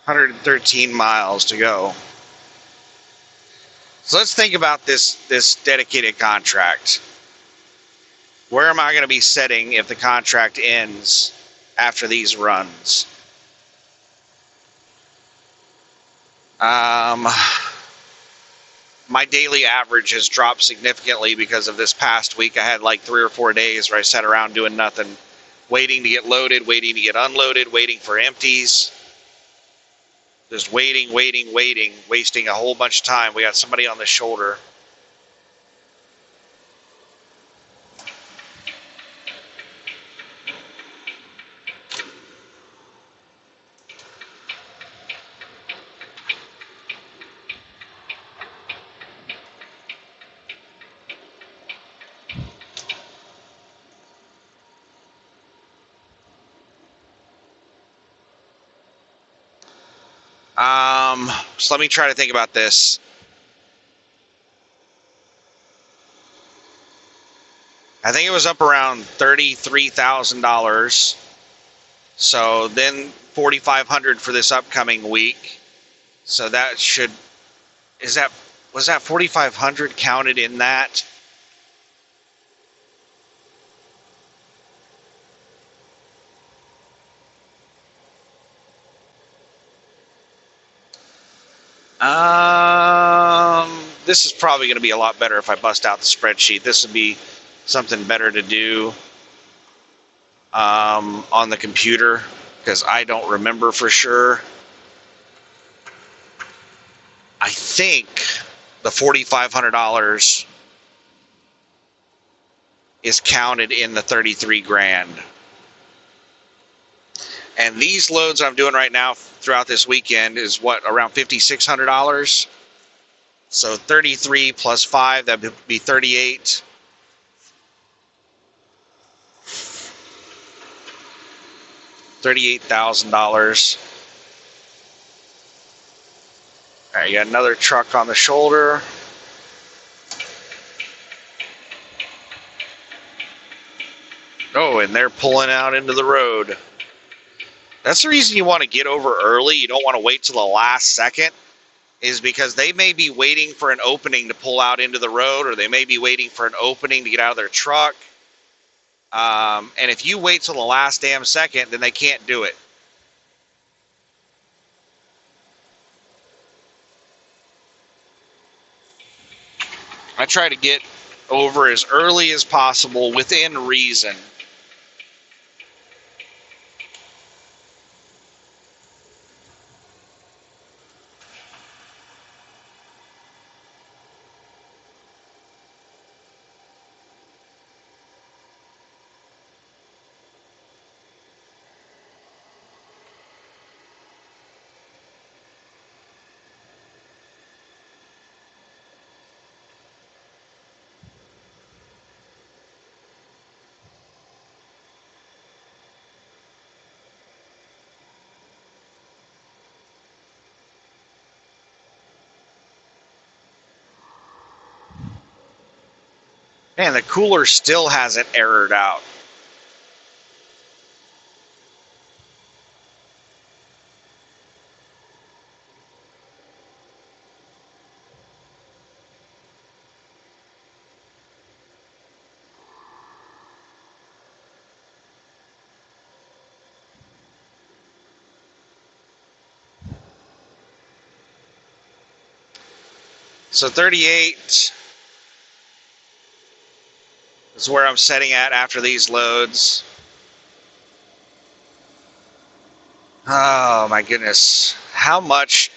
Hundred and 13 miles to go. So let's think about this dedicated contract. Where am I going to be sitting if the contract ends after these runs? My daily average has dropped significantly because of this past week. I had like 3 or 4 days where I sat around doing nothing, waiting to get loaded, waiting to get unloaded, waiting for empties. Just waiting, wasting a whole bunch of time. We got somebody on the shoulder. So let me try to think about this. I think it was up around $33,000. So then 4,500 for this upcoming week. So that should, was that 4,500 counted in that? This is probably going to be a lot better if I bust out the spreadsheet. This would be something better to do on the computer because I don't remember for sure. I think the $4,500 is counted in the 33 grand. And these loads I'm doing right now throughout this weekend is what, around $5,600. So 33 plus 5, that would be 38. $38,000. All right, you got another truck on the shoulder. Oh, and they're pulling out into the road. That's the reason you want to get over early. You don't want to wait till the last second, is because they may be waiting for an opening to pull out into the road, or they may be waiting for an opening to get out of their truck. And if you wait till the last damn second, then they can't do it. I try to get over as early as possible within reason. Man, the cooler still hasn't errored out. So 38 is where I'm setting at after these loads. Oh my goodness. How much,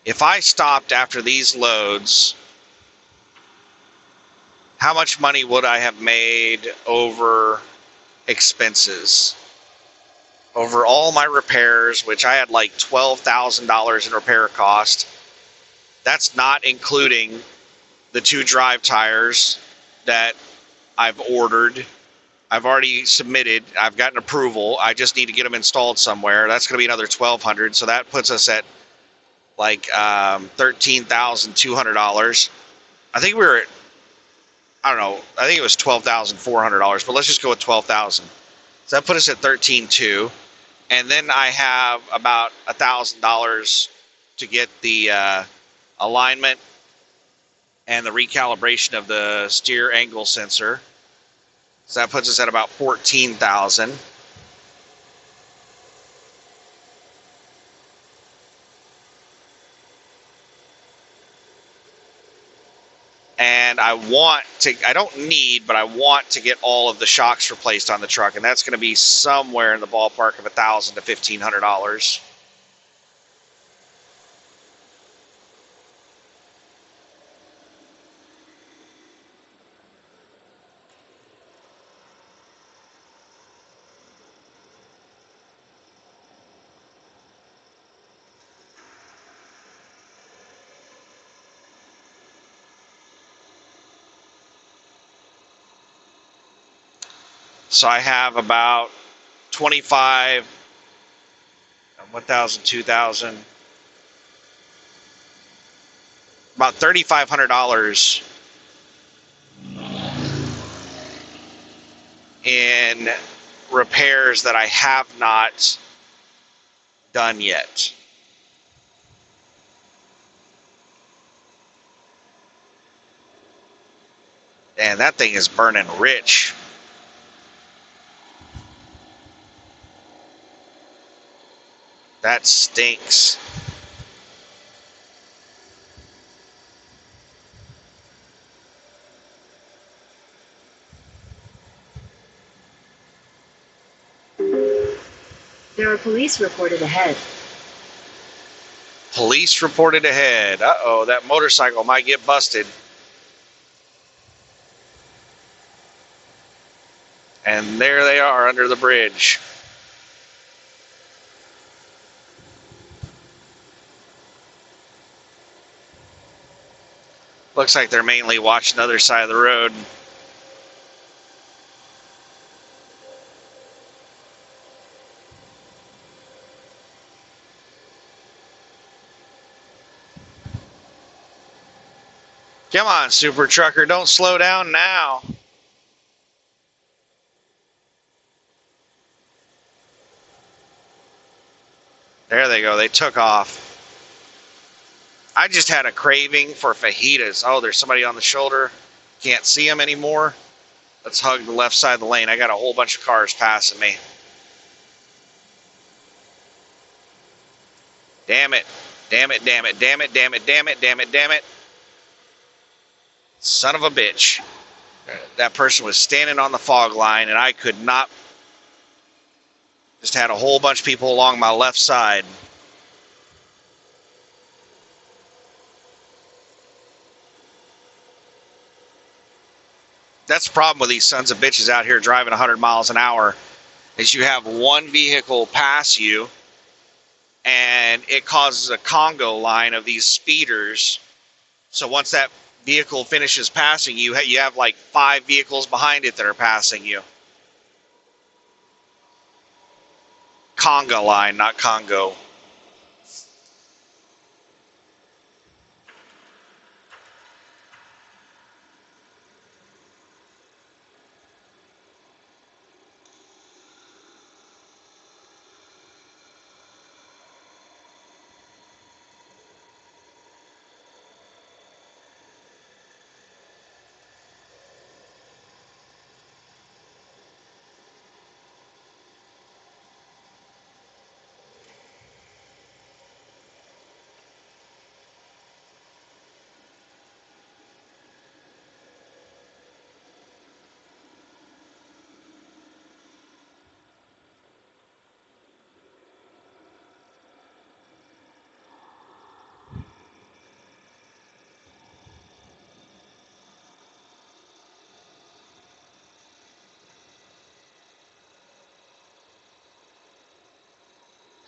if I stopped after these loads, how much money would I have made over expenses? Over all my repairs, which I had like $12,000 in repair cost. That's not including the 2 drive tires that I've ordered. I've already submitted. I've gotten approval. I just need to get them installed somewhere. That's going to be another $1,200. So that puts us at like $13,200. I think we were at, I don't know, I think it was $12,400, but let's just go with $12,000. So that put us at $13,200. And then I have about $1,000 to get the alignment and the recalibration of the steer angle sensor. So that puts us at about $14,000. And I don't need, but I want to get all of the shocks replaced on the truck. And that's going to be somewhere in the ballpark of $1,000 to $1,500. So I have about 25, 1,000, 2,000, about $3,500 in repairs that I have not done yet. And that thing is burning rich. That stinks. There are police reported ahead. Police reported ahead. Uh-oh, that motorcycle might get busted. And there they are under the bridge. Looks like they're mainly watching the other side of the road. Come on, Super Trucker, don't slow down now. There they go, they took off. I just had a craving for fajitas. Oh, there's somebody on the shoulder. Can't see them anymore. Let's hug the left side of the lane. I got a whole bunch of cars passing me. Damn it. Damn it, damn it, damn it, damn it, damn it, damn it, damn it. Son of a bitch. That person was standing on the fog line and I could not. Just had a whole bunch of people along my left side. That's the problem with these sons of bitches out here driving 100 miles an hour, is you have one vehicle pass you and it causes a Congo line of these speeders. So once that vehicle finishes passing you, you have like 5 vehicles behind it that are passing you. Conga line, not Congo.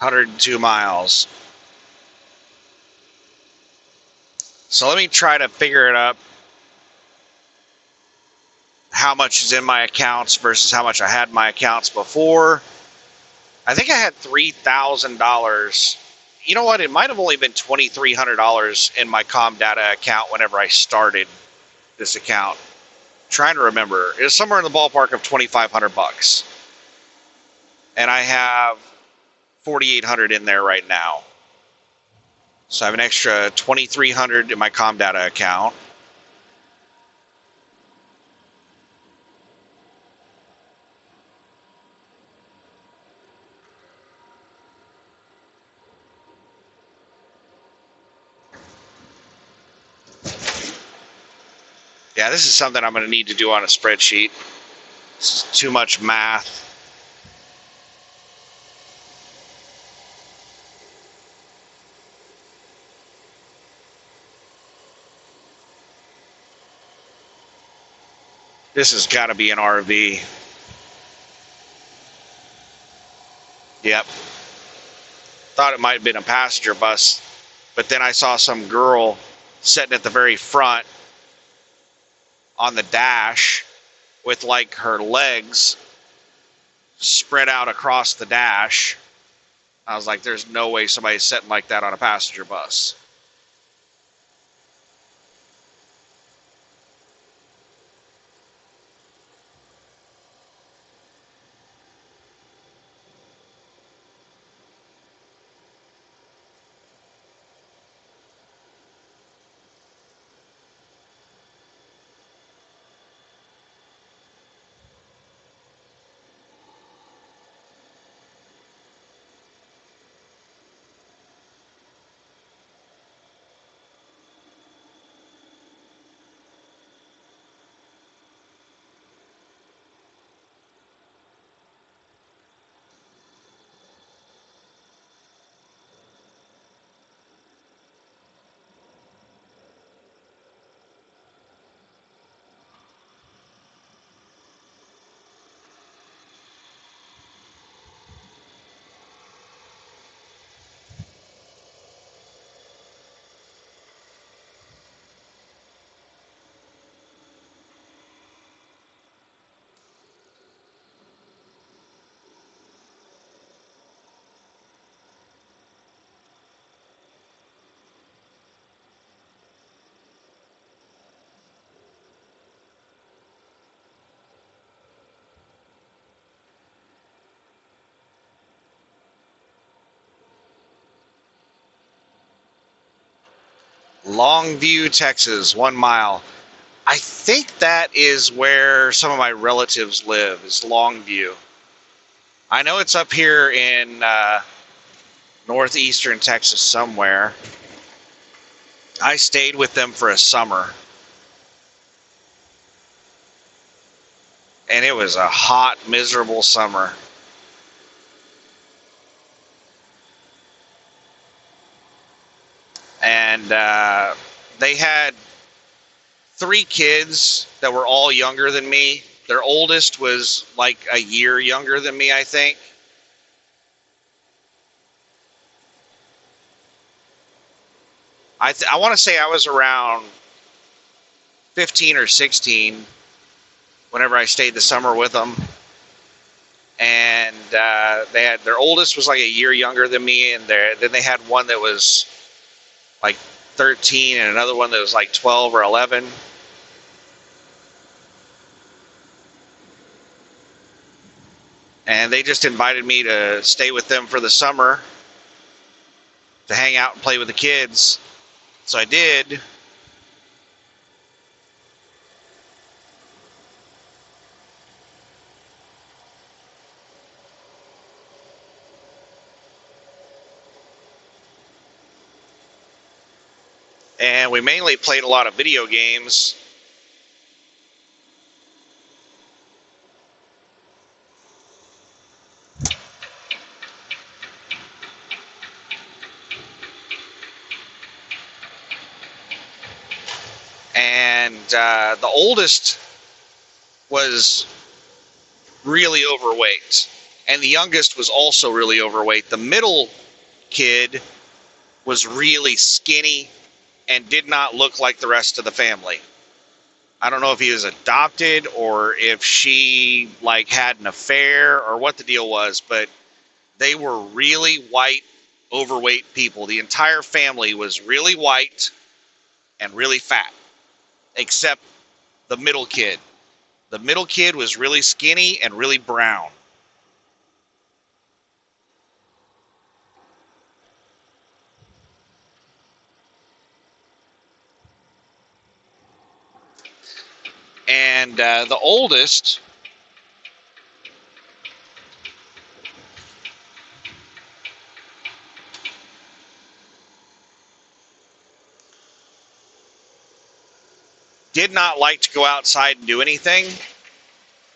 $102 miles. So let me try to figure it up. How much is in my accounts versus how much I had in my accounts before. I think I had $3,000. You know what? It might have only been $2,300 in my Comdata account whenever I started this account. I'm trying to remember. It was somewhere in the ballpark of $2,500. And I have $4,800 in there right now. So I have an extra $2,300 in my Comdata account. Yeah, this is something I'm going to need to do on a spreadsheet. It's too much math. This has got to be an RV. Yep. Thought it might have been a passenger bus, but then I saw some girl sitting at the very front on the dash with like her legs spread out across the dash. I was like, there's no way somebody's sitting like that on a passenger bus. Longview, Texas, 1 mile. I think that is where some of my relatives live, is Longview. I know it's up here in northeastern Texas somewhere. I stayed with them for a summer. And it was a hot, miserable summer. And they had 3 kids that were all younger than me. Their oldest was like a year younger than me, I think. I want to say I was around 15 or 16 whenever I stayed the summer with them. And they had, their oldest was like a year younger than me, and then they had one that was like 13 and another one that was like 12 or 11. And they just invited me to stay with them for the summer to hang out and play with the kids. So I did. And we mainly played a lot of video games. And the oldest was really overweight. And the youngest was also really overweight. The middle kid was really skinny and did not look like the rest of the family. I don't know if he was adopted or if she like had an affair or what the deal was, but they were really white, overweight people. The entire family was really white and really fat, except the middle kid. The middle kid was really skinny and really brown. And the oldest did not like to go outside and do anything,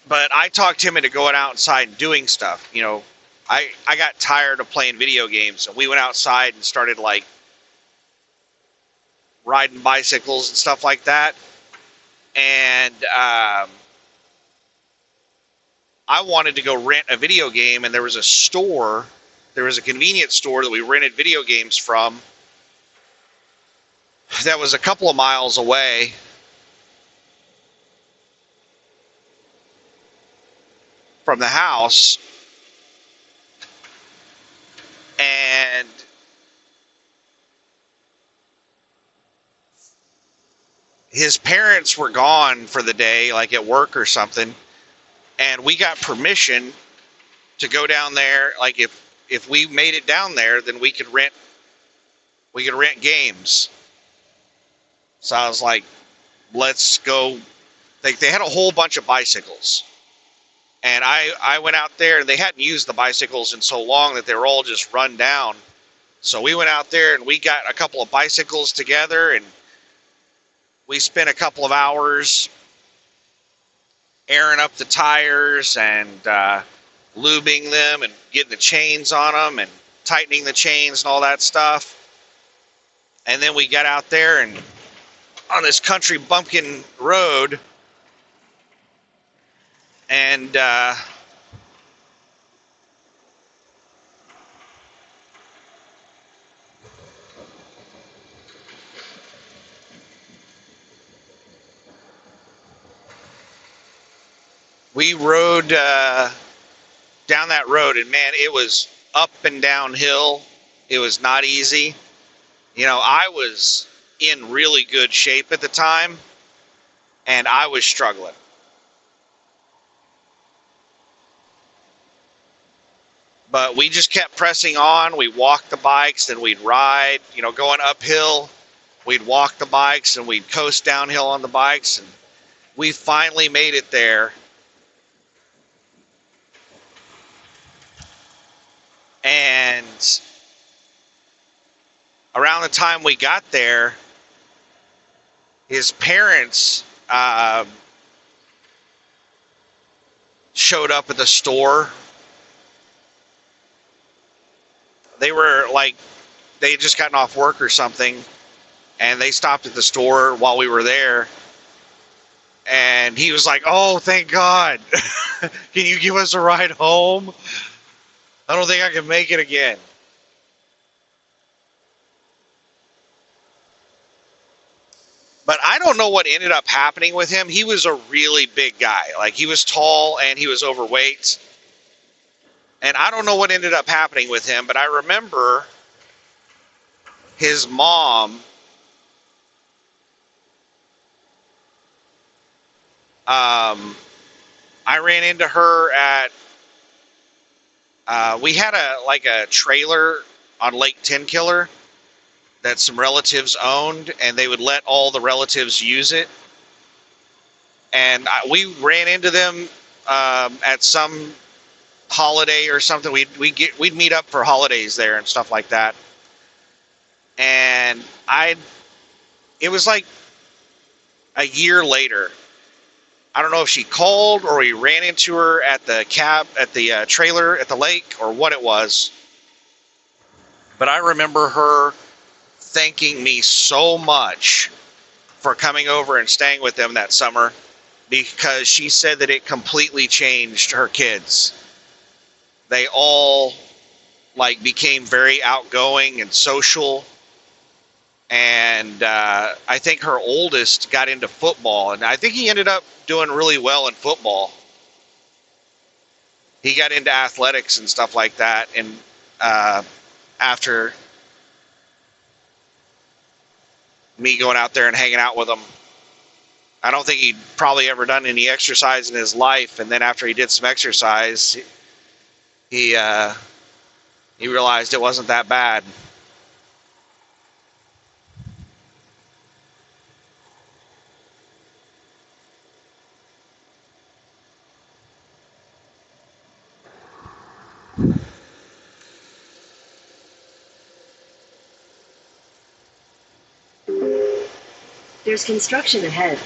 but I talked him into going outside and doing stuff. You know, I got tired of playing video games, and we went outside and started like riding bicycles and stuff like that. And I wanted to go rent a video game, and there was a store, there was a convenience store that we rented video games from that was a couple of miles away. From the house. And his parents were gone for the day, like at work or something, and we got permission to go down there. Like if we made it down there, then we could rent games. So I was like, let's go. They had a whole bunch of bicycles. And I went out there, and they hadn't used the bicycles in so long that they were all just run down. So we went out there, and we got a couple of bicycles together, and we spent a couple of hours airing up the tires and lubing them and getting the chains on them and tightening the chains and all that stuff. And then we got out there and on this country bumpkin road, and we rode down that road, and man, it was up and downhill. It was not easy. You know, I was in really good shape at the time, and I was struggling. But we just kept pressing on. We walked the bikes, then we'd ride, you know, going uphill. We'd walk the bikes and we'd coast downhill on the bikes, and we finally made it there. And around the time we got there, his parents showed up at the store. They were like, they had just gotten off work or something, and they stopped at the store while we were there. And he was like, "Oh, thank God. Can you give us a ride home? I don't think I can make it again." But I don't know what ended up happening with him. He was a really big guy. Like, he was tall and he was overweight. And I don't know what ended up happening with him, but I remember his mom I ran into her at we had a trailer on Lake Tenkiller that some relatives owned, and they would let all the relatives use it. And we ran into them at some holiday or something. We'd meet up for holidays there and stuff like that. And it was like a year later. I don't know if she called or we ran into her at the trailer at the lake or what it was. But I remember her thanking me so much for coming over and staying with them that summer, because she said that it completely changed her kids. They all became very outgoing and social. And I think her oldest got into football, and I think he ended up doing really well in football. He got into athletics and stuff like that, and after me going out there and hanging out with him, I don't think he'd probably ever done any exercise in his life. And then after he did some exercise, he realized it wasn't that bad. There's construction ahead.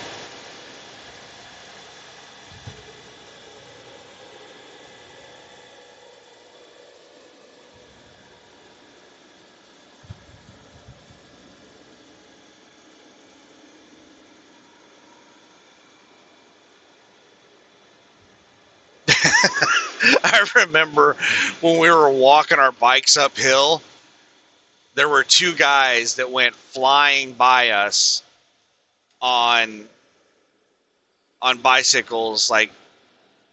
I remember when we were walking our bikes uphill, there were two guys that went flying by us on bicycles. Like,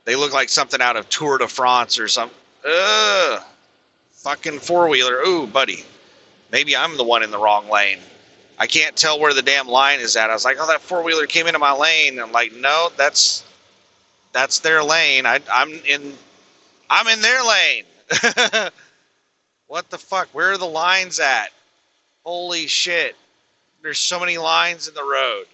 they look like something out of Tour de France or something. Fucking four-wheeler. Ooh, buddy. Maybe I'm the one in the wrong lane. I can't tell where the damn line is at. I was like, oh, that four-wheeler came into my lane. I'm like, no, that's their lane. I'm in their lane. What the fuck? Where are the lines at? Holy shit. There's so many lines in the road.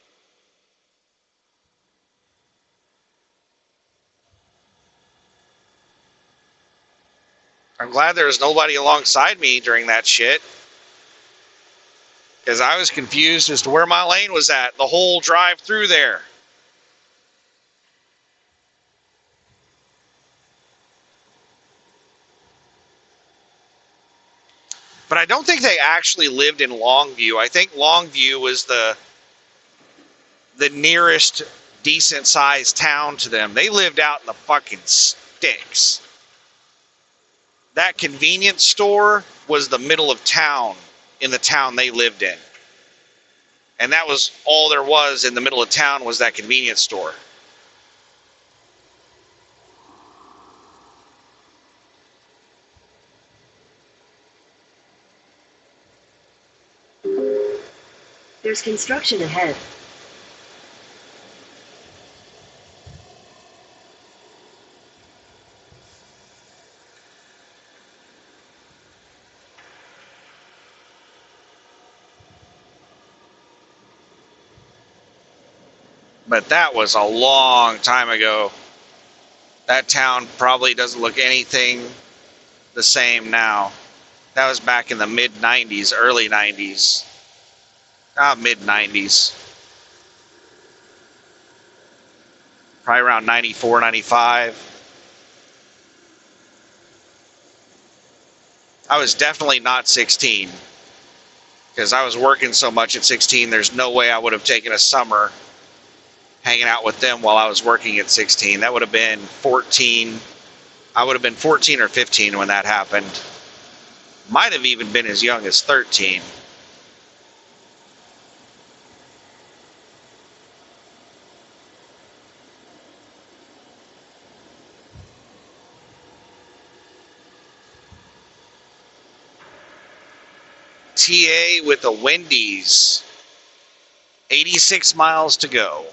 I'm glad there was nobody alongside me during that shit, because I was confused as to where my lane was at the whole drive through there. But I don't think they actually lived in Longview. I think Longview was the nearest decent-sized town to them. They lived out in the fucking sticks. That convenience store was the middle of town in the town they lived in. And that was all there was in the middle of town, was that convenience store. There's construction ahead. But that was a long time ago. That town probably doesn't look anything the same now. That was back in the mid 90s, early 90s. Mid 90s. Probably around 94, 95. I was definitely not 16 because I was working so much at 16. There's no way I would have taken a summer hanging out with them while I was working at 16. That would have been 14. I would have been 14 or 15 when that happened. Might have even been as young as 13. TA with a Wendy's. 86 miles to go.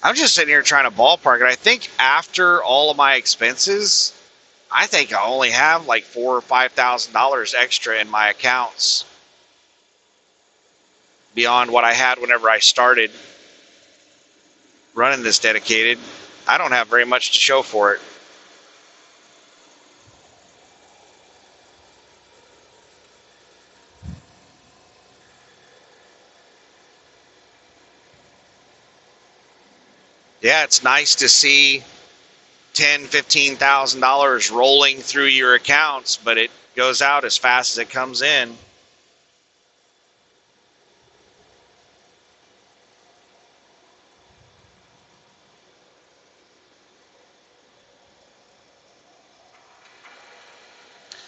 I'm just sitting here trying to ballpark it. I think after all of my expenses, I think I only have like $4,000 or $5,000 extra in my accounts beyond what I had whenever I started running this dedicated. I don't have very much to show for it. Yeah, it's nice to see $10,000, $15,000 rolling through your accounts, but it goes out as fast as it comes in.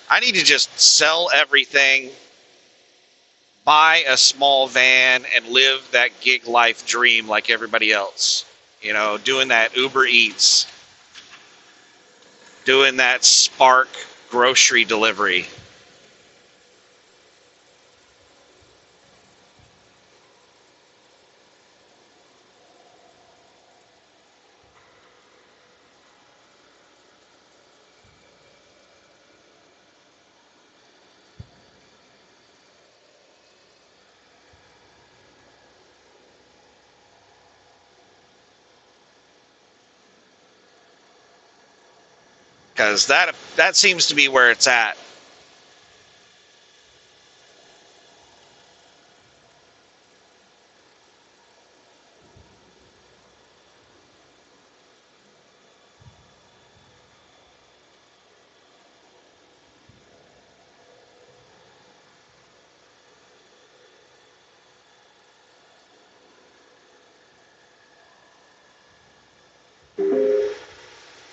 I need to just sell everything, buy a small van, and live that gig life dream like everybody else. You know, doing that Uber Eats, doing that Spark grocery delivery. Because that seems to be where it's at.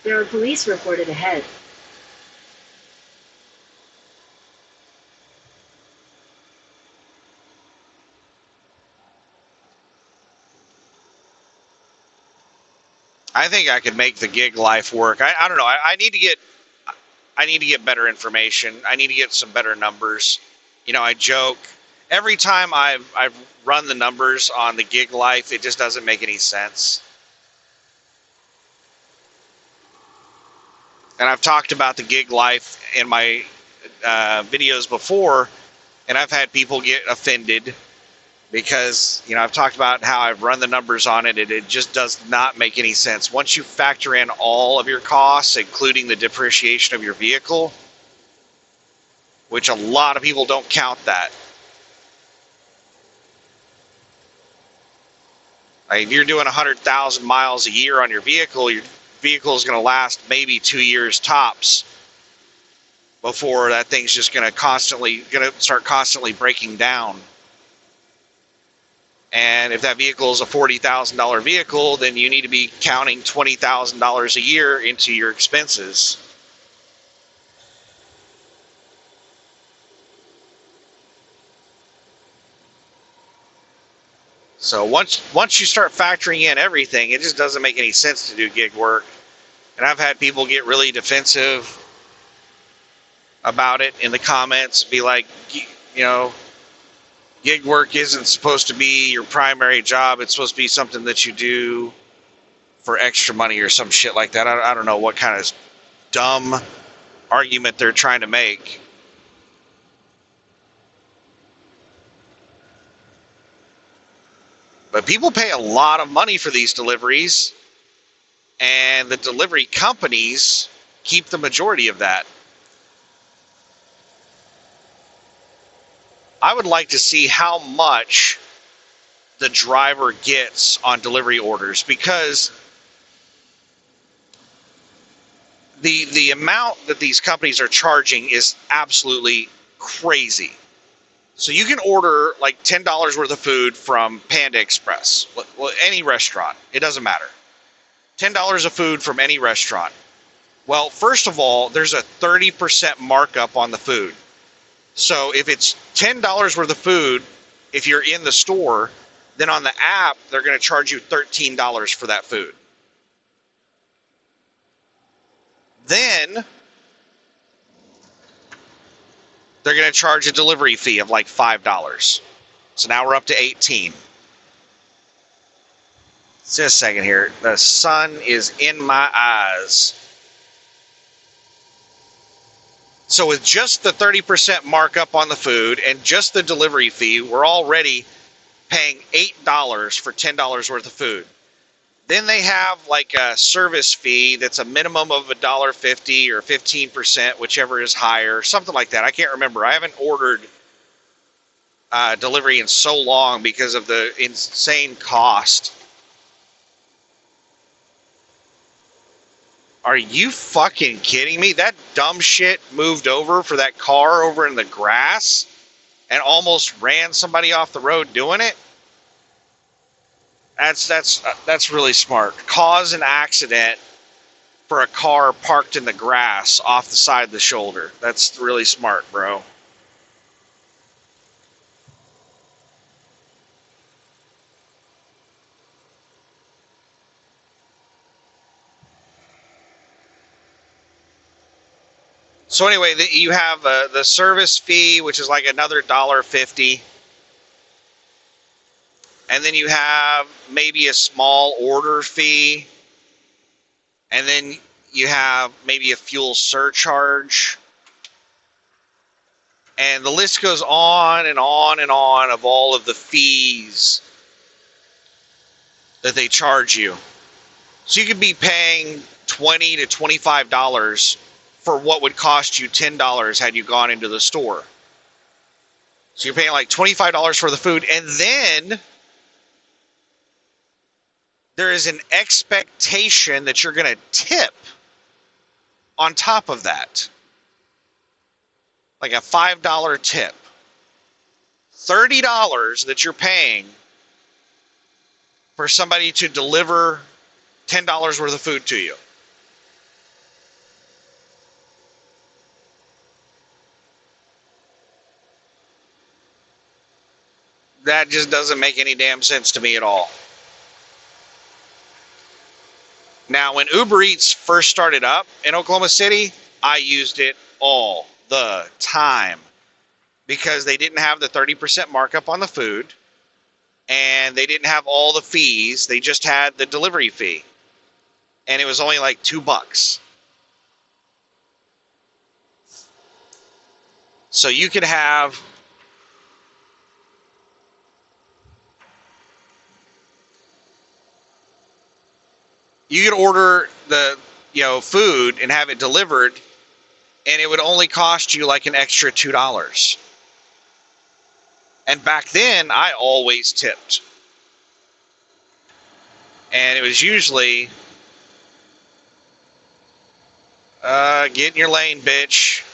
There are police reported ahead. I think I could make the gig life work. I don't know. I need to get better information. I need to get some better numbers. You know, I joke every time I've run the numbers on the gig life, it just doesn't make any sense. And I've talked about the gig life in my videos before, and I've had people get offended because, you know, I've talked about how I've run the numbers on it, and it just does not make any sense. Once you factor in all of your costs, including the depreciation of your vehicle, which a lot of people don't count that. Like if you're doing 100,000 miles a year on your vehicle is going to last maybe 2 years tops before that thing's just going to start constantly breaking down. And if that vehicle is a $40,000 vehicle, then you need to be counting $20,000 a year into your expenses. So once you start factoring in everything, it just doesn't make any sense to do gig work. And I've had people get really defensive about it in the comments, be like, you know, gig work isn't supposed to be your primary job. It's supposed to be something that you do for extra money or some shit like that. I don't know what kind of dumb argument they're trying to make. But people pay a lot of money for these deliveries, and the delivery companies keep the majority of that. I would like to see how much the driver gets on delivery orders, because the amount that these companies are charging is absolutely crazy. So you can order like $10 worth of food from Panda Express, well, any restaurant, it doesn't matter. $10 of food from any restaurant. Well, first of all, there's a 30% markup on the food. So if it's $10 worth of food, if you're in the store, then on the app, they're going to charge you $13 for that food. Then they're going to charge a delivery fee of like $5. So now we're up to $18. Just a second here. The sun is in my eyes. So with just the 30% markup on the food and just the delivery fee, we're already paying $8 for $10 worth of food. Then they have like a service fee that's a minimum of $1.50 or 15%, whichever is higher, something like that. I can't remember. I haven't ordered delivery in so long because of the insane cost. Are you fucking kidding me? That dumb shit moved over for that car over in the grass and almost ran somebody off the road doing it? That's really smart. Cause an accident for a car parked in the grass off the side of the shoulder. That's really smart, bro. So anyway, you have the service fee, which is like another $1.50. And then you have maybe a small order fee. And then you have maybe a fuel surcharge. And the list goes on and on and on of all of the fees that they charge you. So you could be paying $20 to $25 for what would cost you $10 had you gone into the store. So you're paying like $25 for the food, and then there is an expectation that you're going to tip on top of that. Like a $5 tip. $30 that you're paying for somebody to deliver $10 worth of food to you. That just doesn't make any damn sense to me at all. Now, when Uber Eats first started up in Oklahoma City, I used it all the time because they didn't have the 30% markup on the food and they didn't have all the fees. They just had the delivery fee, and it was only like $2. So you could have order the food and have it delivered, and it would only cost you like an extra $2. And back then, I always tipped. And it was usually, get in your lane, bitch.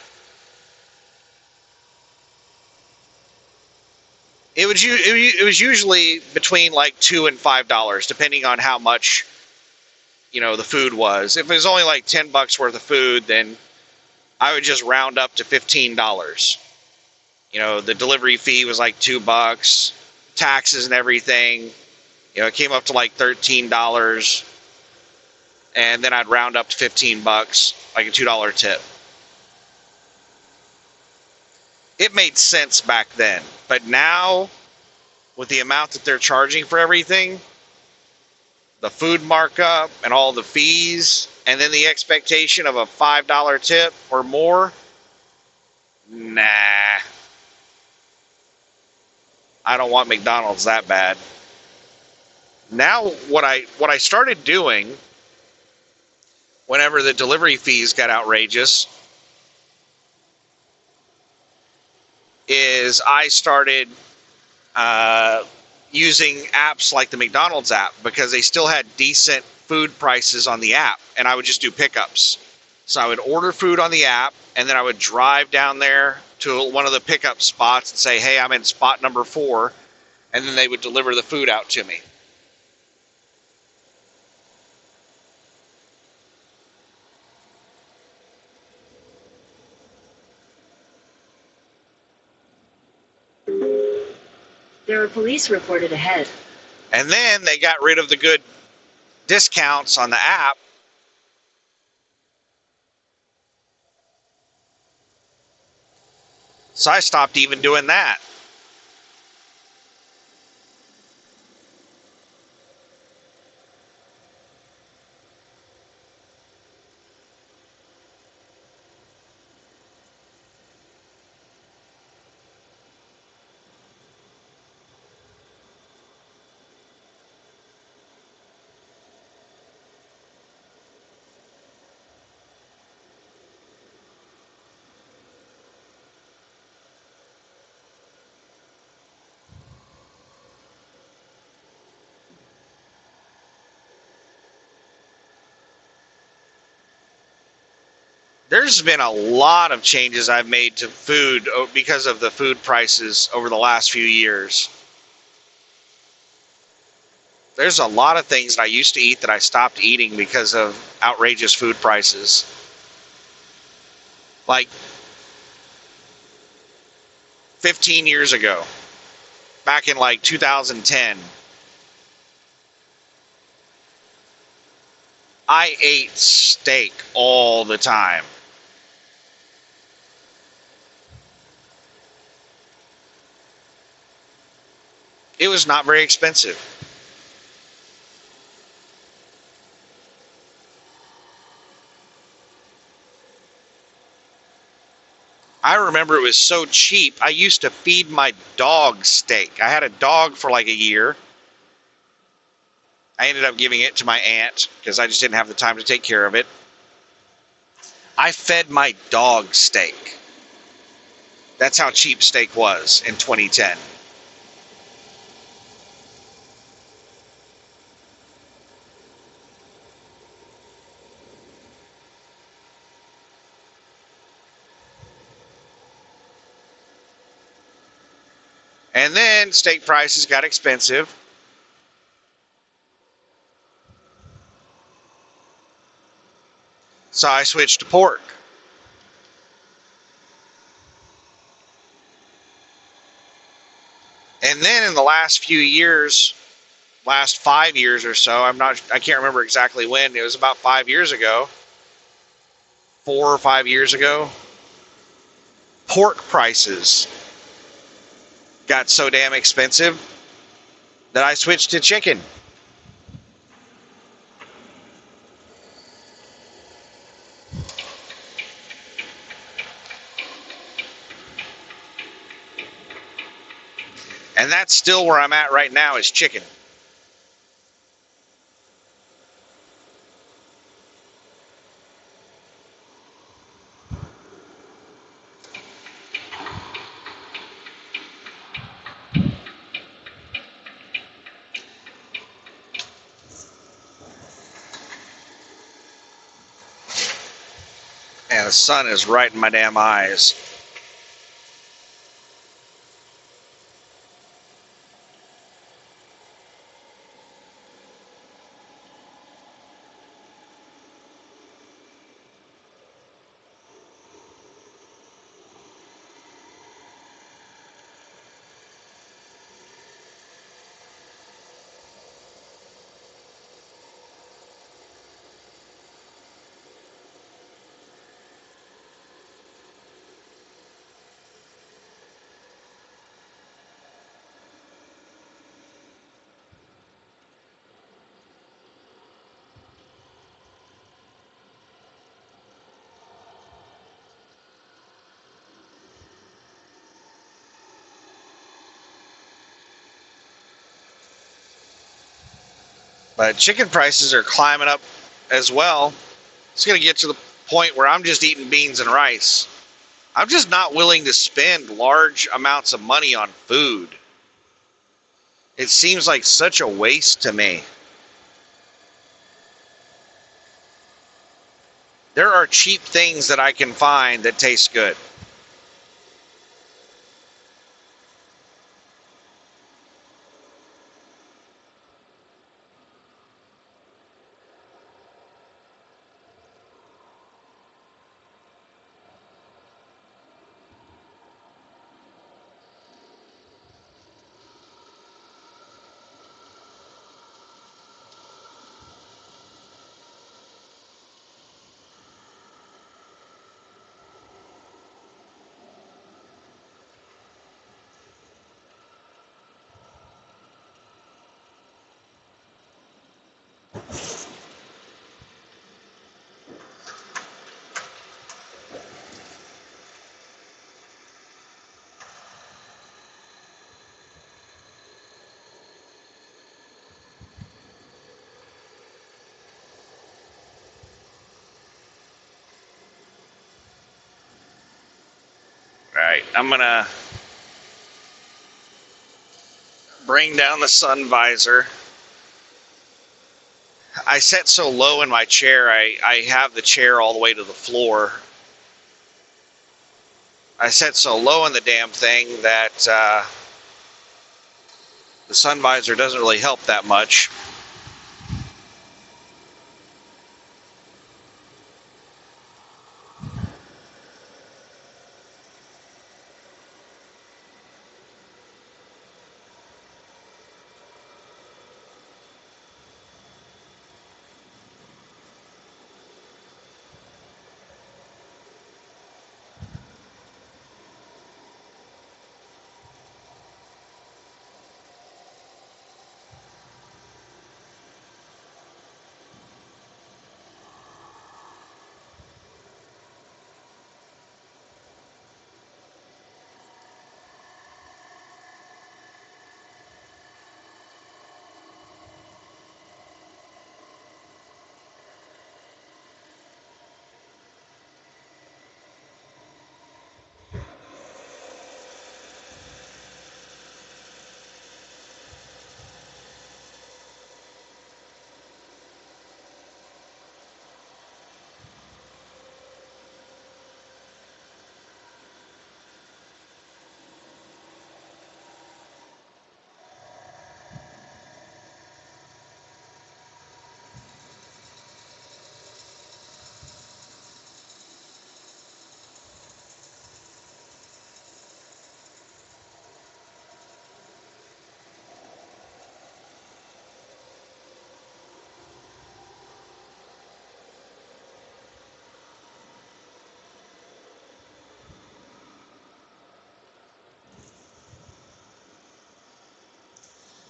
It was usually between like $2 and $5, depending on how much, the food was. If it was only like $10 worth of food, then I would just round up to $15. The delivery fee was like $2, taxes and everything. It came up to like $13, and then I'd round up to $15, like a $2 tip. It made sense back then, but now, with the amount that they're charging for everything, the food markup and all the fees, and then the expectation of a $5 tip or more, nah. I don't want McDonald's that bad. Now, what I started doing whenever the delivery fees got outrageous is I started using apps like the McDonald's app, because they still had decent food prices on the app, and I would just do pickups. So I would order food on the app, and then I would drive down there to one of the pickup spots and say, hey, I'm in spot number 4, and then they would deliver the food out to me. There are police reported ahead. And then they got rid of the good discounts on the app. So I stopped even doing that. There's been a lot of changes I've made to food because of the food prices over the last few years. There's a lot of things that I used to eat that I stopped eating because of outrageous food prices. Like 15 years ago, back in like 2010, I ate steak all the time. It was not very expensive. I remember it was so cheap. I used to feed my dog steak. I had a dog for like a year. I ended up giving it to my aunt because I just didn't have the time to take care of it. I fed my dog steak. That's how cheap steak was in 2010. And then steak prices got expensive. So I switched to pork. And then in the last few years, last 5 years or so, I can't remember exactly when, it was about 5 years ago, 4 or 5 years ago, pork prices got so damn expensive that I switched to chicken. And that's still where I'm at right now, is chicken. Man, the sun is right in my damn eyes. But chicken prices are climbing up as well. It's going to get to the point where I'm just eating beans and rice. I'm just not willing to spend large amounts of money on food. It seems like such a waste to me. There are cheap things that I can find that taste good. All right, I'm going to bring down the sun visor. I sat so low in my chair, I have the chair all the way to the floor. I sat so low in the damn thing that the sun visor doesn't really help that much.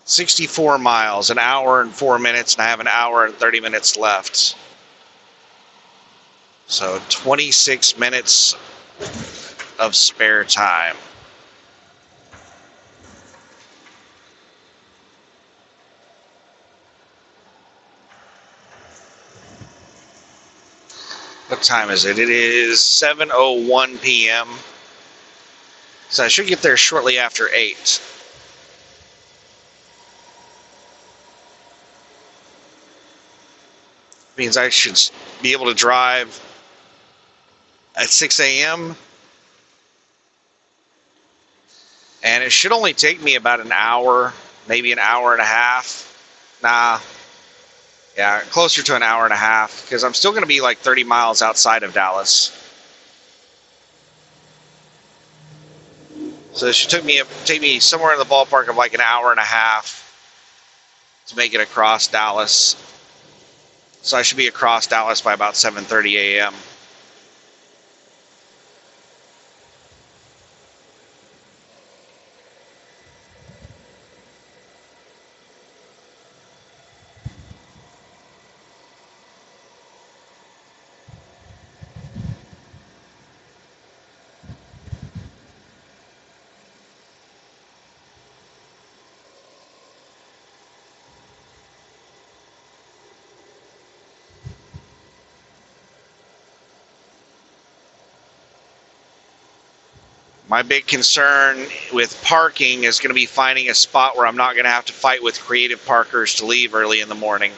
$64 miles, an hour and 4 minutes, and I have an hour and 30 minutes left. So 26 minutes of spare time. What time is it? It is 7:01 p.m. So I should get there shortly after 8. Means I should be able to drive at 6 a.m. And it should only take me about an hour, maybe an hour and a half. Nah, yeah, closer to an hour and a half, because I'm still going to be like 30 miles outside of Dallas. So it should take me somewhere in the ballpark of like an hour and a half to make it across Dallas. So I should be across Dallas by about 7:30 a.m. My big concern with parking is going to be finding a spot where I'm not going to have to fight with creative parkers to leave early in the morning.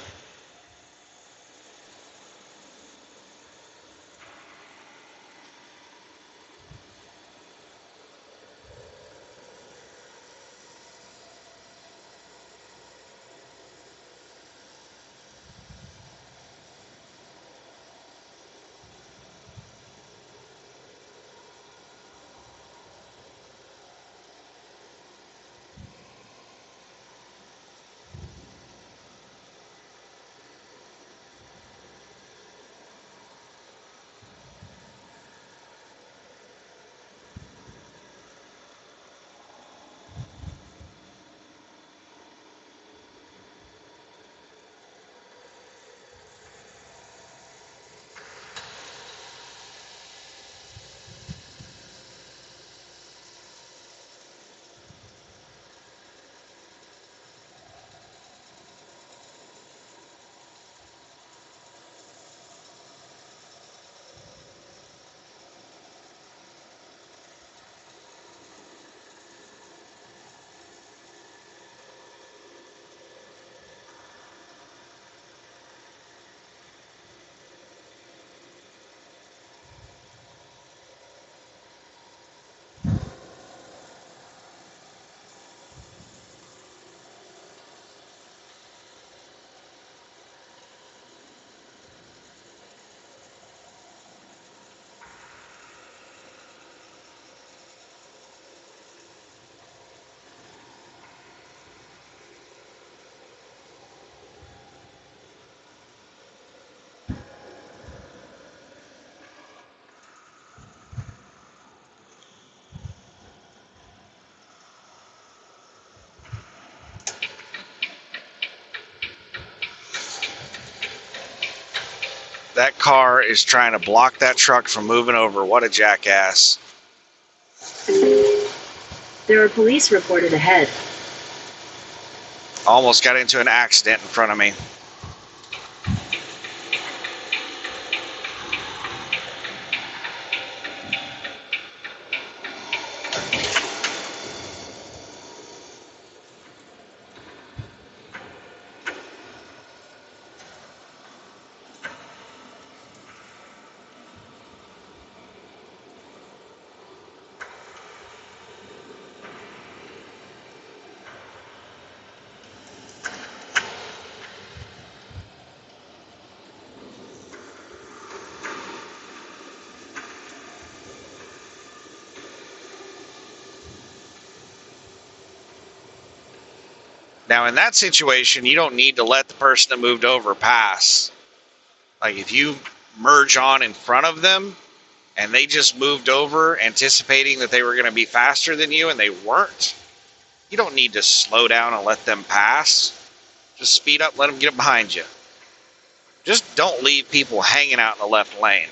That car is trying to block that truck from moving over. What a jackass. There are police reported ahead. Almost got into an accident in front of me. Now, in that situation, you don't need to let the person that moved over pass. Like, if you merge on in front of them and they just moved over anticipating that they were going to be faster than you and they weren't, you don't need to slow down and let them pass. Just speed up, let them get behind you. Just don't leave people hanging out in the left lane.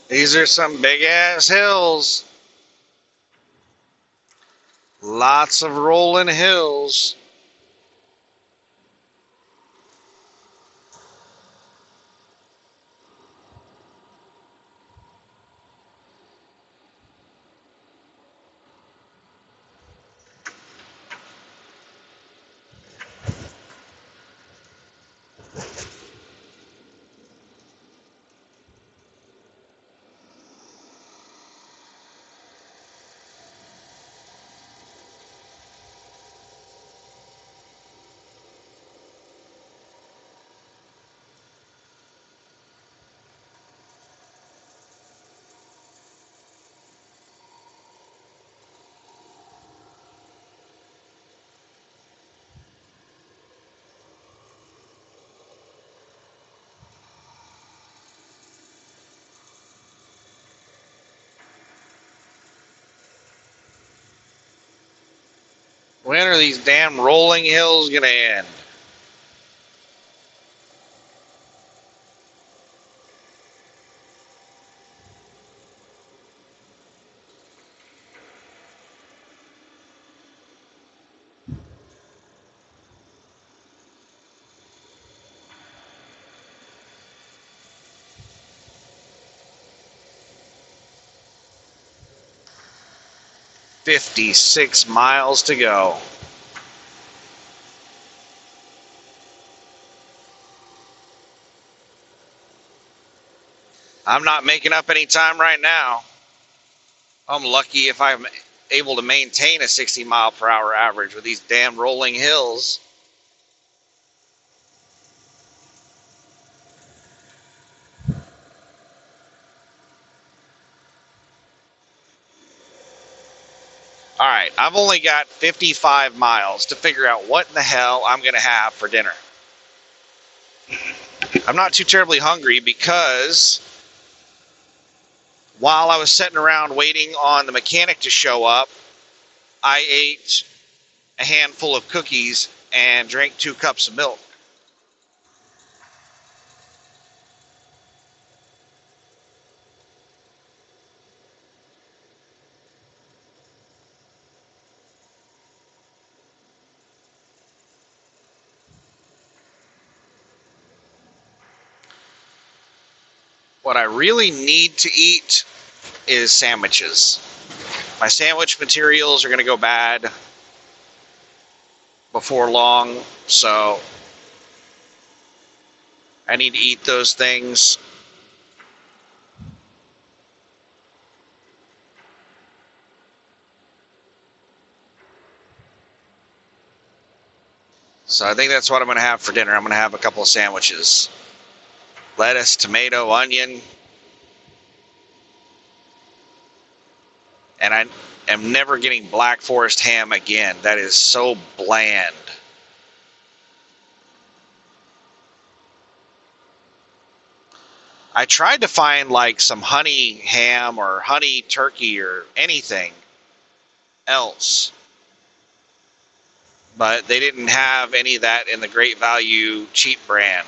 These are some big ass hills. Lots of rolling hills. When are these damn rolling hills gonna end? "56 miles to go." I'm not making up any time right now. I'm lucky if I'm able to maintain a 60-mile-per-hour average with these damn rolling hills. All right, I've only got 55 miles to figure out what in the hell I'm going to have for dinner. I'm not too terribly hungry because while I was sitting around waiting on the mechanic to show up, I ate a handful of cookies and drank 2 cups of milk. What I really need to eat is sandwiches. My sandwich materials are going to go bad before long, so I need to eat those things. So I think that's what I'm going to have for dinner. I'm going to have a couple of sandwiches. Lettuce, tomato, onion. And I am never getting Black Forest ham again. That is so bland. I tried to find like some honey ham or honey turkey or anything else, but they didn't have any of that in the Great Value cheap brand.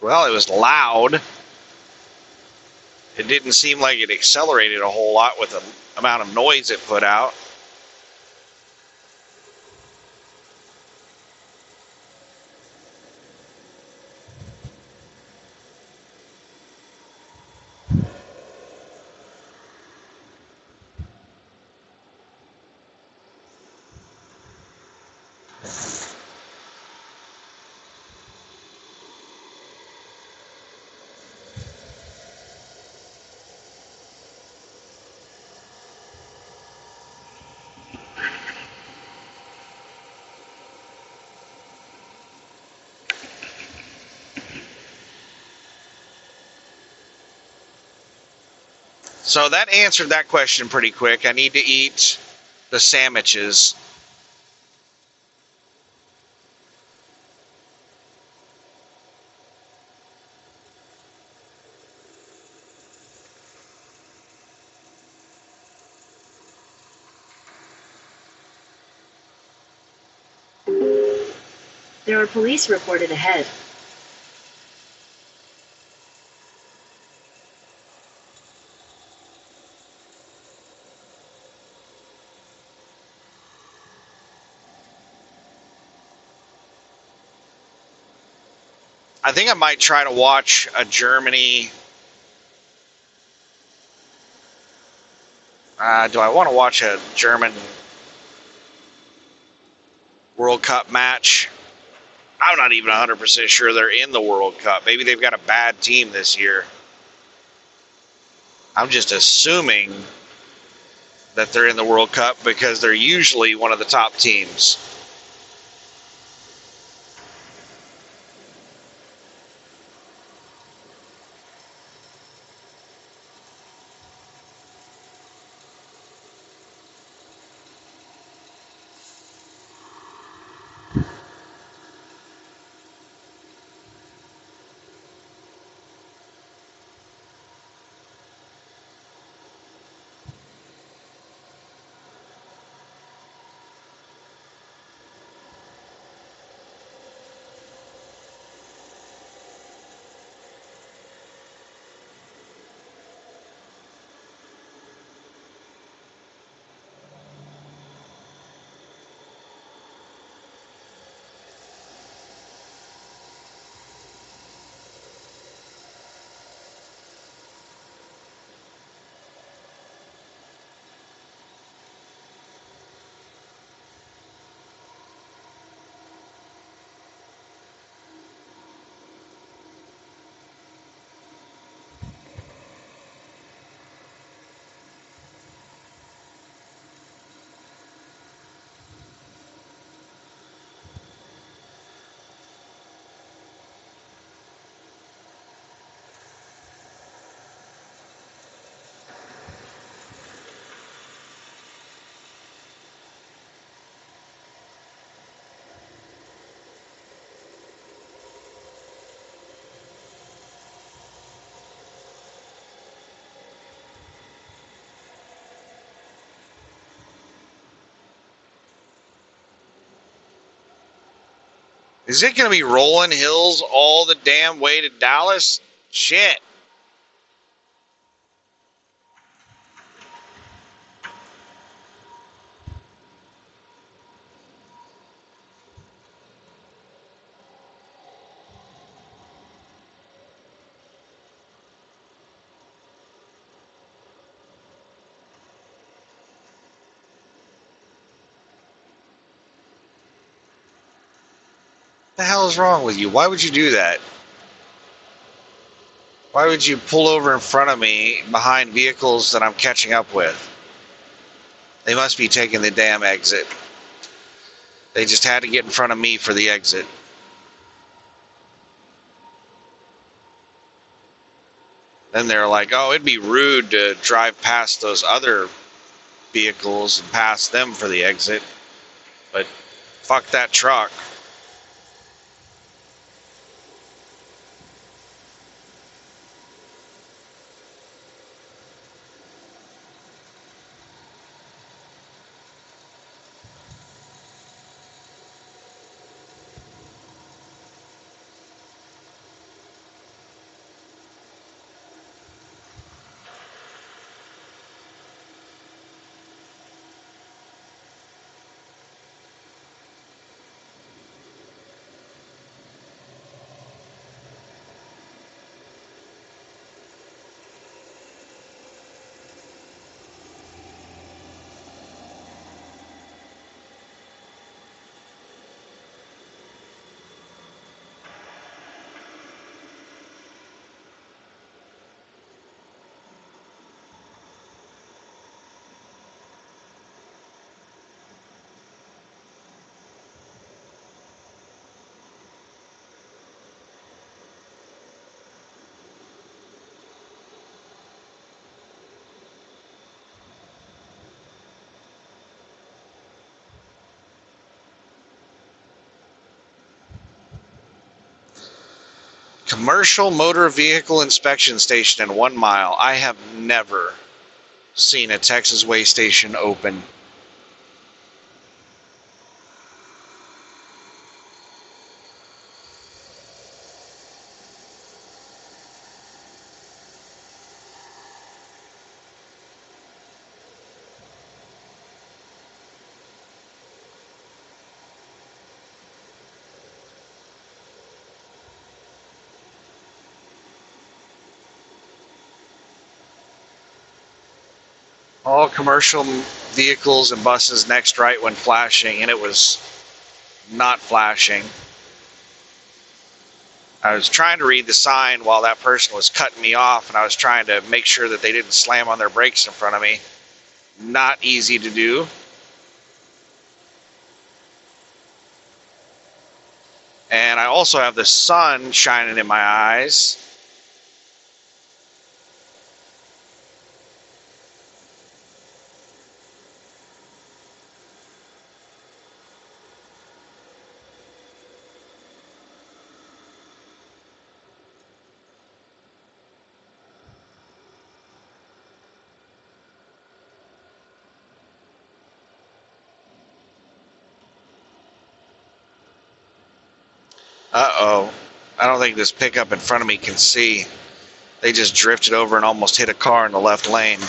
Well, it was loud. It didn't seem like it accelerated a whole lot with the amount of noise it put out. So that answered that question pretty quick. I need to eat the sandwiches. There are police reported ahead. I think I might try to watch a Germany. Do I want to watch a German World Cup match? I'm not even 100% sure they're in the World Cup. Maybe they've got a bad team this year. I'm just assuming that they're in the World Cup because they're usually one of the top teams. Is it going to be rolling hills all the damn way to Dallas? Shit. What the hell is wrong with you? Why would you do that? Why would you pull over in front of me behind vehicles that I'm catching up with? They must be taking the damn exit. They just had to get in front of me for the exit. Then they're like, oh, it'd be rude to drive past those other vehicles and pass them for the exit. But fuck that truck. Commercial motor vehicle inspection station in 1 mile. I have never seen a Texas weigh station open. All commercial vehicles and buses next right when flashing, and it was not flashing. I was trying to read the sign while that person was cutting me off, and I was trying to make sure that they didn't slam on their brakes in front of me. Not easy to do. And I also have the sun shining in my eyes. Uh-oh. I don't think this pickup in front of me can see. They just drifted over and almost hit a car in the left lane.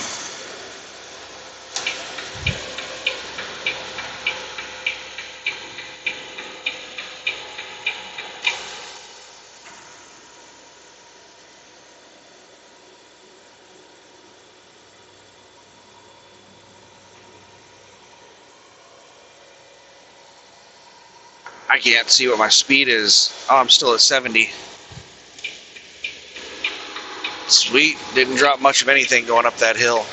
I can't see what my speed is. Oh, I'm still at 70. Sweet. Didn't drop much of anything going up that hill.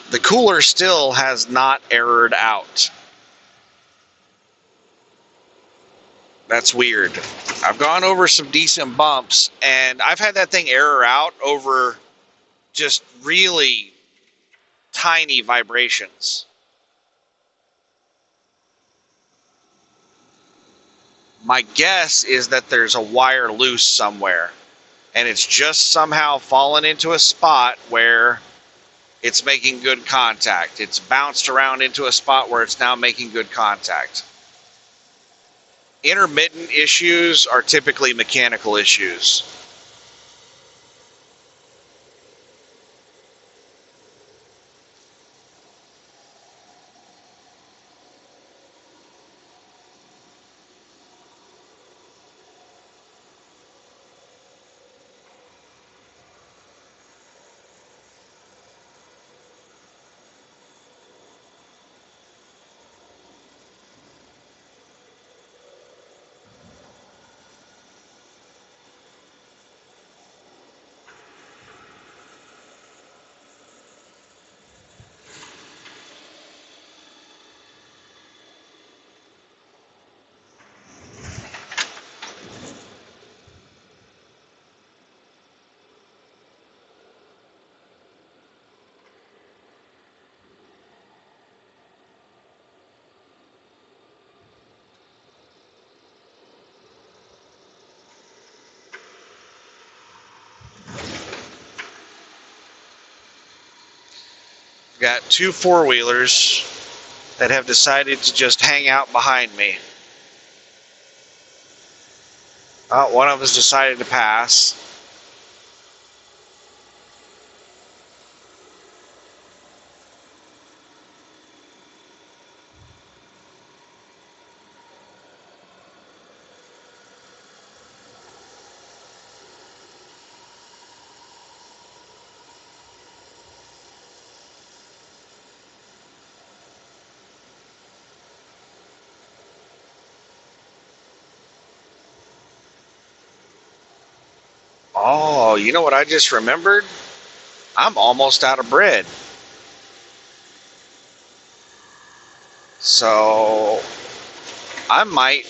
The cooler still has not errored out. That's weird. I've gone over some decent bumps, and I've had that thing error out over just really tiny vibrations. My guess is that there's a wire loose somewhere, and it's just somehow fallen into a spot where it's making good contact. It's bounced around into a spot where it's now making good contact. Intermittent issues are typically mechanical issues. Got two four-wheelers that have decided to just hang out behind me. One of us decided to pass. Oh, you know what I just remembered? I'm almost out of bread. So I might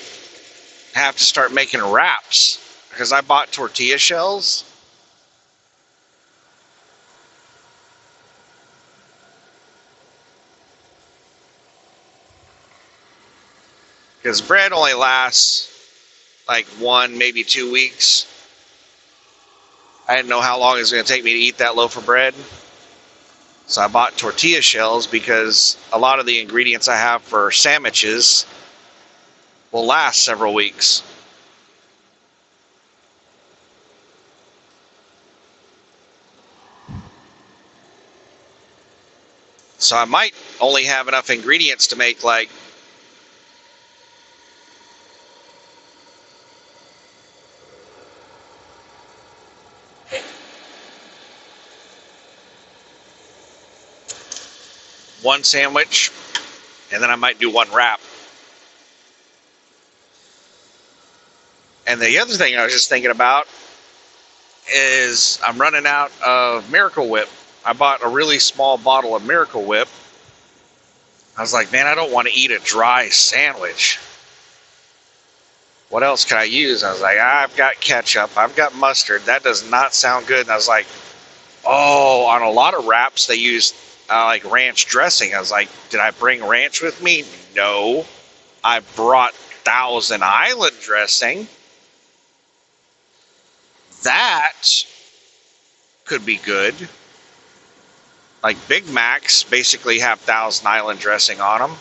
have to start making wraps because I bought tortilla shells. Because bread only lasts like 1, maybe 2 weeks. I didn't know how long it was going to take me to eat that loaf of bread. So I bought tortilla shells because a lot of the ingredients I have for sandwiches will last several weeks. So I might only have enough ingredients to make like one sandwich, and then I might do one wrap. And the other thing I was just thinking about is I'm running out of Miracle Whip. I bought a really small bottle of Miracle Whip. I was like, man, I don't want to eat a dry sandwich. What else can I use? I was like, I've got ketchup, I've got mustard. That does not sound good. And I was like, oh, on a lot of wraps they use like ranch dressing. I was like, did I bring ranch with me? No. I brought Thousand Island dressing. That could be good. Like Big Macs basically have Thousand Island dressing on them.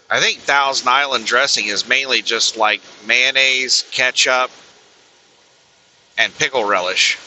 I think Thousand Island dressing is mainly just like mayonnaise, ketchup, and pickle relish.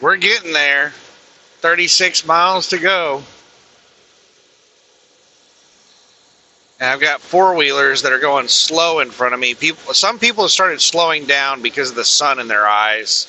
We're getting there. 36 miles to go. And I've got four-wheelers that are going slow in front of me. Some people have started slowing down because of the sun in their eyes.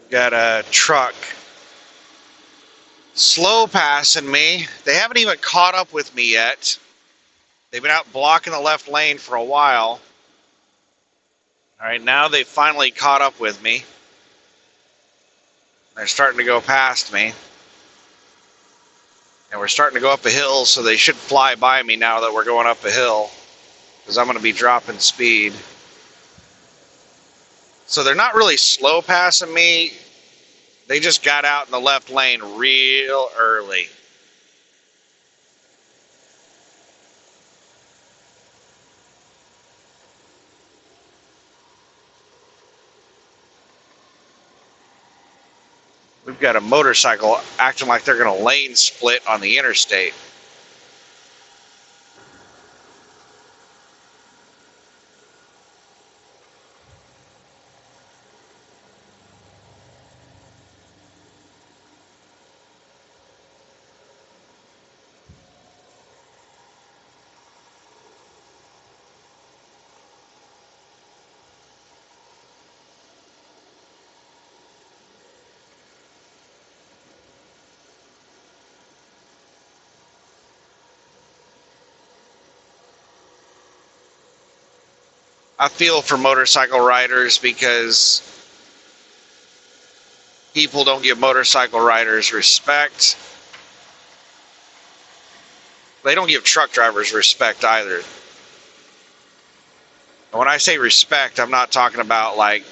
Got a truck slow passing me. They haven't even caught up with me yet. They've been out blocking the left lane for a while. All right, now they've finally caught up with me. They're starting to go past me. And we're starting to go up a hill, so they should fly by me now that we're going up a hill, because I'm going to be dropping speed. So they're not really slow passing me. They just got out in the left lane real early. We've got a motorcycle acting like they're going to lane split on the interstate. I feel for motorcycle riders because people don't give motorcycle riders respect. They don't give truck drivers respect either. And when I say respect, I'm not talking about like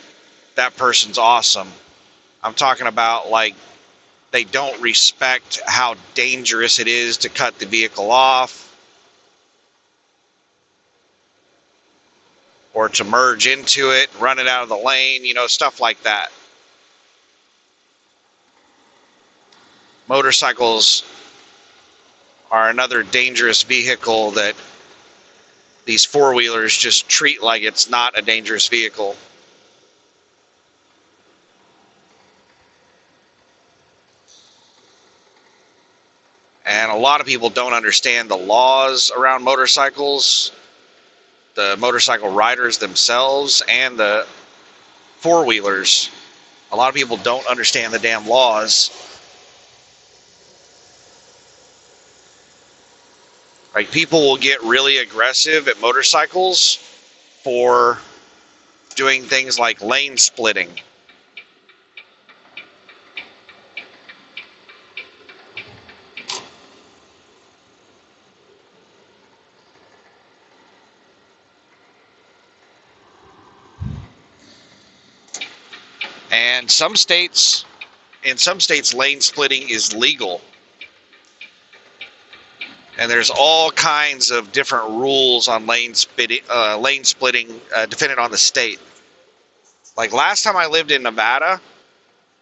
that person's awesome. I'm talking about like they don't respect how dangerous it is to cut the vehicle off or to merge into it, run it out of the lane, stuff like that. Motorcycles are another dangerous vehicle that these four-wheelers just treat like it's not a dangerous vehicle. And a lot of people don't understand the laws around motorcycles, the motorcycle riders themselves, and the four-wheelers. A lot of people don't understand the damn laws. Like, people will get really aggressive at motorcycles for doing things like lane splitting. And in some states, lane splitting is legal. And there's all kinds of different rules on lane splitting, depending on the state. Like last time I lived in Nevada,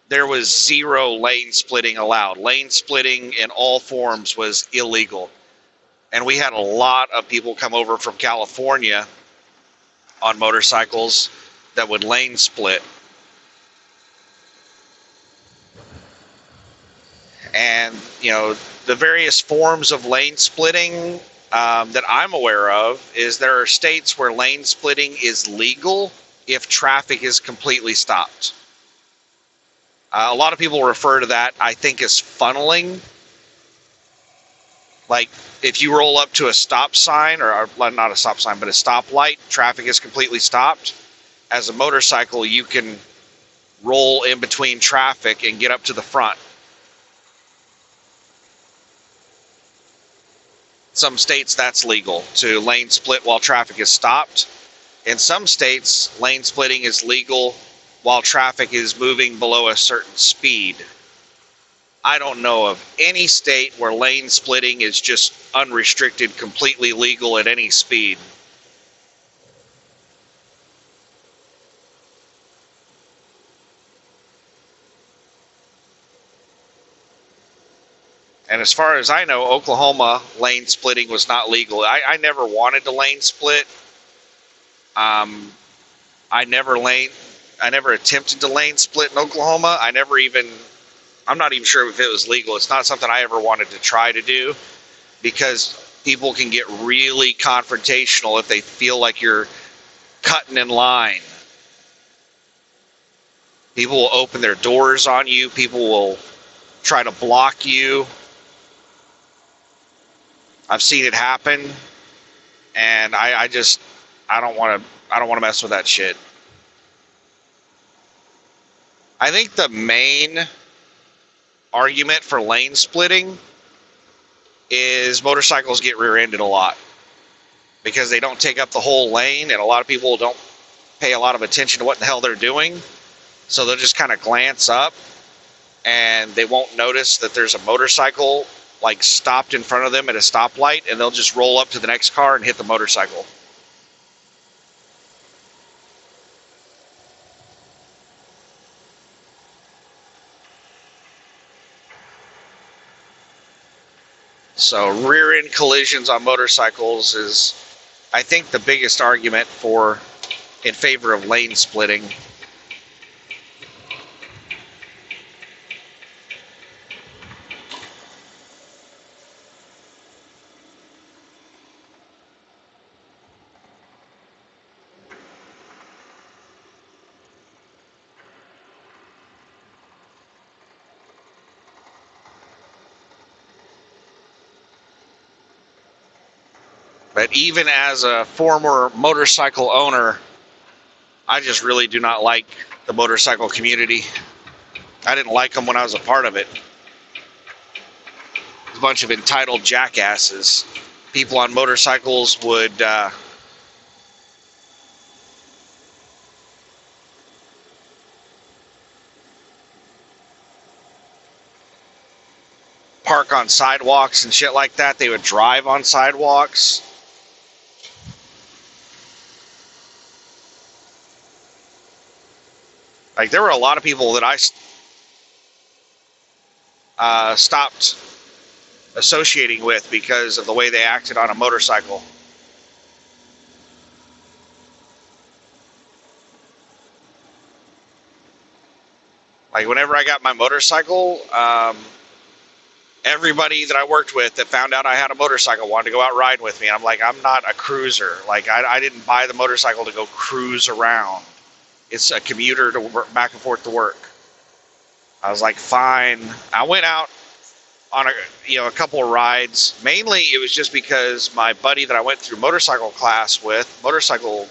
there was 0 lane splitting allowed. Lane splitting in all forms was illegal. And we had a lot of people come over from California on motorcycles that would lane split. And, the various forms of lane splitting that I'm aware of is there are states where lane splitting is legal if traffic is completely stopped. A lot of people refer to that, I think, as funneling. Like, if you roll up to a stop sign, or not a stop sign, but a stoplight, traffic is completely stopped. As a motorcycle, you can roll in between traffic and get up to the front. Some states that's legal to lane split while traffic is stopped. In some states, lane splitting is legal while traffic is moving below a certain speed. I don't know of any state where lane splitting is just unrestricted, completely legal at any speed. And as far as I know, Oklahoma lane splitting was not legal. I never wanted to lane split. I never attempted to lane split in Oklahoma. I'm not even sure if it was legal. It's not something I ever wanted to try to do because people can get really confrontational if they feel like you're cutting in line. People will open their doors on you. People will try to block you. I've seen it happen, and I don't want to mess with that shit. I think the main argument for lane splitting is motorcycles get rear-ended a lot because they don't take up the whole lane, and a lot of people don't pay a lot of attention to what the hell they're doing, so they'll just kind of glance up and they won't notice that there's a motorcycle like stopped in front of them at a stoplight, and they'll just roll up to the next car and hit the motorcycle. So rear-end collisions on motorcycles is, I think, the biggest argument in favor of lane splitting. But even as a former motorcycle owner, I just really do not like the motorcycle community. I didn't like them when I was a part of it. A bunch of entitled jackasses. People on motorcycles would park on sidewalks and shit like that. They would drive on sidewalks. Like, there were a lot of people that I stopped associating with because of the way they acted on a motorcycle. Like, whenever I got my motorcycle, everybody that I worked with that found out I had a motorcycle wanted to go out riding with me. I'm like, I'm not a cruiser. Like, I didn't buy the motorcycle to go cruise around. It's a commuter to work, back and forth to work. I was like, fine. I went out on a couple of rides. Mainly, it was just because my buddy that I went through motorcycle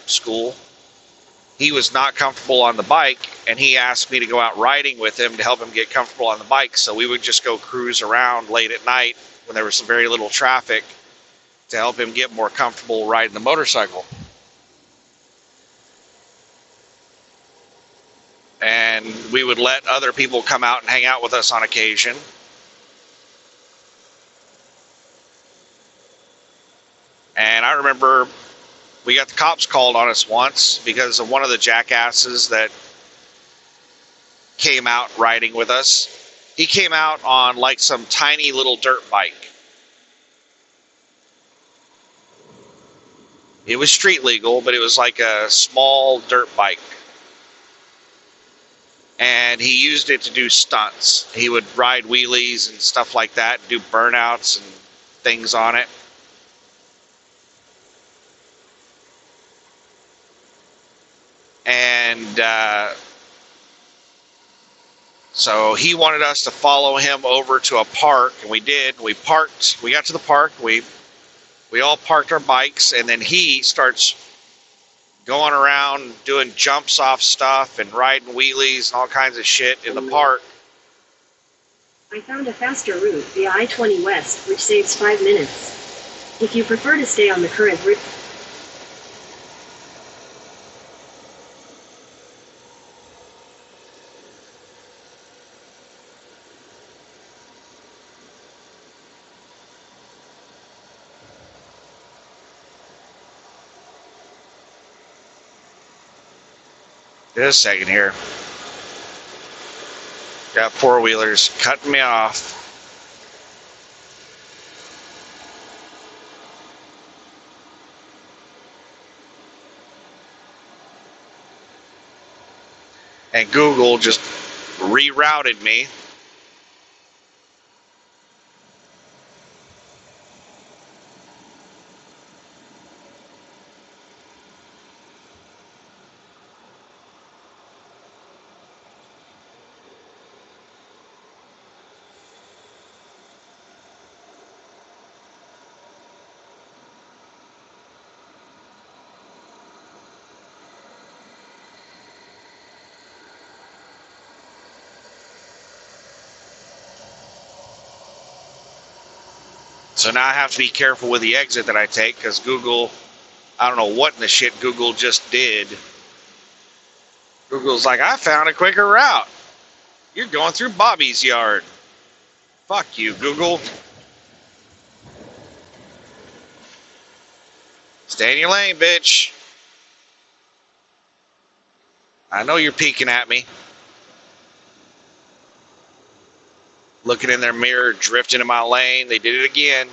school, he was not comfortable on the bike, and he asked me to go out riding with him to help him get comfortable on the bike. So we would just go cruise around late at night when there was very little traffic to help him get more comfortable riding the motorcycle. And we would let other people come out and hang out with us on occasion. And I remember we got the cops called on us once because of one of the jackasses that came out riding with us. He came out on like some tiny little dirt bike. It was street legal, but it was like a small dirt bike. And he used it to do stunts. He would ride wheelies and stuff like that, do burnouts and things on it. And so he wanted us to follow him over to a park, and we did. We parked. We got to the park. We all parked our bikes, and then he starts going around doing jumps off stuff and riding wheelies and all kinds of shit in the park. I found a faster route via I-20 West, which saves 5 minutes. If you prefer to stay on the current route. Just a second here. Got four-wheelers cutting me off. And Google just rerouted me. So now I have to be careful with the exit that I take because Google, I don't know what in the shit Google just did. Google's like, I found a quicker route. You're going through Bobby's yard. Fuck you, Google. Stay in your lane, bitch. I know you're peeking at me. Looking in their mirror, drifting in my lane. They did it again.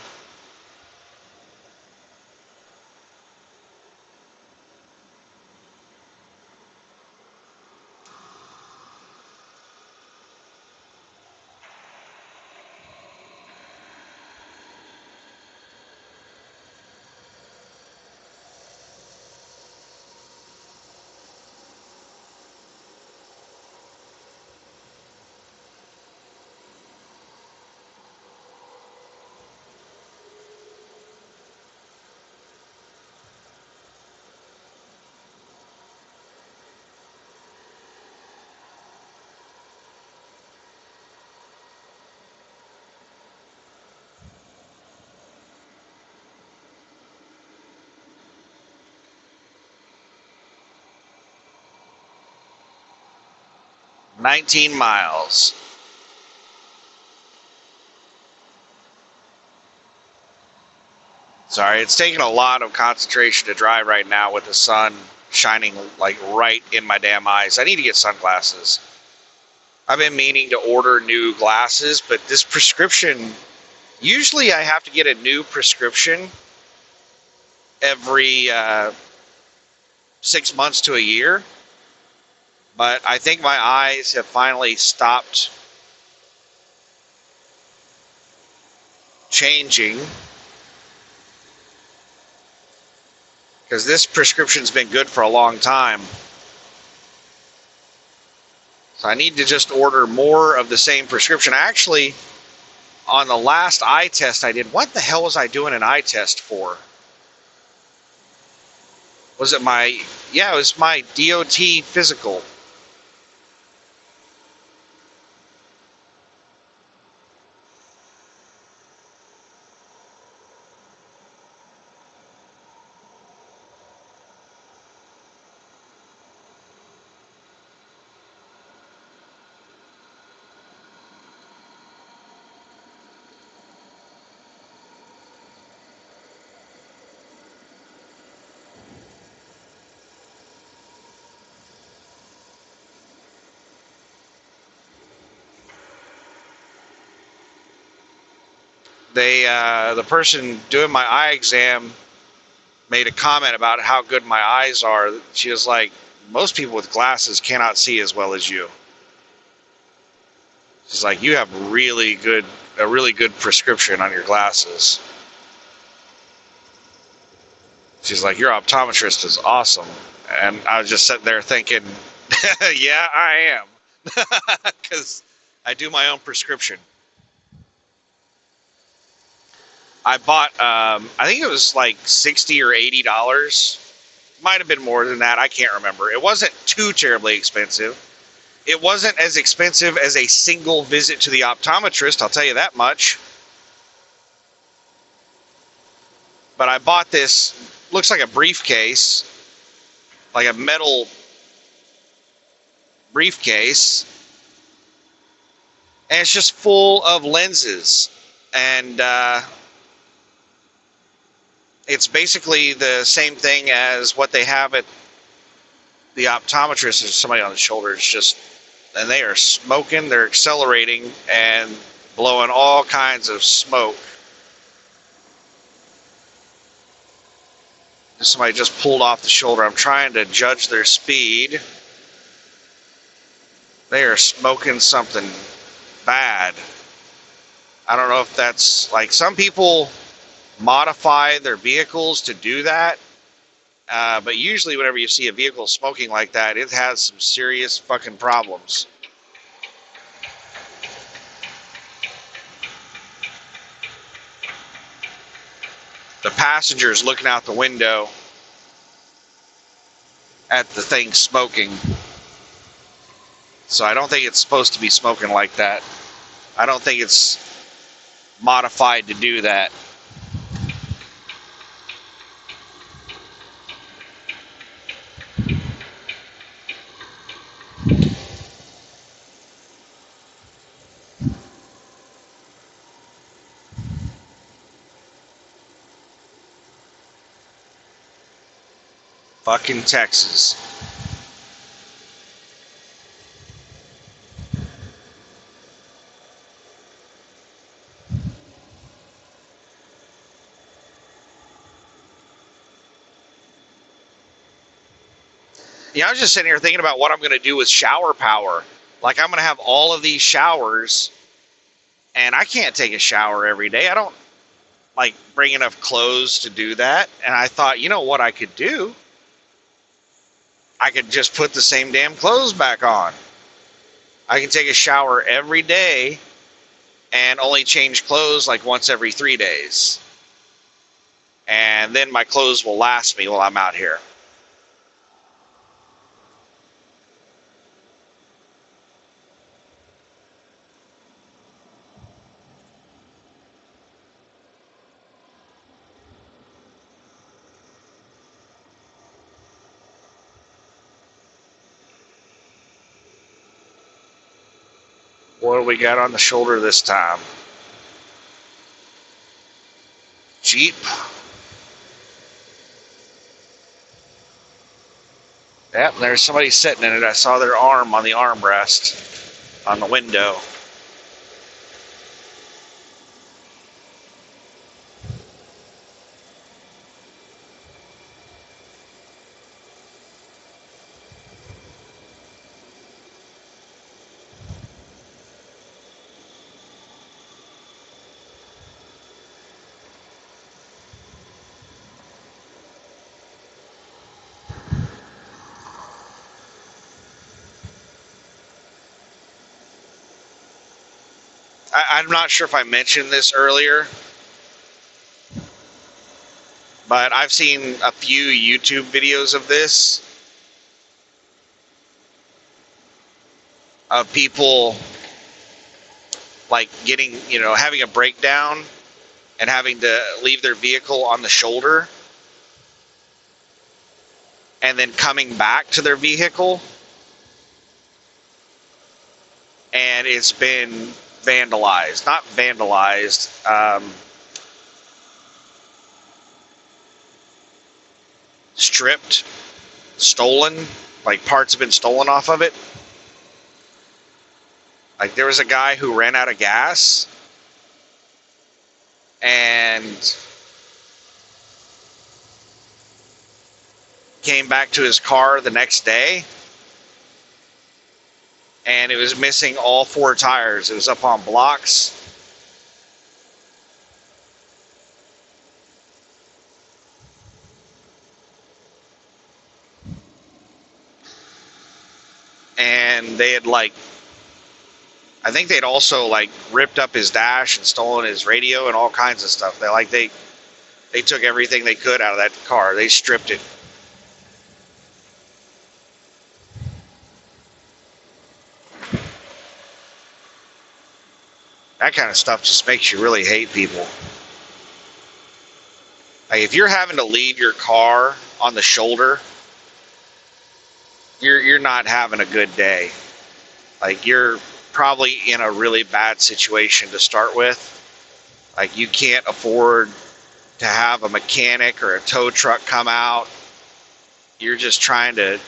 "19 miles. Sorry, it's taking a lot of concentration to drive right now with the sun shining like right in my damn eyes. I need to get sunglasses. I've been meaning to order new glasses, but this prescription, usually I have to get a new prescription every 6 months to a year. But I think my eyes have finally stopped changing. Because this prescription's been good for a long time. So I need to just order more of the same prescription. Actually, on the last eye test I did, what the hell was I doing an eye test for? Was it my, yeah, it was my DOT physical. The person doing my eye exam made a comment about how good my eyes are. She was like, most people with glasses cannot see as well as you. She's like, you have a really good prescription on your glasses. She's like, your optometrist is awesome. And I was just sitting there thinking, yeah, I am. Because I do my own prescription. I bought, I think it was like $60 or $80. Might have been more than that. I can't remember. It wasn't too terribly expensive. It wasn't as expensive as a single visit to the optometrist, I'll tell you that much. But I bought this, looks like a briefcase, like a metal briefcase. And it's just full of lenses. And, it's basically the same thing as what they have at the optometrist. There's somebody on the shoulder. It's just, and they are smoking, they're accelerating and blowing all kinds of smoke. Somebody just pulled off the shoulder. I'm trying to judge their speed. They are smoking something bad. I don't know if that's like some people modify their vehicles to do that, but usually whenever you see a vehicle smoking like that, it has some serious fucking problems. The passenger's looking out the window at the thing smoking, so I don't think it's supposed to be smoking like that. I don't think it's modified to do that. Fucking Texas. Yeah, I was just sitting here thinking about what I'm going to do with shower power. Like, I'm going to have all of these showers, and I can't take a shower every day. I don't, like, bring enough clothes to do that. And I thought, you know what I could do? I could just put the same damn clothes back on. I can take a shower every day and only change clothes like once every 3 days. And then my clothes will last me while I'm out here. What do we got on the shoulder this time? Jeep. Yep, there's somebody sitting in it. I saw their arm on the armrest on the window. I'm not sure if I mentioned this earlier, but I've seen a few YouTube videos of this, of people like getting, having a breakdown and having to leave their vehicle on the shoulder and then coming back to their vehicle, and it's been vandalized. Not vandalized, stripped, stolen, like parts have been stolen off of it. Like, there was a guy who ran out of gas and came back to his car the next day, and it was missing all 4 tires. It was up on blocks. And they had, I think they'd also, ripped up his dash and stolen his radio and all kinds of stuff. They took everything they could out of that car. They stripped it. That kind of stuff just makes you really hate people. Like, if you're having to leave your car on the shoulder, you're not having a good day. Like, you're probably in a really bad situation to start with. Like, you can't afford to have a mechanic or a tow truck come out. You're just trying to,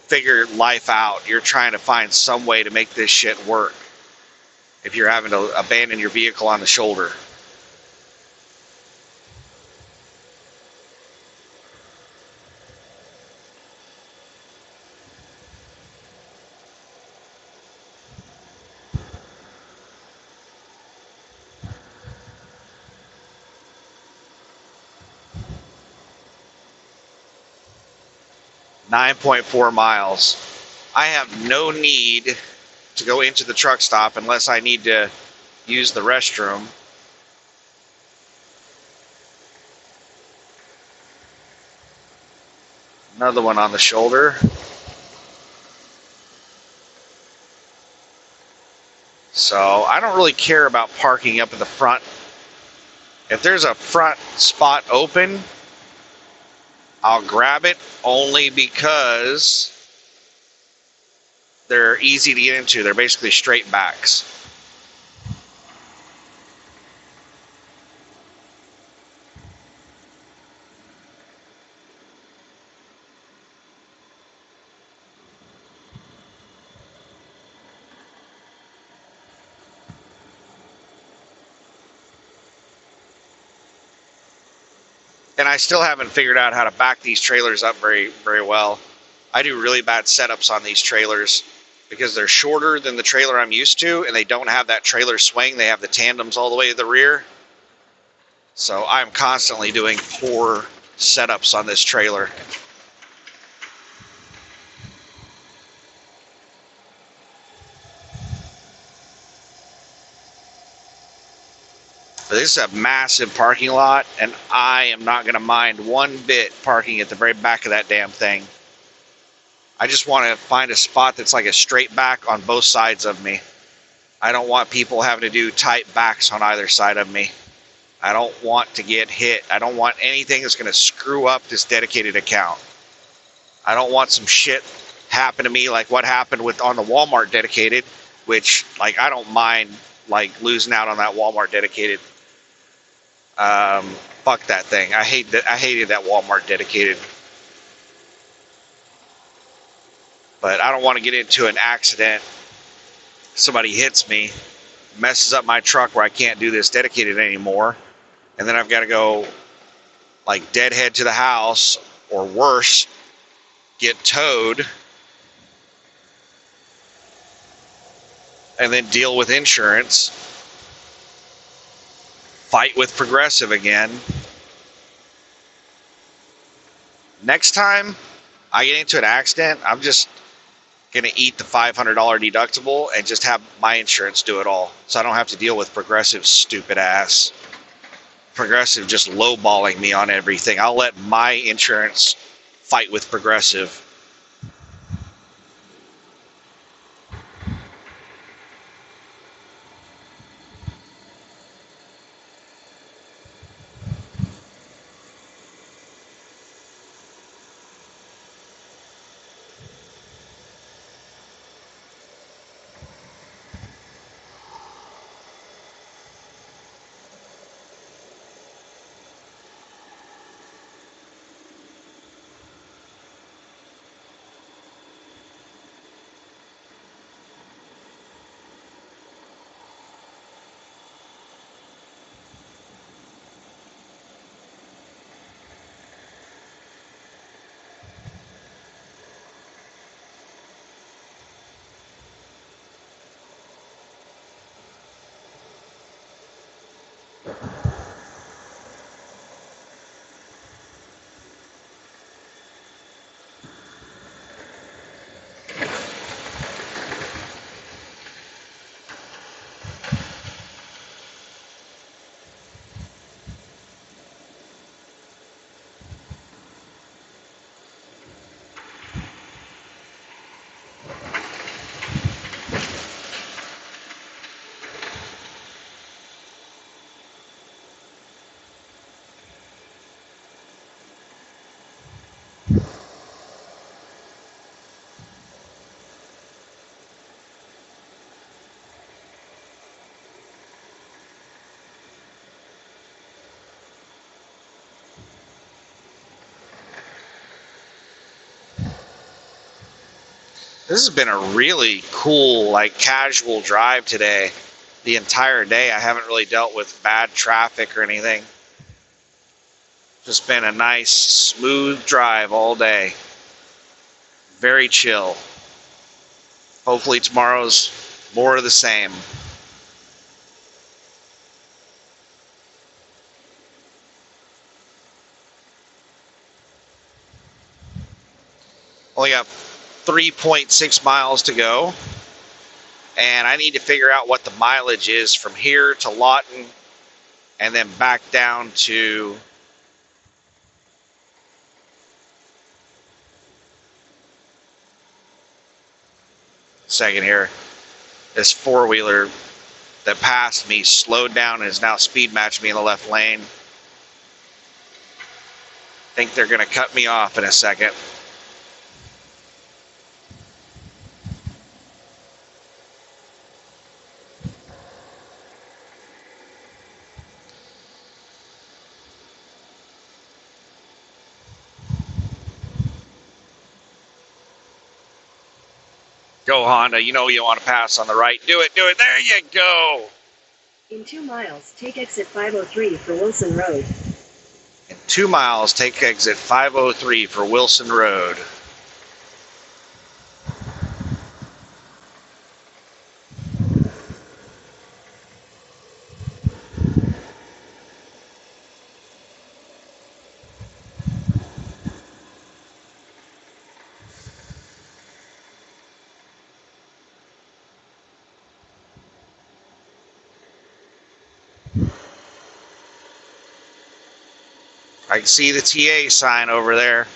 figure life out. You're trying to find some way to make this shit work if you're having to abandon your vehicle on the shoulder. .4 miles. I have no need to go into the truck stop unless I need to use the restroom. Another one on the shoulder. So I don't really care about parking up at the front. If there's a front spot open, I'll grab it only because they're easy to get into. They're basically straight backs. And I still haven't figured out how to back these trailers up very well. I do really bad setups on these trailers because they're shorter than the trailer I'm used to, and they don't have that trailer swing. They have the tandems all the way to the rear. So I'm constantly doing poor setups on this trailer. But this is a massive parking lot, and I am not going to mind one bit parking at the very back of that damn thing. I just want to find a spot that's like a straight back on both sides of me. I don't want people having to do tight backs on either side of me. I don't want to get hit. I don't want anything that's going to screw up this dedicated account. I don't want some shit happen to me like what happened on the Walmart dedicated, which, like, I don't mind, like, losing out on that Walmart dedicated. Fuck that thing. I hated that Walmart dedicated. But I don't want to get into an accident. Somebody hits me, messes up my truck where I can't do this dedicated anymore, and then I've got to go like deadhead to the house, or worse, get towed, and then deal with insurance, fight with Progressive again. Next time I get into an accident, I'm just going to eat the $500 deductible and just have my insurance do it all, so I don't have to deal with Progressive's stupid ass. Progressive just lowballing me on everything. I'll let my insurance fight with Progressive. This has been a really cool, like, casual drive today. The entire day, I haven't really dealt with bad traffic or anything. Just been a nice, smooth drive all day. Very chill. Hopefully tomorrow's more of the same. Only got 3.6 miles to go, and I need to figure out what the mileage is from here to Lawton and then back down to second here. This four-wheeler that passed me slowed down and is now speed matching me in the left lane. I think they're going to cut me off in a second. Go, Honda. You know you want to pass on the right. Do it. Do it. There you go. In 2 miles, take exit 503 for Wilson Road. In 2 miles, take exit 503 for Wilson Road. I can see the TA sign over there.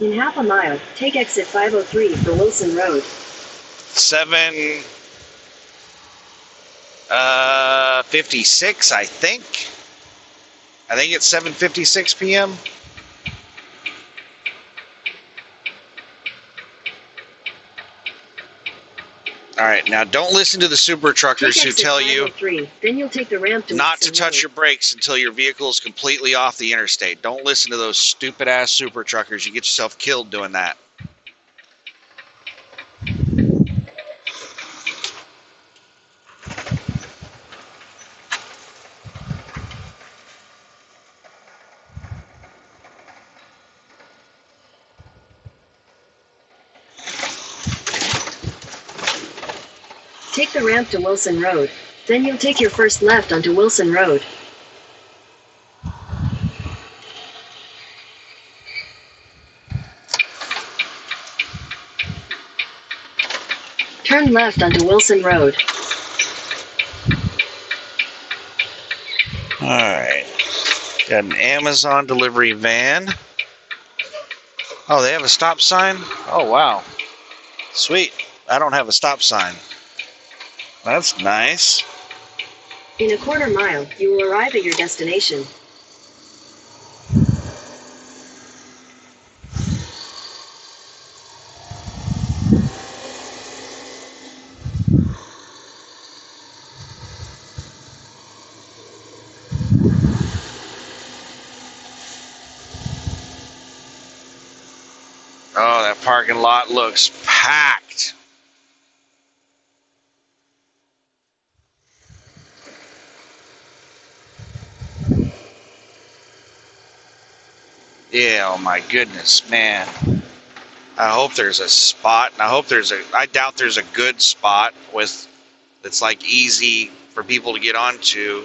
In half a mile, take exit 503 for Wilson Road. 7:56, I think. I think it's 7:56 p.m. All right, now don't listen to the super truckers Take who exit tell you 503, then you'll take the ramp to not to Wilson touch Road. your brakes until your vehicle is completely off the interstate. Don't listen to those stupid ass super truckers. You get yourself killed doing that. Take the ramp to Wilson Road. Then you'll take your first left onto Wilson Road. Turn left onto Wilson Road. All right, got an Amazon delivery van. Oh, they have a stop sign? Oh, wow. Sweet. I don't have a stop sign. That's nice. In a quarter mile, you will arrive at your destination. Oh, that parking lot looks packed. Yeah, oh my goodness, man. I hope there's a spot, and I doubt there's a good spot that's like easy for people to get onto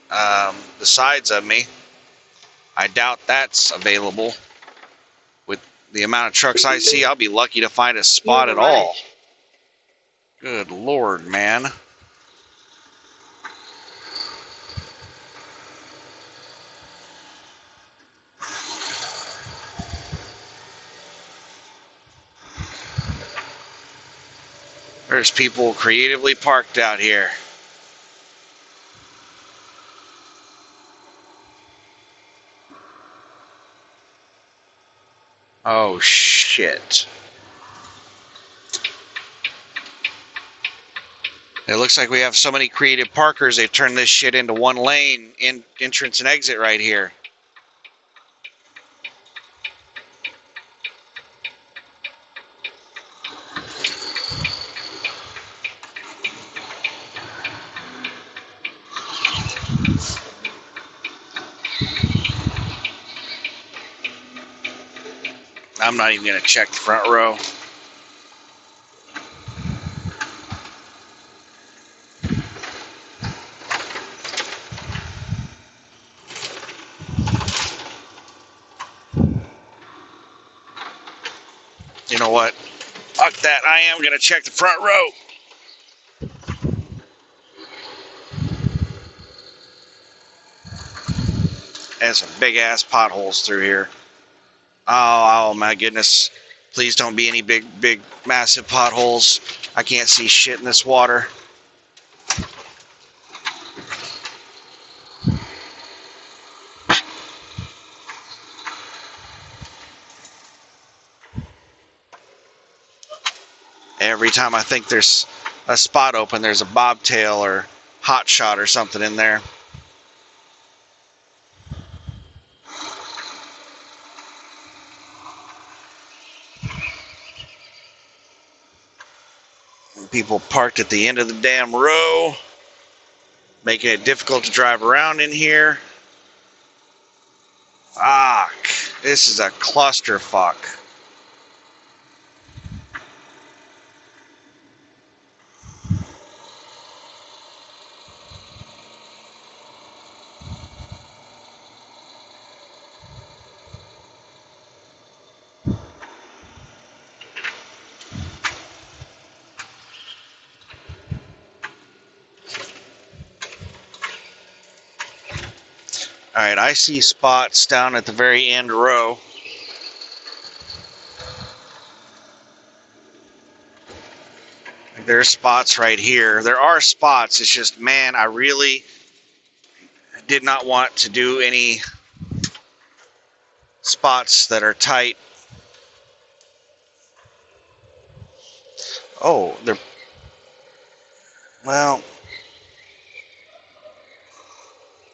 the sides of me. I doubt that's available. With the amount of trucks I see, I'll be lucky to find a spot at all. Good Lord, man. There's people creatively parked out here. Oh, shit. It looks like we have so many creative parkers, they've turned this shit into one lane, entrance and exit right here. I'm not even going to check the front row. You know what? Fuck that. I am going to check the front row. There's some big ass potholes through here. Oh my goodness. Please don't be any big, massive potholes. I can't see shit in this water. every time I think there's a spot open, there's a bobtail or hot shot or something in there. People parked at the end of the damn row, making it difficult to drive around in here. Fuck. This is a clusterfuck. Alright, I see spots down at the very end row. There's spots right here. There are spots. It's just, man, I really did not want to do any spots that are tight. Oh, they're... Well...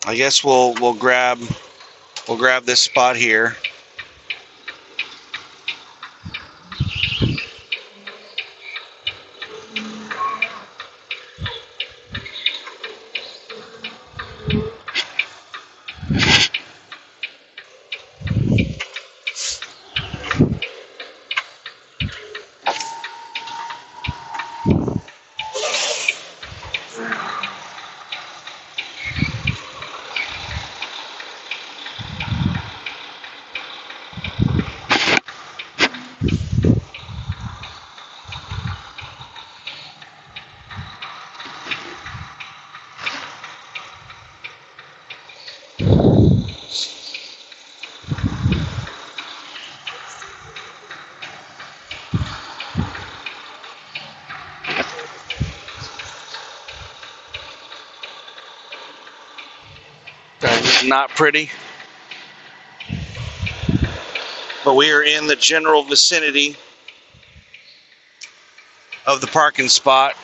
I guess we'll grab this spot here. Not pretty, but we are in the general vicinity of the parking spot.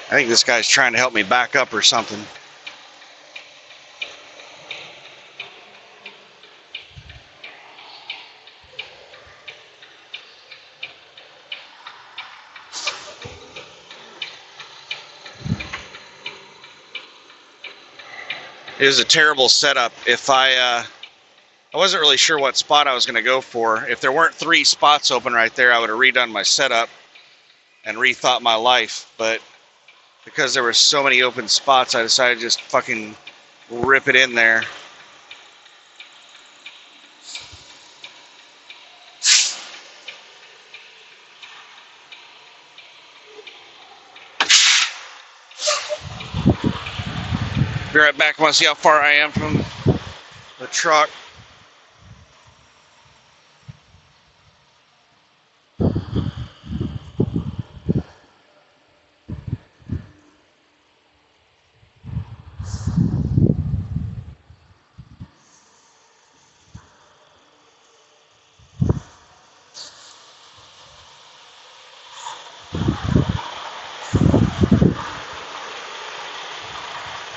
I think this guy's trying to help me back up or something. It was a terrible setup. If I wasn't really sure what spot I was going to go for. If there weren't 3 spots open right there, I would have redone my setup and rethought my life. But because there were so many open spots, I decided to just fucking rip it in there. Be right back. I want to see how far I am from the truck.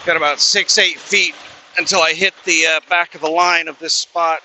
Got about 6-8 feet until I hit the back of the line of this spot.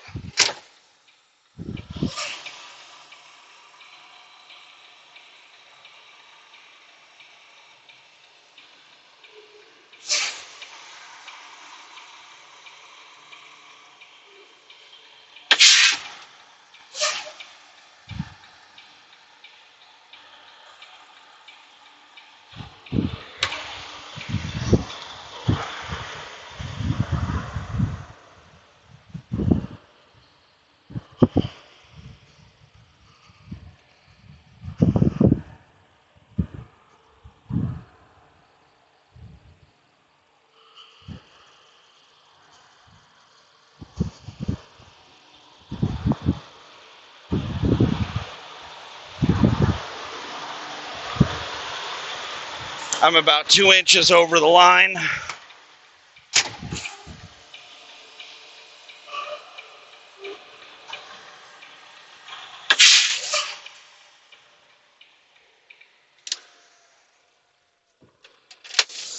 I'm about 2 inches over the line.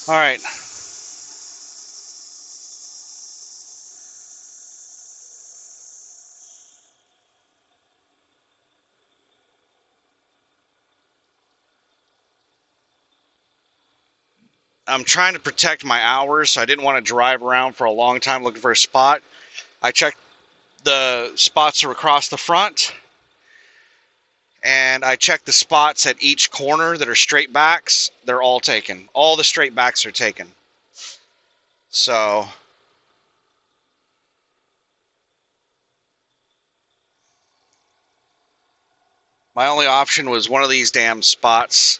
All right. I'm trying to protect my hours, so I didn't want to drive around for a long time looking for a spot. I checked the spots that are across the front, and I checked the spots at each corner that are straight backs. They're all taken. All the straight backs are taken. So my only option was one of these damn spots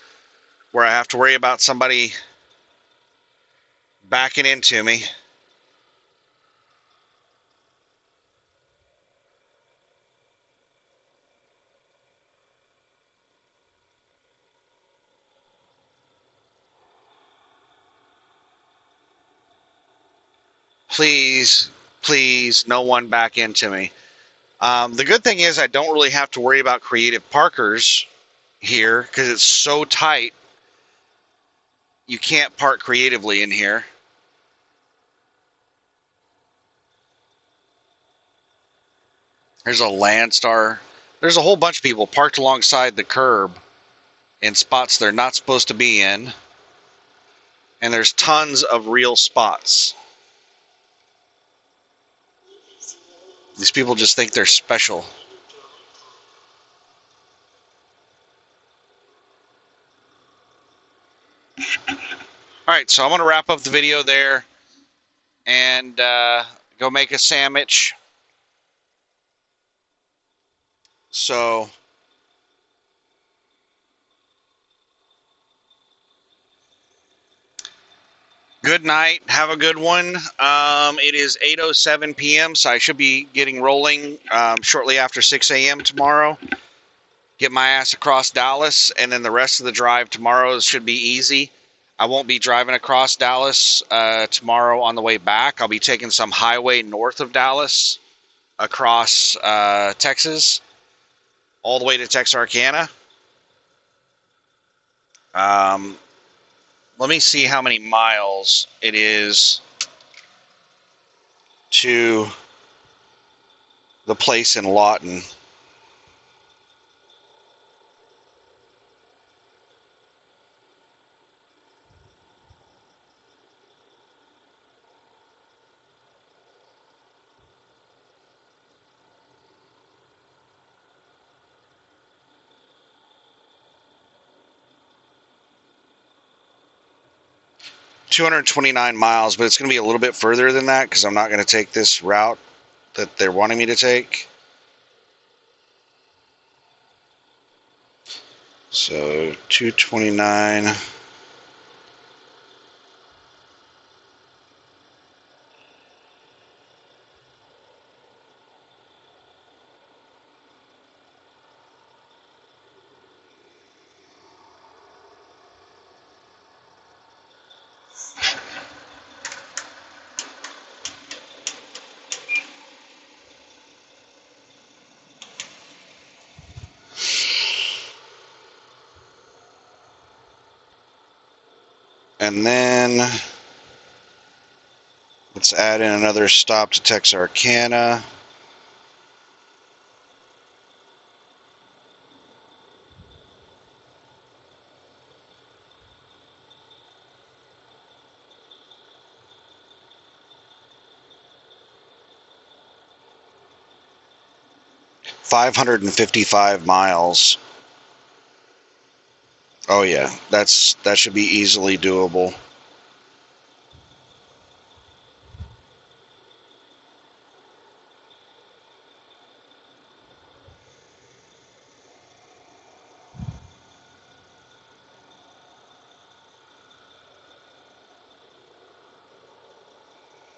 where I have to worry about somebody backing into me. Please, please, no one back into me. The good thing is I don't really have to worry about creative parkers here because it's so tight. You can't park creatively in here. There's a Landstar. There's a whole bunch of people parked alongside the curb in spots they're not supposed to be in. And there's tons of real spots. These people just think they're special. Alright, so I'm going to wrap up the video there and go make a sandwich. So good night. Have a good one. It is 8:07 p.m., so I should be getting rolling shortly after 6 a.m. tomorrow. Get my ass across Dallas, and then the rest of the drive tomorrow should be easy. I won't be driving across Dallas tomorrow on the way back. I'll be taking some highway north of Dallas across Texas, all the way to Texarkana. Let me see how many miles it is to the place in Lawton. $229 miles, but it's going to be a little bit further than that because I'm not going to take this route that they're wanting me to take. So 229. And then let's add in another stop to Texarkana. $555 miles. Oh yeah, that should be easily doable.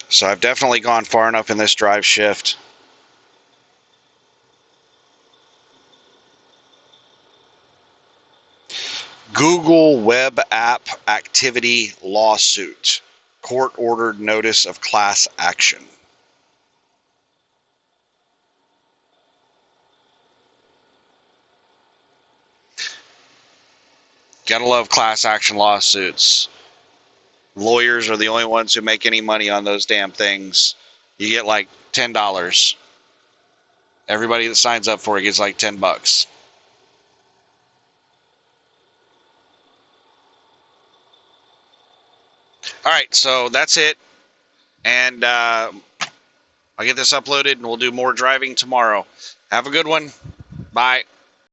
So I've definitely gone far enough in this drive shift. Google Web App Activity Lawsuit. Court-ordered notice of class action. Gotta love class action lawsuits. Lawyers are the only ones who make any money on those damn things. You get like $10. Everybody that signs up for it gets like $10. All right, so that's it. And I'll get this uploaded and we'll do more driving tomorrow. Have a good one. Bye.